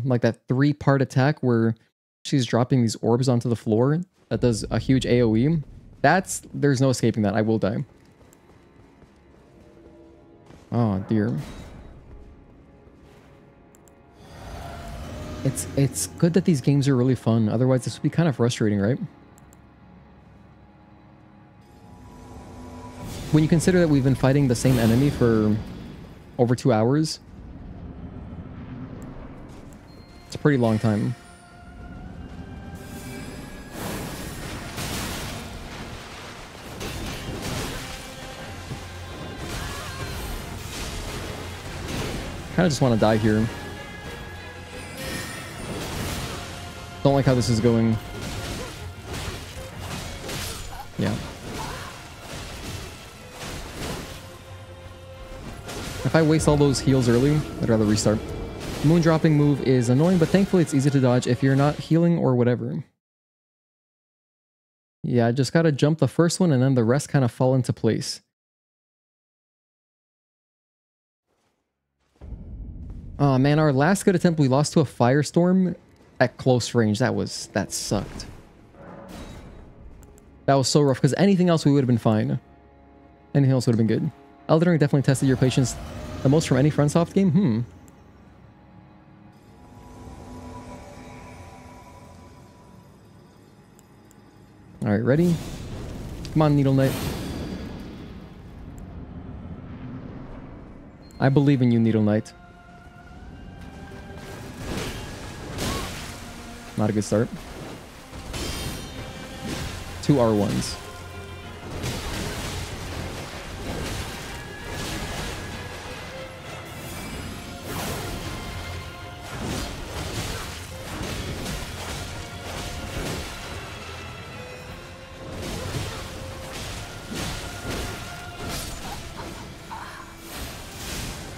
like that 3-part attack where she's dropping these orbs onto the floor that does a huge AoE, there's no escaping that. I will die. Oh dear. It's good that these games are really fun. Otherwise this would be kind of frustrating, right? When you consider that we've been fighting the same enemy for over 2 hours, it's a pretty long time. Kind of just want to die here. Don't like how this is going. Yeah. If I waste all those heals early, I'd rather restart. Moon dropping move is annoying, but thankfully it's easy to dodge if you're not healing or whatever. Yeah, I just gotta jump the first one and then the rest kind of fall into place. Oh man, our last good attempt, we lost to a firestorm at close range. That sucked. That was so rough, because anything else we would have been fine. Anything else would have been good. Elden Ring definitely tested your patience the most from any FromSoft game? Alright, ready? Come on, Needle Knight. I believe in you, Needle Knight. Not a good start. 2 R1s.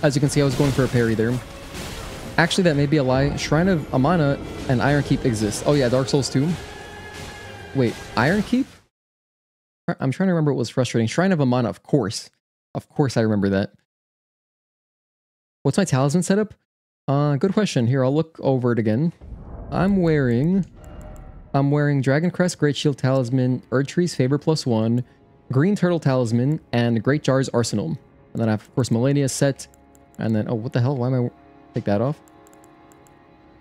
As you can see, I was going for a parry there. Actually, that may be a lie. Shrine of Amana and Iron Keep exist. Oh yeah, Dark Souls 2. Wait, Iron Keep? I'm trying to remember what was frustrating. Shrine of Amana, of course. Of course I remember that. What's my talisman setup? Good question. Here, I'll look over it again. I'm wearing Dragon Crest, Great Shield Talisman, Erdtree's Favor +1, Green Turtle Talisman, and Great Jar's Arsenal. And then I have, of course, Melania set. And then, oh, what the hell? Why am I... Take that off.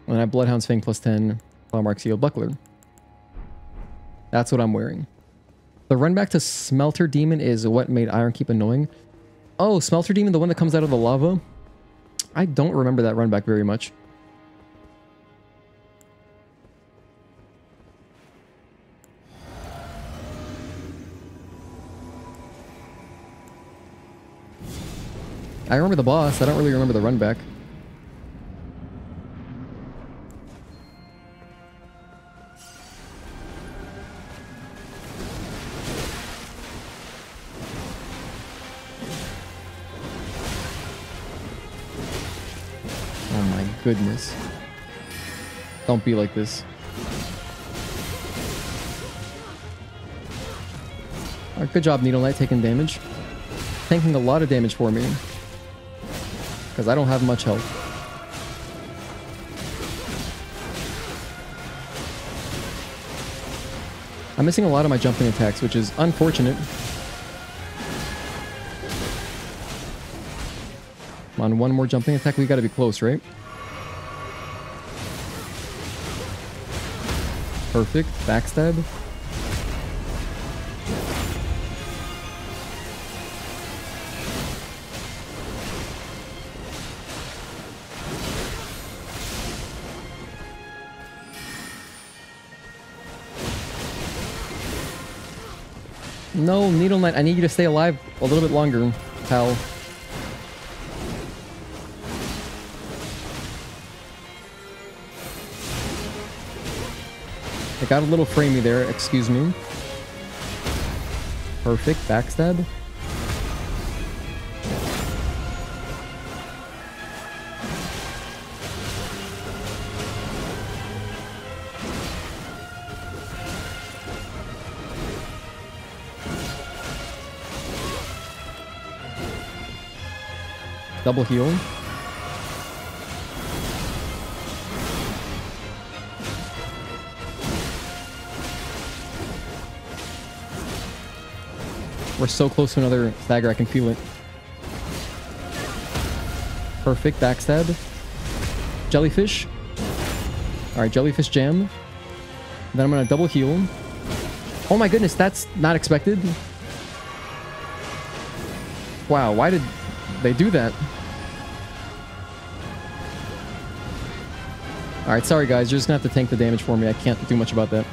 And I have Bloodhound's Fang +10, Plowmark Seal Buckler. That's what I'm wearing. The run back to Smelter Demon is what made Iron Keep annoying. Oh, Smelter Demon, the one that comes out of the lava? I don't remember that run back very much. I remember the boss. I don't really remember the run back. Oh my goodness. Don't be like this. Alright, good job, Needle Knight, taking damage. Taking a lot of damage for me. Because I don't have much health. I'm missing a lot of my jumping attacks, which is unfortunate. Come on, one more jumping attack. We gotta be close, right? Perfect. Backstab. No, Needle Knight, I need you to stay alive a little bit longer, pal. I got a little framey there, excuse me. Perfect, backstab. Double heal. We're so close to another stagger, I can feel it. Perfect, backstab. Jellyfish. Alright, jellyfish jam. Then I'm gonna double heal. Oh my goodness, that's not expected. Wow, why did they do that? Alright, sorry guys, you're just gonna have to tank the damage for me. I can't do much about that.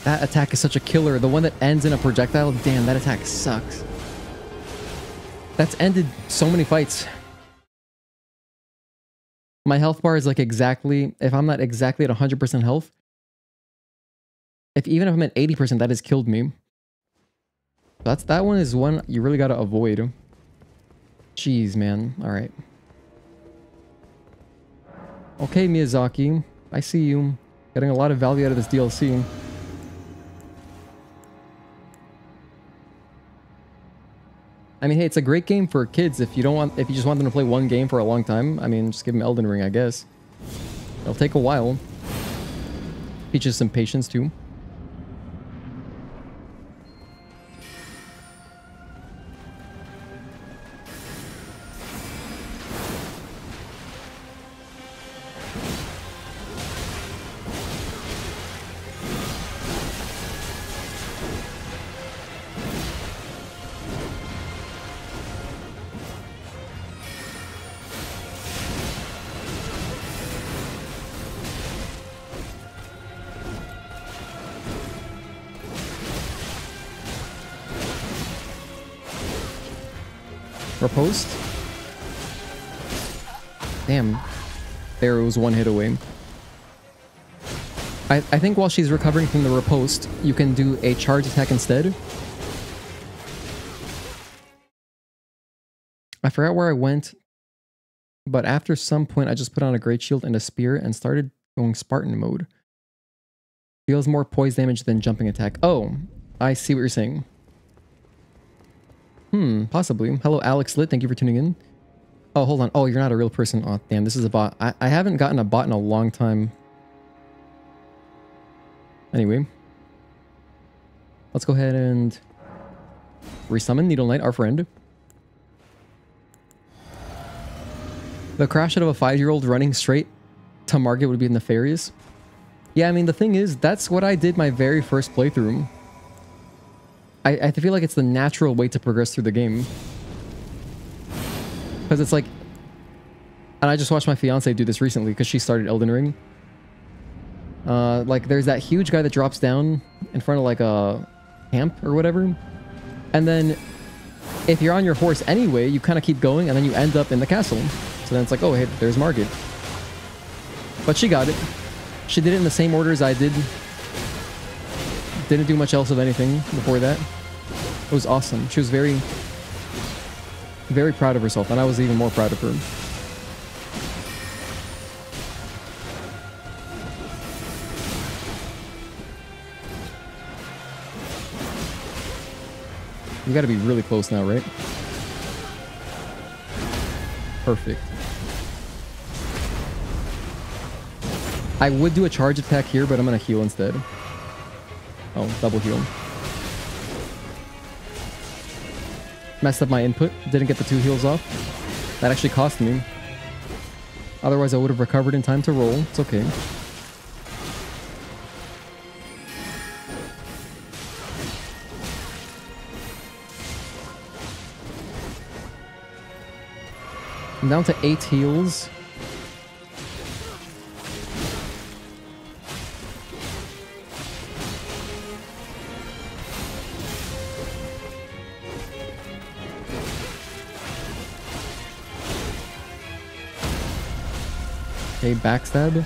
That attack is such a killer. The one that ends in a projectile, damn, that attack sucks. That's ended so many fights. My health bar is like exactly, if I'm not exactly at 100% health, even if I'm at 80%, that has killed me. That one is one you really gotta avoid. Jeez, man. Alright. Okay, Miyazaki. I see you. Getting a lot of value out of this DLC. I mean, hey, it's a great game for kids if you just want them to play one game for a long time. I mean, just give them Elden Ring, I guess. It'll take a while. Teaches some patience too. Riposte. Damn. There, it was one hit away. I think while she's recovering from the riposte, you can do a charge attack instead. I forgot where I went, but after some point I just put on a great shield and a spear and started going Spartan mode. Deals more poise damage than jumping attack. Oh, I see what you're saying. Possibly. Hello, Alex Lit. Thank you for tuning in. Oh, hold on. Oh, you're not a real person. Oh, damn, this is a bot. I haven't gotten a bot in a long time. Anyway. Let's go ahead and resummon Needle Knight, our friend. The crash out of a 5-year-old running straight to market would be nefarious. Yeah, I mean, the thing is, that's what I did my very first playthrough. I feel like it's the natural way to progress through the game. Because it's like... And I just watched my fiance do this recently because she started Elden Ring. Like, there's that huge guy that drops down in front of like a camp or whatever. And then if you're on your horse anyway, you kind of keep going and then you end up in the castle. So then it's like, oh, hey, there's Margit. But she got it. She did it in the same order as I did. Didn't do much else of anything before that. It was awesome. She was very, very proud of herself, and I was even more proud of her. You gotta be really close now, right? Perfect. I would do a charge attack here, but I'm gonna heal instead. Oh, double heal. Messed up my input. Didn't get the 2 heals off. That actually cost me. Otherwise, I would have recovered in time to roll. It's okay. I'm down to 8 heals. Okay, backstab.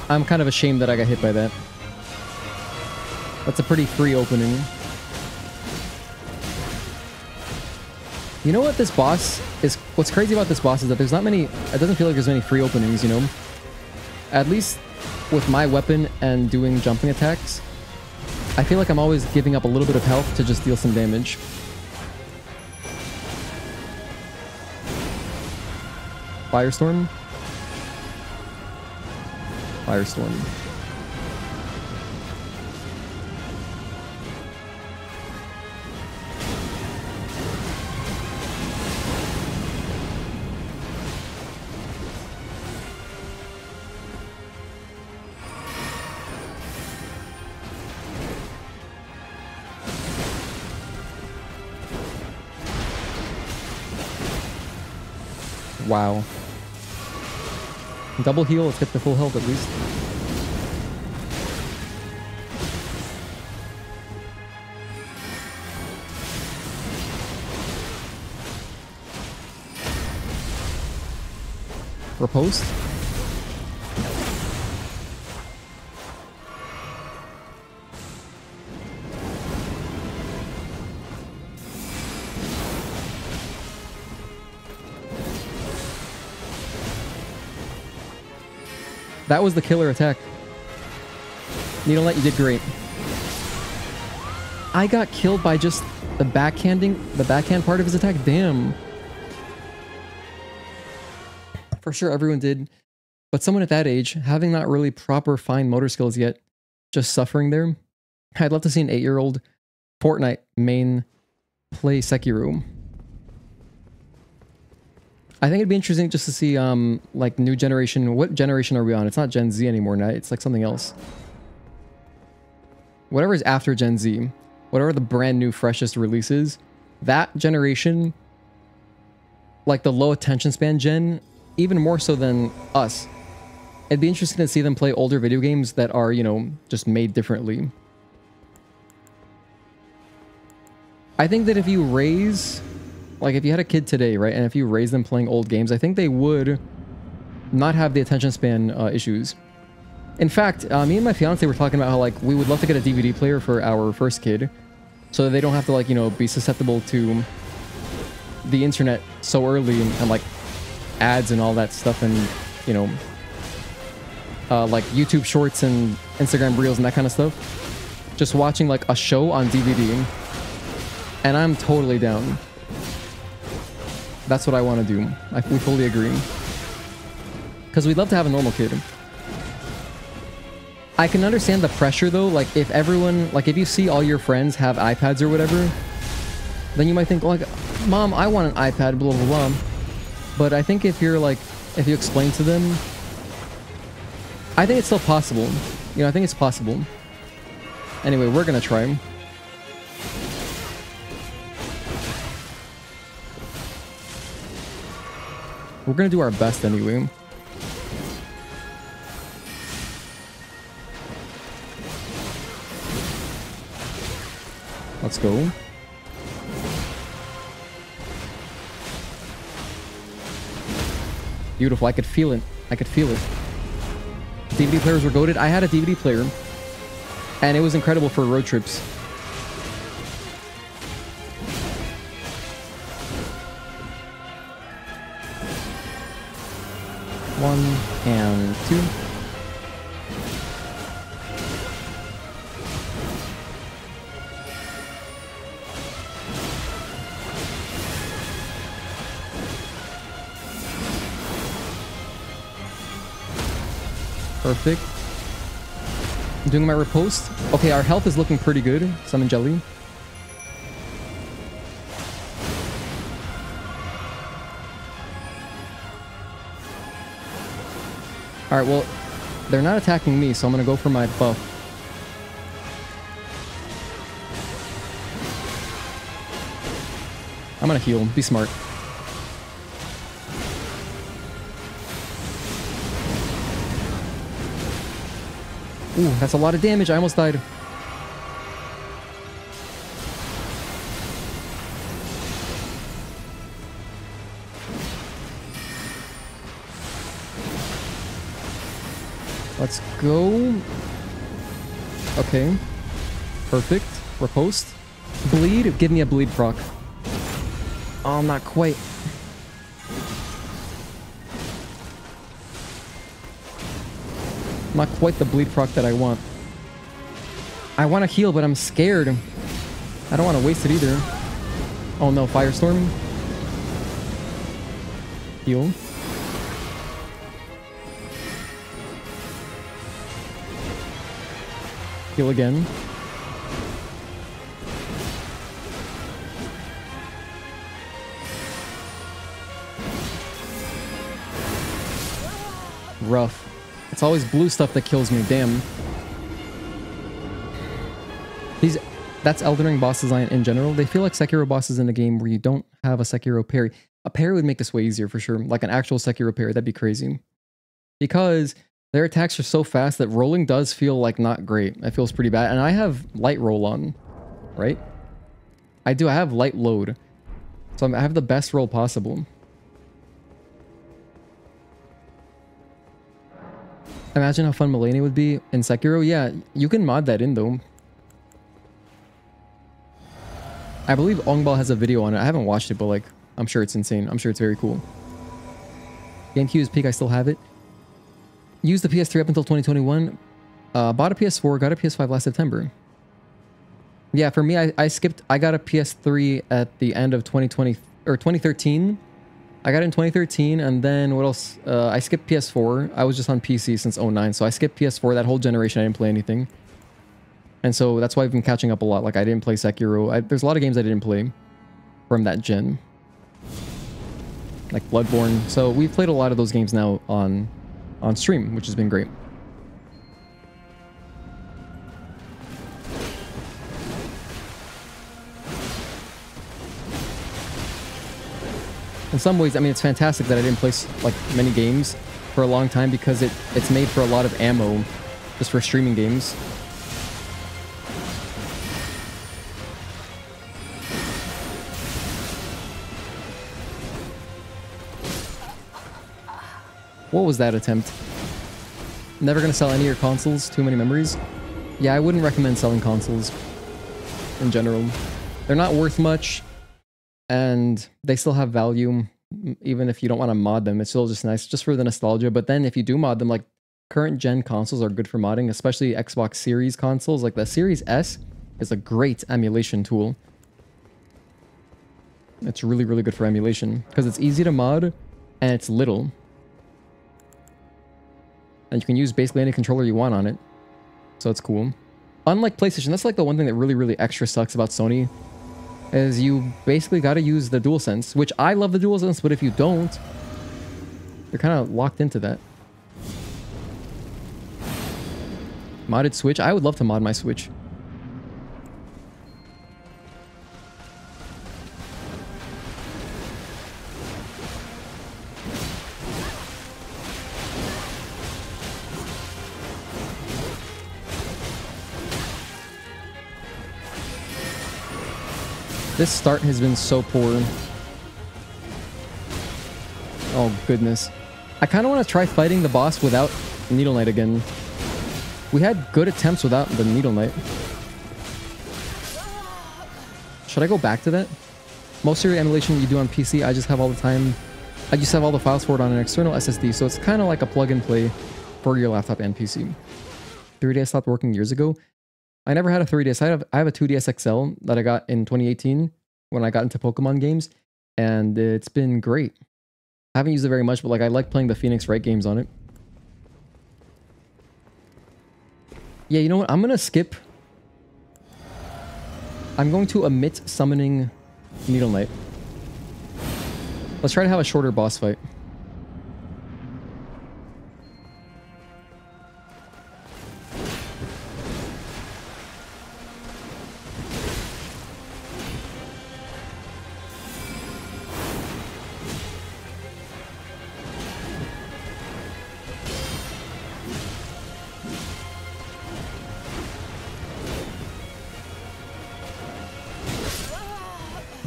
I'm kind of ashamed that I got hit by that. That's a pretty free opening. You know what this boss is? What's crazy about this boss is that there's not many... It doesn't feel like there's many free openings, you know? At least with my weapon and doing jumping attacks, I feel like I'm always giving up a little bit of health to just deal some damage. Firestorm? Firestorm. Wow. Double heal, let's get the full health at least. Riposte. That was the killer attack. Needle Knight, you did great. I got killed by just the backhand part of his attack. Damn. For sure, everyone did. But someone at that age, having not really proper fine motor skills yet, just suffering there. I'd love to see an 8-year-old Fortnite main play Sekiro. I think it'd be interesting just to see, like, new generation. What generation are we on? It's not Gen Z anymore, right? It's like something else. Whatever is after Gen Z. Whatever the brand new, freshest releases. that generation, like the low attention span gen, even more so than us. It'd be interesting to see them play older video games that are, you know, just made differently. I think that if you raise, like if you had a kid today, right, and if you raise them playing old games, I think they would not have the attention span issues. In fact, me and my fiance were talking about how like we would love to get a DVD player for our first kid, so that they don't have to like, you know, be susceptible to the internet so early and like ads and all that stuff, and you know, like YouTube Shorts and Instagram Reels and that kind of stuff. Just watching like a show on DVD, and I'm totally down. That's what I want to do. We fully agree. Because we'd love to have a normal kid. I can understand the pressure though, like if everyone, like if you see all your friends have iPads or whatever, then you might think like, Mom, I want an iPad, blah, blah, blah. But I think if you're like, if you explain to them, I think it's still possible. You know, I think it's possible. Anyway, we're gonna try. We're gonna do our best anyway. Let's go. Beautiful. I could feel it. I could feel it. DVD players were goated. I had a DVD player, and it was incredible for road trips. One and two. Perfect. I'm doing my riposte. Okay, our health is looking pretty good. Summon jelly. Alright, well, they're not attacking me, so I'm gonna go for my buff. I'm gonna heal. Be smart. Ooh, that's a lot of damage. I almost died. Let's go. Okay. Perfect. Riposte. Bleed. Give me a bleed proc. Oh, not quite. Not quite the bleed proc that I want. I want to heal, but I'm scared. I don't want to waste it either. Oh no, Firestorm. Heal. Heal again. Rough. It's always blue stuff that kills me, damn. That's Elden Ring boss design in general. They feel like Sekiro bosses in a game where you don't have a Sekiro parry. A parry would make this way easier for sure. Like an actual Sekiro parry, that'd be crazy. Because their attacks are so fast that rolling does feel like not great. It feels pretty bad. And I have light roll on, right? I do, I have light load. So I have the best roll possible. Imagine how fun Mulaney would be in Sekiro. Yeah, you can mod that in though. I believe Ongbal has a video on it. I haven't watched it, but like, I'm sure it's insane. I'm sure it's very cool. GameCube's peak, I still have it. Used the PS3 up until 2021. Bought a PS4, got a PS5 last September. Yeah, for me, I skipped. I got a PS3 at the end of 2020 or 2013. I got it in 2013, and then what else? I skipped PS4. I was just on PC since 09, so I skipped PS4. That whole generation, I didn't play anything. And so that's why I've been catching up a lot. Like, I didn't play Sekiro. There's a lot of games I didn't play from that gen. Like Bloodborne. So we've played a lot of those games now on stream, which has been great. In some ways, I mean, it's fantastic that I didn't play like many games for a long time because it's made for a lot of ammo just for streaming games. What was that attempt? Never gonna sell any of your consoles, too many memories? Yeah, I wouldn't recommend selling consoles in general. They're not worth much, and they still have value, even if you don't want to mod them. It's still just nice, just for the nostalgia. But then if you do mod them, like current gen consoles are good for modding, especially Xbox Series consoles. Like the Series S is a great emulation tool. It's really, really good for emulation because it's easy to mod and it's little. And you can use basically any controller you want on it. So it's cool. Unlike PlayStation, that's like the one thing that really, really extra sucks about Sony, is you basically got to use the DualSense, which I love the DualSense, but if you don't, you're kind of locked into that. Modded Switch? I would love to mod my Switch. This start has been so poor. Oh, goodness. I kind of want to try fighting the boss without Needle Knight again. We had good attempts without the Needle Knight. Should I go back to that? Most of your emulation you do on PC, I just have all the time. I just have all the files for it on an external SSD, so it's kind of like a plug and play for your laptop and PC. 3DS stopped working years ago. I never had a 3DS. I have a 2DS XL that I got in 2018 when I got into Pokemon games, and it's been great. I haven't used it very much, but like I like playing the Phoenix Wright games on it. Yeah, you know what? I'm gonna skip. I'm going to omit summoning Needle Knight. Let's try to have a shorter boss fight.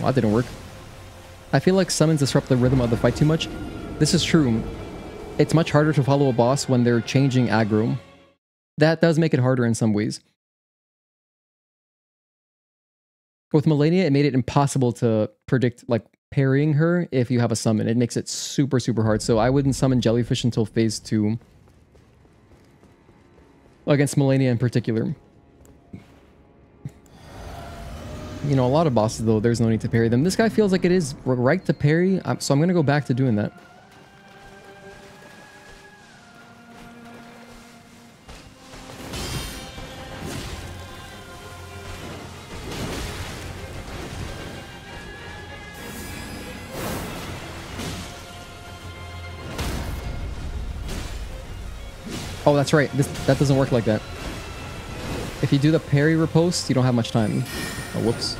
That didn't work. I feel like summons disrupt the rhythm of the fight too much. This is true. It's much harder to follow a boss when they're changing aggro. That does make it harder in some ways. With Melania, it made it impossible to predict like parrying her if you have a summon. It makes it super, super hard. So I wouldn't summon Jellyfish until phase 2. Against Melania in particular. You know, a lot of bosses, though, there's no need to parry them. This guy feels like it is right to parry, so I'm going to go back to doing that. Oh, that's right. That doesn't work like that. If you do the parry riposte, you don't have much time. Oh, whoops.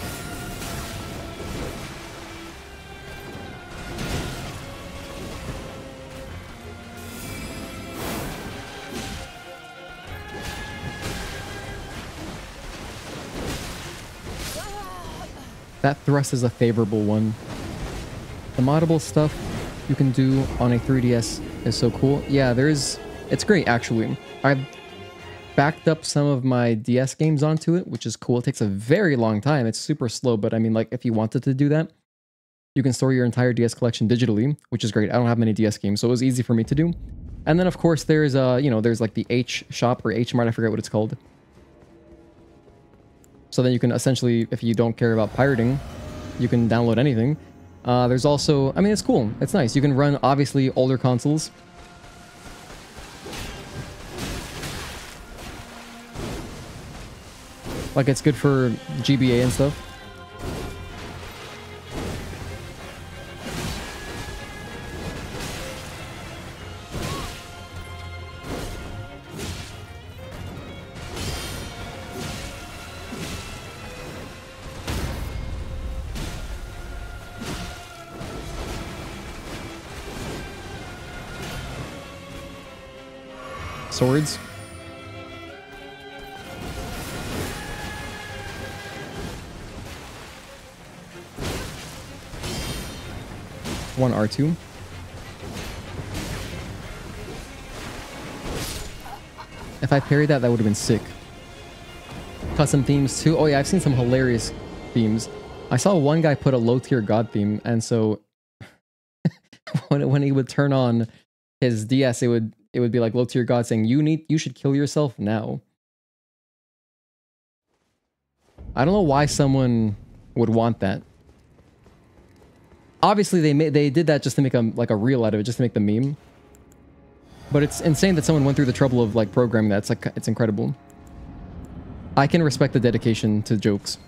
That thrust is a favorable one. The moddable stuff you can do on a 3DS is so cool. Yeah, it's great, actually. I've backed up some of my DS games onto it, which is cool. It takes a very long time. It's super slow, but I mean, like, if you wanted to do that, you can store your entire DS collection digitally, which is great. I don't have many DS games, so it was easy for me to do. And then, of course, there's, there's like the H shop or H Mart, I forget what it's called. So then you can essentially, if you don't care about pirating, you can download anything. There's also, I mean, it's cool. It's nice. You can run, obviously, older consoles. Like, it's good for GBA and stuff. Swords. One R2. If I parried that, that would have been sick. Custom themes too. Oh yeah, I've seen some hilarious themes. I saw one guy put a low tier god theme, and so when he would turn on his DS, it would be like low tier god saying you should kill yourself now. I don't know why someone would want that. Obviously, they did that just to make a reel out of it, just to make the meme. But it's insane that someone went through the trouble of like programming that. It's incredible. I can respect the dedication to jokes.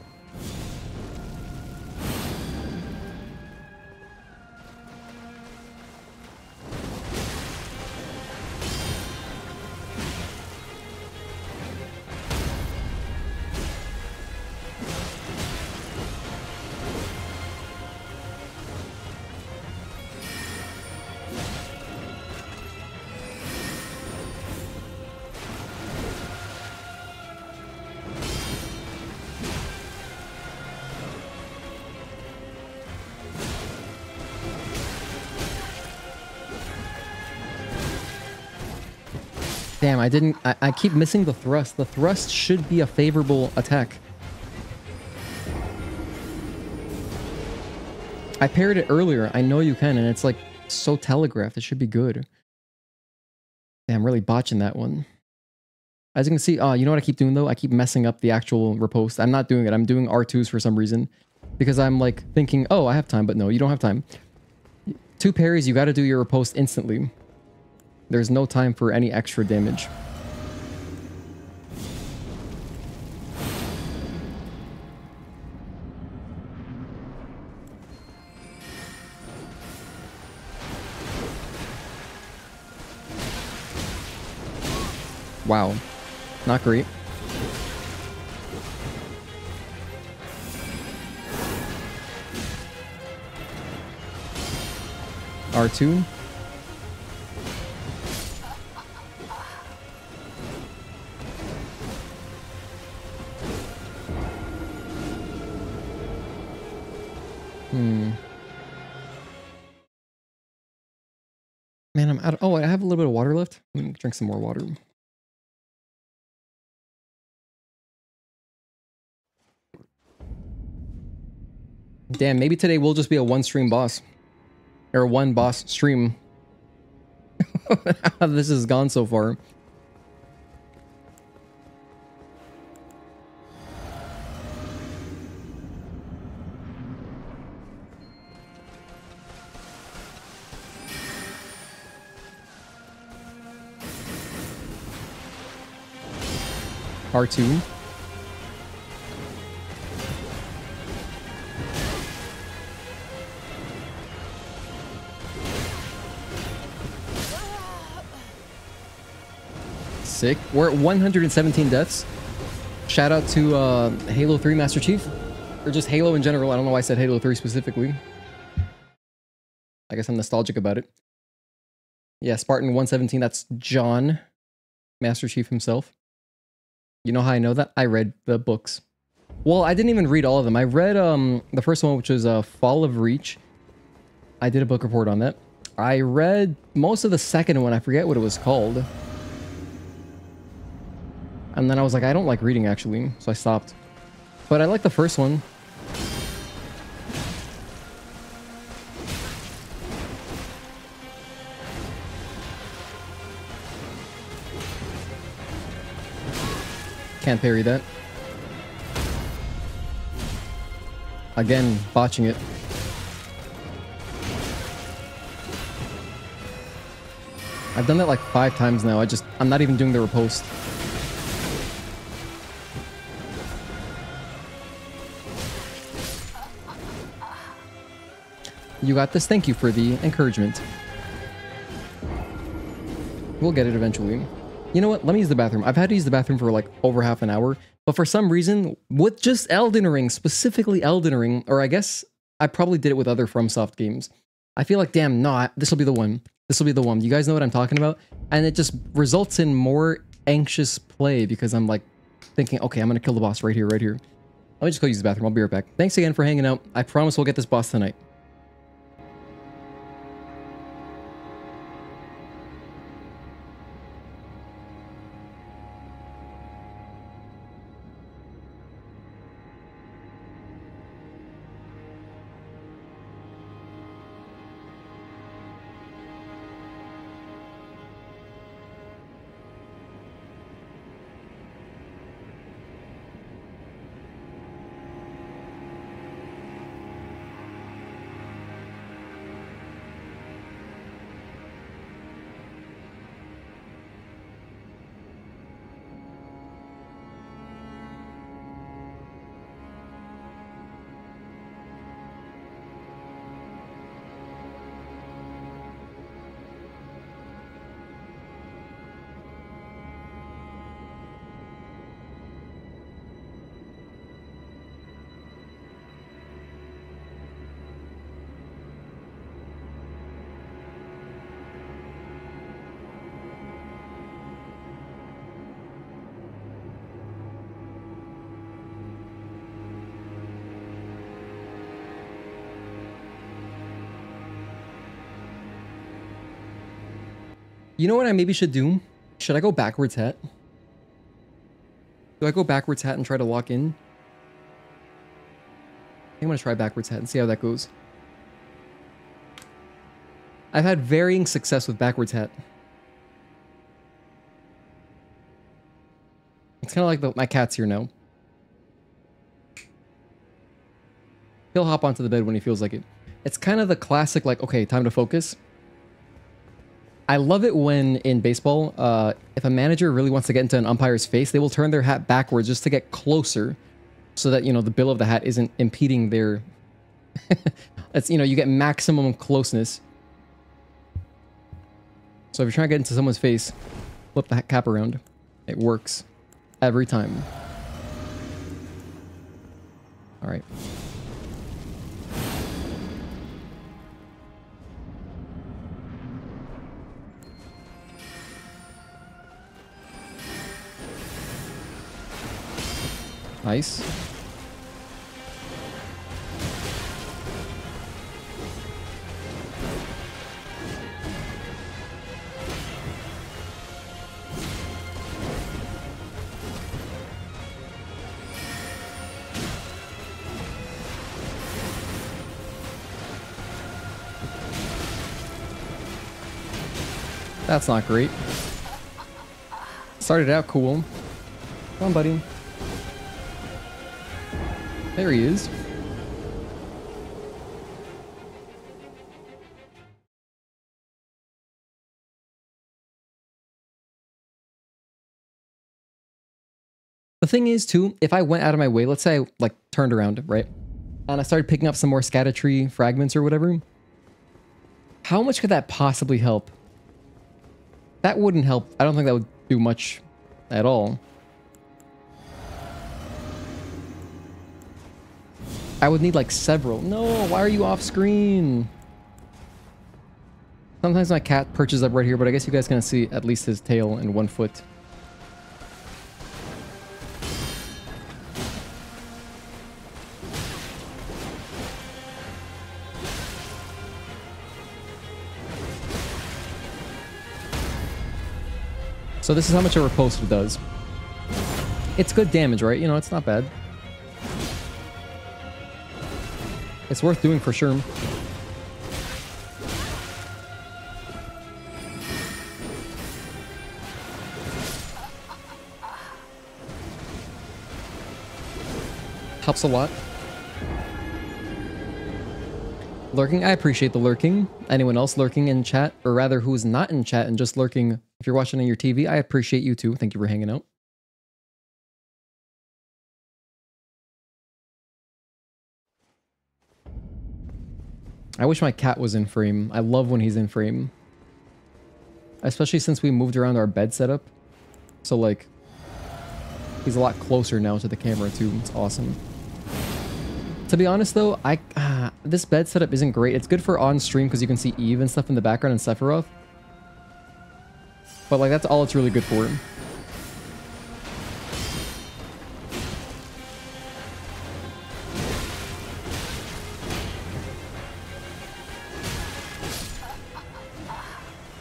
Damn, I keep missing the thrust. The thrust should be a favorable attack. I parried it earlier. I know you can, and it's like so telegraphed. It should be good. Damn, I'm really botching that one. As you can see, you know what I keep doing though? I keep messing up the actual riposte. I'm not doing it. I'm doing R2s for some reason. Because I'm like thinking, oh, I have time, but no, you don't have time. 2 parries, you gotta do your riposte instantly. There's no time for any extra damage. Wow. Not great. R2. Man, I'm out of... Oh, I have a little bit of water left. Let me drink some more water. Damn, maybe today will just be a one-stream boss. Or one boss stream. How this has gone so far. R2. Sick. We're at 117 deaths. Shout out to Halo 3 Master Chief. Or just Halo in general. I don't know why I said Halo 3 specifically. I guess I'm nostalgic about it. Yeah, Spartan 117. That's John, Master Chief himself. You know how I know that? I read the books. Well, I didn't even read all of them. I read the first one, which was Fall of Reach. I did a book report on that. I read most of the second one. I forget what it was called. And then I was like, I don't like reading, actually. So I stopped. But I like the first one. Can't parry that. Again, botching it. I've done that like 5 times now. I'm not even doing the riposte. You got this. Thank you for the encouragement. We'll get it eventually. You know what? Let me use the bathroom. I've had to use the bathroom for like over half an hour. But for some reason, with just Elden Ring, specifically Elden Ring, or I guess I probably did it with other FromSoft games. I feel like, damn, no, this will be the one. This will be the one. You guys know what I'm talking about? And it just results in more anxious play because I'm like thinking, okay, I'm going to kill the boss right here, right here. Let me just go use the bathroom. I'll be right back. Thanks again for hanging out. I promise we'll get this boss tonight. You know what I maybe should do? Should I go backwards hat? Do I go backwards hat and try to lock in? I think I'm gonna try backwards hat and see how that goes. I've had varying success with backwards hat. It's kind of like my cat's here now. He'll hop onto the bed when he feels like it. It's kind of the classic, like, okay, time to focus. I love it when in baseball, if a manager really wants to get into an umpire's face, they will turn their hat backwards just to get closer so that, you know, the bill of the hat isn't impeding their... It's, you know, you get maximum closeness. So if you're trying to get into someone's face, flip the cap around. It works every time. All right. Nice. That's not great. Started out cool. Come on, buddy. There he is. The thing is, too, if I went out of my way, let's say I, like, turned around, right? And I started picking up some more Scatter-Tree fragments or whatever. How much could that possibly help? That wouldn't help. I don't think that would do much at all. I would need like several. No, why are you off screen? Sometimes my cat perches up right here, but I guess you guys can see at least his tail and 1 foot. So this is how much a riposte does. It's good damage, right? You know, it's not bad. It's worth doing for sure. Helps a lot. Lurking, I appreciate the lurking. Anyone else lurking in chat, or rather who's not in chat and just lurking if you're watching on your TV, I appreciate you too. Thank you for hanging out. I wish my cat was in frame. I love when he's in frame. Especially since we moved around our bed setup. So like, he's a lot closer now to the camera too. It's awesome. To be honest though, this bed setup isn't great. It's good for on stream because you can see Eve and stuff in the background and Sephiroth. But like that's all it's really good for.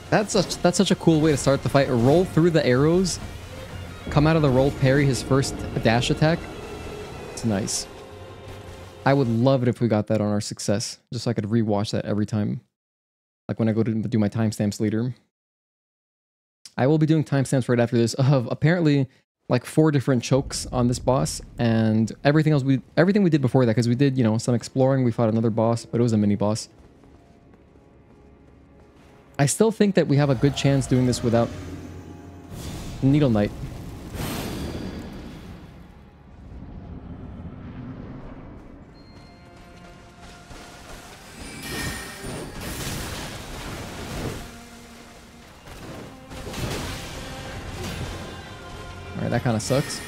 That's such a cool way to start the fight. Roll through the arrows, come out of the roll, parry his first dash attack. It's nice. I would love it if we got that on our success, just so I could rewatch that every time. Like when I go to do my timestamps later. I will be doing timestamps right after this of apparently like 4 different chokes on this boss and everything else everything we did before that, because we did, you know, some exploring, we fought another boss, but it was a mini boss. I still think that we have a good chance doing this without Needle Knight. Alright, that kind of sucks.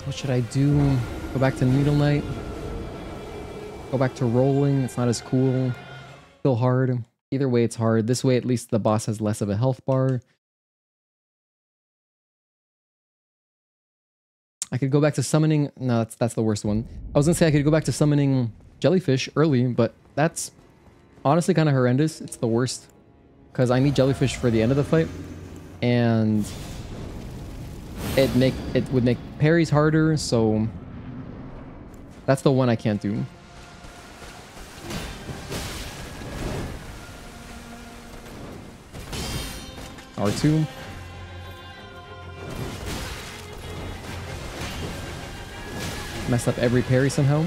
What should I do? Go back to Needle Knight? Go back to rolling? It's not as cool. Still hard. Either way, it's hard. This way, at least the boss has less of a health bar. I could go back to summoning... No, that's the worst one. I was gonna say I could go back to summoning jellyfish early, but that's honestly kind of horrendous. It's the worst. Because I need jellyfish for the end of the fight. And... it would make parries harder, so that's the one I can't do. R2. Messed up every parry somehow.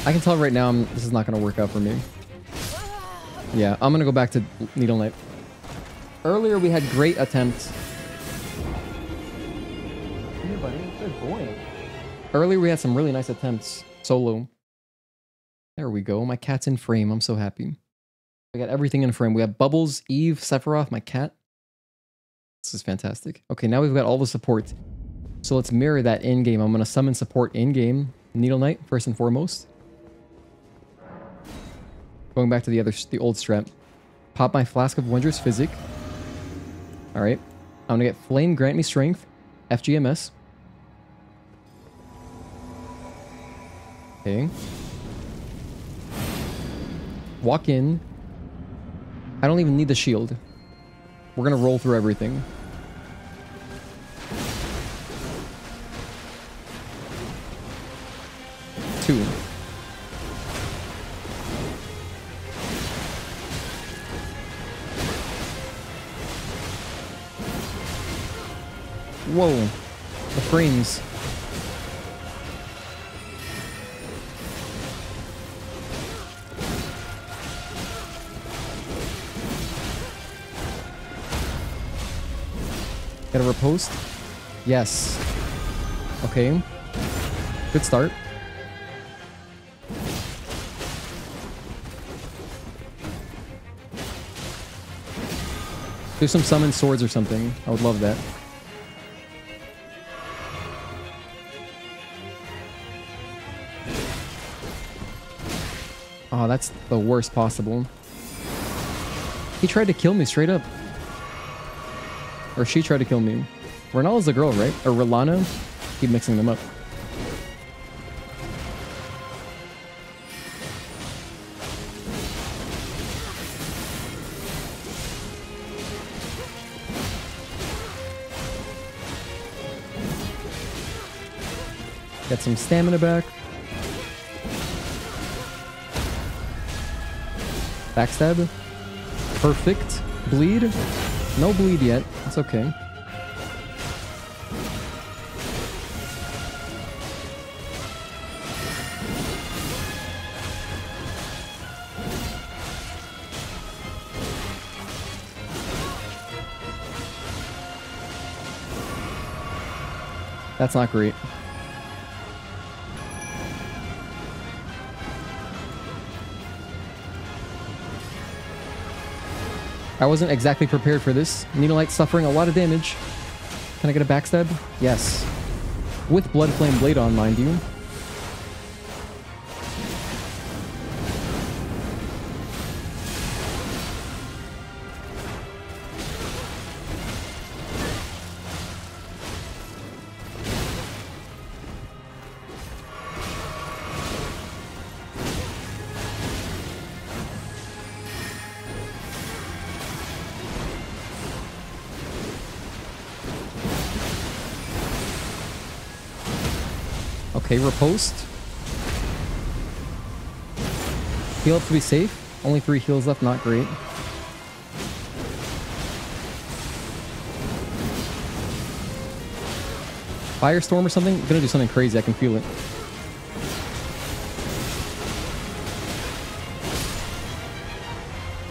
I can tell right now this is not going to work out for me. Yeah, I'm going to go back to Needle Knight. Earlier we had great attempts. Hey buddy, good boy. Earlier we had some really nice attempts solo. There we go. My cat's in frame. I'm so happy. We got everything in frame. We have Bubbles, Eve, Sephiroth, my cat. This is fantastic. Okay, now we've got all the support. So let's mirror that in-game. I'm going to summon support in-game. Needle Knight, first and foremost. Going back to the old strat. Pop my Flask of Wondrous Physic. Alright. I'm gonna get Flame, grant me strength. FGMS. Okay. Walk in. I don't even need the shield. We're gonna roll through everything. Two. Whoa, the frames. Get a riposte? Yes. Okay. Good start. Do some summon swords or something. I would love that. Oh, that's the worst possible. He tried to kill me straight up. Or she tried to kill me. Rellana's the girl, right? Or Rellana? Keep mixing them up. Get some stamina back. Backstab. Perfect. Bleed. No bleed yet. It's That's okay. That's not great. I wasn't exactly prepared for this. Needlelight suffering a lot of damage. Can I get a backstab? Yes. With Blood Flame Blade on, mind you. Okay, riposte. Heal up to be safe. Only 3 heals left, not great. Firestorm or something? I'm gonna do something crazy, I can feel it.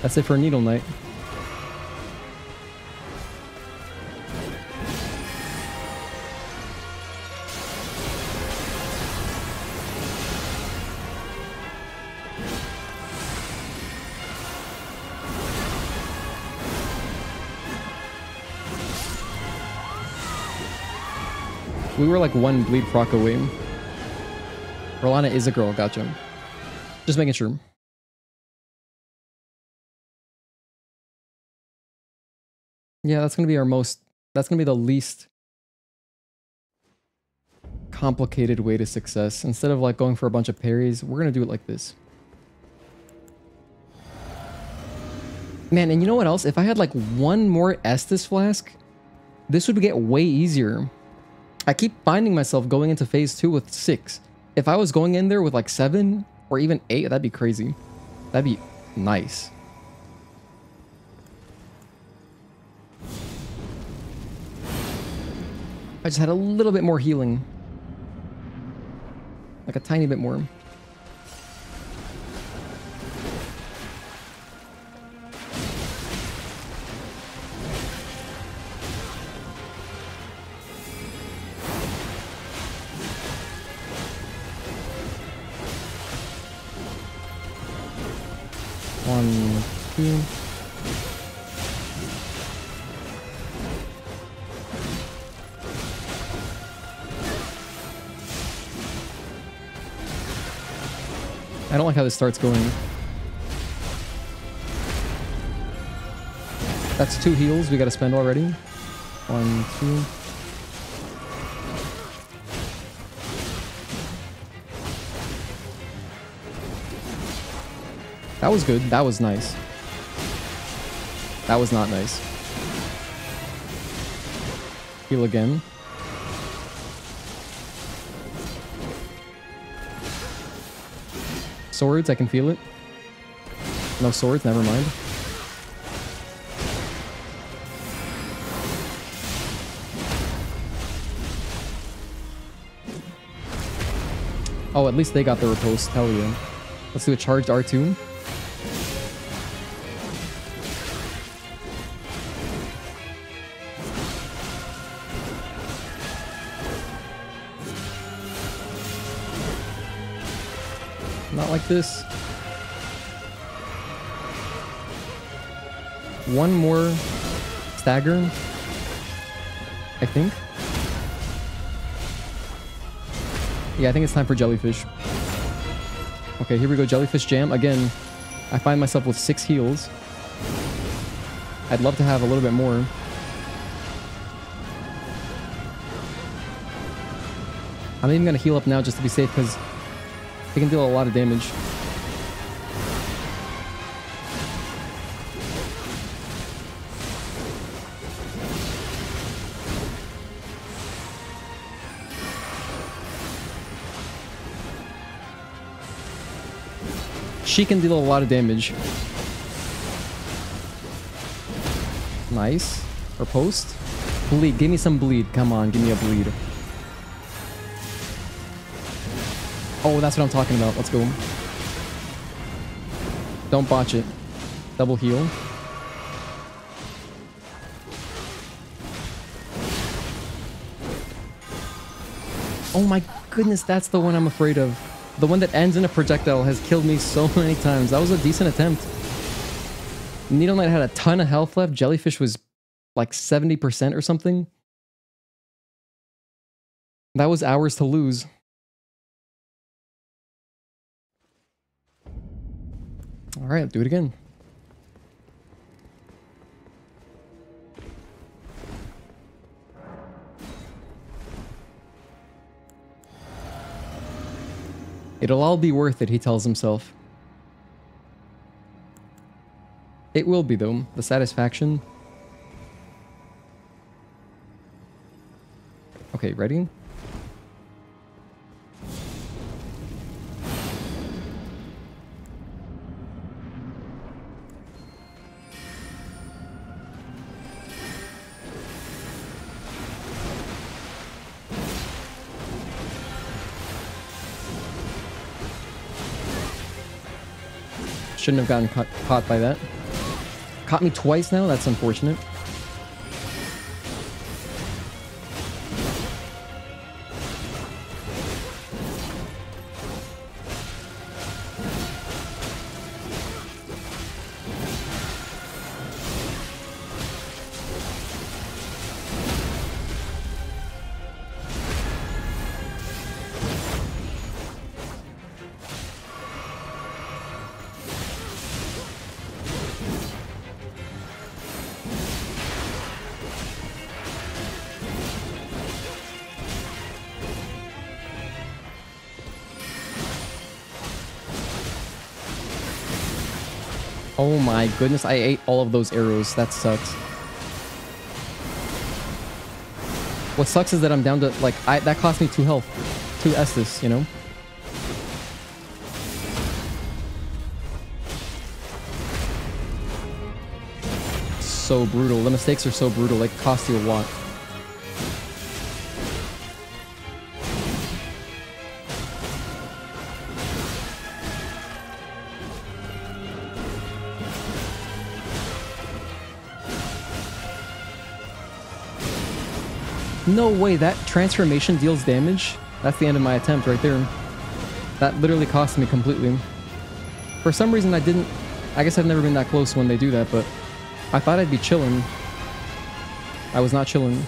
That's it for Needle Knight. We were like 1 bleed proc away. Rellana is a girl, gotcha. Just making sure. Yeah, that's gonna be that's gonna be the least complicated way to success. Instead of like going for a bunch of parries, we're gonna do it like this. Man, and you know what else? If I had like 1 more Estus flask, this would get way easier. I keep finding myself going into phase 2 with 6. If I was going in there with like 7 or even 8, that'd be crazy. That'd be nice. I just had a little bit more healing. Like a tiny bit more. One, 2. I don't like how this starts going. That's 2 heals we gotta spend already. 1, 2. That was good. That was nice. That was not nice. Heal again. Swords, I can feel it. No swords, never mind. Oh, at least they got the riposte. Hell yeah. Let's do a charged R2. Not like this. 1 more stagger, I think. Yeah, I think it's time for jellyfish. Okay, here we go, jellyfish jam. Again, I find myself with 6 heals. I'd love to have a little bit more. I'm even gonna heal up now just to be safe because they can deal a lot of damage. She can deal a lot of damage. Nice. Or post? Bleed. Give me some bleed. Come on, give me a bleed. Oh, that's what I'm talking about. Let's go. Don't botch it. Double heal. Oh my goodness, that's the one I'm afraid of. The one that ends in a projectile has killed me so many times. That was a decent attempt. Needle Knight had a ton of health left. Jellyfish was like 70% or something. That was ours to lose. Alright, let's do it again. It'll all be worth it, he tells himself. It will be, though. The satisfaction. Okay, ready? Shouldn't have gotten caught by that. Caught me twice now? That's unfortunate. Oh my goodness, I ate all of those arrows. That sucks. What sucks is that I'm down to, like, that cost me 2 health. 2 Estus, you know? So brutal. The mistakes are so brutal. They cost you a lot. No way, that transformation deals damage? That's the end of my attempt right there. That literally cost me completely. For some reason I didn't... I guess I've never been that close when they do that, but... I thought I'd be chilling. I was not chilling.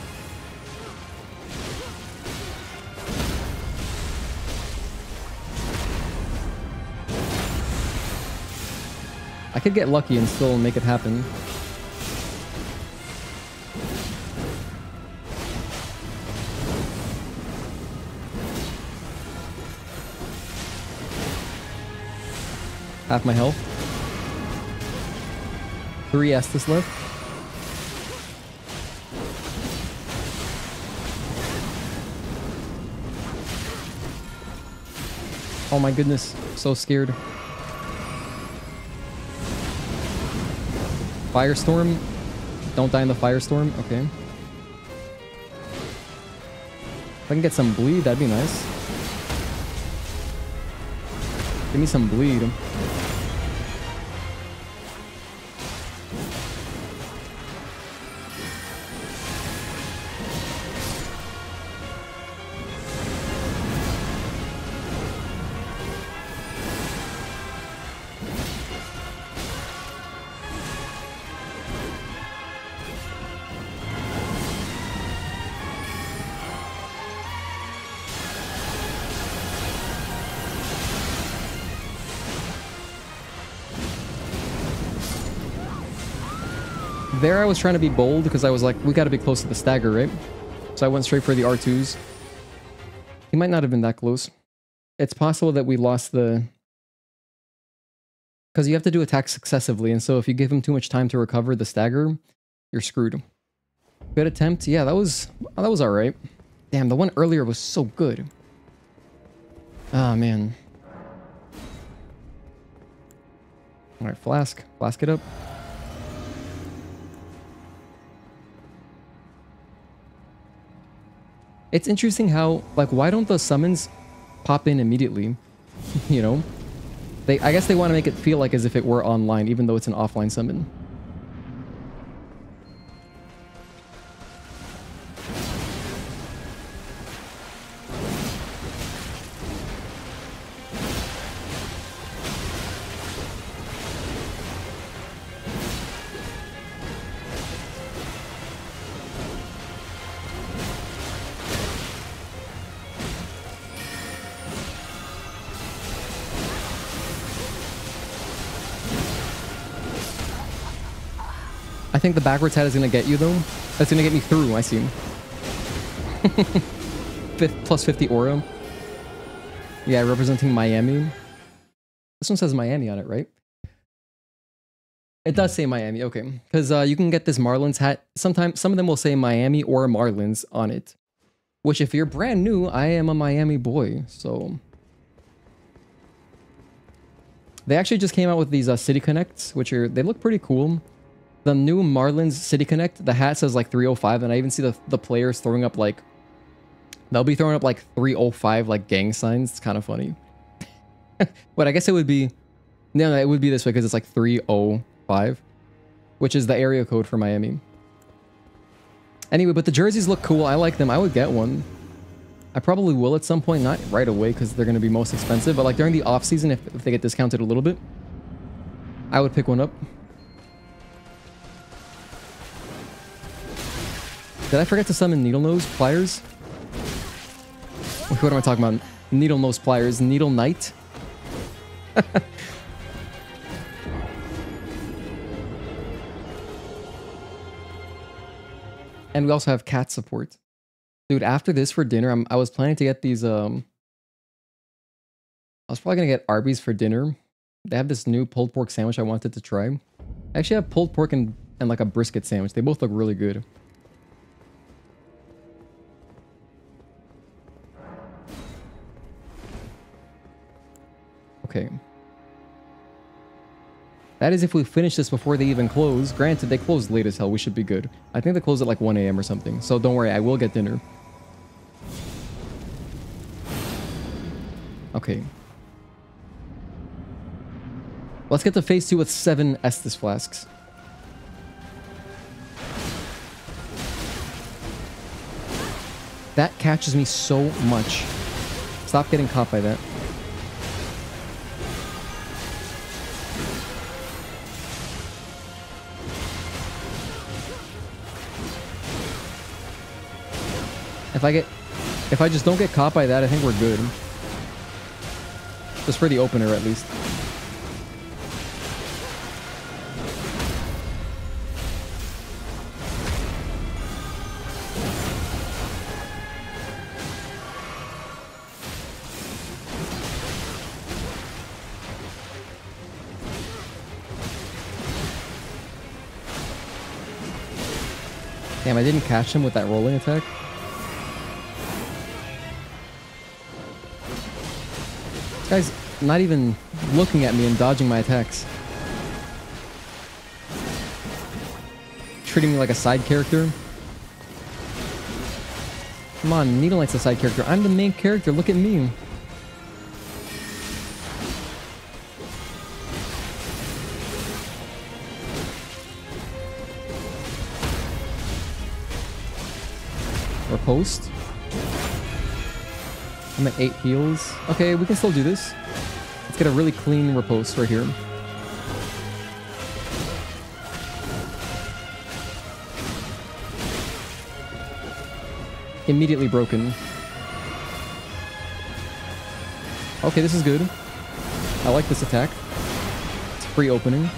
I could get lucky and still make it happen. Half my health. 3 Estus left. Oh my goodness, so scared. Firestorm. Don't die in the firestorm. Okay. If I can get some bleed, that'd be nice. Give me some bleed. There I was trying to be bold because I was like, we gotta be close to the stagger, right? So I went straight for the R2s. He might not have been that close. It's possible that we lost the... Because you have to do attacks successively, and so if you give him too much time to recover the stagger, you're screwed. Good attempt. Yeah, that was alright. Damn, the one earlier was so good. Ah, man. Alright, flask. Flask it up. It's interesting how, like, why don't the summons pop in immediately? You know? I guess they want to make it feel like as if it were online, even though it's an offline summon. I think the backwards hat is going to get you, though. That's going to get me through, I see. Plus 50 aura. Yeah, representing Miami. This one says Miami on it, right? It does say Miami, okay. Because you can get this Marlins hat. Sometimes some of them will say Miami or Marlins on it. Which, if you're brand new, I am a Miami boy, so... They actually just came out with these City Connects, which they look pretty cool. The new Marlins City Connect, the hat says like 305, and I even see the players throwing up like... They'll be throwing up like 305 like gang signs. It's kind of funny. But I guess it would be... No, it would be this way because it's like 305, which is the area code for Miami. Anyway, but the jerseys look cool. I like them. I would get one. I probably will at some point, not right away because they're going to be most expensive, but like during the off season, if they get discounted a little bit, I would pick one up. Did I forget to summon Needle Nose Pliers? What am I talking about? Needle Nose Pliers. Needle Knight? And we also have cat support. Dude, after this for dinner, I was planning to get these... I was probably going to get Arby's for dinner. They have this new pulled pork sandwich I wanted to try. I actually have pulled pork and like a brisket sandwich. They both look really good. Okay. That is if we finish this before they even close. Granted, they close late as hell. We should be good. I think they close at like 1 AM or something. So don't worry, I will get dinner. Okay. Let's get to phase 2 with 7 Estus flasks. That catches me so much. Stop getting caught by that. If I just don't get caught by that, I think we're good. Just for the opener, at least. Damn, I didn't catch him with that rolling attack. This guy's not even looking at me and dodging my attacks. Treating me like a side character. Come on, Needle Knight's a side character. I'm the main character. Look at me. Riposte. I'm at 8 heals. Okay, we can still do this. Let's get a really clean riposte right here. Immediately broken. Okay, this is good. I like this attack. It's free opening.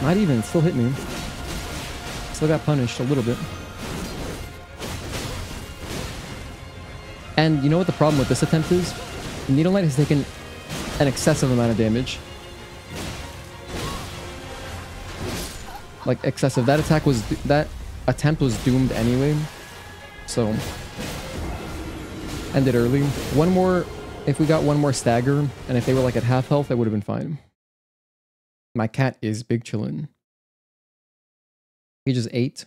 Not even, still hit me. Still got punished a little bit. And you know what the problem with this attempt is? Needle Knight has taken an excessive amount of damage. Like, excessive. That attempt was doomed anyway. So, ended early. One more, if we got one more stagger, and if they were like at half health, that would have been fine. My cat is big chillin'. He just ate.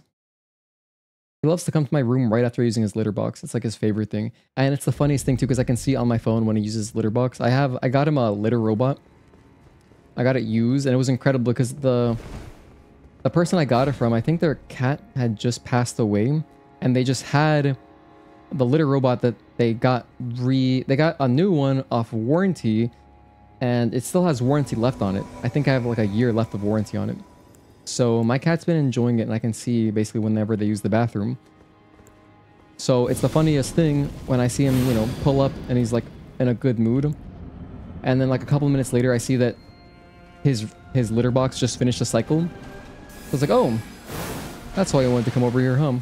He loves to come to my room right after using his litter box. It's like his favorite thing. And it's the funniest thing too, because I can see on my phone when he uses litter box. I got him a litter robot. I got it used, and it was incredible because the person I got it from, I think their cat had just passed away, and they just had the litter robot that they got a new one off warranty, and it still has warranty left on it. I think I have like a year left of warranty on it. So my cat's been enjoying it, and I can see basically whenever they use the bathroom. So it's the funniest thing when I see him, you know, pull up and he's like in a good mood. And then like a couple of minutes later, I see that his litter box just finished a cycle. So I was like, oh, that's why I wanted to come over here, huh?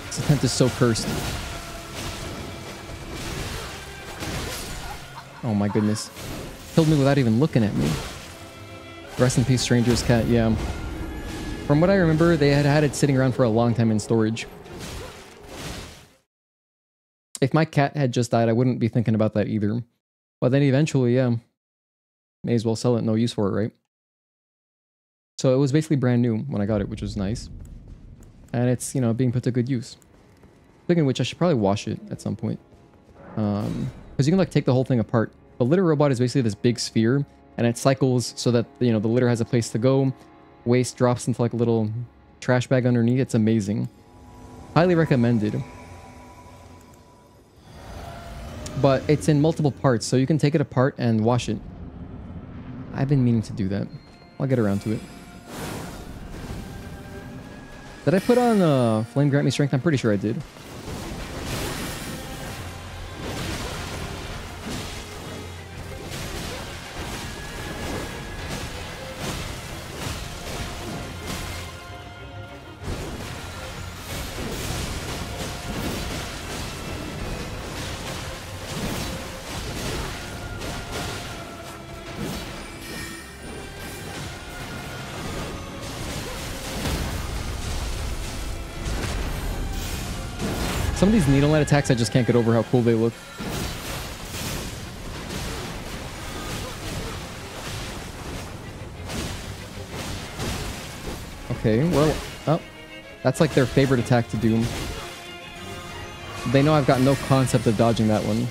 This tent is so cursed. Oh my goodness. Killed me without even looking at me. Rest in peace, stranger's cat. Yeah. From what I remember, they had it sitting around for a long time in storage. If my cat had just died, I wouldn't be thinking about that either. But then eventually, yeah. May as well sell it. No use for it, right? So it was basically brand new when I got it, which was nice. And it's, you know, being put to good use. Speaking of which, I should probably wash it at some point. Because you can like take the whole thing apart. The litter robot is basically this big sphere, and it cycles so that, you know, the litter has a place to go. Waste drops into like a little trash bag underneath. It's amazing. Highly recommended. But it's in multiple parts, so you can take it apart and wash it. I've been meaning to do that. I'll get around to it. Did I put on Flame Grant Me Strength? I'm pretty sure I did. Some of these needle light attacks, I just can't get over how cool they look. Okay, well, oh, that's like their favorite attack to do. They know I've got no concept of dodging that one.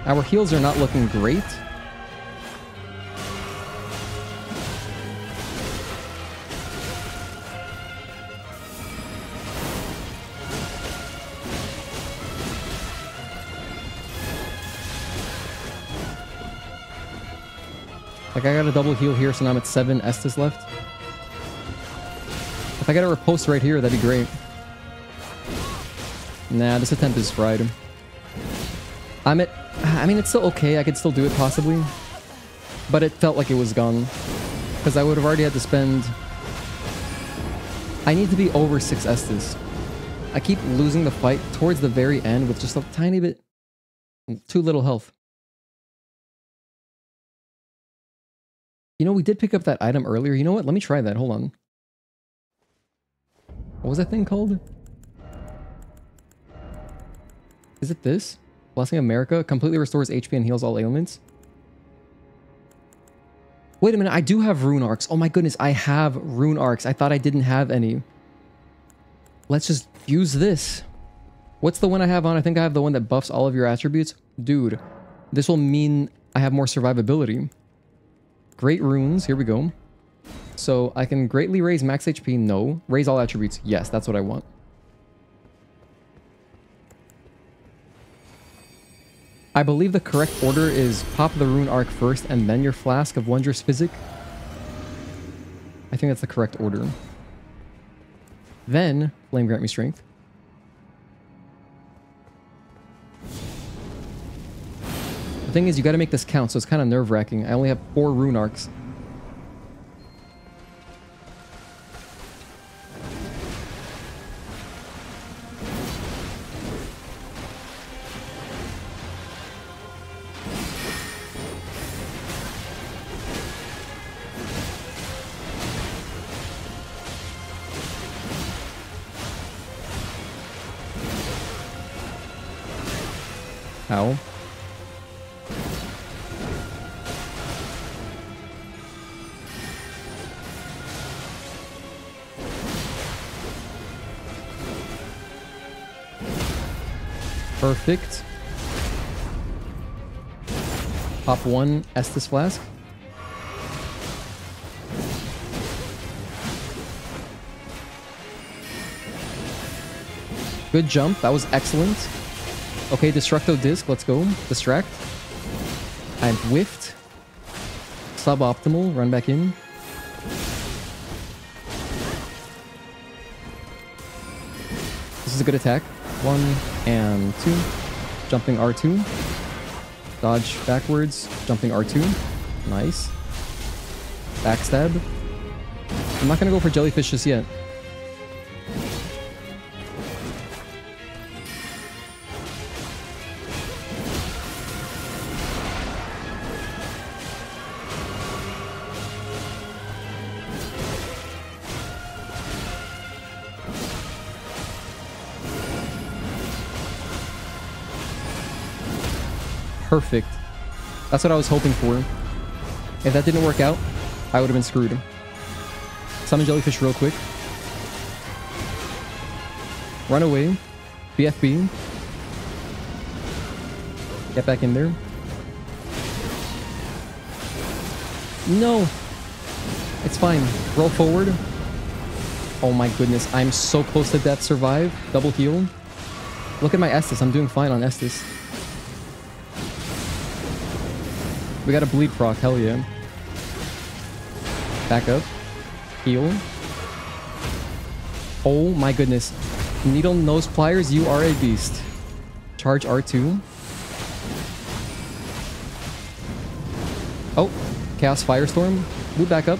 Our heals are not looking great. Like, I got a double heal here, so now I'm at 7 Estus left. If I get a riposte right here, that'd be great. Nah, this attempt is fried. I mean, it's still okay. I could still do it, possibly. But it felt like it was gone. Because I would have already had to spend... I need to be over 6 Estus. I keep losing the fight towards the very end with just a tiny bit... too little health. You know, we did pick up that item earlier. You know what? Let me try that. Hold on. What was that thing called? Is it this? Blessing of America completely restores HP and heals all ailments. Wait a minute, I do have rune arcs. Oh my goodness, I have rune arcs. I thought I didn't have any. Let's just use this. What's the one I have on? I think I have the one that buffs all of your attributes. Dude, this will mean I have more survivability. Great runes, here we go. So I can greatly raise max HP, no. Raise all attributes, yes, that's what I want. I believe the correct order is pop the rune arc first and then your flask of wondrous physic. I think that's the correct order. Then, Flame grant me strength. The thing is, you gotta make this count, so it's kind of nerve-wracking. I only have 4 rune arcs. Ow. Perfect. Pop 1 Estus Flask. Good jump. That was excellent. Okay, Destructo Disc. Let's go. Distract. I'm whiffed. Suboptimal. Run back in. This is a good attack. 1 and 2. Jumping R2. Dodge backwards. Jumping R2. Nice. Backstab. I'm not going to go for jellyfish just yet. Perfect. That's what I was hoping for. If that didn't work out, I would have been screwed. Summon jellyfish real quick. Run away. BFB. Get back in there. No! It's fine. Roll forward. Oh my goodness. I'm so close to death. Survive. Double heal. Look at my Estus. I'm doing fine on Estus. We got a bleed proc, hell yeah. Back up. Heal. Oh my goodness. Needle nose pliers, you are a beast. Charge R2. Oh, Chaos Firestorm. Move back up.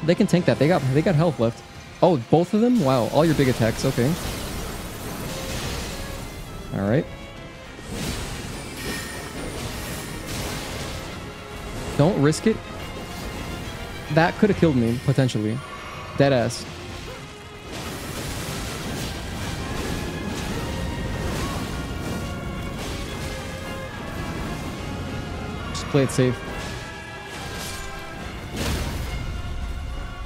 They can tank that. They got health left. Oh, both of them? Wow, all your big attacks, okay. Alright. Don't risk it. That could have killed me, potentially. Deadass. Just play it safe.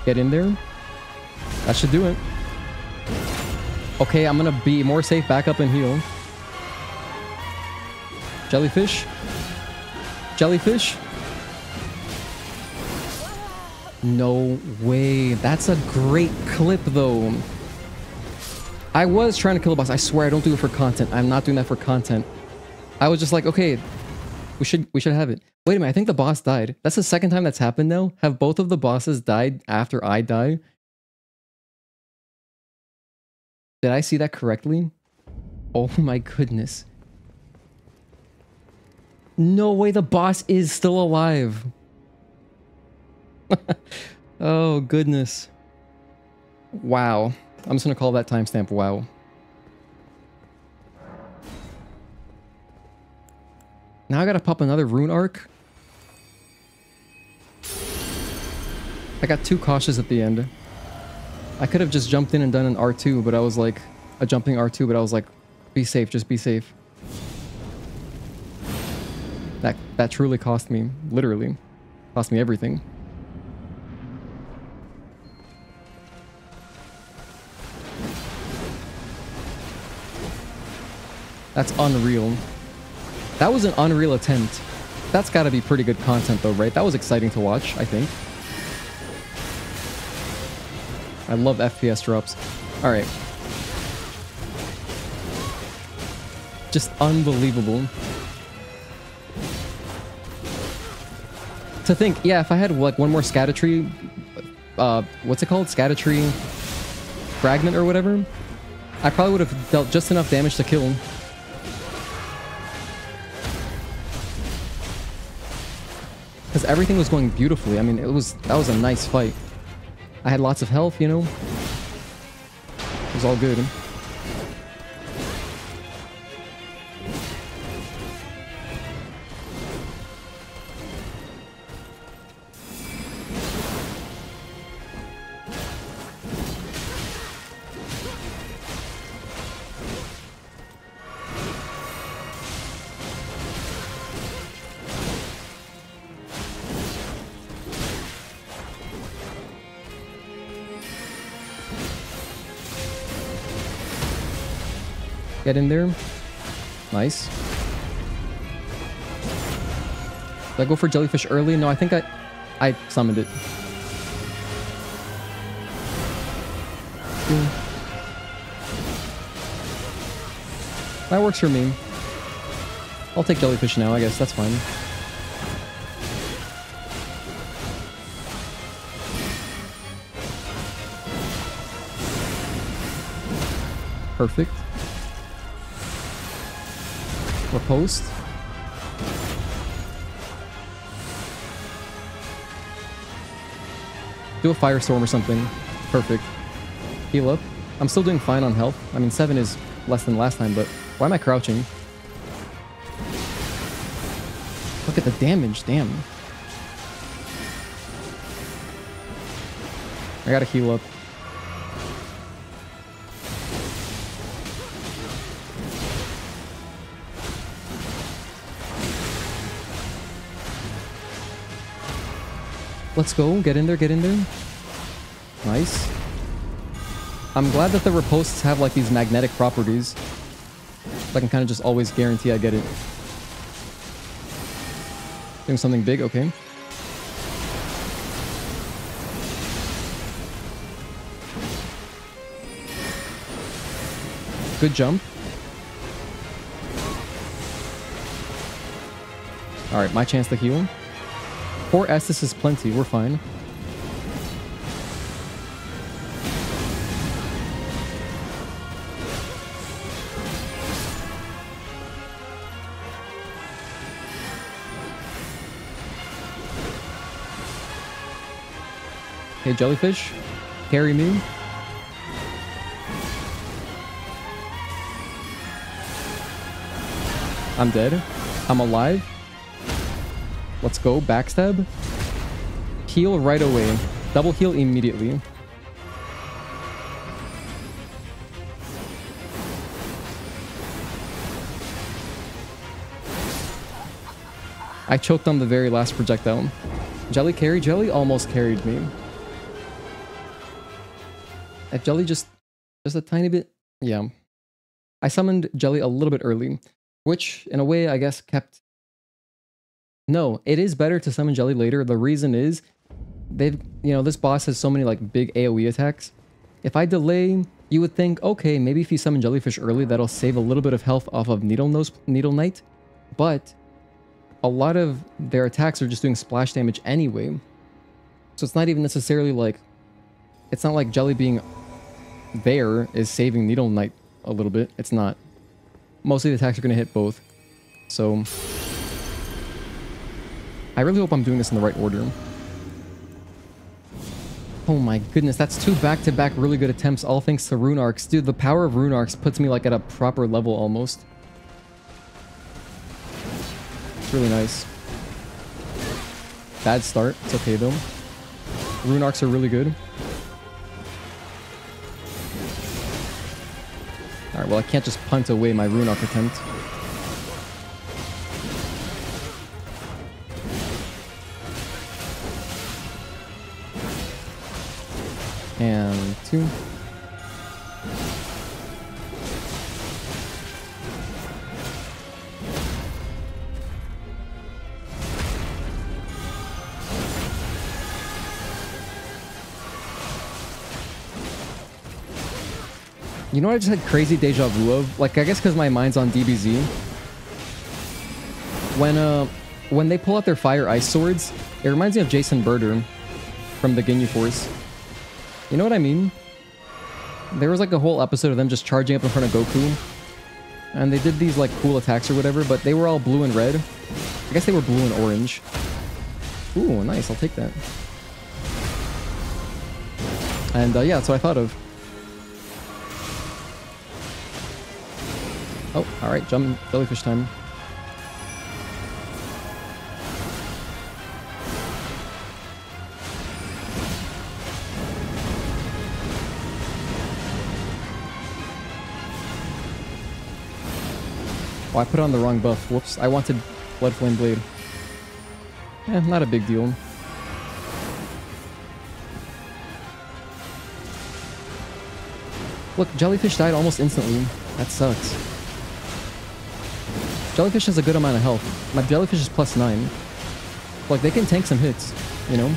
Get in there. That should do it. Okay, I'm gonna be more safe, back up and heal. Jellyfish. Jellyfish. No way. That's a great clip, though. I was trying to kill a boss. I swear I don't do it for content. I'm not doing that for content. I was just like, okay, we should have it. Wait a minute. I think the boss died. That's the second time that's happened now. Have both of the bosses died after I die? Did I see that correctly? Oh my goodness. No way the boss is still alive. Oh goodness. Wow. I'm just gonna call that timestamp wow. Now I gotta pop another rune arc. I got too cautious at the end. I could have just jumped in and done an R2, but I was like, a jumping R2, but I was like, be safe, just be safe. That truly cost me, literally. Cost me everything. That's unreal. That was an unreal attempt. That's gotta be pretty good content though, right? That was exciting to watch, I think. I love FPS drops. Alright. Just unbelievable. To think, yeah, if I had like one more Scatter Tree, what's it called? Scatter-tree fragment or whatever, I probably would have dealt just enough damage to kill him. Because everything was going beautifully. I mean, that was a nice fight. I had lots of health, you know? It was all good. Get in there. Nice. Did I go for jellyfish early? No, I think I summoned it. That works for me. I'll take jellyfish now, I guess. That's fine. Perfect. Riposte. Do a firestorm or something. Perfect. Heal up. I'm still doing fine on health. I mean, 7 is less than last time, but why am I crouching? Look at the damage, damn. I gotta heal up. Let's go. Get in there, get in there. Nice. I'm glad that the ripostes have like these magnetic properties. So I can kind of just always guarantee I get it. Doing something big, okay. Good jump. Alright, my chance to heal. 4 Estus is plenty, we're fine. Okay, jellyfish, carry me. I'm dead. I'm alive. Let's go. Backstab. Heal right away. Double heal immediately. I choked on the very last projectile. Jelly carry? Jelly almost carried me. If Jelly just a tiny bit... Yeah. I summoned Jelly a little bit early, which in a way I guess kept... No, it is better to summon Jelly later. The reason is, this boss has so many like big AoE attacks. If I delay, you would think, okay, maybe if you summon Jellyfish early, that'll save a little bit of health off of Needle Knight. But a lot of their attacks are just doing splash damage anyway. So it's not even necessarily like, it's not like Jelly being there is saving Needle Knight a little bit. It's not. Mostly the attacks are going to hit both. So... I really hope I'm doing this in the right order. Oh my goodness, that's 2 back-to-back really good attempts, all thanks to rune arcs. Dude, the power of rune arcs puts me like at a proper level almost. It's really nice. Bad start. It's okay though. Rune arcs are really good. Alright, well I can't just punt away my rune arc attempt. And 2. You know what I just had crazy deja vu of? Like, I guess because my mind's on DBZ. When they pull out their fire ice swords, it reminds me of Jason Birder from the Ginyu Force. You know what I mean? There was like a whole episode of them just charging up in front of Goku. And they did these like cool attacks or whatever, but they were all blue and red. I guess they were blue and orange. Ooh, nice. I'll take that. And yeah, that's what I thought of. Oh, alright. Jump jellyfish time. Oh, I put on the wrong buff. Whoops. I wanted Blood Flame Blade. Eh, not a big deal. Look, Jellyfish died almost instantly. That sucks. Jellyfish has a good amount of health. My Jellyfish is +9. Like, they can tank some hits, you know?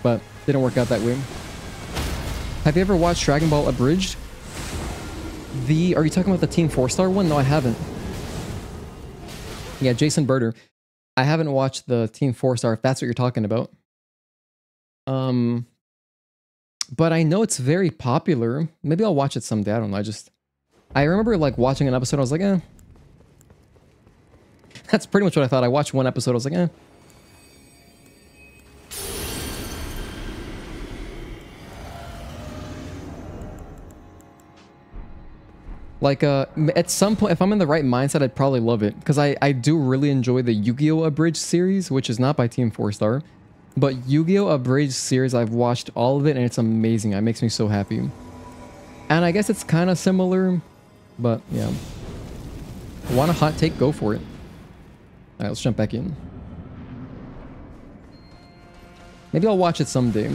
But didn't work out that way. Have you ever watched Dragon Ball Abridged? Are you talking about the Team 4-star one? No, I haven't. Yeah, Jason Birder. I haven't watched the Team 4-star, if that's what you're talking about. But I know it's very popular. Maybe I'll watch it someday. I don't know. I remember like watching an episode. I was like, eh. That's pretty much what I thought. I watched one episode. I was like, eh. Like, at some point, if I'm in the right mindset, I'd probably love it. Because I do really enjoy the Yu-Gi-Oh! Abridged series, which is not by Team 4-star. But Yu-Gi-Oh! Abridged series, I've watched all of it, and it's amazing. It makes me so happy. And I guess it's kind of similar, but yeah. Want a hot take? Go for it. Alright, let's jump back in. Maybe I'll watch it someday.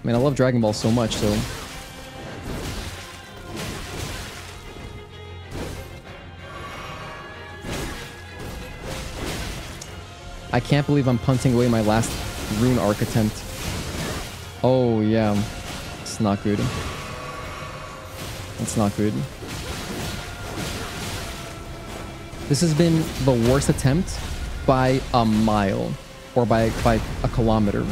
I mean, I love Dragon Ball so much, so... I can't believe I'm punting away my last rune arc attempt. Oh, yeah. It's not good. It's not good. This has been the worst attempt by a mile. Or by a kilometer.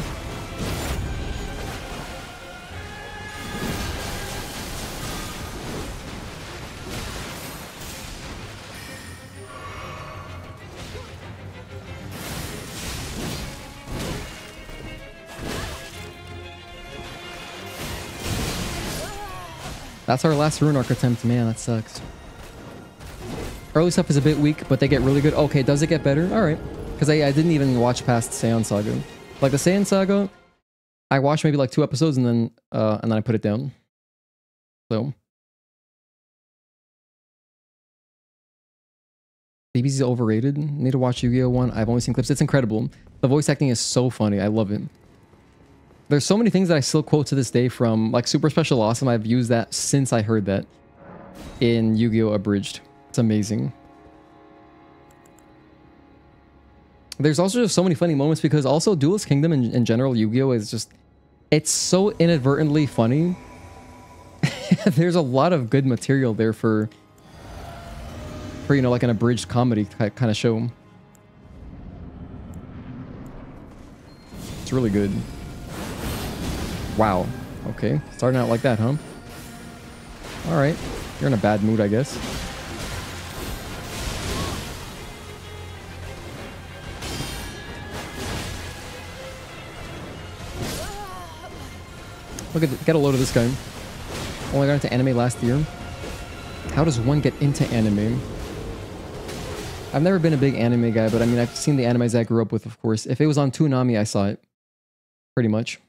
That's our last rune arc attempt. Man, that sucks. Early stuff is a bit weak, but they get really good. Okay, does it get better? Alright. Because I didn't even watch past Saiyan Saga. Like the Saiyan Saga, I watched maybe like 2 episodes and then I put it down. So. DBZ is overrated. Need to watch Yu-Gi-Oh! One. I've only seen clips. It's incredible. The voice acting is so funny. I love it. There's so many things that I still quote to this day from, like, Super Special Awesome. I've used that since I heard that in Yu-Gi-Oh! Abridged. It's amazing. There's also just so many funny moments because also Duelist Kingdom in general, Yu-Gi-Oh! Is just... It's so inadvertently funny. There's a lot of good material there for, you know, like an abridged comedy kind of show. It's really good. Wow. Okay. Starting out like that, huh? Alright. You're in a bad mood, I guess. Look at get a load of this guy. Only got into anime last year. How does one get into anime? I've never been a big anime guy, but I mean, I've seen the animes I grew up with, of course. If it was on Toonami, I saw it. Pretty much.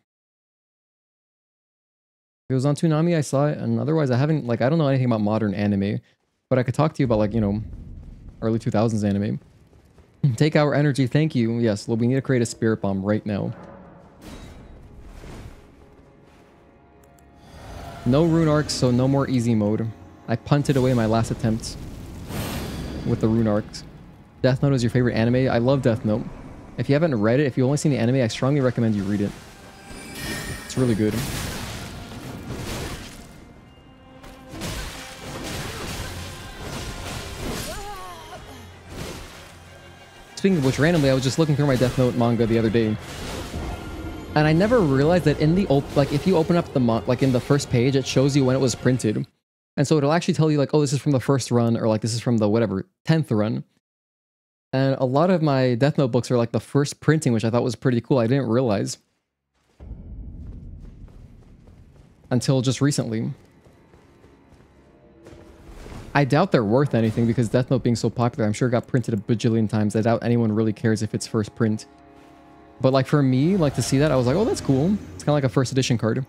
If it was on Toonami, I saw it, and otherwise I haven't, like, I don't know anything about modern anime, but I could talk to you about, like, you know, early 2000s anime. Take our energy, thank you. Yes, well, we need to create a spirit bomb right now. No rune arcs, so no more easy mode. I punted away my last attempts with the rune arcs. Death Note is your favorite anime? I love Death Note. If you haven't read it, if you've only seen the anime, I strongly recommend you read it. It's really good. speaking of which, randomly, I was just looking through my Death Note manga the other day. And I never realized that in the, like, if you open up the, like, in the first page, it shows you when it was printed. And so it'll actually tell you, like, oh, this is from the first run, or, like, this is from the, whatever, 10th run. And a lot of my Death Note books are, like, the first printing, which I thought was pretty cool. I didn't realize. Until just recently. I doubt they're worth anything because Death Note being so popular, I'm sure it got printed a bajillion times. I doubt anyone really cares if it's first print. But like for me, like to see that, I was like, oh, that's cool. It's kind of like a first edition card.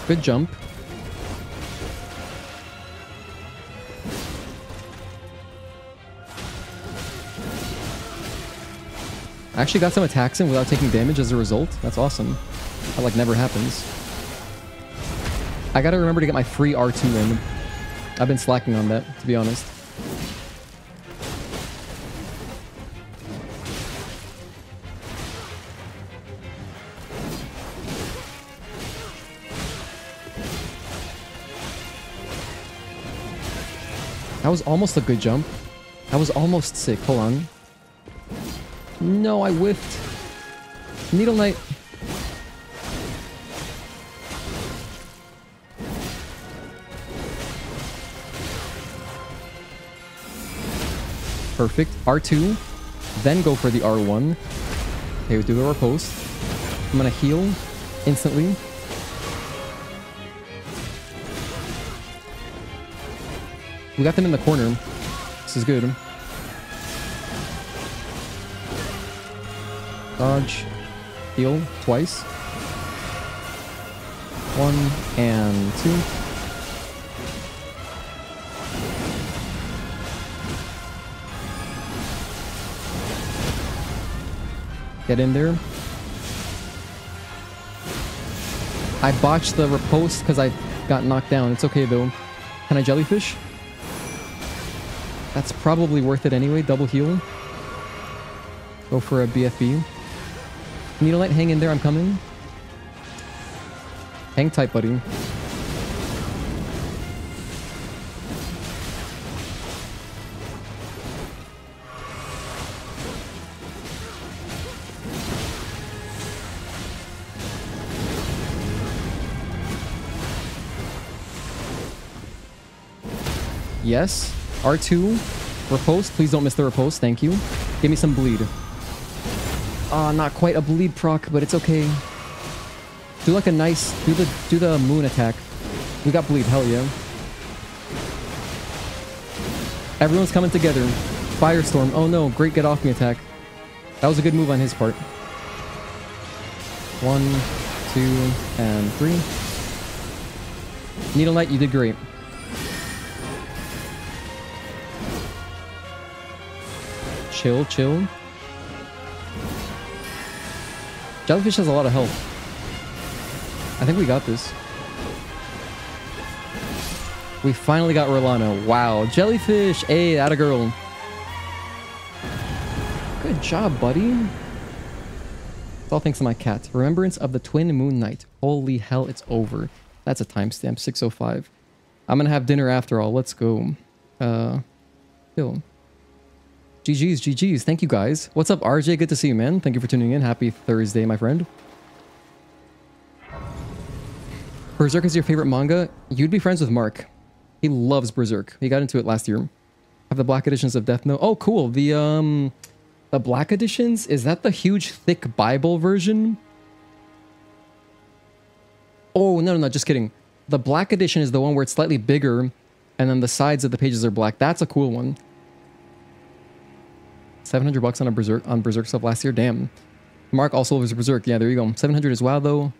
Good jump. I actually got some attacks in without taking damage as a result. That's awesome. That like never happens. I gotta remember to get my free R2 in. I've been slacking on that, to be honest. That was almost a good jump. That was almost sick. Hold on. No, I whiffed. Needle Knight. Perfect. R2. Then go for the R1. Okay, we do the riposte. I'm gonna heal instantly. We got them in the corner. This is good. Dodge. Heal twice. 1 and 2. Get in there. I botched the riposte because I got knocked down. It's okay though. Can I jellyfish? That's probably worth it anyway. Double heal. Go for a BFB. Needle Knight, hang in there. I'm coming. Hang tight, buddy. Yes. R2. Riposte. Please don't miss the riposte. Thank you. Give me some bleed. Not quite a bleed proc, but it's okay. Do like a nice... Do the moon attack. We got bleed. Hell yeah. Everyone's coming together. Firestorm. Oh no. Great get off me attack. That was a good move on his part. 1, 2, and 3. Needle Knight, you did great. Chill, chill. Jellyfish has a lot of health. I think we got this. We finally got Rellana. Wow. Jellyfish! Hey, atta girl. Good job, buddy. It's all thanks to my cat. Remembrance of the Twin Moon Night. Holy hell, it's over. That's a timestamp. 6:05. I'm gonna have dinner after all. Let's go. Kill. GG's, GG's. Thank you, guys. What's up, RJ? Good to see you, man. Thank you for tuning in. Happy Thursday, my friend. Berserk is your favorite manga? You'd be friends with Mark. He loves Berserk. He got into it last year. I have the black editions of Death Note. Oh, cool. The black editions? Is that the huge, thick Bible version? Oh, no, just kidding. The black edition is the one where it's slightly bigger, and then the sides of the pages are black. That's a cool one. 700 bucks on Berserk stuff last year. Damn. Mark also loves Berserk. Yeah, there you go. 700 as well, though.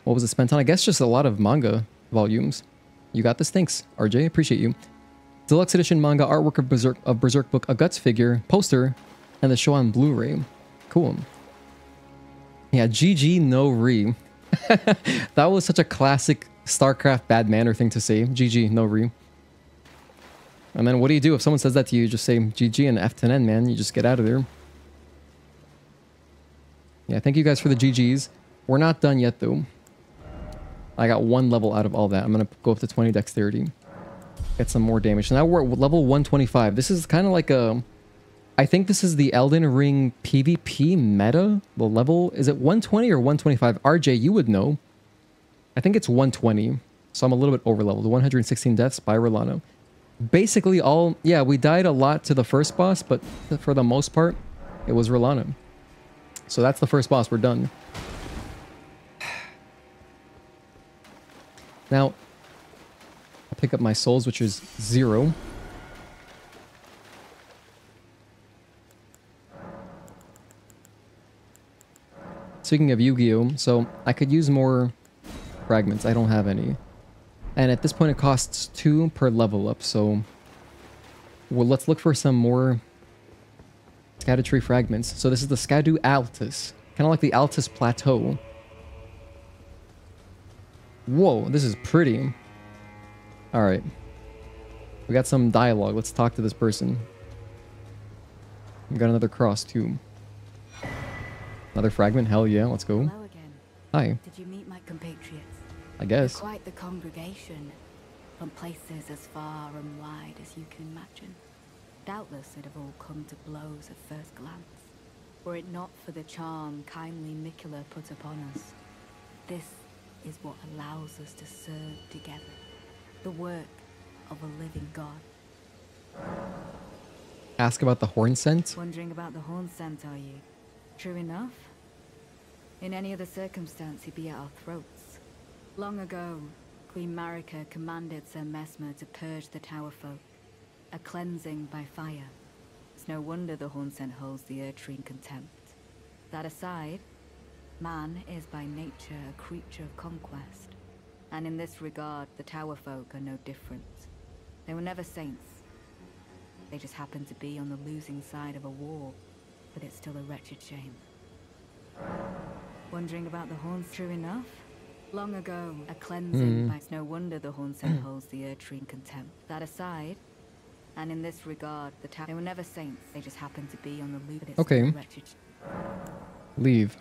What was it spent on? I guess just a lot of manga volumes. You got this. Thanks, RJ. Appreciate you. Deluxe edition manga artwork of Berserk book, a Guts figure, poster, and the show on Blu-ray. Cool. Yeah, GG no re. That was such a classic StarCraft bad manner thing to say. GG, no re. And then what do you do if someone says that to you? You just say GG and F10N, man. You just get out of there. Yeah, thank you guys for the GGs. We're not done yet, though. I got 1 level out of all that. I'm going to go up to 20 dexterity. Get some more damage. So now we're at level 125. This is kind of like a... I think this is the Elden Ring PvP meta. The level... Is it 120 or 125? RJ, you would know. I think it's 120. So I'm a little bit over leveled. 116 deaths by Rellana. Basically all... Yeah, we died a lot to the first boss, but for the most part, it was Rellana. So that's the first boss. We're done. Now, I'll pick up my souls, which is 0. Speaking of Yu-Gi-Oh! So I could use more fragments. I don't have any. And at this point it costs 2 per level up, so... Well, let's look for some more Erdtree fragments. So this is the Skadu Altus. Kind of like the Altus Plateau. Whoa, this is pretty. Alright. We got some dialogue. Let's talk to this person. We got another cross, too. Another fragment? Hell yeah, let's go. Hello again. Hi. Did you meet my compatriots? I guess. They're quite the congregation, from places as far and wide as you can imagine. Doubtless they'd have all come to blows at first glance, were it not for the charm kindly Miquella put upon us. This is what allows us to serve together, the work of a living god. Ask about the horn scent? Wondering about the horn scent, are you? True enough. In any other circumstance, he'd be at our throats. Long ago, Queen Marika commanded Sir Mesmer to purge the Tower folk, a cleansing by fire. It's no wonder the horn scent holds the Erdtree in contempt. That aside, man is by nature a creature of conquest, and in this regard, the Tower folk are no different. They were never saints. They just happened to be on the losing side of a war, but it's still a wretched shame. Wondering about the horns, true enough? Long ago, a cleansing by... It's no wonder the horn scent holds the Erdtree in contempt. That aside, and in this regard, the Tower... They were never saints. They just happened to be on the losing... Okay. Leave.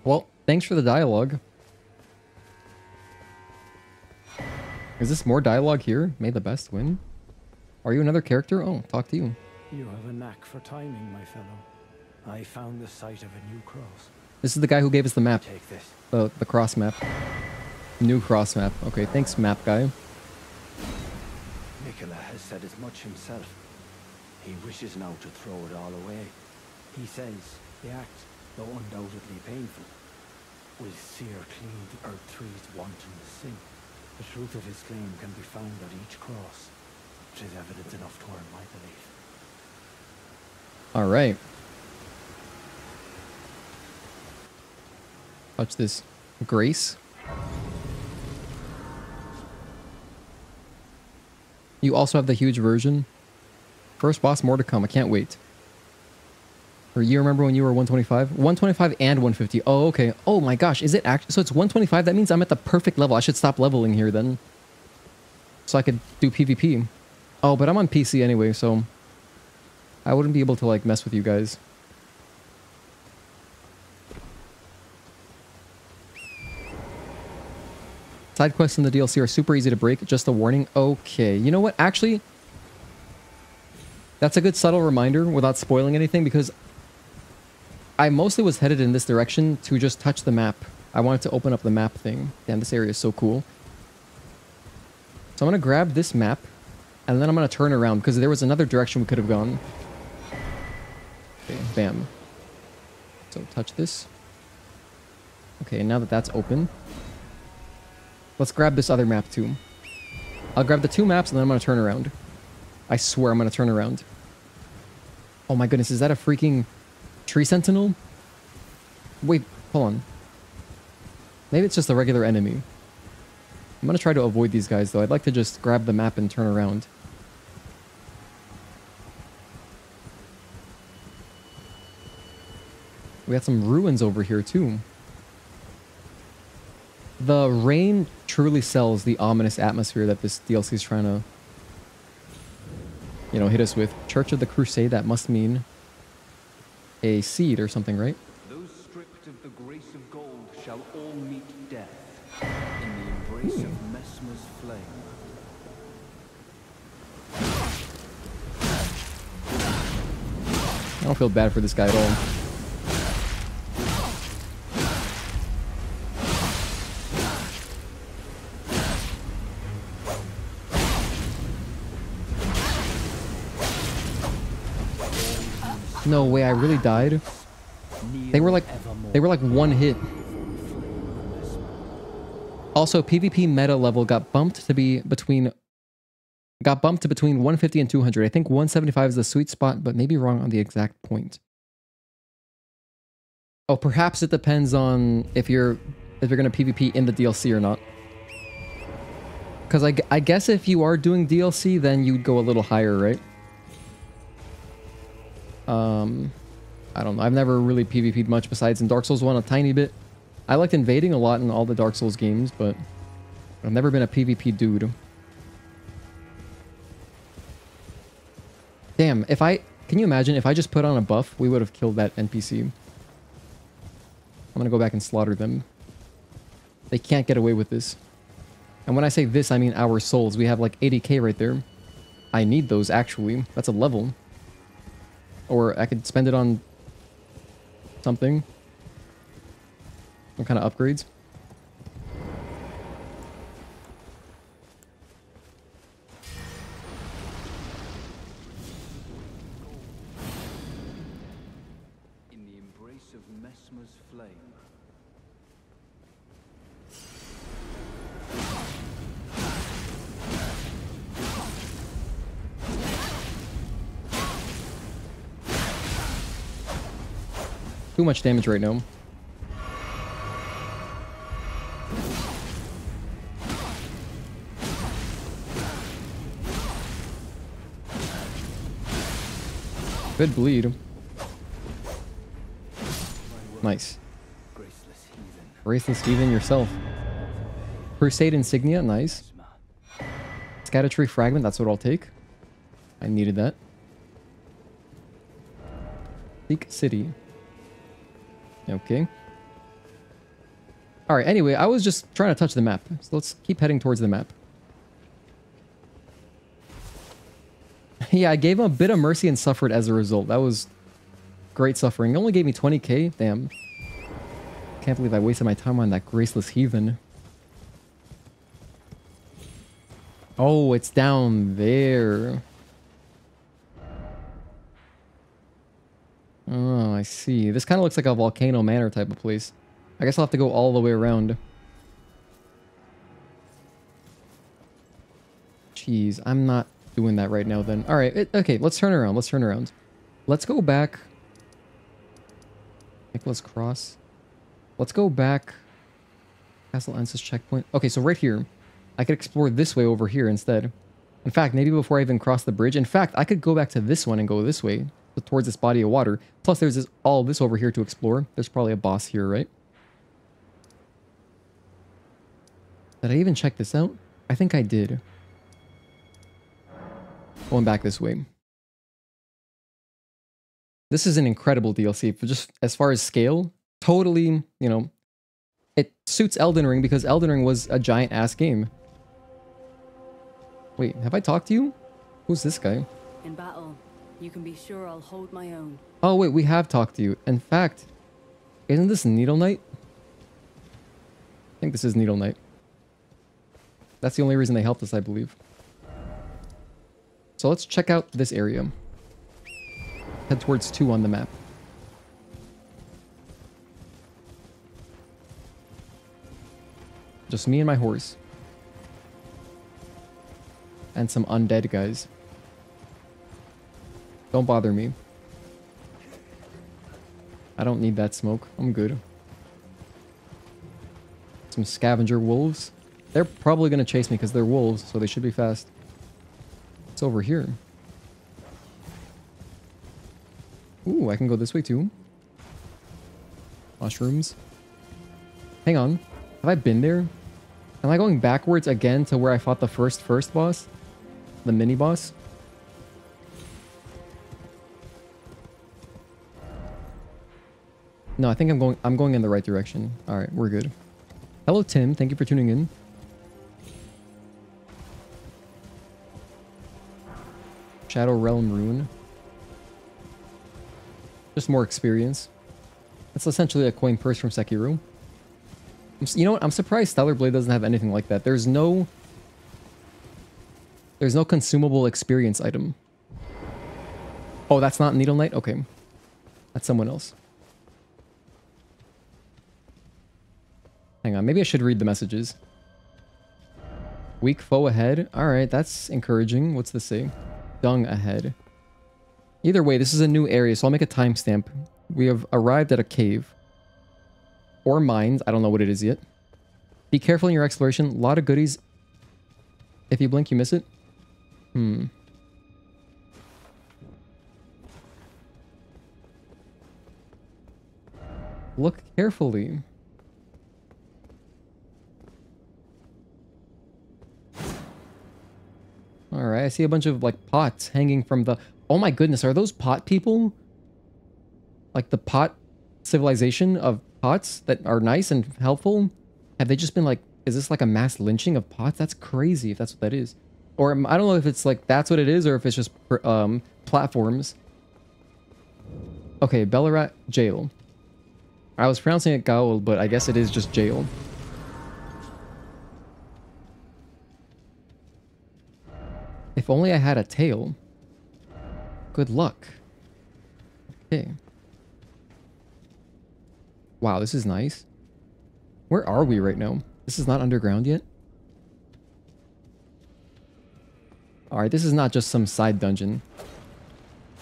Well, thanks for the dialogue. Is this more dialogue here? May the best win? Are you another character? Oh, talk to you. You have a knack for timing, my fellow. I found the site of a new cross. This is the guy who gave us the map. Take this. The cross map. New cross map. Okay, thanks, map guy. Miquella has said as much himself. He wishes now to throw it all away. He says the act, though undoubtedly painful, will sear clean the Erdtree's wanton sin. The truth of his claim can be found at each cross, which is evidence enough to earn my belief. Alright. Touch this. Grace. You also have the huge version. First boss, more to come. I can't wait. Or you remember when you were 125? 125 and 150. Oh, okay. Oh my gosh. Is it actually... So it's 125? That means I'm at the perfect level. I should stop leveling here then. So I could do PvP. Oh, but I'm on PC anyway, so... I wouldn't be able to, like, mess with you guys. Side quests in the DLC are super easy to break. Just a warning. Okay. You know what? Actually, that's a good subtle reminder without spoiling anything, because I mostly was headed in this direction to just touch the map. I wanted to open up the map thing. Damn, this area is so cool. So I'm going to grab this map, and then I'm going to turn around, because there was another direction we could have gone. Okay, bam. So touch this. Okay, now that that's open, let's grab this other map too. I'll grab the 2 maps and then I'm going to turn around. I swear I'm going to turn around. Oh my goodness, is that a freaking tree sentinel? Wait, hold on. Maybe it's just a regular enemy. I'm going to try to avoid these guys though. I'd like to just grab the map and turn around. We got some ruins over here too. The rain truly sells the ominous atmosphere that this DLC is trying to, you know, hit us with. Church of the Crusade, that must mean a seed or something, right? Those stripped of the grace of gold shall all meet death in the embrace of Mesmer's flame. I don't feel bad for this guy at all. No way, I really died. They were like one hit. Also, PvP meta level got bumped to between 150 and 200. I think 175 is the sweet spot, but maybe wrong on the exact point. Oh, perhaps it depends on if you're gonna PvP in the DLC or not. Because I guess if you are doing DLC, then you'd go a little higher, right? I don't know. I've never really PvP'd much besides in Dark Souls 1 a tiny bit. I liked invading a lot in all the Dark Souls games, but I've never been a PvP dude. Damn, can you imagine if I just put on a buff, we would have killed that NPC. I'm gonna go back and slaughter them. They can't get away with this. And when I say this, I mean our souls. We have like 80k right there. I need those, actually. That's a level. Or I could spend it on something. Some kind of upgrades. In the embrace of Mesmer's flame. Too much damage right now. Good bleed. Nice. Graceless heathen yourself. Crusade insignia, nice. Erdtree fragment, that's what I'll take. I needed that. Seek city. Okay. Alright, anyway, I was just trying to touch the map. So let's keep heading towards the map. Yeah, I gave him a bit of mercy and suffered as a result. That was great suffering. It only gave me 20k. Damn. Can't believe I wasted my time on that graceless heathen. Oh, it's down there. Oh, I see. This kind of looks like a Volcano Manor type of place. I guess I'll have to go all the way around. Jeez, I'm not doing that right now then. Alright, okay, let's turn around. Let's turn around. Let's go back. Nicholas Cross. Let's go back. Castle Ensis checkpoint. Okay, so right here. I could explore this way over here instead. In fact, maybe before I even cross the bridge. In fact, I could go back to this one and go this way. Towards this body of water. Plus there's all this over here to explore. There's probably a boss here, right? Did I even check this out? I think I did. Going back this way. This is an incredible DLC. For just as far as scale, totally, you know, it suits Elden Ring because Elden Ring was a giant ass game. Wait, have I talked to you? Who's this guy? In battle, you can be sure I'll hold my own. Oh wait, we have talked to you. In fact, isn't this Needle Knight? I think this is Needle Knight. That's the only reason they helped us, I believe. So let's check out this area. Head towards 2 on the map. Just me and my horse. And some undead guys. Don't bother me. I don't need that smoke. I'm good. Some scavenger wolves. They're probably going to chase me because they're wolves, so they should be fast. It's over here. Ooh, I can go this way too. Mushrooms. Hang on. Have I been there? Am I going backwards again to where I fought the first boss? The mini boss? No, I think I'm going in the right direction. All right, we're good. Hello, Tim. Thank you for tuning in. Shadow Realm Rune. Just more experience. That's essentially a coin purse from Sekiro. You know what? I'm surprised Stellar Blade doesn't have anything like that. There's no consumable experience item. Oh, that's not Needle Knight? Okay. That's someone else. Hang on, maybe I should read the messages. Weak foe ahead. Alright, that's encouraging. What's this say? Dung ahead. Either way, this is a new area, so I'll make a timestamp. We have arrived at a cave. Or mines. I don't know what it is yet. Be careful in your exploration. A lot of goodies. If you blink, you miss it. Look carefully. Alright, I see a bunch of, like, pots hanging from the... Oh my goodness, are those pot people? Like, the pot civilization of pots that are nice and helpful? Have they just been, like... Is this, like, a mass lynching of pots? That's crazy, if that's what that is. Or, I don't know if it's, like, that's what it is, or if it's just, platforms. Okay, Belurat Gaol. I was pronouncing it Gaol, but I guess it is just jail. If only I had a tail. Good luck. Okay. Wow, this is nice. Where are we right now? This is not underground yet? Alright, this is not just some side dungeon.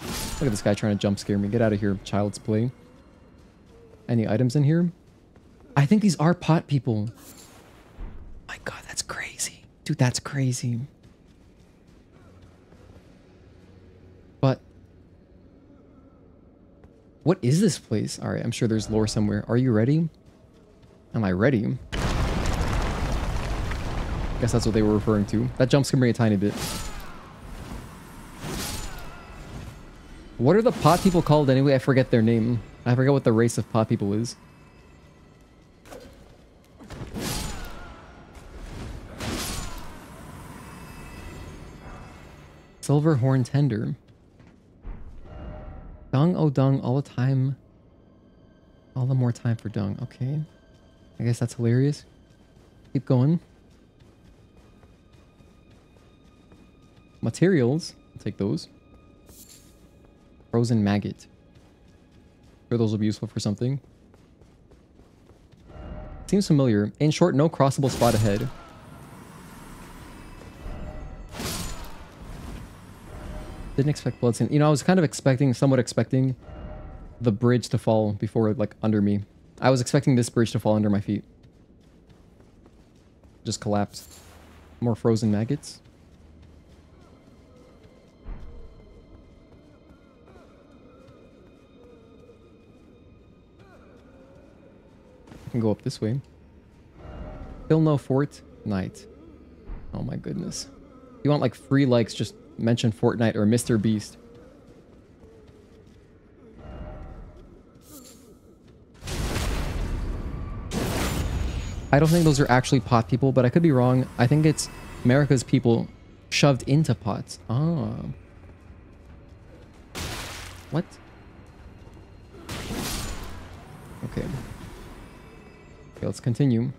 Look at this guy trying to jump scare me. Get out of here, child's play. Any items in here? I think these are pot people. My god, that's crazy. Dude, that's crazy. But what is this place? All right, I'm sure there's lore somewhere. Are you ready? Am I ready? Guess that's what they were referring to. That jump scared me a tiny bit. What are the pot people called anyway? I forget their name. I forget what the race of pot people is. Silver Horn Tender. Dung, oh dung, all the time. All the more time for dung. Okay. I guess that's hilarious. Keep going. Materials. I'll take those. Frozen maggot. Sure, those will be useful for something. Seems familiar. In short, no crossable spot ahead. Didn't expect bloodstain. You know, I was kind of expecting, somewhat expecting the bridge to fall before, like, under me. I was expecting this bridge to fall under my feet. Just collapsed. More frozen maggots. I can go up this way. Still no Fortnite. Oh my goodness. You want, like, free likes, just mention Fortnite or Mr. Beast. I don't think those are actually pot people, but I could be wrong. I think it's America's people shoved into pots. Ah. What? Okay. Okay, let's continue.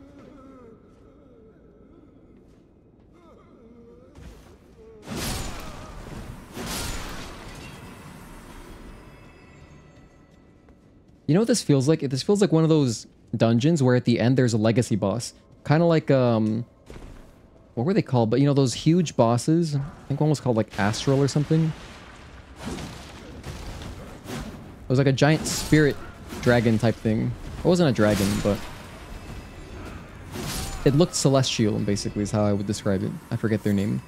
You know what this feels like? This feels like one of those dungeons where at the end there's a legacy boss. Kind of like, what were they called? But you know, those huge bosses? I think one was called like Astral or something. It was like a giant spirit dragon type thing. It wasn't a dragon, but it looked celestial, basically, is how I would describe it. I forget their name.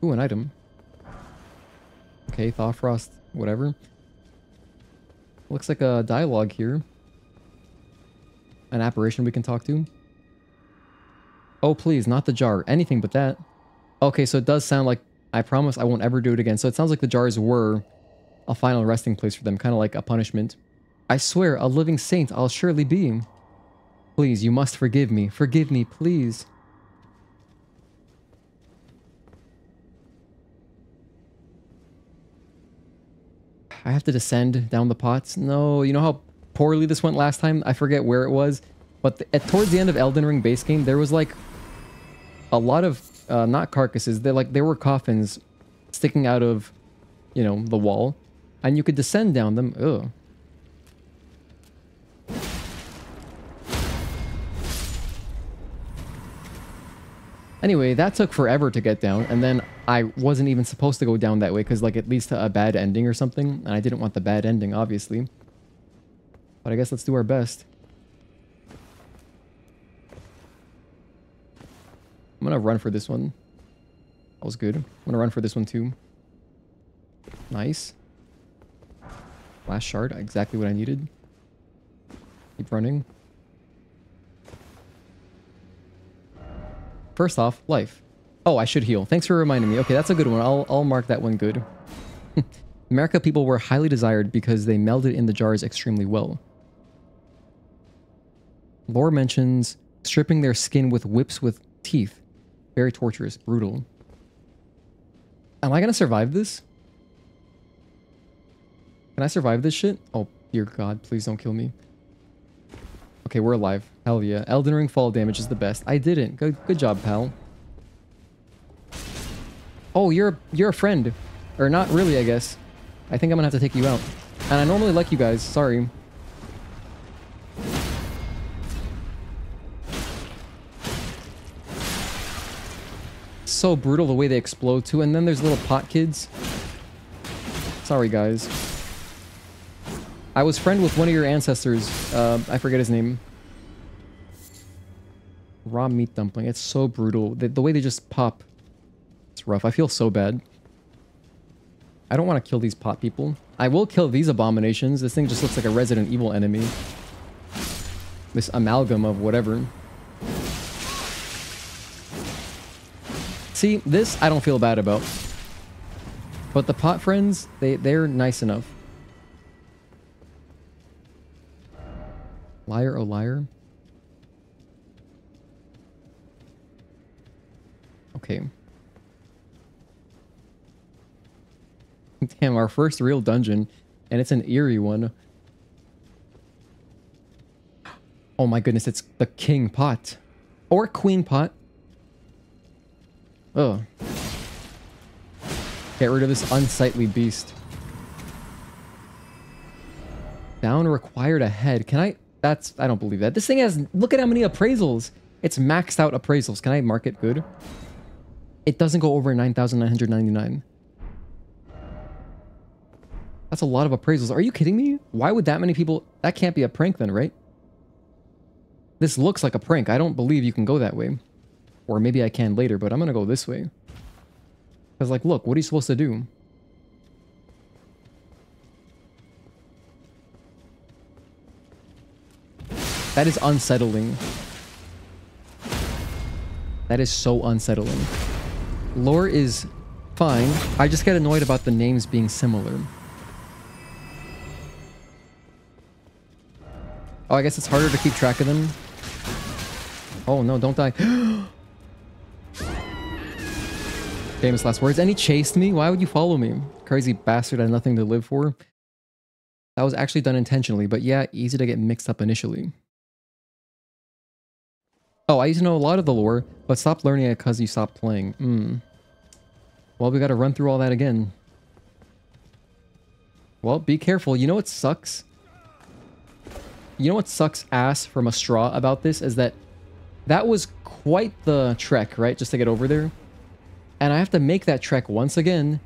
Ooh, an item. Okay, Thawfrost, whatever. Looks like a dialogue here. An apparition we can talk to. Oh, please, not the jar. Anything but that. Okay, so it does sound like, I promise I won't ever do it again. So it sounds like the jars were a final resting place for them, kind of like a punishment. I swear, a living saint I'll surely be. Please, you must forgive me. Forgive me, please. I have to descend down the pots. No, you know how poorly this went last time? I forget where it was. But towards the end of Elden Ring base game, there was like a lot of, not carcasses, there were coffins sticking out of, you know, the wall. And you could descend down them. Ugh. Anyway, that took forever to get down, and then I wasn't even supposed to go down that way because, like, it leads to a bad ending or something, and I didn't want the bad ending, obviously. But I guess let's do our best. I'm gonna run for this one. That was good. I'm gonna run for this one too. Nice. Last shard, exactly what I needed. Keep running. First off, life. Oh, I should heal. Thanks for reminding me. Okay, that's a good one. I'll mark that one good. America people were highly desired because they melded in the jars extremely well. Lore mentions stripping their skin with whips with teeth. Very torturous, brutal. Am I gonna survive this? Can I survive this shit? Oh, dear God, please don't kill me. Okay, we're alive. Hell yeah. Elden Ring fall damage is the best. I didn't. Good job, pal. Oh, you're a friend. Or not really, I guess. I think I'm gonna have to take you out. And I normally like you guys. Sorry. So brutal the way they explode too. And then there's little pot kids. Sorry, guys. I was friend with one of your ancestors. I forget his name. Raw meat dumpling. It's so brutal. The way they just pop. It's rough. I feel so bad. I don't want to kill these pot people. I will kill these abominations. This thing just looks like a Resident Evil enemy. This amalgam of whatever. See, this I don't feel bad about. But the pot friends, they're nice enough. Liar, oh liar. Okay. Damn, our first real dungeon. And it's an eerie one. Oh my goodness, it's the king pot. Or queen pot. Ugh. Get rid of this unsightly beast. Down required ahead. Can I... I don't believe that. This thing has... Look at how many appraisals. It's maxed out appraisals. Can I mark it good? It doesn't go over 9,999. That's a lot of appraisals. Are you kidding me? Why would that many people... That can't be a prank then, right? This looks like a prank. I don't believe you can go that way. Or maybe I can later, but I'm gonna go this way. Because, like, look, what are you supposed to do? That is unsettling. That is so unsettling. Lore is fine. I just get annoyed about the names being similar. Oh, I guess it's harder to keep track of them. Oh no, don't die. Famous last words. And he chased me? Why would you follow me? Crazy bastard had nothing to live for. That was actually done intentionally, but yeah, easy to get mixed up initially. Oh, I used to know a lot of the lore, but stopped learning it because you stopped playing. Well, we gotta run through all that again. Well, be careful. You know what sucks? You know what sucks ass from a straw about this is that was quite the trek, right? Just to get over there. And I have to make that trek once again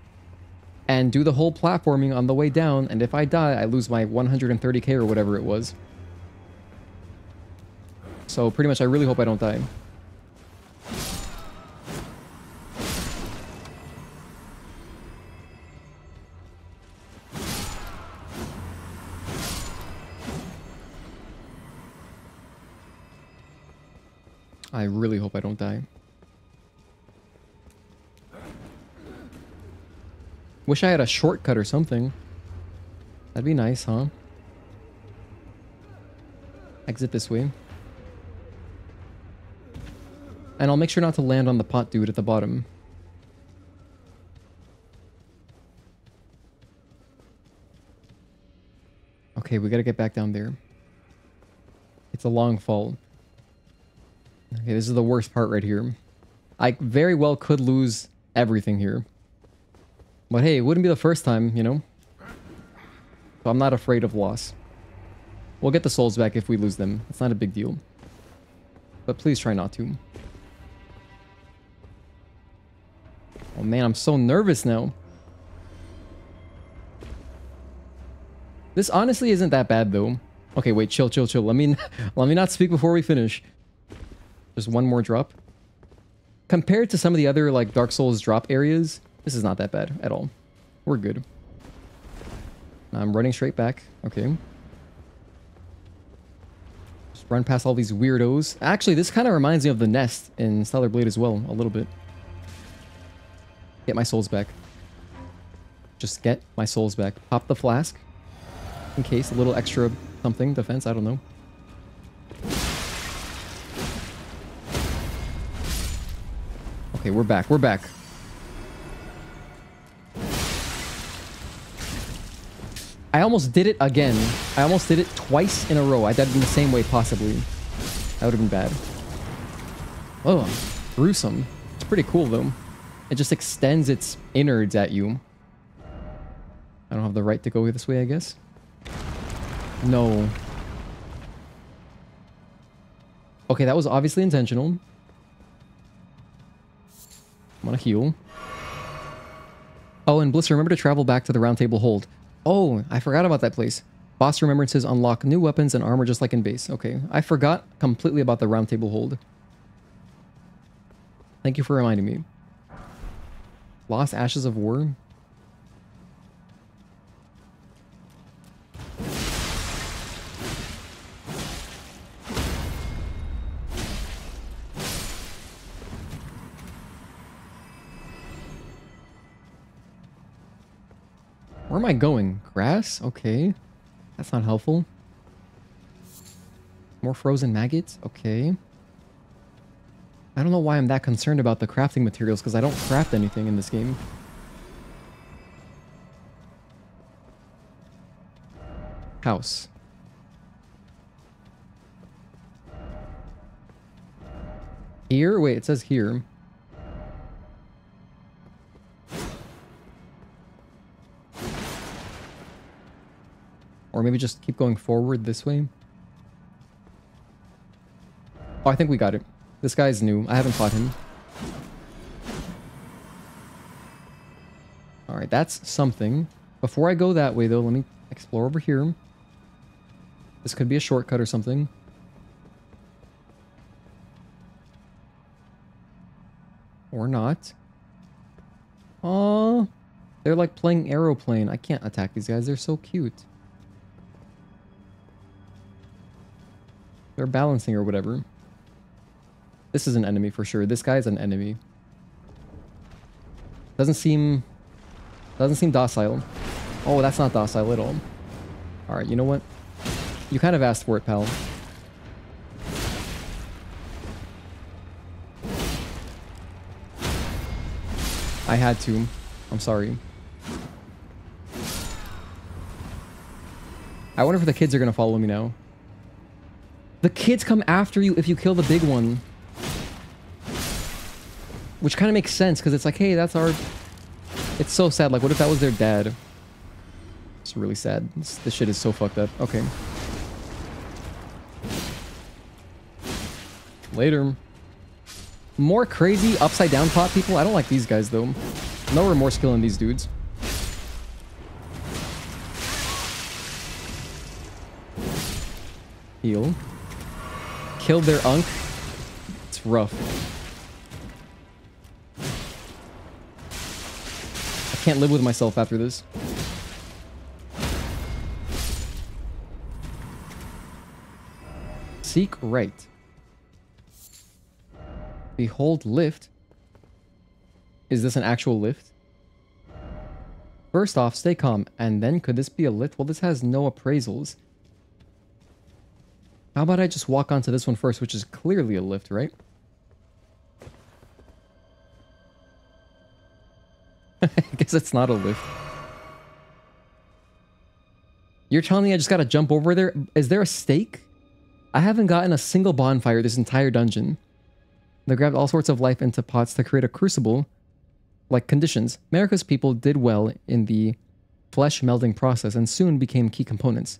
and do the whole platforming on the way down. And if I die, I lose my 130k or whatever it was. So pretty much, I really hope I don't die. I really hope I don't die. Wish I had a shortcut or something. That'd be nice, huh? Exit this way. And I'll make sure not to land on the pot dude at the bottom. Okay, we gotta get back down there. It's a long fall. Okay, this is the worst part right here. I very well could lose everything here. But hey, it wouldn't be the first time, you know? So I'm not afraid of loss. We'll get the souls back if we lose them. It's not a big deal. But please try not to. Oh man, I'm so nervous now. This honestly isn't that bad though. Okay, wait, chill. Let me not speak before we finish. Just one more drop. Compared to some of the other like Dark Souls drop areas, this is not that bad at all. We're good. I'm running straight back. Okay. Just run past all these weirdos. Actually, this kind of reminds me of the nest in Stellar Blade as well, a little bit. Get my souls back. Just get my souls back. Pop the flask. In case, a little extra something. Defense, I don't know. Okay, we're back. We're back. I almost did it again. I almost did it twice in a row. I did it in the same way, possibly. That would have been bad. Oh, gruesome. It's pretty cool, though. It just extends its innards at you. I don't have the right to go this way, I guess. No. Okay, that was obviously intentional. I'm gonna heal. Oh, and Bliss, remember to travel back to the Round Table Hold. Oh, I forgot about that place. Boss remembrances unlock new weapons and armor just like in base. Okay, I forgot completely about the Round Table Hold. Thank you for reminding me. Lost Ashes of War. Where am I going? Grass? Okay. That's not helpful. More frozen maggots? Okay. I don't know why I'm that concerned about the crafting materials, because I don't craft anything in this game. House. Here? Wait, it says here. Or maybe just keep going forward this way. Oh, I think we got it. This guy's new. I haven't fought him. Alright, that's something. Before I go that way, though, let me explore over here. This could be a shortcut or something. Or not. Oh, they're like playing aeroplane. I can't attack these guys. They're so cute. They're balancing or whatever. This is an enemy for sure. This guy's an enemy. Doesn't seem docile. Oh, that's not docile at all. Alright, you know what? You kind of asked for it, pal. I had to. I'm sorry. I wonder if the kids are gonna follow me now. The kids come after you if you kill the big one. Which kind of makes sense, because it's like, hey, that's our... It's so sad. Like, what if that was their dad? It's really sad. This shit is so fucked up. Okay. Later. More crazy upside down pot people? I don't like these guys, though. No remorse killing these dudes. Heal. Killed their unk. It's rough. I can't live with myself after this. Seek right. Behold lift. Is this an actual lift? First off, stay calm. And then could this be a lift? Well, this has no appraisals. How about I just walk onto this one first, which is clearly a lift, right? I guess it's not a lift. You're telling me I just gotta jump over there? Is there a stake? I haven't gotten a single bonfire this entire dungeon. They grabbed all sorts of life into pots to create a crucible-like conditions. America's people did well in the flesh melding process and soon became key components.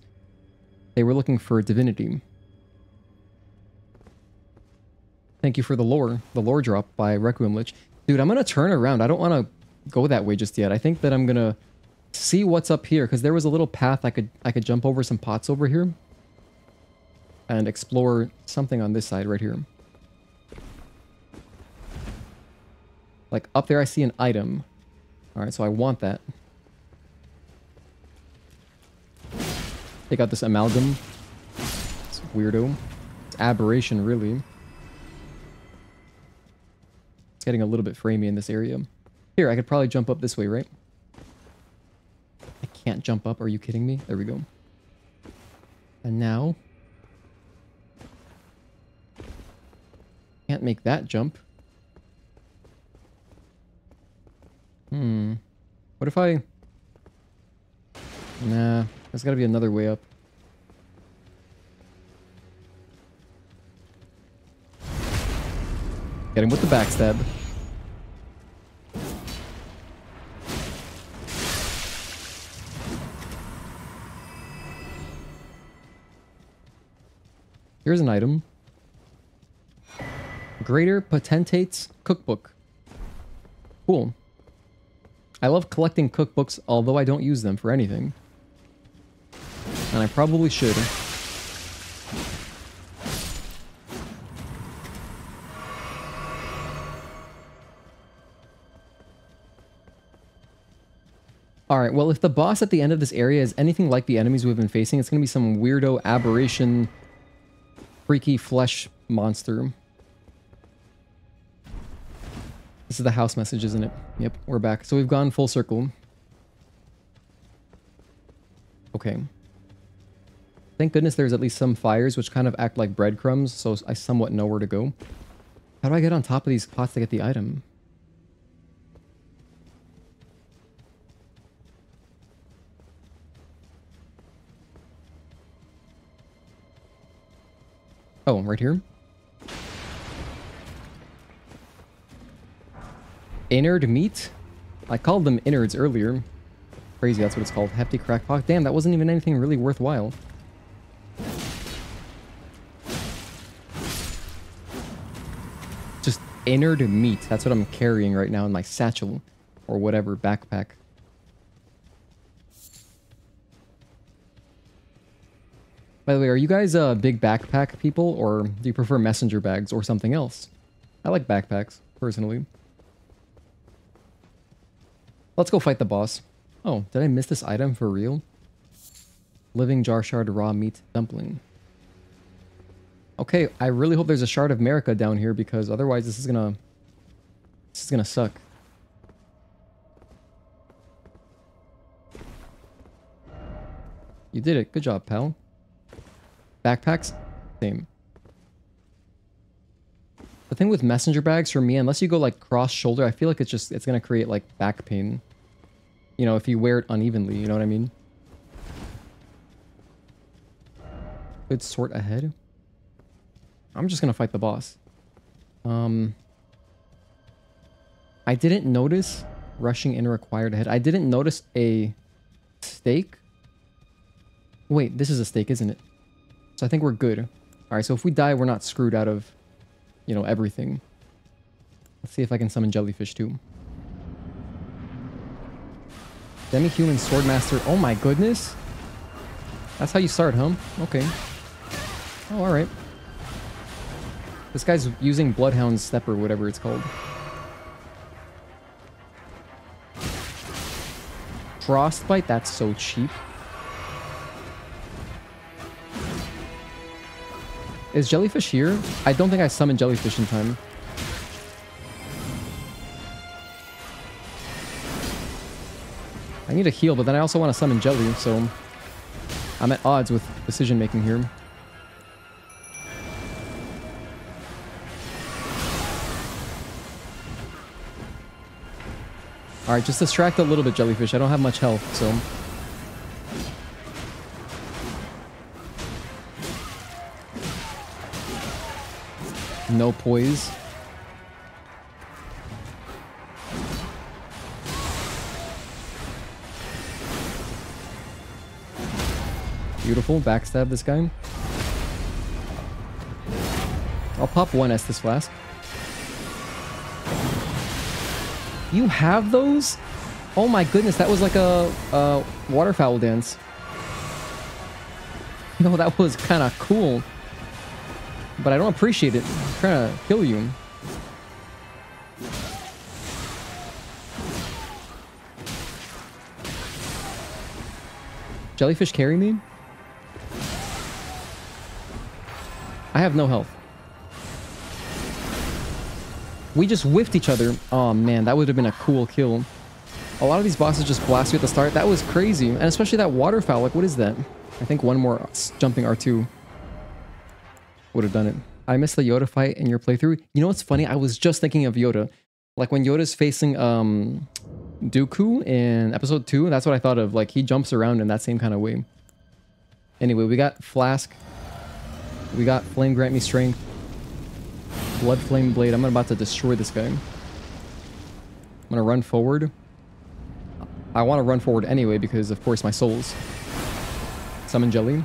They were looking for divinity. Thank you for the lore drop by Requiem Lich. Dude, I'm gonna turn around. I don't want to go that way just yet. I think that I'm gonna see what's up here, because there was a little path I could jump over some pots over here and explore something on this side right here. Like up there I see an item. Alright, so I want that. Take out this amalgam. It's weirdo. It's aberration, really. It's getting a little bit framey in this area. Here, I could probably jump up this way, right? I can't jump up. Are you kidding me? There we go. And now... can't make that jump. What if I... Nah, there's gotta be another way up. Get him with the backstab. Here's an item. Greater Potentate's Cookbook. Cool. I love collecting cookbooks, although I don't use them for anything. And I probably should. Alright, well, if the boss at the end of this area is anything like the enemies we've been facing, it's going to be some weirdo aberration, freaky flesh monster. This is the house message, isn't it? Yep, we're back. So we've gone full circle. Okay. Thank goodness there's at least some fires, which kind of act like breadcrumbs, so I somewhat know where to go. How do I get on top of these pots to get the item? Oh, right here? Innard meat? I called them innards earlier. Crazy, that's what it's called. Hefty crackpot. Damn, that wasn't even anything really worthwhile. Just innard meat. That's what I'm carrying right now in my satchel. Or whatever, backpack. By the way, are you guys big backpack people, or do you prefer messenger bags or something else? I like backpacks, personally. Let's go fight the boss. Oh, did I miss this item for real? Living jar shard raw meat dumpling. Okay, I really hope there's a shard of America down here, because otherwise this is gonna suck. You did it. Good job, pal. Backpacks? Same. The thing with messenger bags for me, unless you go like cross shoulder, I feel like it's gonna create like back pain. You know, if you wear it unevenly, you know what I mean? Good sort ahead. I'm just gonna fight the boss. I didn't notice rushing in required ahead. I didn't notice a stake. Wait, this is a stake, isn't it? So I think we're good. Alright, so if we die, we're not screwed out of, you know, everything. Let's see if I can summon jellyfish too. Demi-Human Swordmaster. Oh my goodness. That's how you start, huh? Okay. Oh, alright. This guy's using Bloodhound Step or whatever it's called. Frostbite? That's so cheap. Is jellyfish here? I don't think I summoned jellyfish in time. I need to heal, but then I also want to summon Jelly, so I'm at odds with decision making here. Alright, just distract a little bit, Jellyfish. I don't have much health, so... No poise. Beautiful. Backstab this guy. I'll pop one Estus Flask. You have those? Oh my goodness, that was like a waterfowl dance. No, that was kind of cool. But I don't appreciate it. I'm trying to kill you. Jellyfish carry me? I have no health. We just whiffed each other. Oh man, that would have been a cool kill. A lot of these bosses just blast you at the start. That was crazy. And especially that waterfowl. Like, what is that? I think one more jumping R2 would have done it. I missed the Yoda fight in your playthrough. You know what's funny? I was just thinking of Yoda. Like when Yoda's facing Dooku in episode 2, that's what I thought of. Like he jumps around in that same kind of way. Anyway, we got Flask. We got Flame Grant Me Strength. Blood Flame Blade. I'm about to destroy this guy. I'm gonna run forward. I want to run forward anyway because of course my souls. Summon Jelly.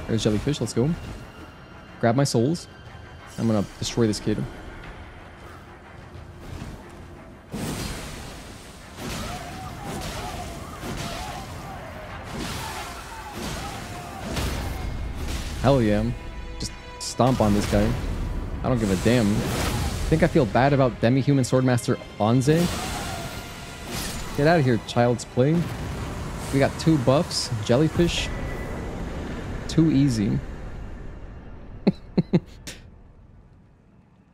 There's Jellyfish. Let's go. Grab my souls. I'm gonna destroy this kid. Hell yeah. Just stomp on this guy. I don't give a damn. I think I feel bad about Demi-Human Swordmaster Onze. Get out of here, child's play. We got 2 buffs. Jellyfish. Too easy.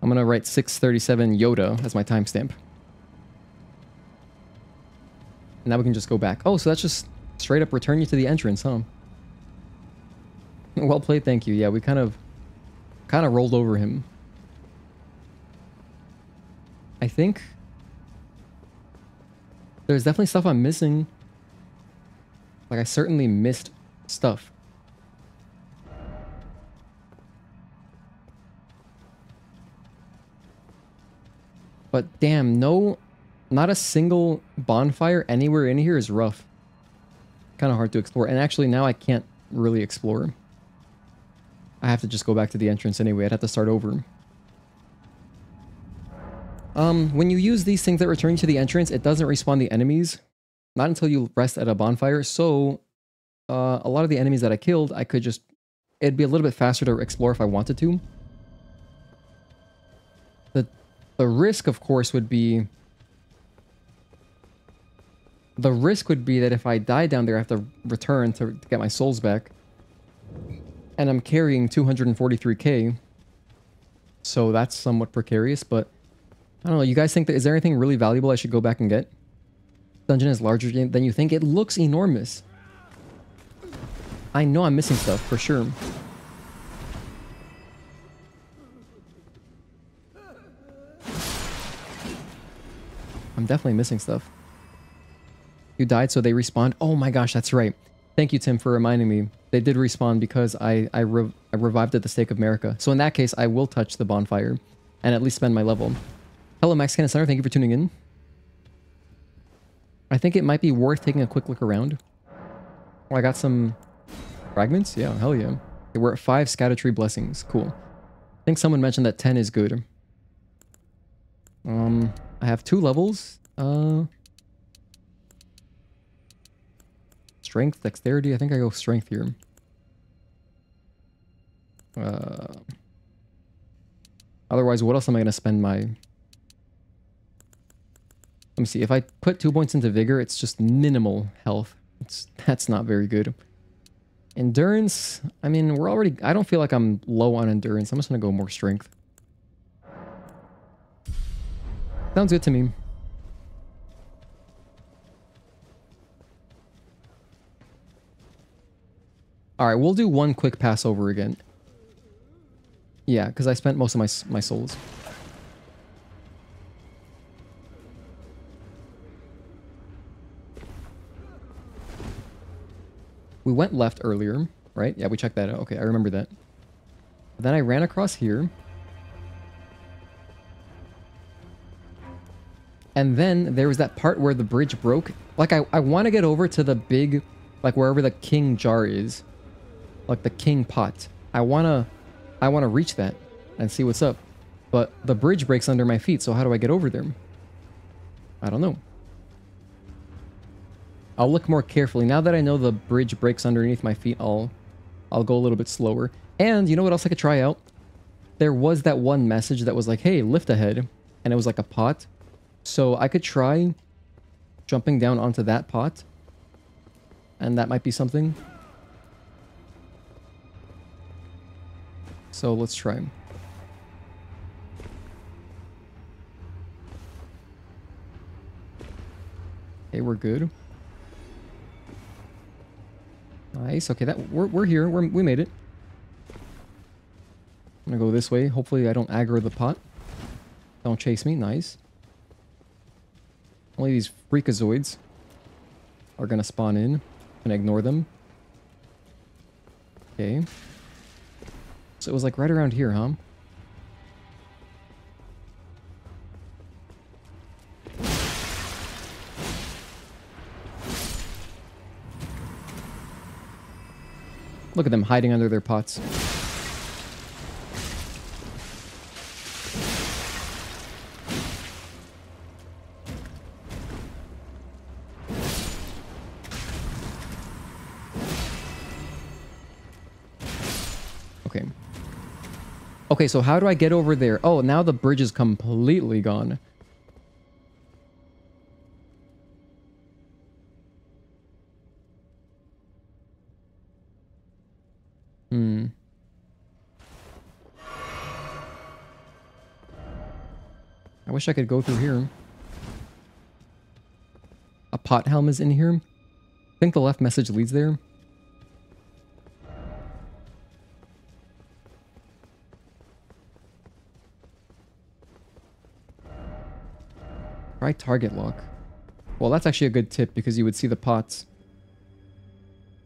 I'm gonna write 6:37 Yoda as my timestamp. Now we can just go back. Oh, so that's just straight up return you to the entrance, huh? Well played, thank you. Yeah, we kind of rolled over him. I think there's definitely stuff I'm missing. Like I certainly missed stuff. But damn, not a single bonfire anywhere in here is rough. Kind of hard to explore. And actually now I can't really explore. I have to just go back to the entrance anyway. I'd have to start over. When you use these things that return you to the entrance, it doesn't respawn the enemies. Not until you rest at a bonfire. So, a lot of the enemies that I killed, I could just... It'd be a little bit faster to explore if I wanted to. The risk, of course, would be... The risk would be that if I die down there, I have to return to get my souls back. And I'm carrying 243k. So that's somewhat precarious, but... I don't know, you guys think that... Is there anything really valuable I should go back and get? Dungeon is larger than you think. It looks enormous. I know I'm missing stuff, for sure. I'm definitely missing stuff. You died, so they respawned. Oh my gosh, that's right. Thank you, Tim, for reminding me. They did respawn because I revived at the Stake of America. So in that case, I will touch the bonfire and at least spend my level. Hello, Mexican Center. Thank you for tuning in. I think it might be worth taking a quick look around. Oh, I got some fragments? Yeah, hell yeah. Okay, we're at 5 Erdtree blessings. Cool. I think someone mentioned that 10 is good. I have 2 levels. Strength, dexterity. I think I go strength here. Otherwise, what else am I going to spend my... Let me see. If I put 2 points into vigor, it's just minimal health. That's not very good. Endurance. I mean, we're already... I don't feel like I'm low on endurance. I'm just going to go more strength. Sounds good to me. Alright, we'll do one quick pass over again. Yeah, because I spent most of my souls. We went left earlier, right? Yeah, we checked that out. Okay, I remember that. Then I ran across here. And then there was that part where the bridge broke. Like, I want to get over to the big, like, wherever the king jar is. Like, the king pot. I want to reach that and see what's up. But the bridge breaks under my feet, so how do I get over there? I don't know. I'll look more carefully. Now that I know the bridge breaks underneath my feet, I'll go a little bit slower. And you know what else I could try out? There was that one message that was like, hey, lift ahead. And it was like a pot. So I could try jumping down onto that pot. And that might be something. So let's try. Okay, we're good. Nice. Okay, that we're here. We made it. I'm gonna go this way. Hopefully I don't aggro the pot. Don't chase me. Nice. Only these freakazoids are gonna spawn in. Gonna ignore them. Okay. So it was like right around here, huh? Look at them hiding under their pots. Okay. Okay, so how do I get over there? Oh, now the bridge is completely gone. I wish I could go through here. A pot helm is in here. I think the left message leads there. Try target lock. Well, that's actually a good tip because you would see the pots.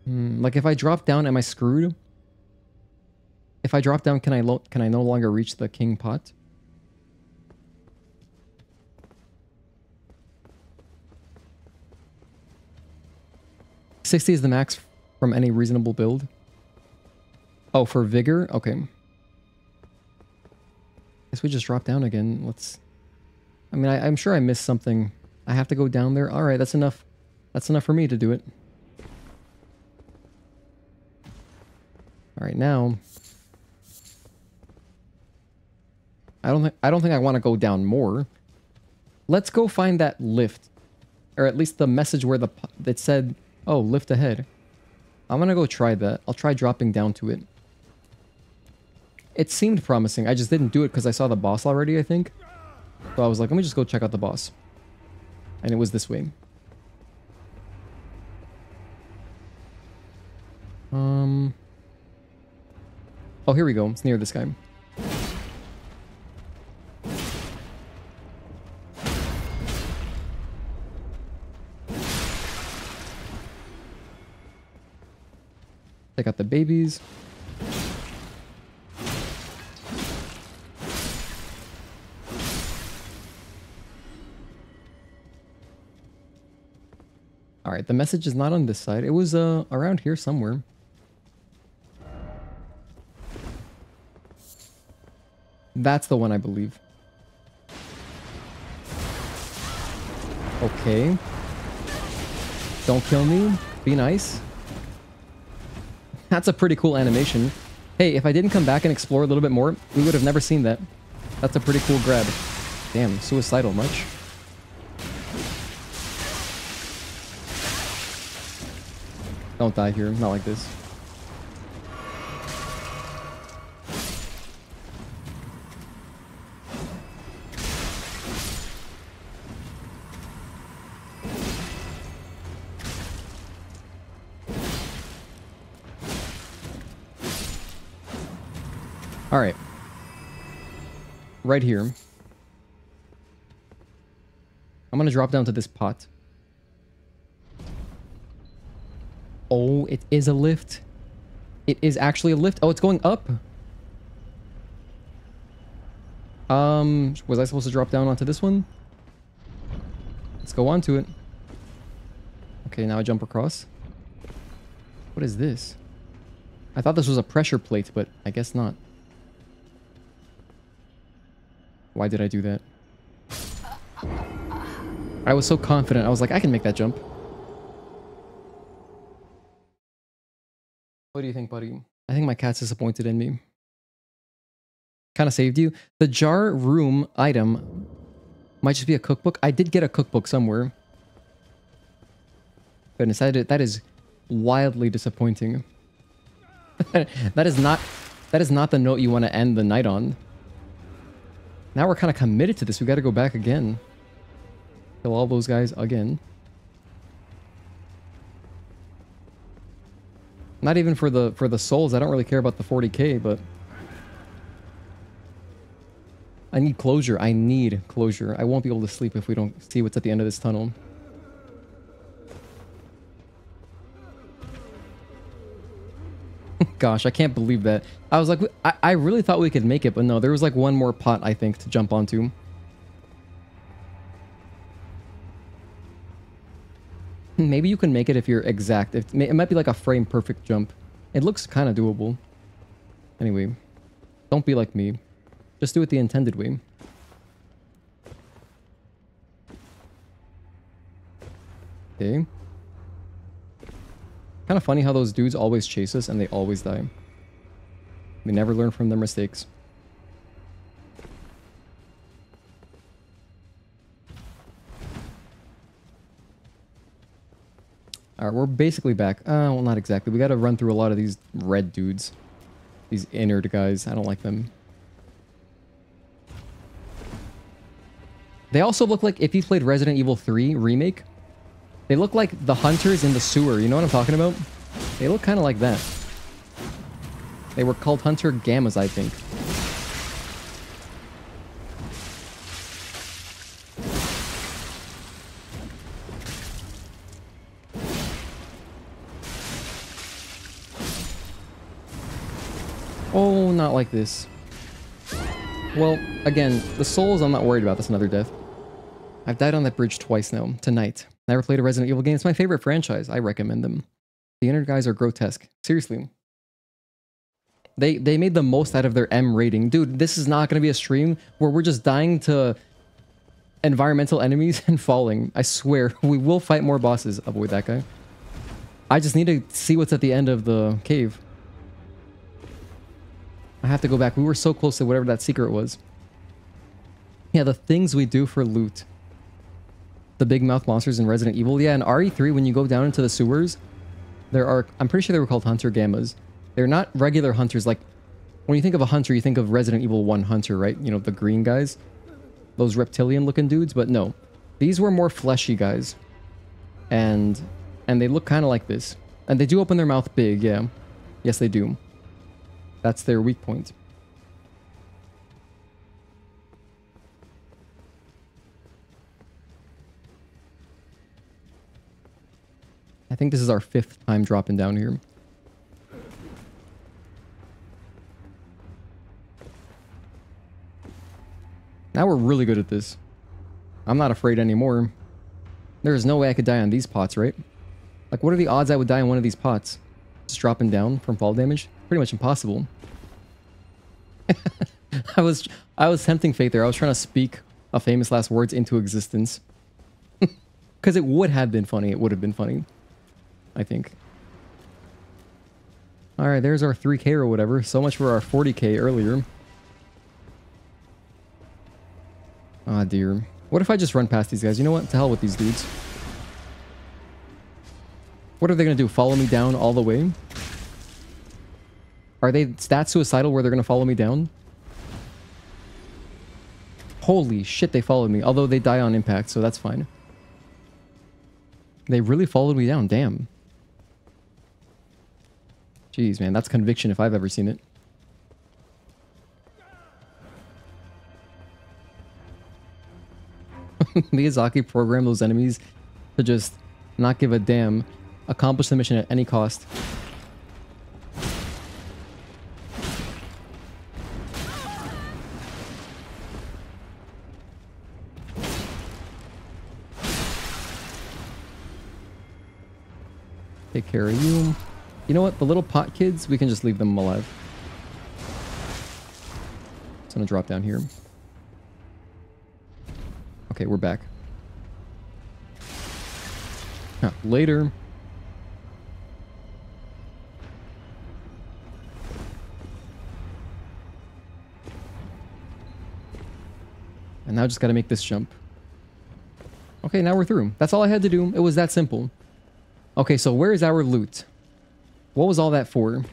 Like if I drop down, am I screwed? If I drop down, can I no longer reach the king pot? $60 is the max from any reasonable build. Oh, for vigor? Okay. Guess we just drop down again. Let's... I mean, I'm sure I missed something. I have to go down there. All right, that's enough. That's enough for me to do it. All right, now... I don't think I want to go down more. Let's go find that lift. Or at least the message where that said, oh, lift ahead. I'm gonna go try that. I'll try dropping down to it. It seemed promising. I just didn't do it because I saw the boss already, I think. So I was like, let me just go check out the boss. And it was this way. Oh, here we go. It's near this guy. Take out the babies. Alright, the message is not on this side. It was around here somewhere. That's the one, I believe. Okay. Don't kill me. Be nice. That's a pretty cool animation. Hey, if I didn't come back and explore a little bit more, we would have never seen that. That's a pretty cool grab. Damn, suicidal much. Don't die here, not like this. Alright. Right here. I'm gonna drop down to this pot. Oh, it is a lift. It is actually a lift. Oh, it's going up. Was I supposed to drop down onto this one? Let's go onto it. Okay, now I jump across. What is this? I thought this was a pressure plate, but I guess not. Why did I do that? I was so confident. I was like, I can make that jump. What do you think, buddy? I think my cat's disappointed in me. Kind of saved you. The jar room item might just be a cookbook. I did get a cookbook somewhere. Goodness, that is wildly disappointing. that is not the note you want to end the night on. Now we're kind of committed to this. We got to go back again. Kill all those guys again. Not even for the souls. I don't really care about the 40k, but I need closure. I need closure. I won't be able to sleep if we don't see what's at the end of this tunnel. Gosh, I can't believe that. I was like, I really thought we could make it, but no, there was like one more pot, I think, to jump onto. Maybe you can make it if you're exact. It might be like a frame perfect jump. It looks kind of doable. Anyway, don't be like me. Just do it the intended way. Okay. Kind of funny how those dudes always chase us and they always die. We never learn from their mistakes. Alright, we're basically back. Well, not exactly. We gotta run through a lot of these red dudes. These inert guys. I don't like them. They also look like, if you played Resident Evil 3 Remake, they look like the hunters in the sewer. You know what I'm talking about? They look kind of like that. They were called Hunter Gammas, I think. Oh, not like this. Well, again, the souls I'm not worried about. That's another death. I've died on that bridge twice now, tonight. Never played a Resident Evil game. It's my favorite franchise. I recommend them. The inner guys are grotesque. Seriously. They made the most out of their M rating. Dude, this is not going to be a stream where we're just dying to environmental enemies and falling. I swear, we will fight more bosses. Avoid that guy. I just need to see what's at the end of the cave. I have to go back. We were so close to whatever that secret was. Yeah, the things we do for loot. The big mouth monsters in Resident Evil. Yeah, in RE3, when you go down into the sewers, there are... I'm pretty sure they were called Hunter Gammas. They're not regular hunters. Like, when you think of a hunter, you think of Resident Evil 1 hunter, right? You know, the green guys. Those reptilian-looking dudes. But no. These were more fleshy guys. And they look kind of like this. And they do open their mouth big, yeah. Yes, they do. That's their weak point. I think this is our 5th time dropping down here. Now we're really good at this. I'm not afraid anymore. There is no way I could die on these pots, right? Like, what are the odds I would die on one of these pots? Just dropping down from fall damage? Pretty much impossible. I was tempting fate there. I was trying to speak a famous last words into existence. Because it would have been funny. It would have been funny. I think. Alright, there's our 3k or whatever. So much for our 40k earlier. Ah, dear. What if I just run past these guys? You know what? To hell with these dudes. What are they going to do? Follow me down all the way? Are they stat suicidal where they're going to follow me down? Holy shit, they followed me. Although they die on impact, so that's fine. They really followed me down. Damn. Jeez, man. That's conviction if I've ever seen it. Miyazaki programmed those enemies to just not give a damn. Accomplish the mission at any cost. Take care of you. You know what? The little pot kids, we can just leave them alive. It's gonna drop down here. Okay, we're back. Huh, later. And now just gotta make this jump. Okay, now we're through. That's all I had to do. It was that simple. Okay, so where is our loot? What was all that for?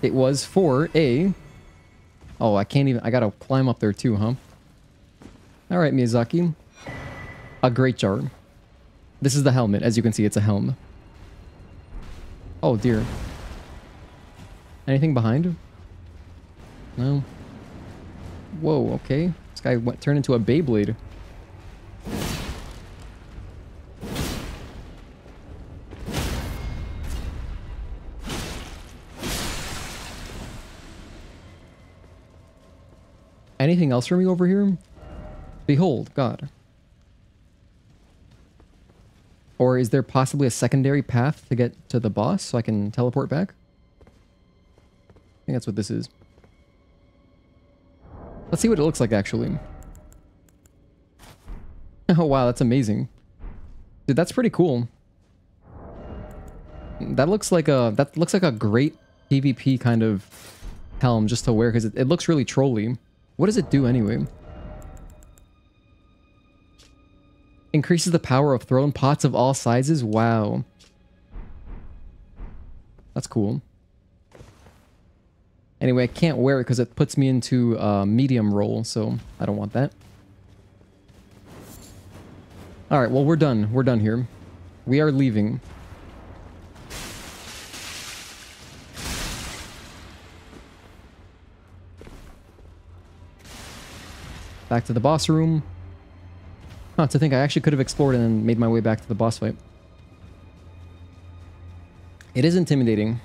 It was for a... Oh, I can't even... I gotta climb up there too, huh? Alright, Miyazaki. A great jar. This is the helmet. As you can see, it's a helm. Oh, dear. Anything behind? No. Whoa, okay. This guy turned into a Beyblade. Anything else for me over here? Behold, God. Or is there possibly a secondary path to get to the boss so I can teleport back? I think that's what this is. Let's see what it looks like, actually. Oh, wow, that's amazing. Dude, that's pretty cool. That looks like a great PvP kind of helm just to wear, because it looks really trolly. What does it do anyway? Increases the power of thrown pots of all sizes? Wow. That's cool. Anyway, I can't wear it because it puts me into medium role, so I don't want that. Alright, well, we're done. We're done here. We are leaving. Back to the boss room. Not to think I actually could have explored and then made my way back to the boss fight. It is intimidating.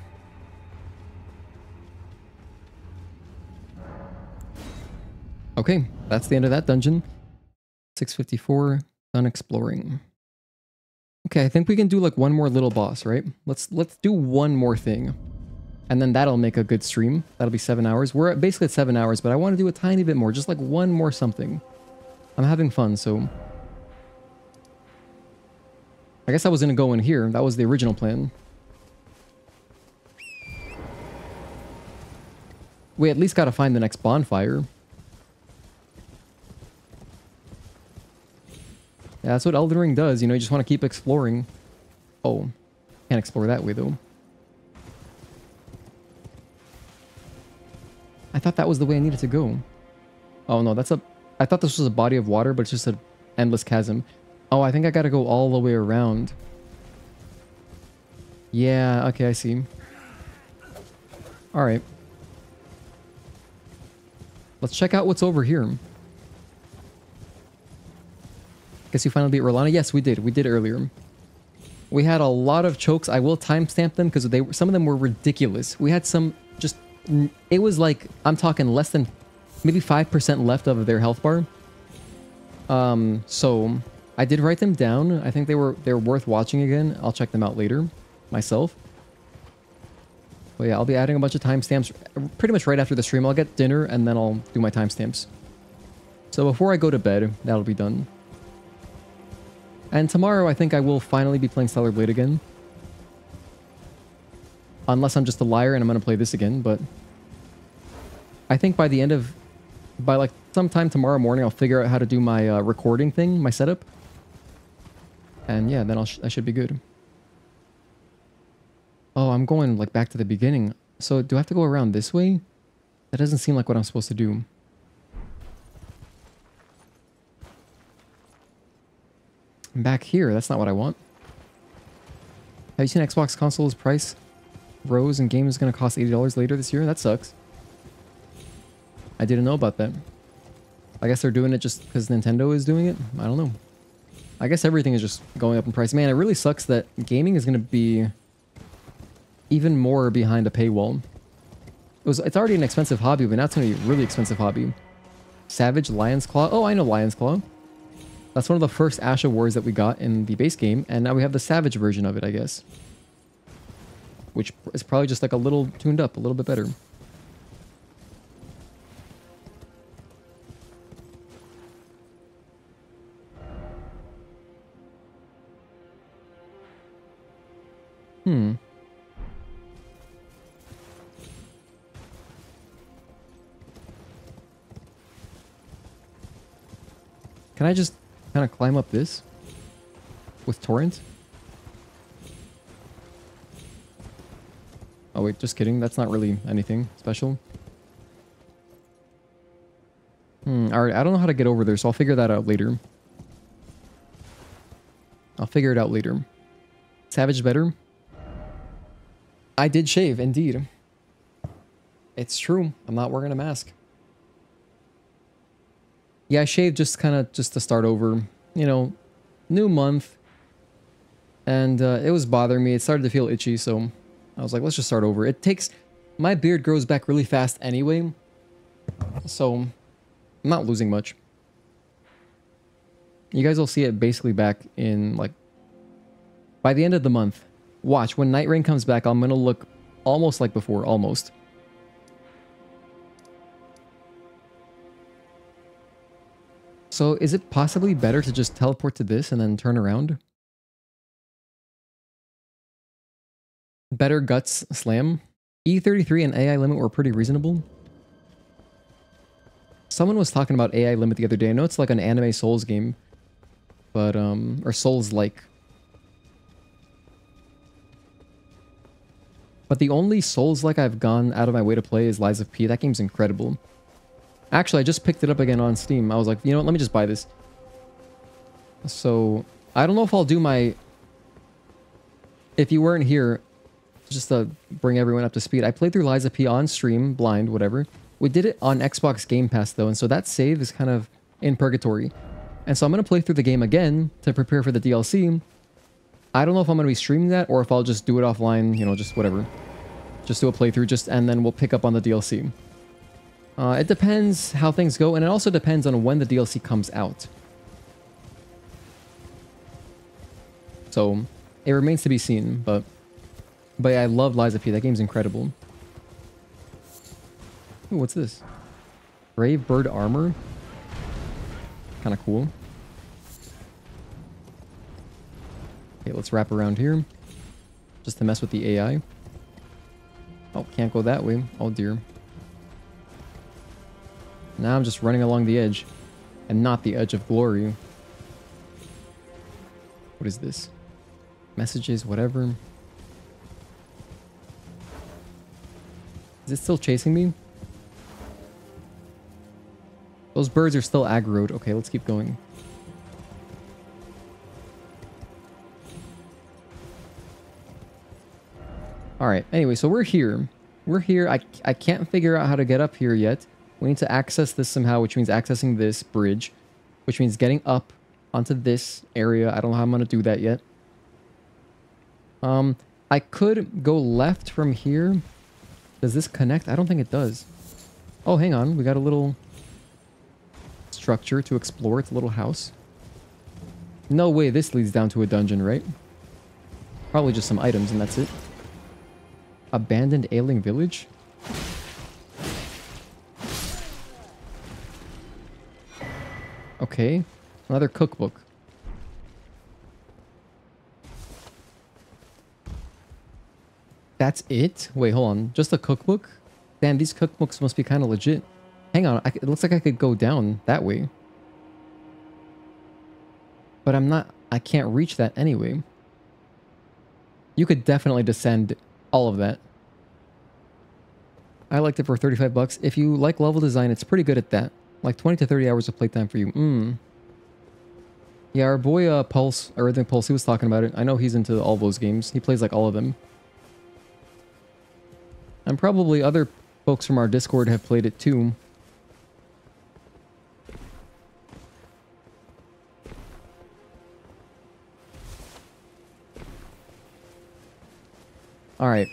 Okay, that's the end of that dungeon. 654, done exploring. Okay, I think we can do like one more little boss, right? Let's do one more thing. And then that'll make a good stream. That'll be 7 hours. We're basically at 7 hours, but I want to do a tiny bit more. Just like one more something. I'm having fun, so... I guess I was going to go in here. That was the original plan. We at least got to find the next bonfire. Yeah, that's what Elden Ring does. You know, you just want to keep exploring. Oh, can't explore that way, though. I thought that was the way I needed to go. Oh, no, that's a... I thought this was a body of water, but it's just an endless chasm. Oh, I think I gotta go all the way around. Yeah, okay, I see. Alright. Let's check out what's over here. Guess you finally beat Rellana? Yes, we did. We did earlier. We had a lot of chokes. I will timestamp them because some of them were ridiculous. We had some just... It was like, I'm talking less than maybe 5% left of their health bar. So I did write them down. I think they're worth watching again. I'll check them out later myself. But yeah, I'll be adding a bunch of timestamps pretty much right after the stream. I'll get dinner and then I'll do my timestamps. So before I go to bed, that'll be done. And tomorrow I think I will finally be playing Stellar Blade again. Unless I'm just a liar and I'm going to play this again, but... I think by like sometime tomorrow morning, I'll figure out how to do my recording thing, my setup. And yeah, then I should be good. Oh, I'm going like back to the beginning. So do I have to go around this way? That doesn't seem like what I'm supposed to do. I'm back here. That's not what I want. Have you seen Xbox console's price rose and game is going to cost $80 later this year? That sucks. I didn't know about that. I guess they're doing it just because Nintendo is doing it? I don't know. I guess everything is just going up in price. Man, it really sucks that gaming is going to be even more behind a paywall. It's already an expensive hobby, but now it's going to be a really expensive hobby. Savage Lion's Claw. Oh, I know Lion's Claw. That's one of the first Asha Wars that we got in the base game, and now we have the Savage version of it, I guess. Which is probably just like a little tuned up, a little bit better. Hmm. Can I just kind of climb up this with Torrent? Oh wait, just kidding. That's not really anything special. Alright, I don't know how to get over there, so I'll figure that out later. I'll figure it out later. Savage better? I did shave, indeed. It's true. I'm not wearing a mask. Yeah, I shaved just to start over. You know, new month. And it was bothering me. It started to feel itchy, so I was like, let's just start over. It takes... My beard grows back really fast anyway. So, I'm not losing much. You guys will see it basically back in, like... By the end of the month. Watch, when Night Rain comes back, I'm gonna look almost like before. Almost. So, is it possibly better to just teleport to this and then turn around? Better Guts Slam. E33 and AI Limit were pretty reasonable. Someone was talking about AI Limit the other day. I know it's like an anime Souls game. But, or Souls-like. But the only Souls-like I've gone out of my way to play is Lies of P. That game's incredible. Actually, I just picked it up again on Steam. I was like, you know what, let me just buy this. So, I don't know if I'll do my... If you weren't here, just to bring everyone up to speed, I played through Lies of P on stream, blind, whatever. We did it on Xbox Game Pass, though, and so that save is kind of in purgatory. And so I'm going to play through the game again to prepare for the DLC. I don't know if I'm going to be streaming that, or if I'll just do it offline, you know, just whatever. Just do a playthrough, and then we'll pick up on the DLC. It depends how things go, and it also depends on when the DLC comes out. So, it remains to be seen, but yeah, I love Lies of P. That game's incredible. Ooh, what's this? Brave Bird Armor? Kind of cool. Okay, let's wrap around here. Just to mess with the AI. Oh, can't go that way. Oh dear. Now I'm just running along the edge. And not the edge of glory. What is this? Messages, whatever. Is it still chasing me? Those birds are still aggroed. Okay, let's keep going. Alright, anyway, so we're here. We're here. I can't figure out how to get up here yet. We need to access this somehow, which means accessing this bridge. Which means getting up onto this area. I don't know how I'm going to do that yet. I could go left from here. Does this connect? I don't think it does. Oh, hang on. We got a little structure to explore. It's a little house. No way this leads down to a dungeon, right? Probably just some items and that's it. Abandoned ailing village? Okay. Another cookbook. That's it? Wait, hold on. Just a cookbook? Damn, these cookbooks must be kind of legit. Hang on. It looks like I could go down that way. But I'm not... I can't reach that anyway. You could definitely descend all of that. I liked it for 35 bucks. If you like level design, it's pretty good at that. Like 20 to 30 hours of playtime for you. Yeah, our boy Pulse, or I think Pulse, he was talking about it. I know he's into all those games. He plays like all of them. And probably other folks from our Discord have played it too. Alright.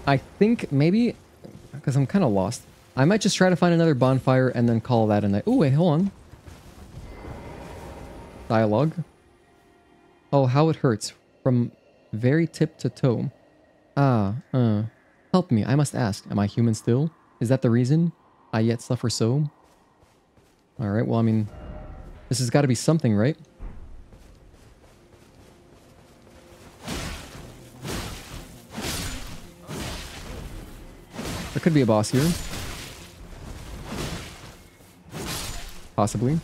I think maybe, because I'm kind of lost, I might just try to find another bonfire and then call that a night. Oh, wait, hold on. Dialogue. Oh, how it hurts. From very tip to toe. Help me, I must ask. Am I human still? Is that the reason I yet suffer so? Alright, well, I mean, this has got to be something, right? There could be a boss here. Possibly.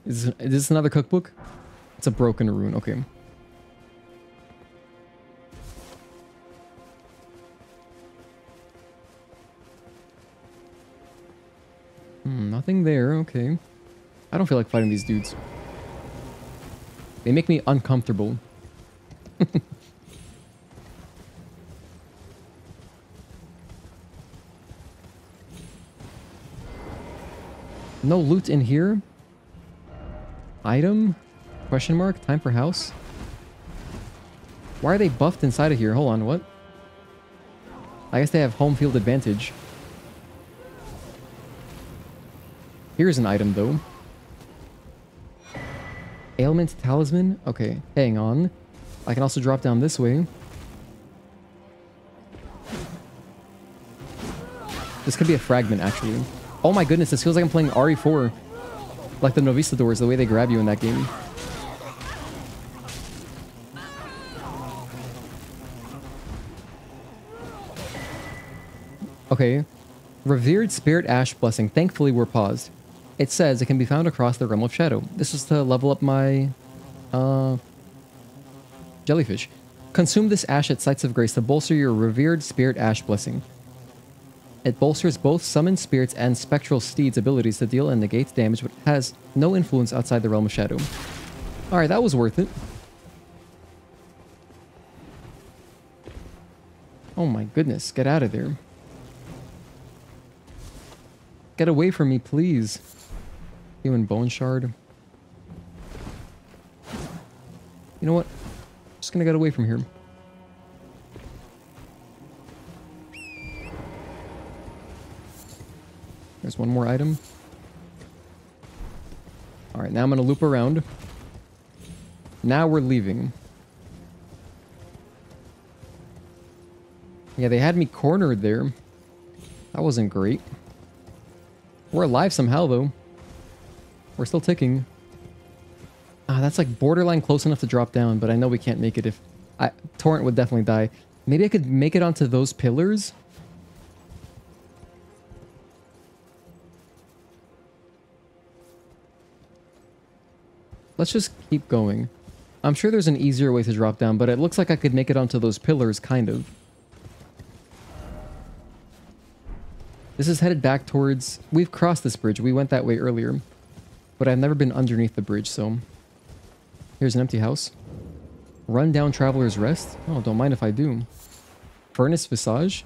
Is this another cookbook? It's a broken rune, okay. Nothing there, okay. I don't feel like fighting these dudes. They make me uncomfortable. No loot in here? Item? Question mark? Time for house? Why are they buffed inside of here? Hold on, what? I guess they have home field advantage. Here's an item, though. Ailment talisman? Okay, hang on. I can also drop down this way. This could be a fragment, actually. Oh my goodness, this feels like I'm playing RE4. Like the Novistadors, the way they grab you in that game. Okay. Revered Spirit Ash Blessing. Thankfully, we're paused. It says it can be found across the realm of Shadow. This is to level up my jellyfish. Consume this ash at sites of grace to bolster your Revered Spirit Ash Blessing. It bolsters both summoned spirits and spectral steeds' abilities to deal and negate damage, but has no influence outside the realm of Shadow. Alright, that was worth it. Oh my goodness, get out of there. Get away from me, please. Human bone shard. You know what? I'm just gonna get away from here. There's one more item. Alright, now I'm gonna loop around. Now we're leaving. Yeah, they had me cornered there. That wasn't great. We're alive somehow, though. We're still ticking. Ah, that's like borderline close enough to drop down, but I know we can't make it if... Torrent would definitely die. Maybe I could make it onto those pillars? Let's just keep going. I'm sure there's an easier way to drop down, but it looks like I could make it onto those pillars, kind of. This is headed back towards... We've crossed this bridge. We went that way earlier. But I've never been underneath the bridge, so... Here's an empty house. Run down Traveler's Rest? Oh, don't mind if I do. Furnace Visage?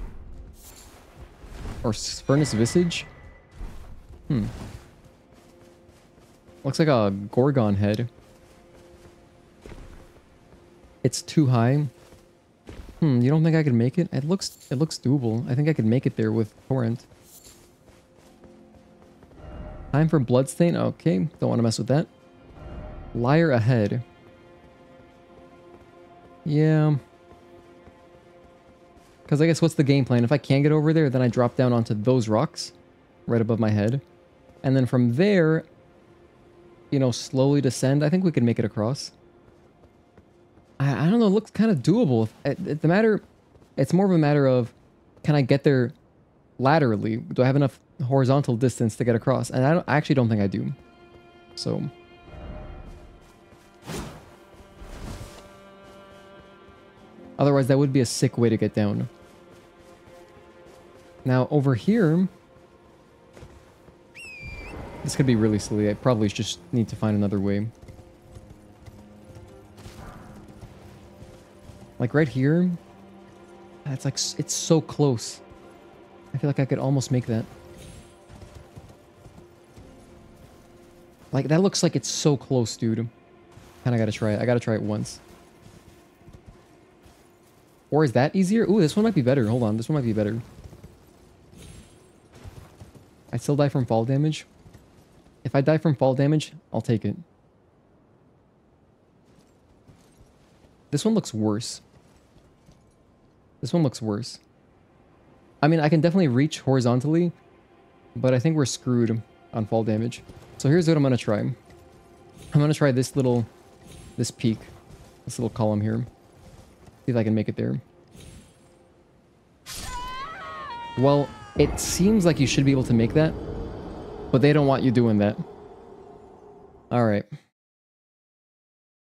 Or Furnace Visage? Looks like a Gorgon head. It's too high. You don't think I could make it? It looks doable. I think I could make it there with Torrent. Time for Bloodstain. Okay, don't want to mess with that. Liar ahead. Yeah. Because I guess what's the game plan? If I can't get over there, then I drop down onto those rocks right above my head. And then from there, you know, slowly descend. I think we can make it across. I don't know, it looks kind of doable. It's more of a matter of, can I get there laterally? Do I have enough horizontal distance to get across? And I actually don't think I do. So... Otherwise, that would be a sick way to get down. Now, over here... This could be really silly. I probably just need to find another way. Like right here... It's like... It's so close. I feel like I could almost make that. Like, that looks like it's so close, dude. Kinda gotta try it. I gotta try it once. Or is that easier? Ooh, this one might be better. Hold on, this one might be better. I still die from fall damage. If I die from fall damage, I'll take it. This one looks worse. This one looks worse. I mean, I can definitely reach horizontally, but I think we're screwed on fall damage. So here's what I'm gonna try. I'm gonna try this peak, this little column here. See if I can make it there. Well, it seems like you should be able to make that, but they don't want you doing that. Alright.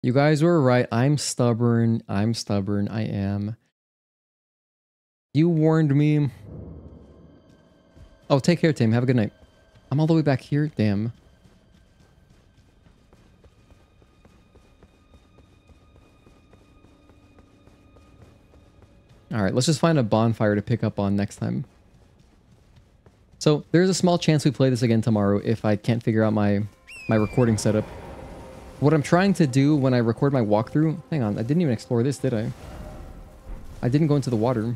You guys were right. I'm stubborn. I'm stubborn. I am. You warned me. Oh, take care, Tim. Have a good night. I'm all the way back here? Damn. Alright, let's just find a bonfire to pick up on next time. So, there's a small chance we play this again tomorrow if I can't figure out my recording setup. What I'm trying to do when I record my walkthrough... Hang on, I didn't even explore this, did I? I didn't go into the water.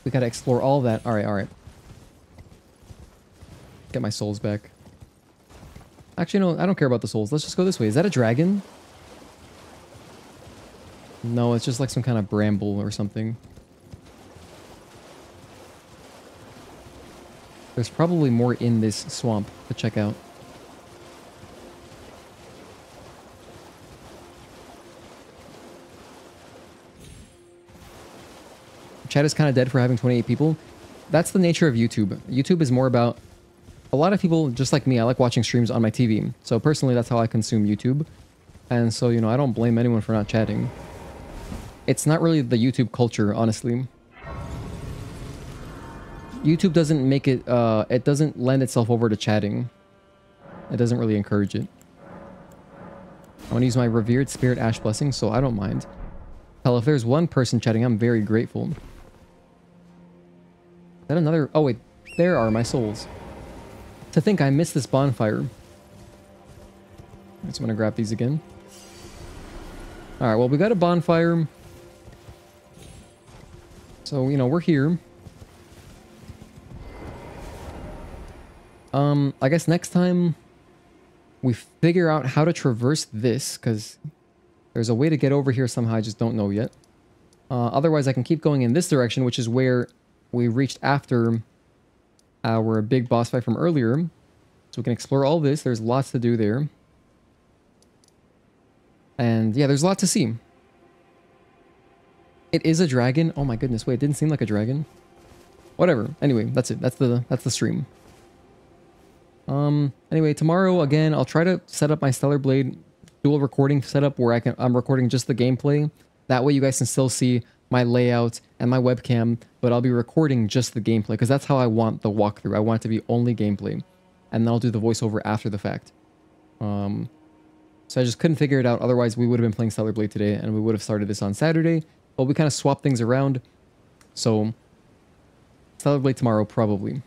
We gotta explore all that. Alright, alright. Get my souls back. Actually, no, I don't care about the souls. Let's just go this way. Is that a dragon? No, it's just like some kind of bramble or something. There's probably more in this swamp to check out. Chat is kind of dead for having 28 people. That's the nature of YouTube. YouTube is more about... A lot of people, just like me, I like watching streams on my TV. So personally, that's how I consume YouTube. And so, you know, I don't blame anyone for not chatting. It's not really the YouTube culture, honestly. YouTube doesn't make it, it doesn't lend itself over to chatting. It doesn't really encourage it. I want to use my revered spirit ash blessing, so I don't mind. Hell, if there's one person chatting, I'm very grateful. Is that another? Oh wait, there are my souls. To think I missed this bonfire. I just want to grab these again. Alright, well we got a bonfire. So, you know, we're here. I guess next time we figure out how to traverse this, because there's a way to get over here somehow, I just don't know yet. Otherwise, I can keep going in this direction, which is where we reached after our big boss fight from earlier. So we can explore all this. There's lots to do there. And yeah, there's a lot to see. It is a dragon. Oh my goodness, wait, it didn't seem like a dragon. Whatever. Anyway, that's it. That's the stream. Anyway, tomorrow again, I'll try to set up my Stellar Blade dual recording setup where I'm recording just the gameplay. That way you guys can still see my layout and my webcam, but I'll be recording just the gameplay because that's how I want the walkthrough. I want it to be only gameplay, and then I'll do the voiceover after the fact. So I just couldn't figure it out. Otherwise, we would have been playing Stellar Blade today, and we would have started this on Saturday. But we kind of swapped things around. So Stellar Blade tomorrow, probably.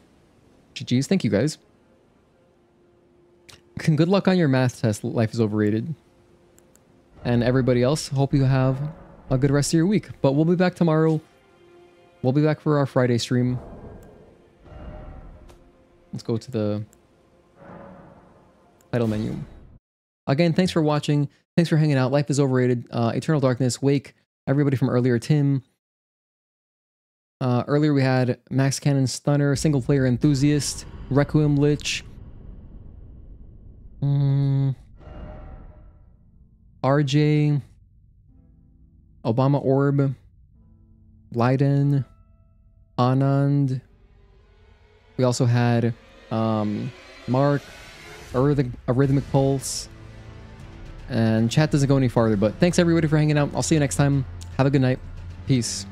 GG's. Thank you, guys. Good luck on your math test. Life is overrated. And everybody else, hope you have a good rest of your week. But we'll be back tomorrow. We'll be back for our Friday stream. Let's go to the title menu. Again, thanks for watching. Thanks for hanging out. Life is overrated. Eternal Darkness, Wake, everybody from earlier, Tim. Earlier we had Max Cannon Stunner, Single Player Enthusiast, Requiem Lich, RJ, Obama Orb, Leiden, Anand. We also had Mark, Arrhythmic Pulse, and chat doesn't go any farther, but thanks everybody for hanging out. I'll see you next time. Have a good night. Peace.